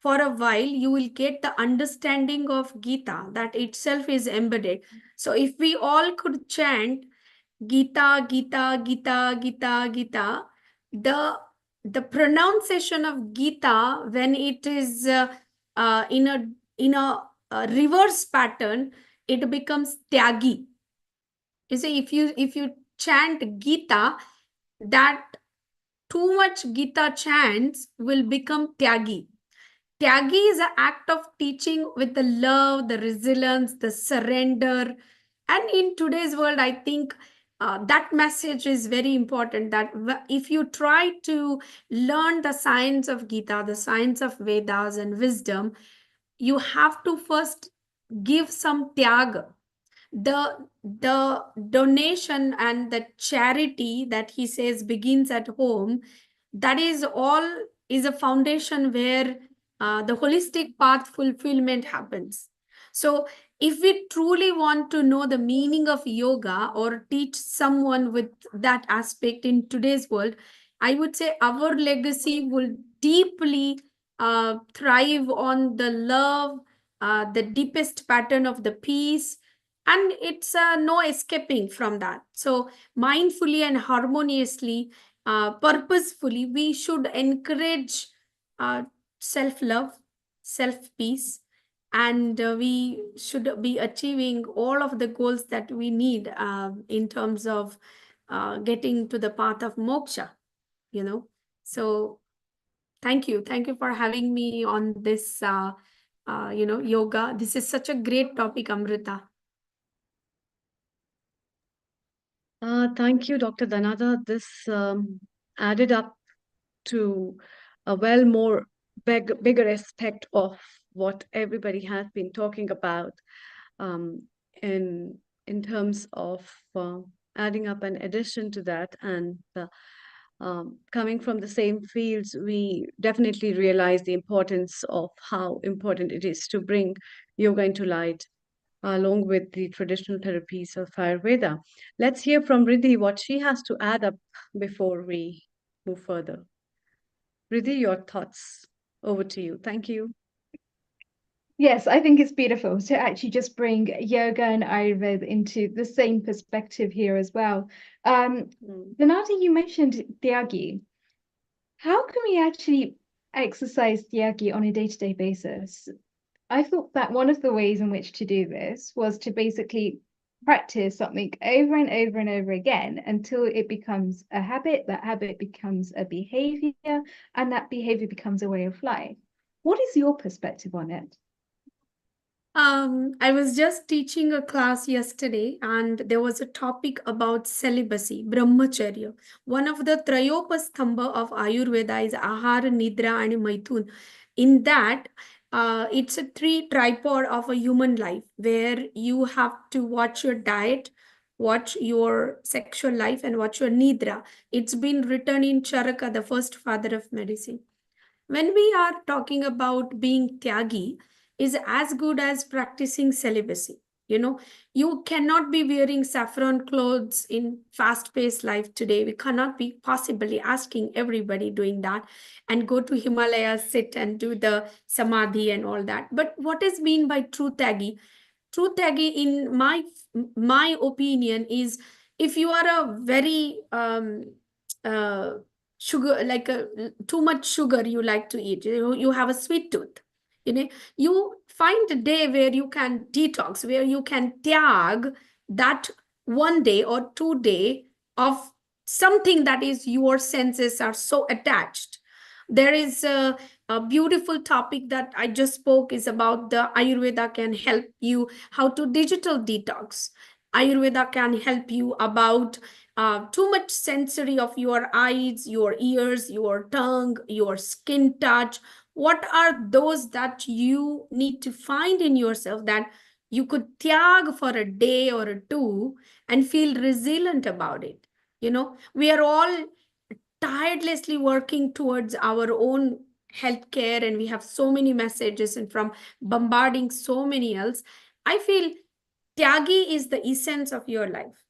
for a while, you will get the understanding of Gita, that itself is embedded. So if we all could chant Gita, Gita, Gita, Gita, Gita, the pronunciation of Gita, when it is in a reverse pattern, it becomes Tyagi. You see, if you chant Gita, that too much Gita chants will become Tyagi. Tyagi is an act of teaching with the love, the resilience, the surrender. And in today's world, I think that message is very important, that if you try to learn the science of Gita, the science of Vedas and wisdom, you have to first give some tyaga. The donation and the charity that he says begins at home, that is a foundation where the holistic path fulfillment happens. So if we truly want to know the meaning of yoga or teach someone with that aspect in today's world, I would say our legacy will deeply thrive on the love, the deepest pattern of the peace, and it's no escaping from that. So mindfully and harmoniously, purposefully, we should encourage self-love, self-peace, and we should be achieving all of the goals that we need in terms of getting to the path of moksha, you know. So thank you for having me on this yoga. This is such a great topic, Amrita. Thank you, Dr. Dhanada. This added up to a well more bigger aspect of what everybody has been talking about um, in terms of adding up an addition to that, and coming from the same fields, we definitely realize the importance of how important it is to bring yoga into light along with the traditional therapies of Ayurveda. Let's hear from Riddhi what she has to add up before we move further. Riddhi, your thoughts. Over to you. Thank you. Yes, I think it's beautiful to actually just bring yoga and Ayurveda into the same perspective here as well. Dhanada, you mentioned Tyagi. How can we actually exercise Tyagi on a day-to-day basis? I thought that one of the ways in which to do this was to basically practice something over and over and over again until it becomes a habit, that habit becomes a behavior, and that behavior becomes a way of life. What is your perspective on it? I was just teaching a class yesterday, and there was a topic about celibacy, brahmacharya. One of the Trayopastambha of Ayurveda is Ahara, Nidra, and Maithun. In that, it's a 3 tripod of a human life where you have to watch your diet, watch your sexual life, and watch your nidra. It's been written in Charaka, the first father of medicine. When we are talking about being tyagi, is as good as practicing celibacy. You know, you cannot be wearing saffron clothes in fast-paced life today. We cannot be possibly asking everybody doing that and go to Himalayas, sit and do the samadhi and all that. But what is mean by true tyagi? True tyagi, in my opinion, is if you are a very sugar, like too much sugar you like to eat, you have a sweet tooth, you find a day where you can detox, where you can tyag that 1 day or 2 day of something that is your senses are so attached. There is a beautiful topic that I just spoke is about the Ayurveda can help you how to digital detox. Ayurveda can help you about too much sensory of your eyes, your ears, your tongue, your skin touch. What are those that you need to find in yourself that you could tyag for a day or a 2 and feel resilient about it? We are all tirelessly working towards our own healthcare, and we have so many messages and from bombarding so many else. I feel tyagi is the essence of your life.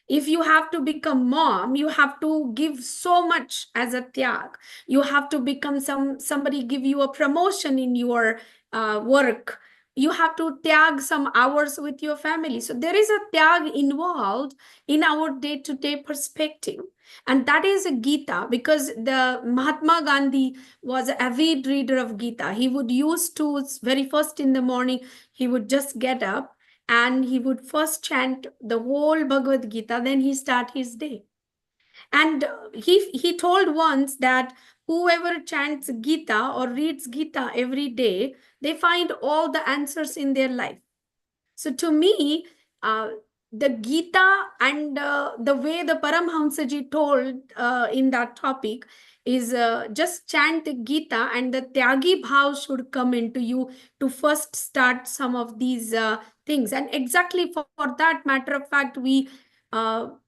If you have to become mom, you have to give so much as a tyag. You have to become somebody give you a promotion in your work. You have to tyag some hours with your family. So there is a tyag involved in our day-to-day perspective. And that is a Gita, because the Mahatma Gandhi was an avid reader of Gita. He would use to, very first in the morning, he would just get up and he would first chant the whole Bhagavad Gita, then he start his day. And he told once that whoever chants Gita or reads Gita every day, they find all the answers in their life. So to me, the Gita and the way the Paramhamsaji told in that topic is just chant the Gita and the Tyagi Bhav should come into you to first start some of these things. And exactly for that matter of fact, we want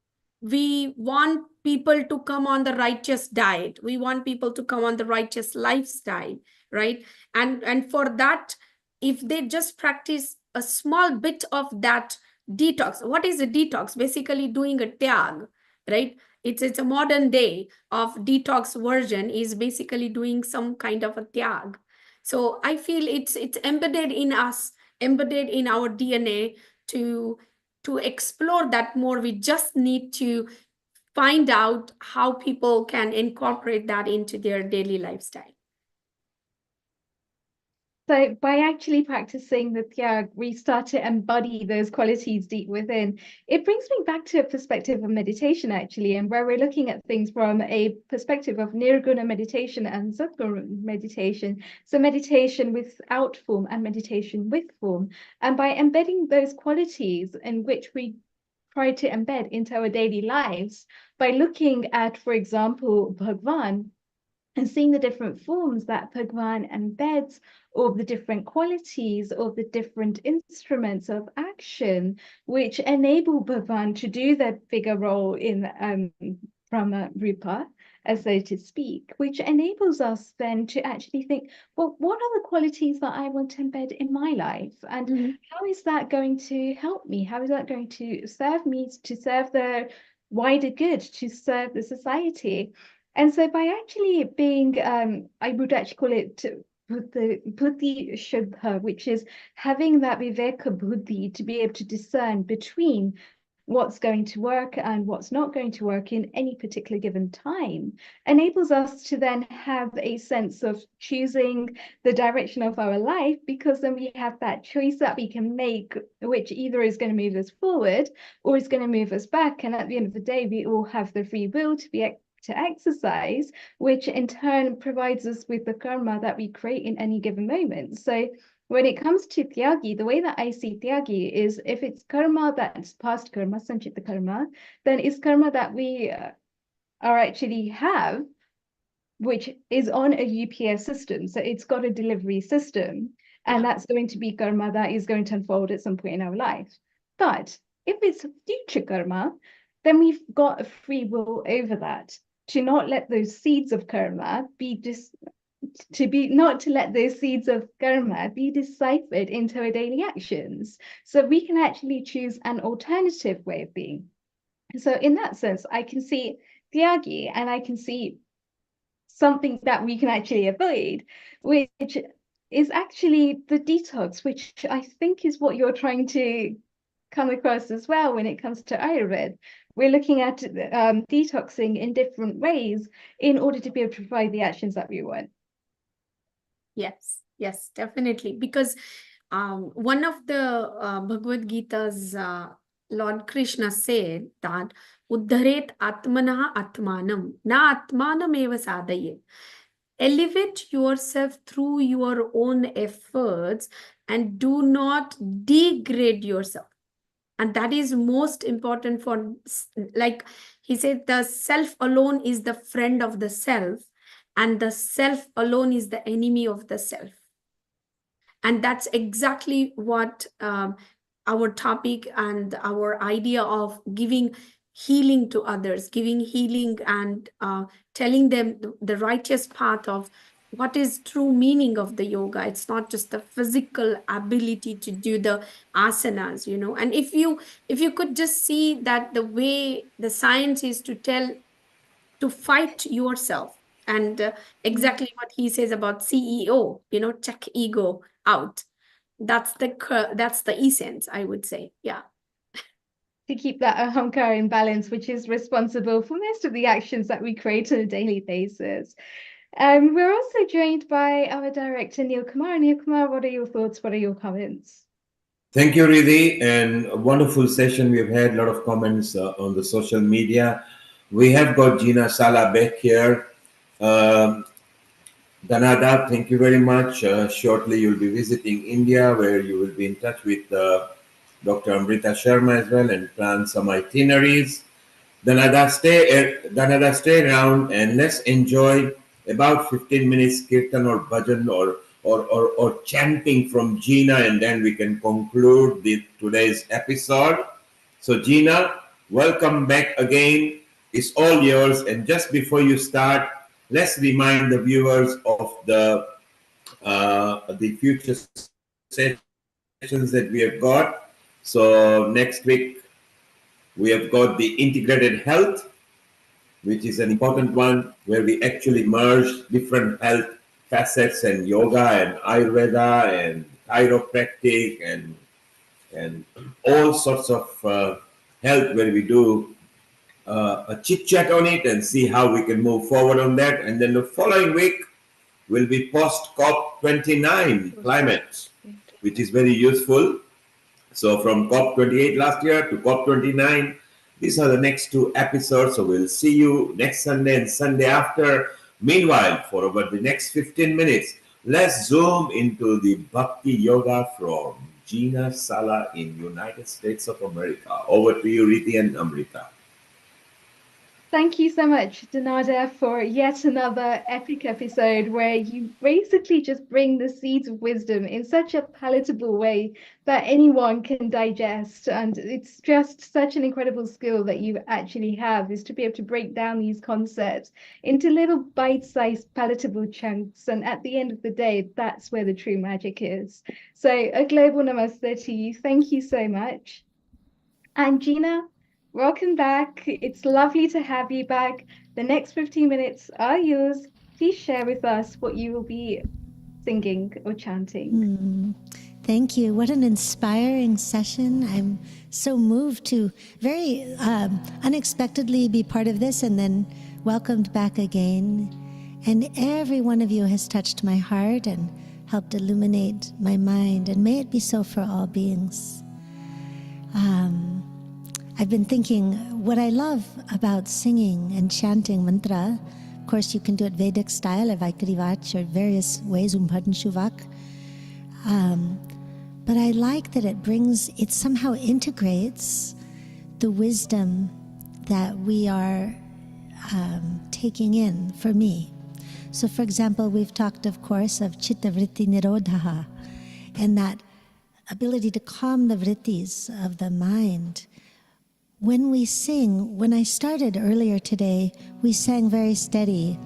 people to come on the righteous diet. We want people to come on the righteous lifestyle, right? And for that, if they just practice a small bit of that detox. What is a detox? Basically doing a tyag, right? It's a modern day of detox version is basically doing some kind of a tyag. So I feel it's embedded in us, embedded in our DNA to explore that more. We just need to find out how people can incorporate that into their daily lifestyle. So by actually practicing the tyag, we start to embody those qualities deep within. It brings me back to a perspective of meditation, actually, and where we're looking at things from a perspective of nirguna meditation and sadguna meditation. So meditation without form and meditation with form. And by embedding those qualities in which we try to embed into our daily lives, by looking at, for example, Bhagwan, and seeing the different forms that Bhagwan embeds, or the different qualities, or the different instruments of action, which enable Bhagwan to do that bigger role in Brahma Rupa, as so to speak, which enables us then to actually think, well, what are the qualities that I want to embed in my life? And how is that going to help me? How is that going to serve me, to serve the wider good, to serve the society? And so by actually being, I would actually call it the buddhi shuddha, which is having that viveka buddhi to be able to discern between what's going to work and what's not going to work in any particular given time, enables us to then have a sense of choosing the direction of our life, because then we have that choice that we can make, which either is going to move us forward or is going to move us back. And at the end of the day, we all have the free will to exercise, which in turn provides us with the karma that we create in any given moment. So when it comes to tyagi, the way that I see tyagi is, if it's karma that's past karma, sanchita karma, then it's karma that we are actually have, which is on a UPS system. So it's got a delivery system, and that's going to be karma that is going to unfold at some point in our life. But if it's future karma, then we've got a free will over that, to not let those seeds of karma be not to let those seeds of karma be deciphered into our daily actions. So we can actually choose an alternative way of being. So in that sense, I can see tyagi, and I can see something that we can actually avoid, which is actually the detox, which I think is what you're trying to come across as well when it comes to Ayurveda. We're looking at detoxing in different ways in order to be able to provide the actions that we want. Yes, definitely. Because one of the Bhagavad Gita's Lord Krishna said that Uddharet Atmanaha Atmanam, Na Atmanam eva sadayet. Elevate yourself through your own efforts and do not degrade yourself. And that is most important for, like he said, the self alone is the friend of the self, and the self alone is the enemy of the self. And that's exactly what our topic and our idea of giving healing to others, giving healing and telling them the righteous path of what is true meaning of the yoga. It's not just the physical ability to do the asanas, you know. And if you could just see that the way the science is to fight yourself, and exactly what he says about CEO, you know, check ego out. That's the essence, I would say. Yeah. To keep that ahankara in balance, which is responsible for most of the actions that we create on a daily basis. We're also joined by our director, Neil Kumar. Neil Kumar, what are your thoughts? What are your comments? Thank you, Riddhi, and a wonderful session. We've had a lot of comments on the social media. We have got Gina Sala back here. Danada, thank you very much. Shortly, you'll be visiting India, where you will be in touch with Dr. Amrita Sharma as well and plan some itineraries. Then I'll stay around and let's enjoy about 15 minutes kirtan or bhajan or chanting from Gina, and then we can conclude today's episode. So Gina, welcome back again. It's all yours. And just before you start, let's remind the viewers of the future sessions that we have got. So next week we have got the integrated health, which is an important one where we actually merge different health facets and yoga and Ayurveda and chiropractic and all sorts of health where we do a chit chat on it and see how we can move forward on that. And then the following week will be post COP29 climate, which is very useful. So from COP28 last year to COP29, these are the next two episodes. So we'll see you next Sunday and Sunday after. Meanwhile, for over the next 15 minutes, let's zoom into the Bhakti Yoga from Gina Sala in United States of America. Over to you, Riddhi and Amrita. Thank you so much, Dhanada, for yet another epic episode where you basically just bring the seeds of wisdom in such a palatable way that anyone can digest. And it's just such an incredible skill that you actually have, is to be able to break down these concepts into little bite-sized palatable chunks. And at the end of the day, that's where the true magic is. So a global namaste to you. Thank you so much. And Gina, welcome back. It's lovely to have you back. The next 15 minutes are yours. Please share with us what you will be singing or chanting. Thank you. What an inspiring session. I'm so moved to very unexpectedly be part of this and then welcomed back again. And every one of you has touched my heart and helped illuminate my mind. And may it be so for all beings. I've been thinking, what I love about singing and chanting mantra, of course you can do it Vedic style or Vaikarivach or various ways, Umbhadan Shuvak. But I like that it somehow integrates the wisdom that we are taking in for me. So for example, we've talked, of course, of Chitta Vritti Nirodhaha and that ability to calm the vrittis of the mind. When we sing, when I started earlier today, we sang very steady.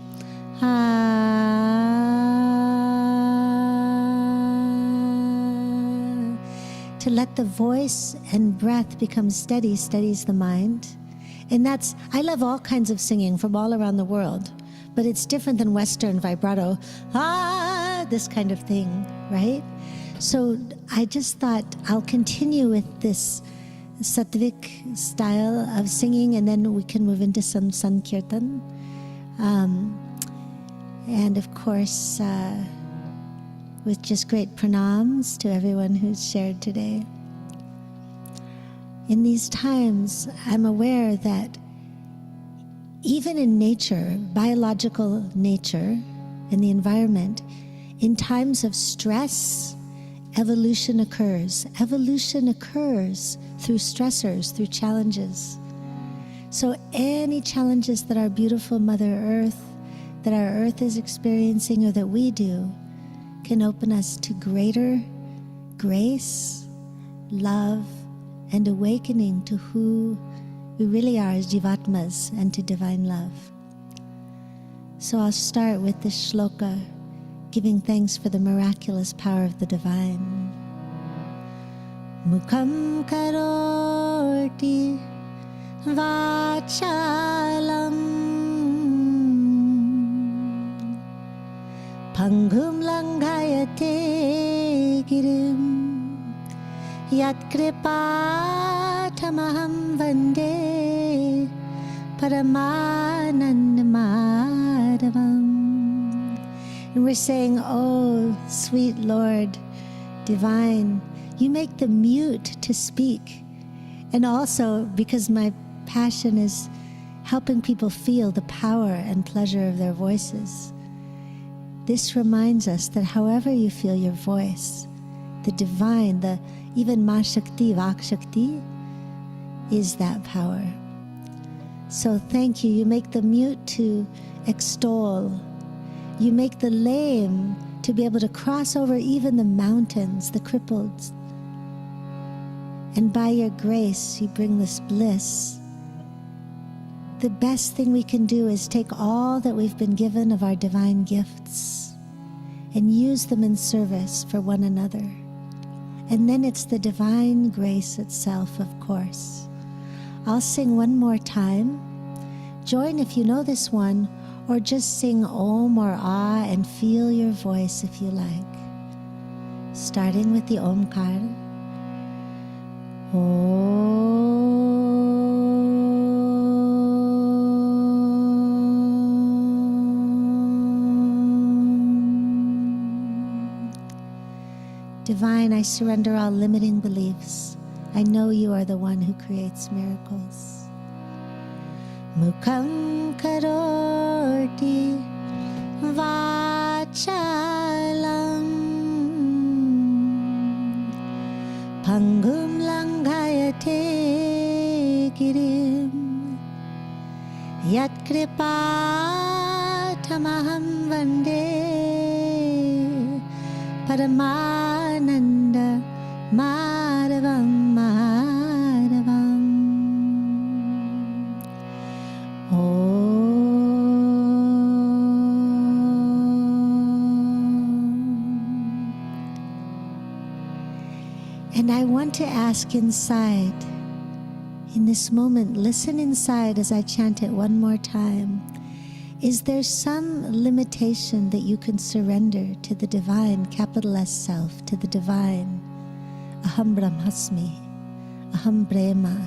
To let the voice and breath become steady steadies the mind. And I love all kinds of singing from all around the world, but it's different than Western vibrato, this kind of thing, right? So I just thought I'll continue with this Sattvic style of singing, and then we can move into some Sankirtan. And of course, with just great pranams to everyone who's shared today. In these times, I'm aware that even in nature, biological nature, in the environment, in times of stress, evolution occurs. Evolution occurs through stressors, through challenges. So any challenges that our beautiful Mother Earth, that our Earth is experiencing or that we do, can open us to greater grace, love, and awakening to who we really are as Jivatmas and to divine love. So I'll start with this shloka, giving thanks for the miraculous power of the divine. Mukham karoti vachalam Pangum langhayate girim Yat kripatamaham vande Paramanandamadavam. And we're saying, oh, sweet Lord, divine, you make the mute to speak. And also, because my passion is helping people feel the power and pleasure of their voices, this reminds us that however you feel your voice, the divine, the even Ma Shakti, Vak Shakti is that power. So thank you. You make the mute to extol. You make the lame to be able to cross over even the mountains, the crippled. And by your grace, you bring this bliss. The best thing we can do is take all that we've been given of our divine gifts and use them in service for one another. And then it's the divine grace itself, of course. I'll sing one more time. Join if you know this one, or just sing Om or Ah and feel your voice if you like. Starting with the Omkar. Om. Divine, I surrender all limiting beliefs. I know you are the one who creates miracles. Mukham karoti vachalam pangum langayate girim yat kripatamaham vande Paramananda Madhavam Madhavam. And I want to ask inside, in this moment, listen inside as I chant it one more time. Is there some limitation that you can surrender to the divine, capital S self, to the divine, Aham Brahmasmi, Aham Brahma?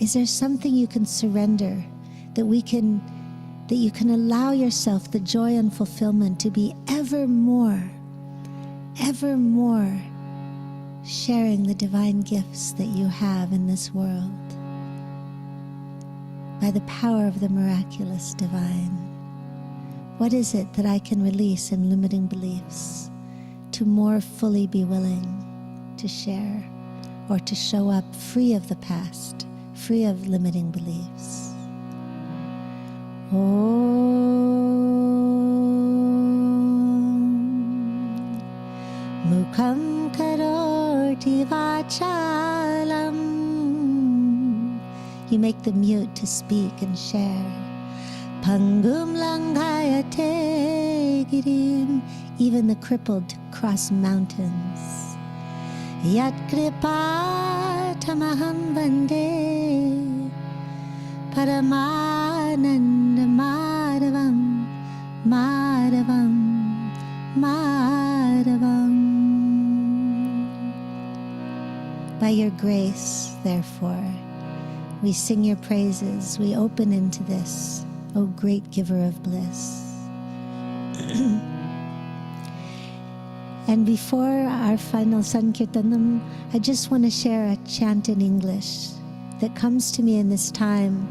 Is there something you can surrender that you can allow yourself the joy and fulfillment to be ever more sharing the divine gifts that you have in this world? By the power of the miraculous divine. What is it that I can release in limiting beliefs to more fully be willing to share or to show up free of the past, free of limiting beliefs? Om Mukham karoti vachalam. You make the mute to speak and share. Pangum langayate girim. Even the crippled to cross mountains. Yat kripatamaham vande Paramananda Madhavam Madhavam Madhavam. By your grace, therefore, we sing your praises. We open into this, O great giver of bliss. And before our final Sankirtanam, I just want to share a chant in English that comes to me in this time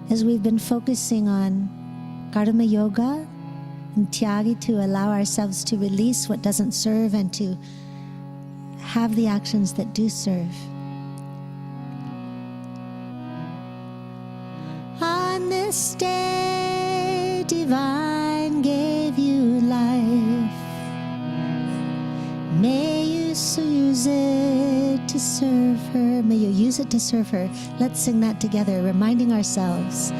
as we've been focusing on Karma Yoga and Tyagi, to allow ourselves to release what doesn't serve and to have the actions that do serve. On this day, divine gave you life. May you use it to serve her. May you use it to serve her. Let's sing that together, reminding ourselves.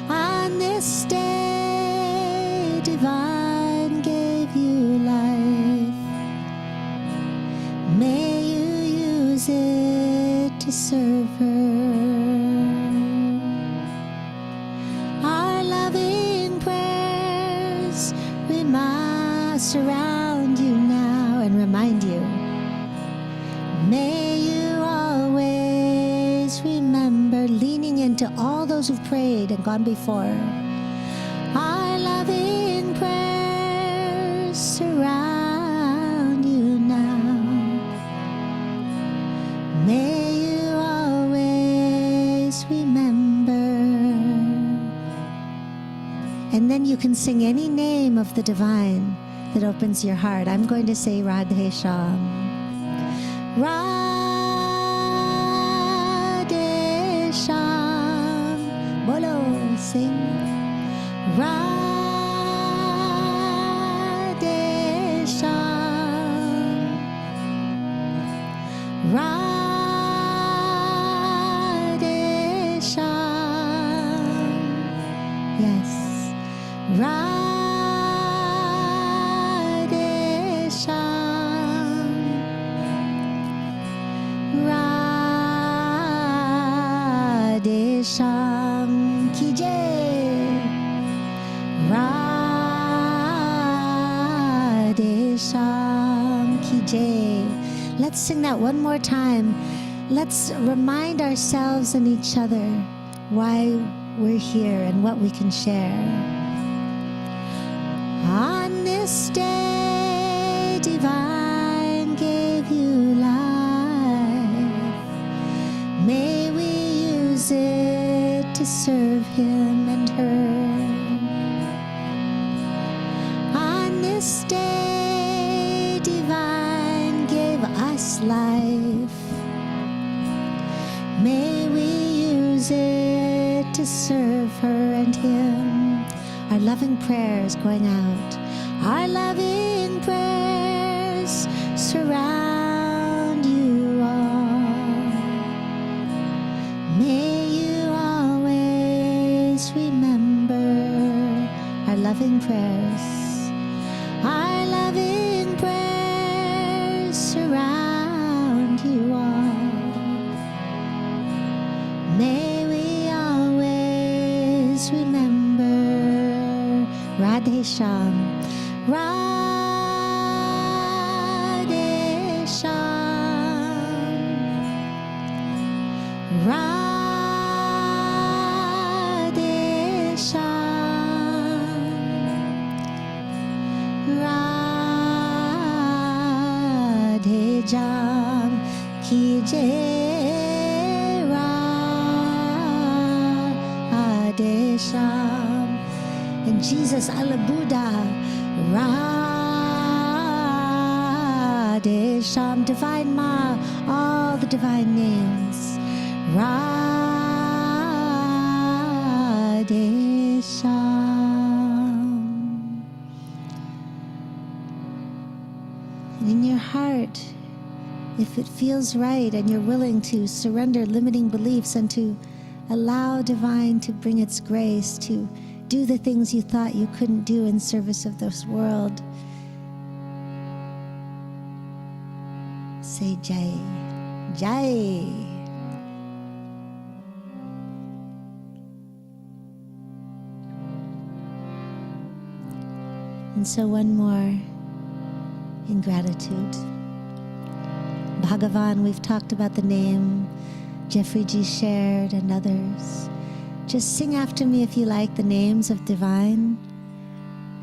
On this day, divine gave you life. May you use it to serve her. Our loving prayers, we must surround you now and remind you. May you always remember, leaning into all those who've prayed and gone before. Our loving prayers surround you now. May you always remember. And then you can sing any name of the divine that opens your heart. I'm going to say Radhe Sham. Radhe Shyam. Bolo, sing. Radhe Shyam. Radhe Shyam. Yes. Radhe Shyam. Radhe Shyam ki jai. Radhe Shyam ki jai. Let's sing that one more time. Let's remind ourselves and each other why we're here and what we can share. On this day, divine gave you life. May we use it to serve him and her. On this day, divine gave us life. May we use it to serve her and him. Our loving prayers going out. Our loving prayers surround you all. May you always remember our loving prayers. Our loving prayers surround you all. May we always remember Radhe Shyam. Radhe Shyam. Radhe Shyam. Radhe Jam ki jai. Radhe Shyam. And Jesus Allah Buddha. Radhe Shyam. Divine Ma, all the divine names. Radhe Shyam. And in your heart, if it feels right and you're willing to surrender limiting beliefs and to allow divine to bring its grace to do the things you thought you couldn't do in service of this world, say Jai, Jai. And so one more in gratitude. Bhagavan, we've talked about the name, Jeffrey G shared, and others. Just sing after me if you like the names of divine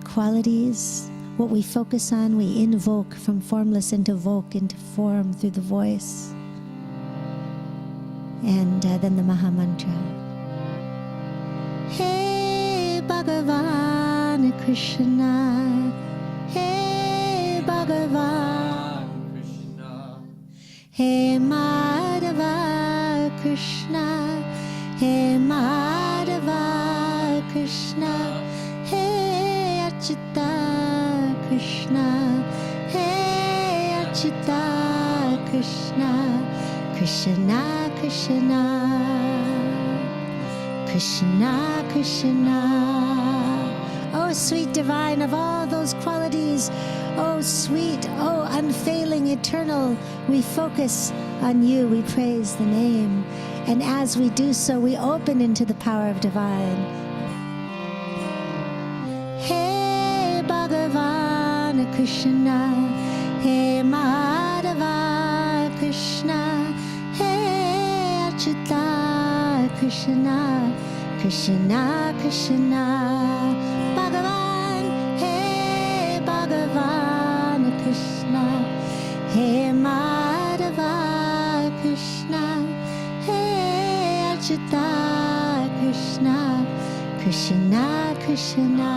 qualities. What we focus on, we invoke from formless into voke, into form through the voice. And then the Maha Mantra. Hey Bhagavan Krishna, Hey Bhagavan Krishna, Hey Madhava Krishna, Hey Madhava Krishna, Hey Achyuta Krishna, Hey Achyuta Krishna, Krishna Krishna, Krishna Krishna. Oh sweet divine of all those qualities, oh sweet, oh unfailing, eternal, we focus on you, we praise the name. And as we do so, we open into the power of divine. Hey Bhagavan Krishna, Hey Madhava Krishna, Hey Achyuta Krishna, Krishna Krishna. Bhagavan, Hey Bhagavan Krishna, Hey Madhava Krishna, Achyuta Krishna, Krishna Krishna.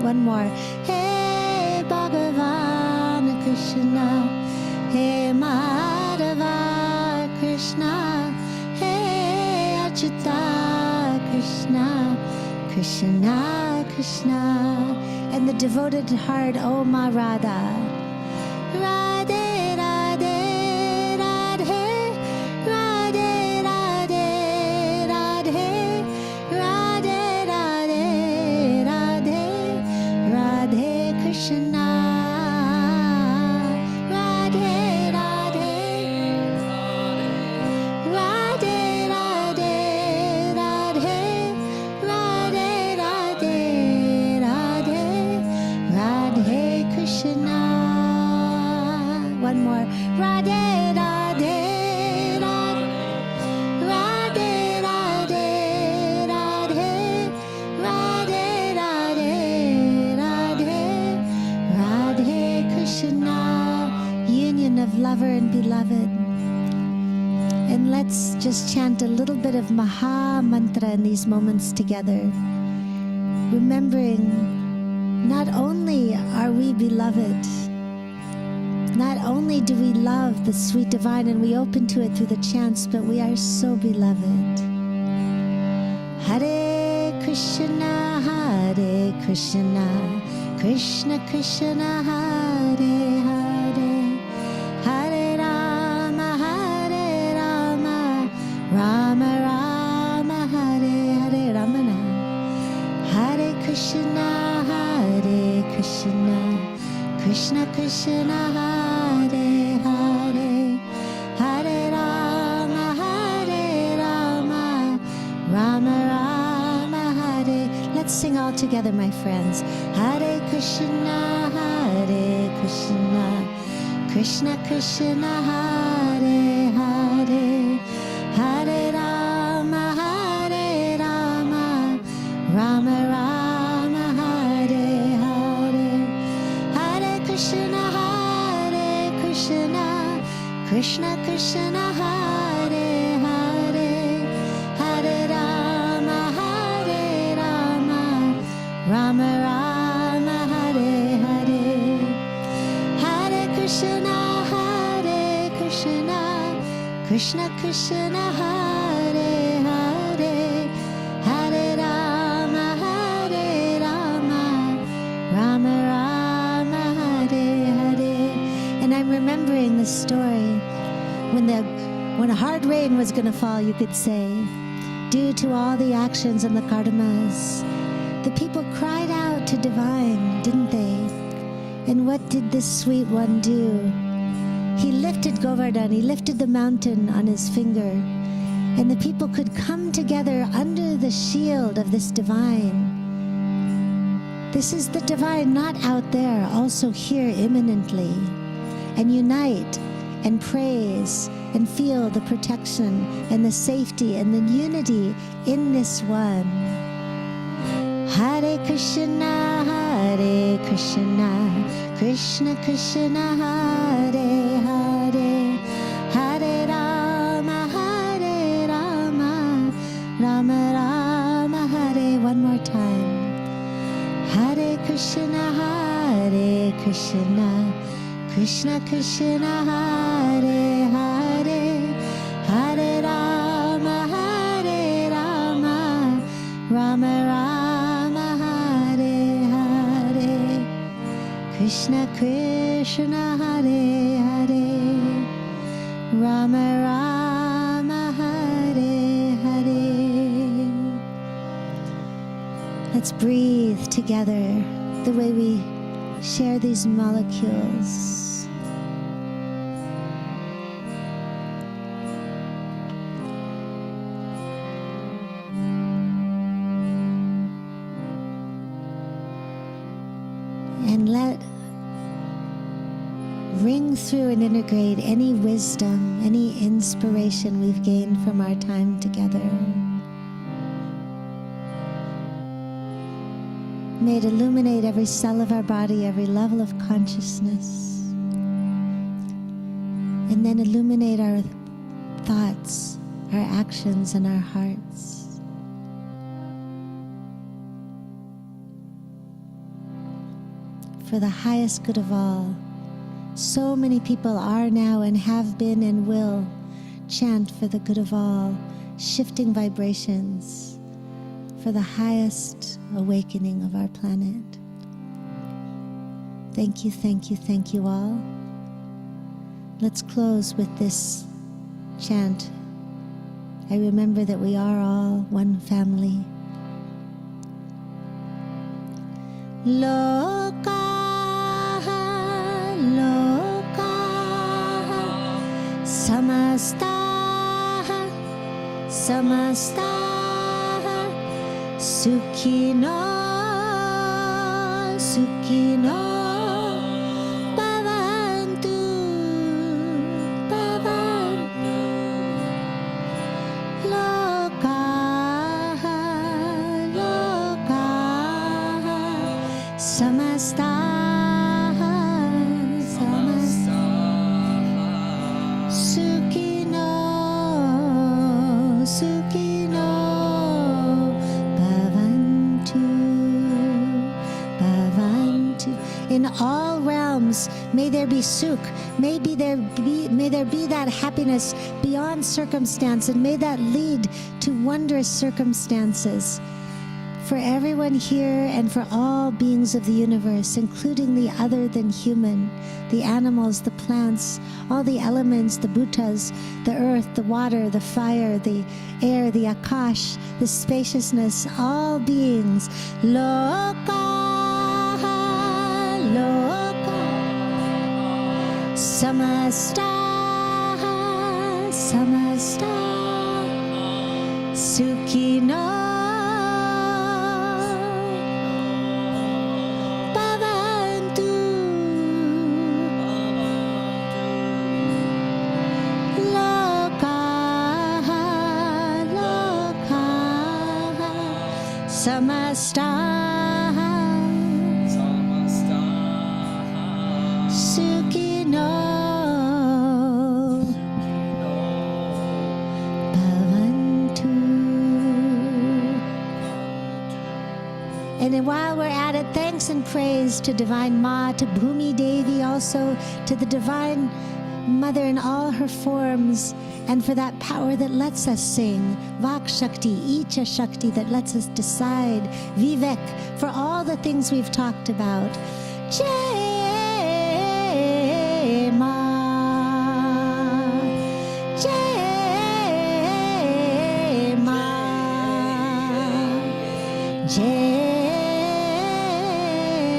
One more. Hey Bhagavan Krishna, Hey Achyuta Krishna, Krishna Krishna. And the devoted heart, oh Ma Radha. Radhe Radhe Radhe Radhe Radhe Radhe Radhe Radhe Radhe Radhe Krishna. Radhe Radhe Radhe Radhe Radhe Radhe Radhe Radhe Radhe Krishna. One more. Radhe Radhe Radhe Radhe Radhe Radhe Radhe Radhe Radhe Radhe Krishna. Union of lover and beloved. And let's just chant a little bit of Maha Mantra in these moments together, remembering not only are we beloved, not only do we love the sweet divine and we open to it through the chants, but we are so beloved. Hare Krishna, Hare Krishna, Krishna Krishna, Hare Hare, Hare Rama, Hare Rama, Rama Rama, Hare Hare Ramana. Hare Krishna, Hare Krishna, Krishna Krishna, Hare Hare, Hare Rama, Hare Rama, Rama Rama, Hare. Let's sing all together, my friends. Hare Krishna, Hare Krishna, Krishna Krishna, Hare Hare, Hare Rama, Hare Rama, Rama Rama, Hare Hare. Hare Krishna, Hare Krishna, Krishna Krishna, Hare Hare, Hare Rama, Hare Rama, Rama Rama, Hare Hare. Hare Krishna, Hare Krishna, Krishna Krishna, Hare Hare, Hare Rama, Hare Rama, Rama Rama, Hare Hare. And I'm remembering the story when a hard rain was going to fall, you could say, due to all the actions and the karmas. The people cried out to divine, didn't they? And what did this sweet one do? He lifted Govardhan, he lifted the mountain on his finger, and the people could come together under the shield of this divine. This is the divine not out there, also here imminently, and unite and praise and feel the protection and the safety and the unity in this one. Hare Krishna, Hare Krishna, Krishna Krishna, Hare Hare, Hare Rama, Hare Rama, Rama Rama, Hare. One more time. Hare Krishna, Hare Krishna, Krishna Krishna, Hare Hare, Hare Rama, Hare Rama, Rama Rama, Hare Hare. Krishna Krishna, Hare Hare, Rama Rama, Hare Hare. Let's breathe together the way we share these molecules. And let ring through and integrate any wisdom, any inspiration we've gained from our time together. May it illuminate every cell of our body, every level of consciousness. And then illuminate our thoughts, our actions, and our hearts. For the highest good of all. So many people are now and have been and will chant for the good of all shifting vibrations for the highest awakening of our planet. Thank you, thank you, thank you all. Let's close with this chant. I remember that we are all one family. Lokaha, lokaha, samastaha, samastaha, sukhino, sukhino, bhavantu, bhavantu. Lokaha, lokaha, samastaha, samastaha, sukhino, sukhino, bhavantu, bhavantu. In all realms, may there be sukh, may there be that happiness beyond circumstance, and may that lead to wondrous circumstances for everyone here and for all beings of the universe, including the other than human, the animals, the plants, all the elements, the bhutas, the earth, the water, the fire, the air, the akash, the spaciousness, all beings. Lokaha, lokaha, samastaha, samastaha, sukhino, bhavantu, lokaha, lokaha, samastaha, sukhino, bhavantu. And then while we're at it, thanks and praise to Divine Ma, to Bhumi Devi, also to the Divine Mother in all her forms, and for that power that lets us sing, Vak Shakti, Icha Shakti, that lets us decide, Vivek, for all the things we've talked about. Jai Ma, Jai Ma, Jai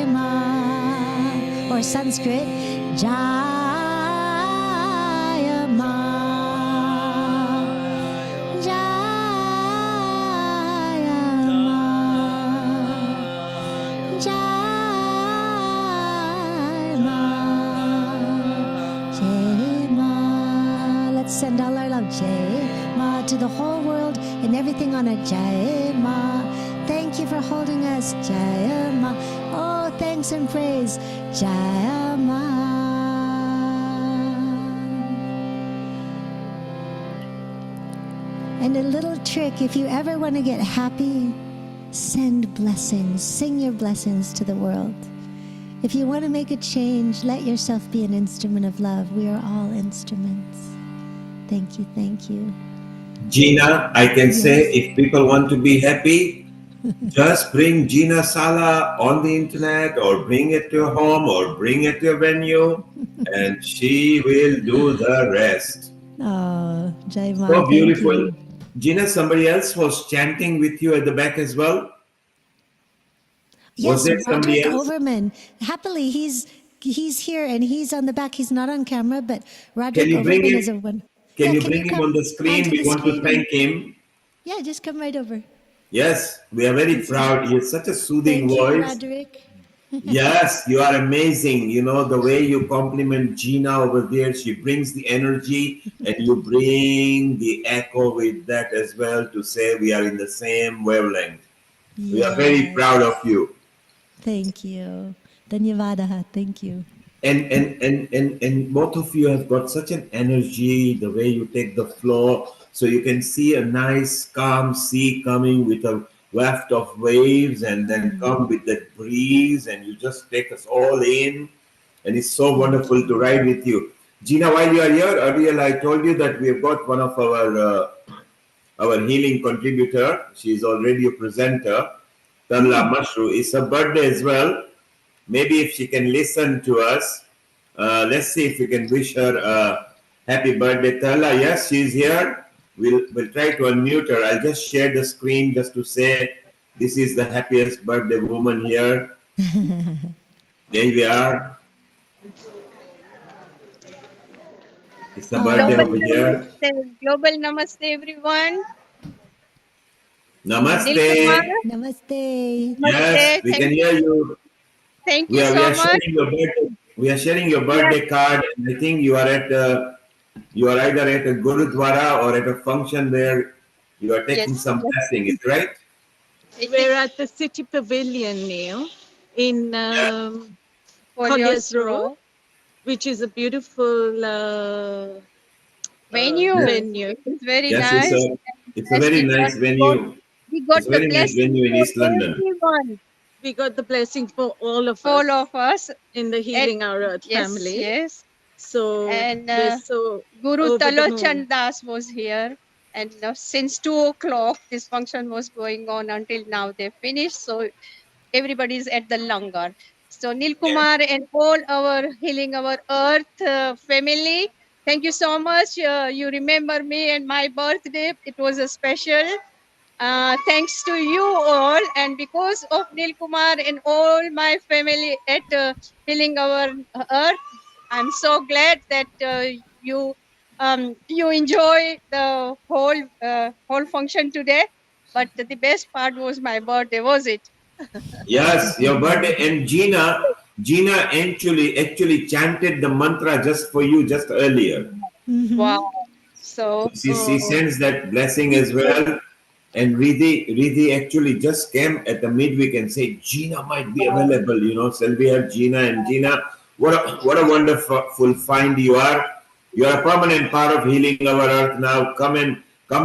Ma, or Sanskrit, Jaya Ma, Jaya Ma, Jaya Ma, Jai Ma. Let's send all our love, Jai Ma, to the whole world and everything on it. Jai Ma. Thank you for holding us, Jaya Ma. Oh, thanks and praise, Jaya Ma. And a little trick, if you ever want to get happy, send blessings, sing your blessings to the world. If you want to make a change, let yourself be an instrument of love. We are all instruments. Thank you, thank you. Gina, I can say if people want to be happy, just bring Gina Sala on the internet, or bring it to your home, or bring it to your venue, and she will do the rest. Oh, Jai Ma, So thank beautiful. you. Gina, somebody else was chanting with you at the back as well? Was Yes, there somebody Roderick else? Overman. Happily, he's here and he's on the back. He's not on camera, but Can Roderick you bring Overman is a him? one. Can Yeah, you can bring you him come on the screen? onto We the want to screen? thank him. Yeah, just come right over. Yes, we are very proud. He has such a soothing Thank you, voice. Roderick. Yes, you are amazing. You know, the way you compliment Gina over there, she brings the energy, and you bring the echo with that as well to say we are in the same wavelength. We are very Yes. proud of you. Thank you. Dhanyavadaha. Thank you. And both of you have got such an energy, the way you take the flow. So you can see a nice calm sea coming with a waft of waves, and then come with that breeze, and you just take us all in. And it's so wonderful to ride with you. Gina, while you are here, earlier I told you that we have got one of our our healing contributor. She's already a presenter. Tarla Mashru. It's her birthday as well. Maybe if she can listen to us, let's see if we can wish her a happy birthday. Tarla, yes, she's here. We'll try to unmute her. I'll just share the screen just to say this is the happiest birthday woman here. There we are. It's the birthday over here. Global namaste, everyone. Namaste. Namaste. Yes, we can hear you. Thank We you are, so we are much. sharing your birthday. We are sharing your birthday card, and I think you are either at a gurudwara or at a function where you are taking some blessing. Is it right? We're at the City Pavilion, Neil, in Colliers Road, which is a beautiful venue. It's very Yes, nice. it's a very nice venue. We got It's a very the nice blessing venue in for East London. everyone. We got the blessing for all of us in the Healing Our Earth family. Yes. So And we're so Guru over the moon. Talochan Das was here. And since 2 o'clock, this function was going on until now. They finished. So everybody's at the langar. So Nil Kumar and all our Healing Our Earth family, thank you so much. You remember me and my birthday. It was a special. Thanks to you all, and because of Nil Kumar and all my family at Healing Our Earth, I'm so glad that you enjoy the whole function today. But the best part was my birthday, was it? Yes, your birthday. And Gina actually chanted the mantra just for you just earlier. Wow. So She sends that blessing as well. And Riddhi actually just came at the midweek and said Gina might be available. So we have Gina, and Gina, what a wonderful find you are. You are a permanent part of Healing Our Earth now. Come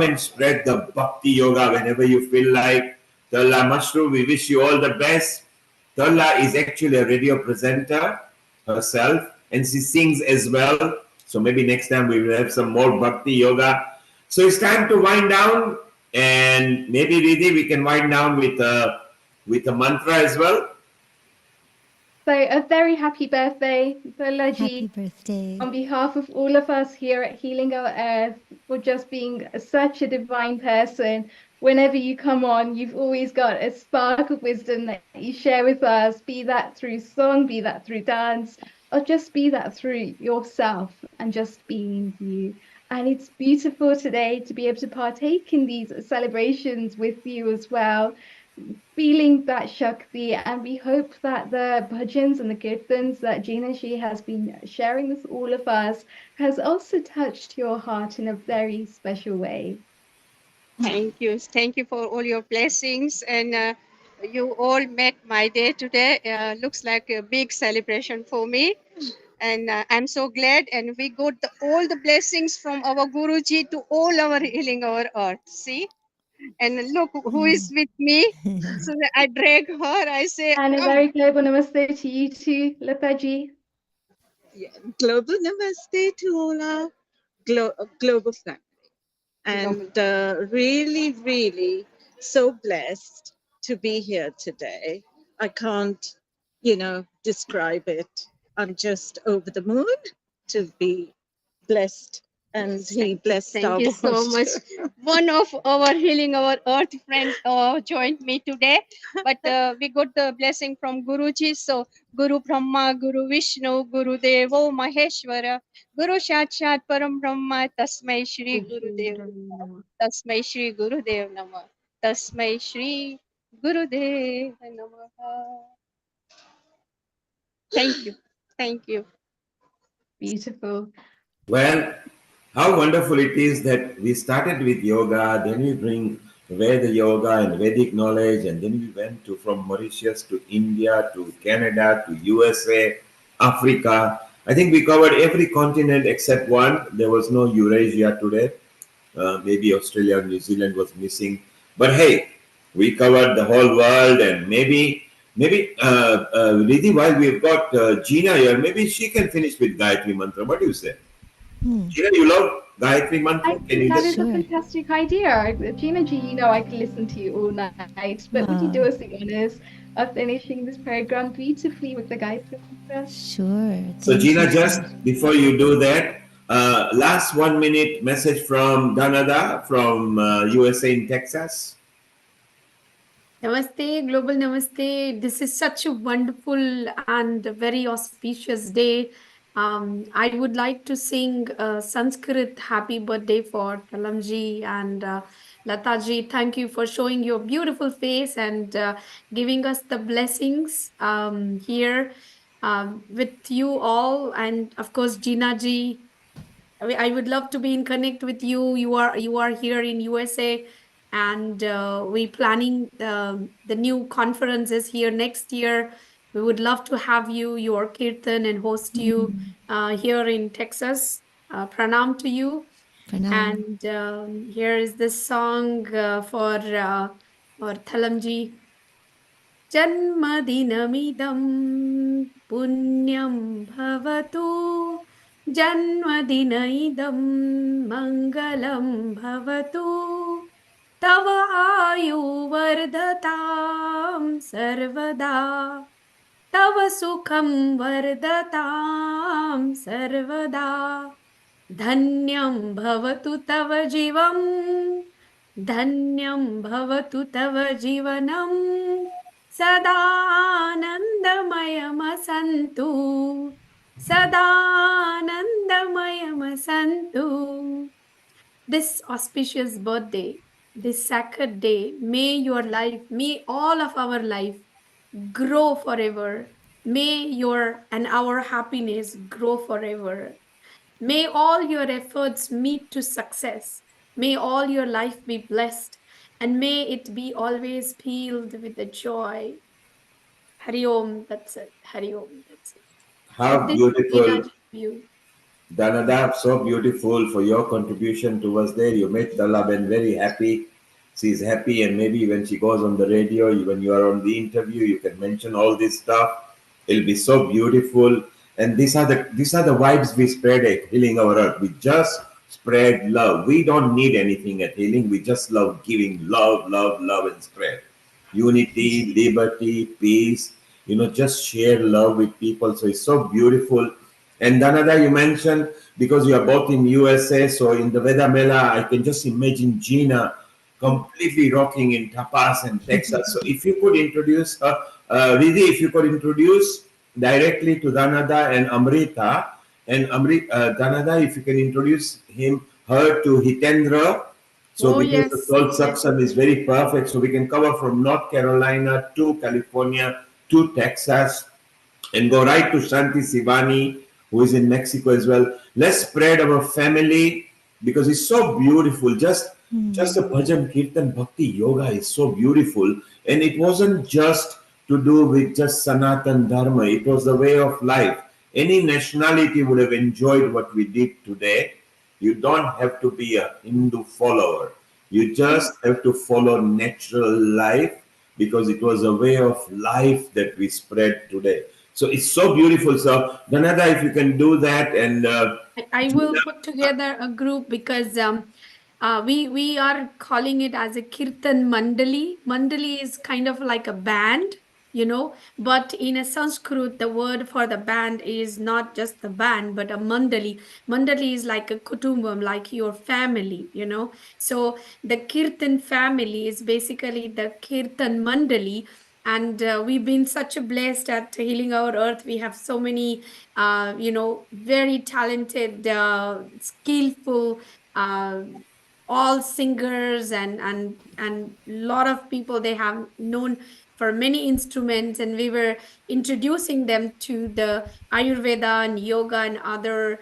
and spread the Bhakti Yoga whenever you feel like. Tarla Mashru, we wish you all the best. Tarla is actually a radio presenter herself, and she sings as well. So maybe next time we will have some more Bhakti Yoga. So it's time to wind down. And maybe Riddhi, we can wind down with a mantra as well. So a very happy birthday, Balaji. Happy birthday. On behalf of all of us here at Healing Our Earth, for just being such a divine person. Whenever you come on, you've always got a spark of wisdom that you share with us, be that through song, be that through dance, or just be that through yourself and just being you. And it's beautiful today to be able to partake in these celebrations with you as well, feeling that Shakti. And we hope that the bhajans and the kirtans that Gina Ji has been sharing with all of us has also touched your heart in a very special way. Thank you. Thank you for all your blessings. And you all made my day today. Looks like a big celebration for me. And I'm so glad. And we got all the blessings from our Guruji to all our Healing Our Earth. See? And look who is with me. So I drag her. I say, And a very global namaste to you too, Lataji. Yeah, global namaste to all our global family. And really, really so blessed to be here today. I can't, describe it. I'm just over the moon to be blessed, and he blessed our thank you so much. One of our Healing Our Earth friends joined me today, but we got the blessing from Guruji. So Guru Brahma, Guru Vishnu, Guru Devo Maheshwara, Guru Sakshat Param Brahma, Tasmai Shri Gurudev Namah, Tasmai Shri Gurudev Namah, Tasmai Shri Gurudev Namah. Thank you. Thank you. Beautiful. Well, how wonderful it is that we started with yoga, then we bring Veda yoga and Vedic knowledge, and then we went from Mauritius to India to Canada to USA, Africa. I think we covered every continent except one. There was no Eurasia today. Maybe Australia and New Zealand was missing. But hey, we covered the whole world, and maybe Riddhi, while we've got Gina here, maybe she can finish with Gayatri Mantra. What do you say? Gina, you love Gayatri Mantra? I Can think you that just... is a fantastic idea. Gina G, you know I can listen to you all night, but would you do us the honors of finishing this program beautifully with the Gayatri Mantra? Sure. So Thank Gina, you so just before you do that, last 1 minute message from Danada from USA in Texas. Namaste, global namaste. This is such a wonderful and very auspicious day. I would like to sing Sanskrit happy birthday for Talamji and Lataji. Thank you for showing your beautiful face and giving us the blessings here with you all. And of course, Gina ji, I would love to be in connect with you. You are here in USA, and we planning the new conferences here next year. We would love to have you, your kirtan, and host you here in Texas. Pranam to you. Pranam. And here is this song for Thalamji. जन्मदिनमिदं पुण्यं भवतु जन्मदिन इदं मङ्गलं भवतु तव आयुर्वर्धतां सर्वदा तव सुखं वर्धतां सर्वदा धन्यं भवतु तव जीवं धन्यं भवतु तव जीवनं सदानन्दमयमसन्तु सदानन्दमयमसन्तु. This auspicious birthday, this sacred day, may your life, may all of our life grow forever. May your and our happiness grow forever. May all your efforts meet to success. May all your life be blessed, and may it be always filled with the joy. Hari Om, that's it. Hari Om, that's it. How With this, beautiful. Gina, you. Danada, so beautiful for your contribution towards there. You made Talaben very happy. She's happy, and maybe when she goes on the radio, when you are on the interview, you can mention all this stuff. It'll be so beautiful. And these are the vibes we spread at Healing Our Earth. We just spread love. We don't need anything at Healing. We just love giving love, love, love, and spread unity, liberty, peace. Just share love with people. So it's so beautiful. And Danada, you mentioned, because you are both in USA, so in the Veda Mela, I can just imagine Gina completely rocking in Tapas and Texas. So if you could introduce her, Riddhi, if you could introduce directly to Danada and Amrita, and Danada, if you can introduce her to Hitendra. So because the third section is very perfect, so we can cover from North Carolina to California to Texas and go right to Shanti Sivani, who is in Mexico as well. Let's spread our family because it's so beautiful. Just a bhajan, kirtan, bhakti, yoga is so beautiful. And it wasn't just to do with just Sanatan Dharma. It was the way of life. Any nationality would have enjoyed what we did today. You don't have to be a Hindu follower. You just have to follow natural life because it was a way of life that we spread today. So it's so beautiful. So Danada, if you can do that, and I will put together a group because we are calling it as a Kirtan Mandali. Mandali is kind of like a band, but in a Sanskrit, the word for the band is not just the band, but a mandali. Mandali is like a kutumbam, like your family, So the Kirtan family is basically the Kirtan Mandali. And we've been such a blessed at Healing Our Earth. We have so many, very talented, skillful, all singers and lot of people they have known for many instruments, and we were introducing them to the Ayurveda and yoga and other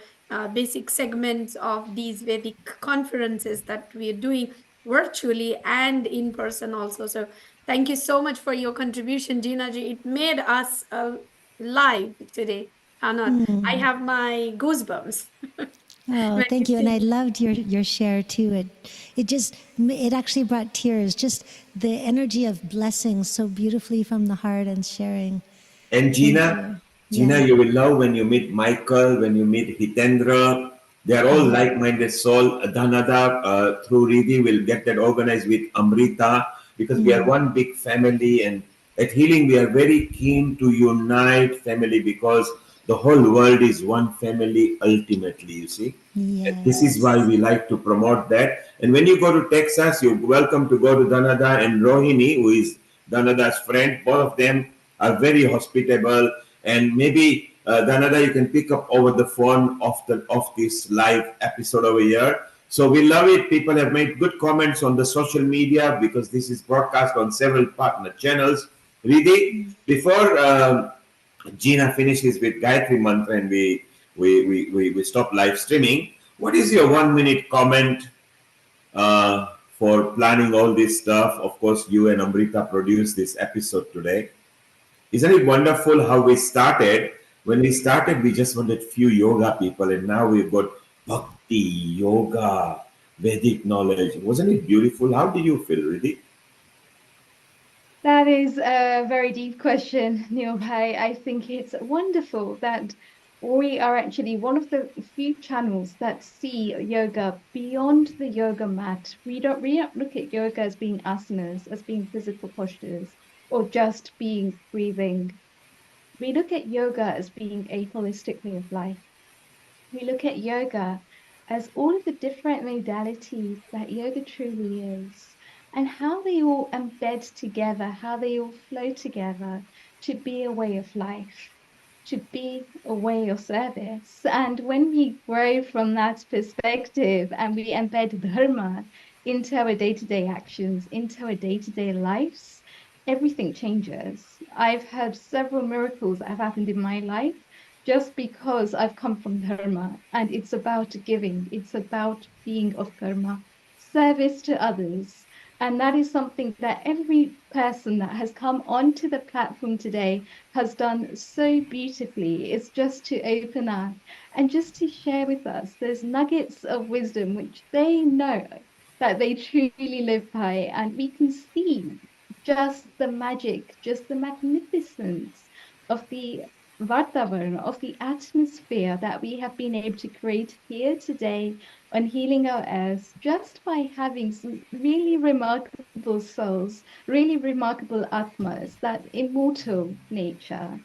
basic segments of these Vedic conferences that we are doing virtually and in person also. So thank you so much for your contribution, Gina ji. It made us live today. Anand, I have my goosebumps. Oh, thank you. And I loved your share too. It actually brought tears, just the energy of blessing so beautifully from the heart and sharing. And Gina, you will love when you meet Michael, when you meet Hitendra, They are all like-minded soul. Dhanada through Riddhi will get that organized with Amrita, because we are one big family, and at Healing we are very keen to unite family, because the whole world is one family ultimately, you see. And this is why we like to promote that. And when you go to Texas, you're welcome to go to Dhanada and Rohini, who is Dhanada's friend. Both of them are very hospitable, and maybe Dhanada, you can pick up over the phone of this live episode over here. So we love it. People have made good comments on the social media, because this is broadcast on several partner channels. Riddhi, before Gina finishes with Gayatri Mantra and we stop live streaming, what is your 1 minute comment for planning all this stuff? Of course, you and Amrita produced this episode today. Isn't it wonderful how we started? When we started, we just wanted few yoga people, and now we've got bhakti, yoga, Vedic knowledge. Wasn't it beautiful? How do you feel, Riddhi? That is a very deep question, Neil Bhai. I think it's wonderful that we are actually one of the few channels that see yoga beyond the yoga mat. We don't look at yoga as being asanas, as being physical postures, or just being breathing. We look at yoga as being a holistic way of life. We look at yoga as all of the different modalities that yoga truly is, and how they all embed together, how they all flow together to be a way of life, to be a way of service. And when we grow from that perspective and we embed dharma into our day-to-day actions, into our day-to-day lives, everything changes. I've had several miracles that have happened in my life just because I've come from dharma, and it's about giving, it's about being of karma, service to others. And that is something that every person that has come onto the platform today has done so beautifully. It's just to open up and just to share with us those nuggets of wisdom which they know that they truly live by, and we can see just the magic, just the magnificence of the Vartavarna, of the atmosphere that we have been able to create here today on Healing Our Earth, just by having some really remarkable souls, really remarkable atmas, that immortal nature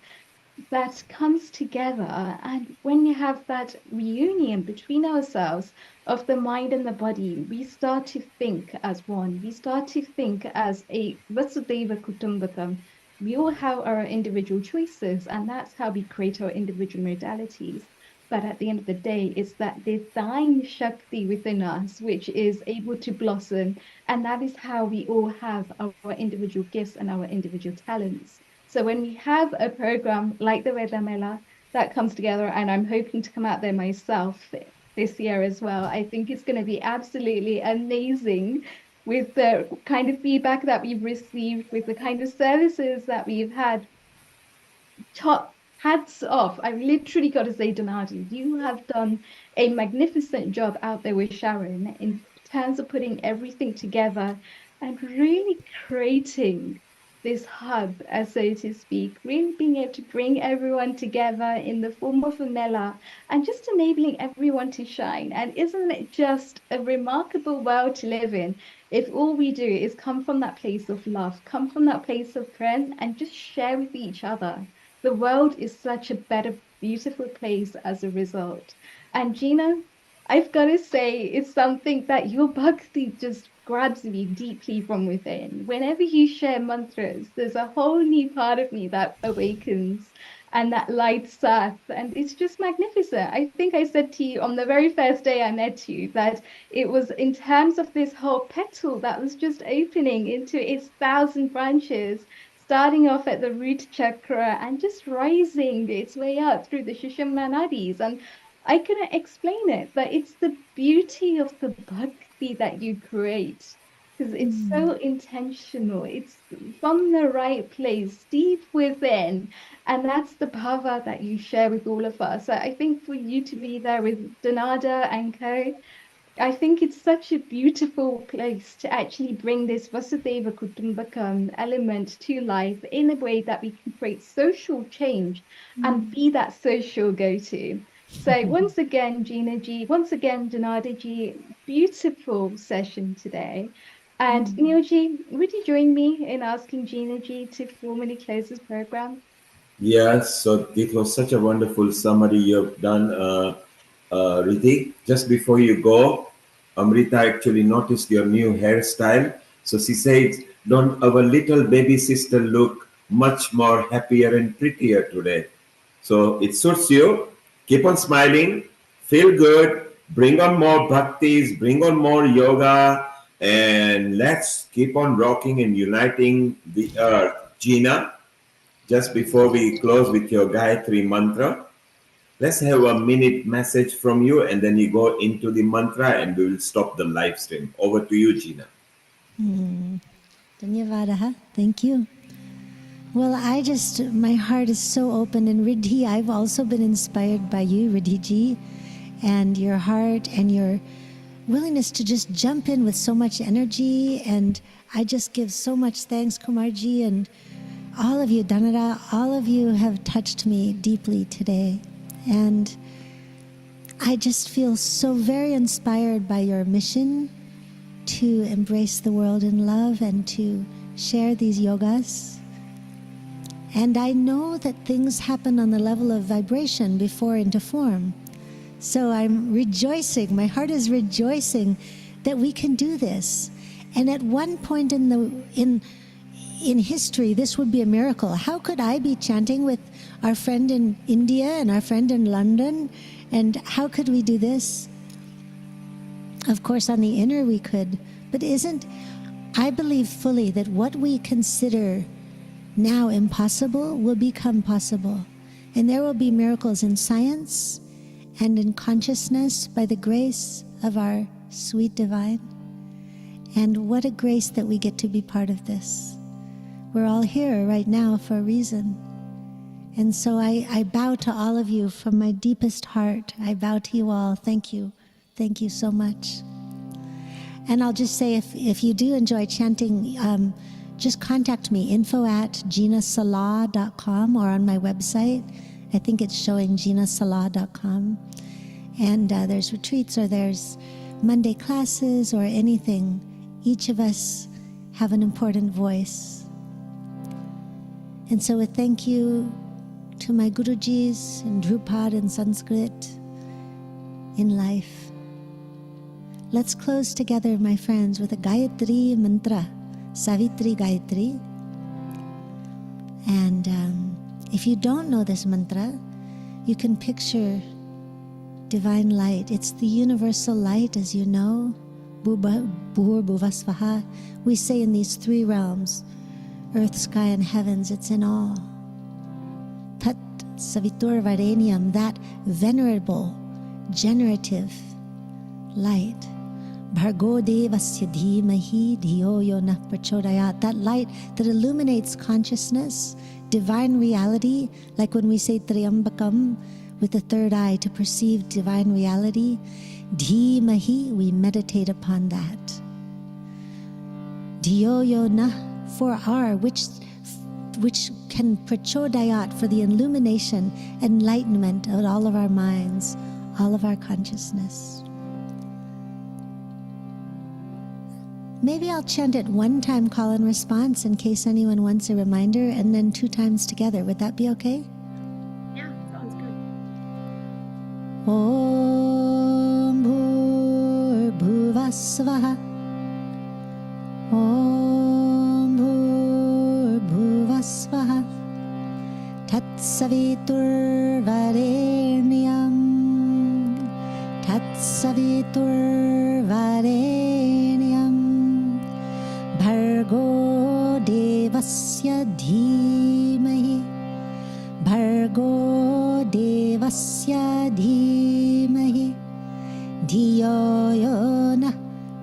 that comes together. And when you have that reunion between ourselves of the mind and the body, we start to think as one. We start to think as a Vasudeva Kutumbakam. We all have our individual choices, and that's how we create our individual modalities. But at the end of the day, it's that divine Shakti within us which is able to blossom. And that is how we all have our individual gifts and our individual talents. So when we have a program like the Veda Mela that comes together, and I'm hoping to come out there myself this year as well, I think it's going to be absolutely amazing with the kind of feedback that we've received, with the kind of services that we've had. Top hats off. I've literally got to say, Donati, you have done a magnificent job out there with Sharron in terms of putting everything together and really creating this hub, as so to speak, really being able to bring everyone together in the form of a Mela and just enabling everyone to shine. And isn't it just a remarkable world to live in if all we do is come from that place of love, come from that place of friend, and just share with each other? The world is such a better, beautiful place as a result. And Gina, I've got to say, it's something that your bhakti just grabs me deeply from within. Whenever you share mantras, there's a whole new part of me that awakens and that lights up. And it's just magnificent. I think I said to you on the very first day I met you that it was in terms of this whole petal that was just opening into its 1,000 branches, starting off at the root chakra and just rising its way up through the Sushumna nadis. And I couldn't explain it, but it's the beauty of the bhakti that you create, because it's so intentional. It's from the right place, deep within. And that's the bhava that you share with all of us. So I think for you to be there with Donada and co, I think it's such a beautiful place to actually bring this Vasudeva Kutumbakam element to life in a way that we can create social change and be that social go-to. So once again, Gina G, once again, Janada G, beautiful session today. And Neil G, would you join me in asking Gina G to formally close this program? Yes, so it was such a wonderful summary you've done, Riddhi. Just before you go, Amrita actually noticed your new hairstyle. So she said, don't our little baby sister look much more happier and prettier today? So it suits you. Keep on smiling, feel good, bring on more bhaktis, bring on more yoga, and let's keep on rocking and uniting the earth. Gina, just before we close with your Gayatri mantra, let's have a minute message from you and then you go into the mantra and we will stop the live stream. Over to you, Gina. Dhanyavadaha. Thank you. Well, my heart is so open. And Riddhi, I've also been inspired by you, Riddhi ji, and your heart and your willingness to just jump in with so much energy. And I just give so much thanks, Kumarji, and all of you, Dhanara, all of you have touched me deeply today. And I just feel so very inspired by your mission to embrace the world in love and to share these yogas. And I know that things happen on the level of vibration before into form. So I'm rejoicing, my heart is rejoicing that we can do this. And at one point in history, this would be a miracle. How could I be chanting with our friend in India and our friend in London? And how could we do this? Of course, on the inner we could, but I believe fully that what we consider now impossible will become possible. And there will be miracles in science and in consciousness by the grace of our sweet divine. And what a grace that we get to be part of this. We're all here right now for a reason. And so I bow to all of you from my deepest heart. I bow to you all. Thank you. Thank you so much. And I'll just say, if you do enjoy chanting, just contact me, info@ginasalah.com or on my website. I think it's showing ginasalah.com. And there's retreats or there's Monday classes or anything. Each of us have an important voice. And so a thank you to my Gurujis in Drupad and Sanskrit in life. Let's close together, my friends, with a Gayatri mantra, Savitri Gayatri. And if you don't know this mantra, you can picture divine light. It's the universal light, as you know. Bhur Bhuvasvaha. We say in these three realms, earth, sky, and heavens, it's in all. Tat Savitur Varenium, that venerable, generative light. Bhargo Devasya Dhimahi Dhiyo Yo Nah Prachodayat, that light that illuminates consciousness, divine reality, like when we say Triambakam with the third eye to perceive divine reality. Dhimahi, we meditate upon that. Dhiyo Yo Nah, for our, which can prachodayat, for the illumination, enlightenment of all of our minds, all of our consciousness. Maybe I'll chant it one time, call and response, in case anyone wants a reminder, and then 2 times together. Would that be okay? Yeah, sounds good. Om Bhur Bhuvasvaha. Om Bhur Bhuvasvaha. Tat Savitur Varenyam. Tat Savitur Varenyam. Bhargo Devasya Dhimahi. Bhargo Devasya Dhimahi. Dhiyo Yo Nah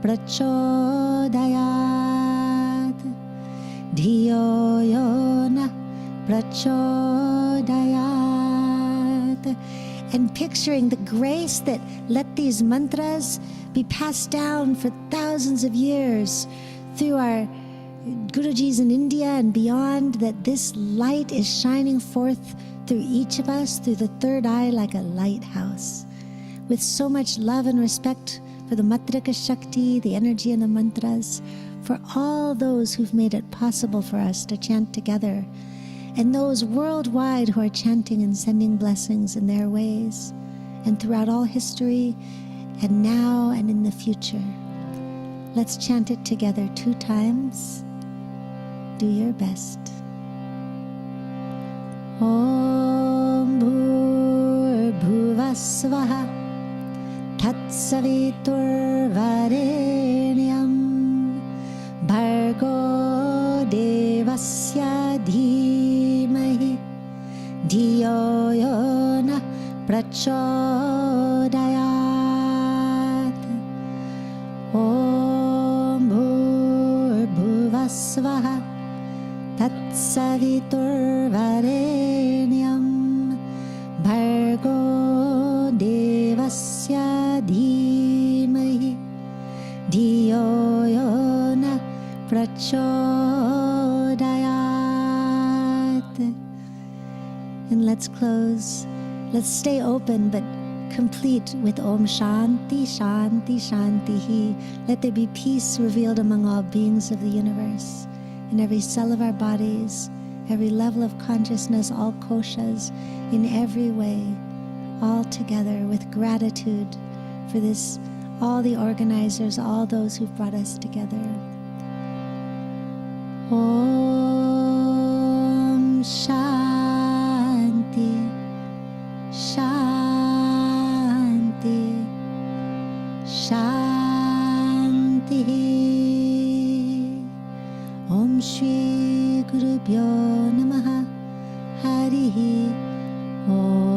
Prachodayat. Dhiyo Yo Nah Prachodayat. And picturing the grace that let these mantras be passed down for thousands of years through our Gurujis in India and beyond, that this light is shining forth through each of us, through the third eye, like a lighthouse, with so much love and respect for the Matrika Shakti, the energy and the mantras, for all those who've made it possible for us to chant together, and those worldwide who are chanting and sending blessings in their ways, and throughout all history, and now and in the future. Let's chant it together 2 times. Do your best. Om Bhur Svaha Tatsavitur Varenyam Bhargo Devasya Dhimahi Dhiyo Yona Prachodayat. Om Bhur Svaha Tatsavitur Varenyam Bhargo Devasya Dhimahi Dhiyo Yona Prachodayat. And let's close. Let's stay open but complete with Om Shanti, Shanti, Shanti. Let there be peace revealed among all beings of the universe, in every cell of our bodies, every level of consciousness, all koshas, in every way, all together with gratitude for this, all the organizers, all those who've brought us together. Om Shanti, Shanti, Shanti. Om Shri Guru Pyo Namaha Harihi Om.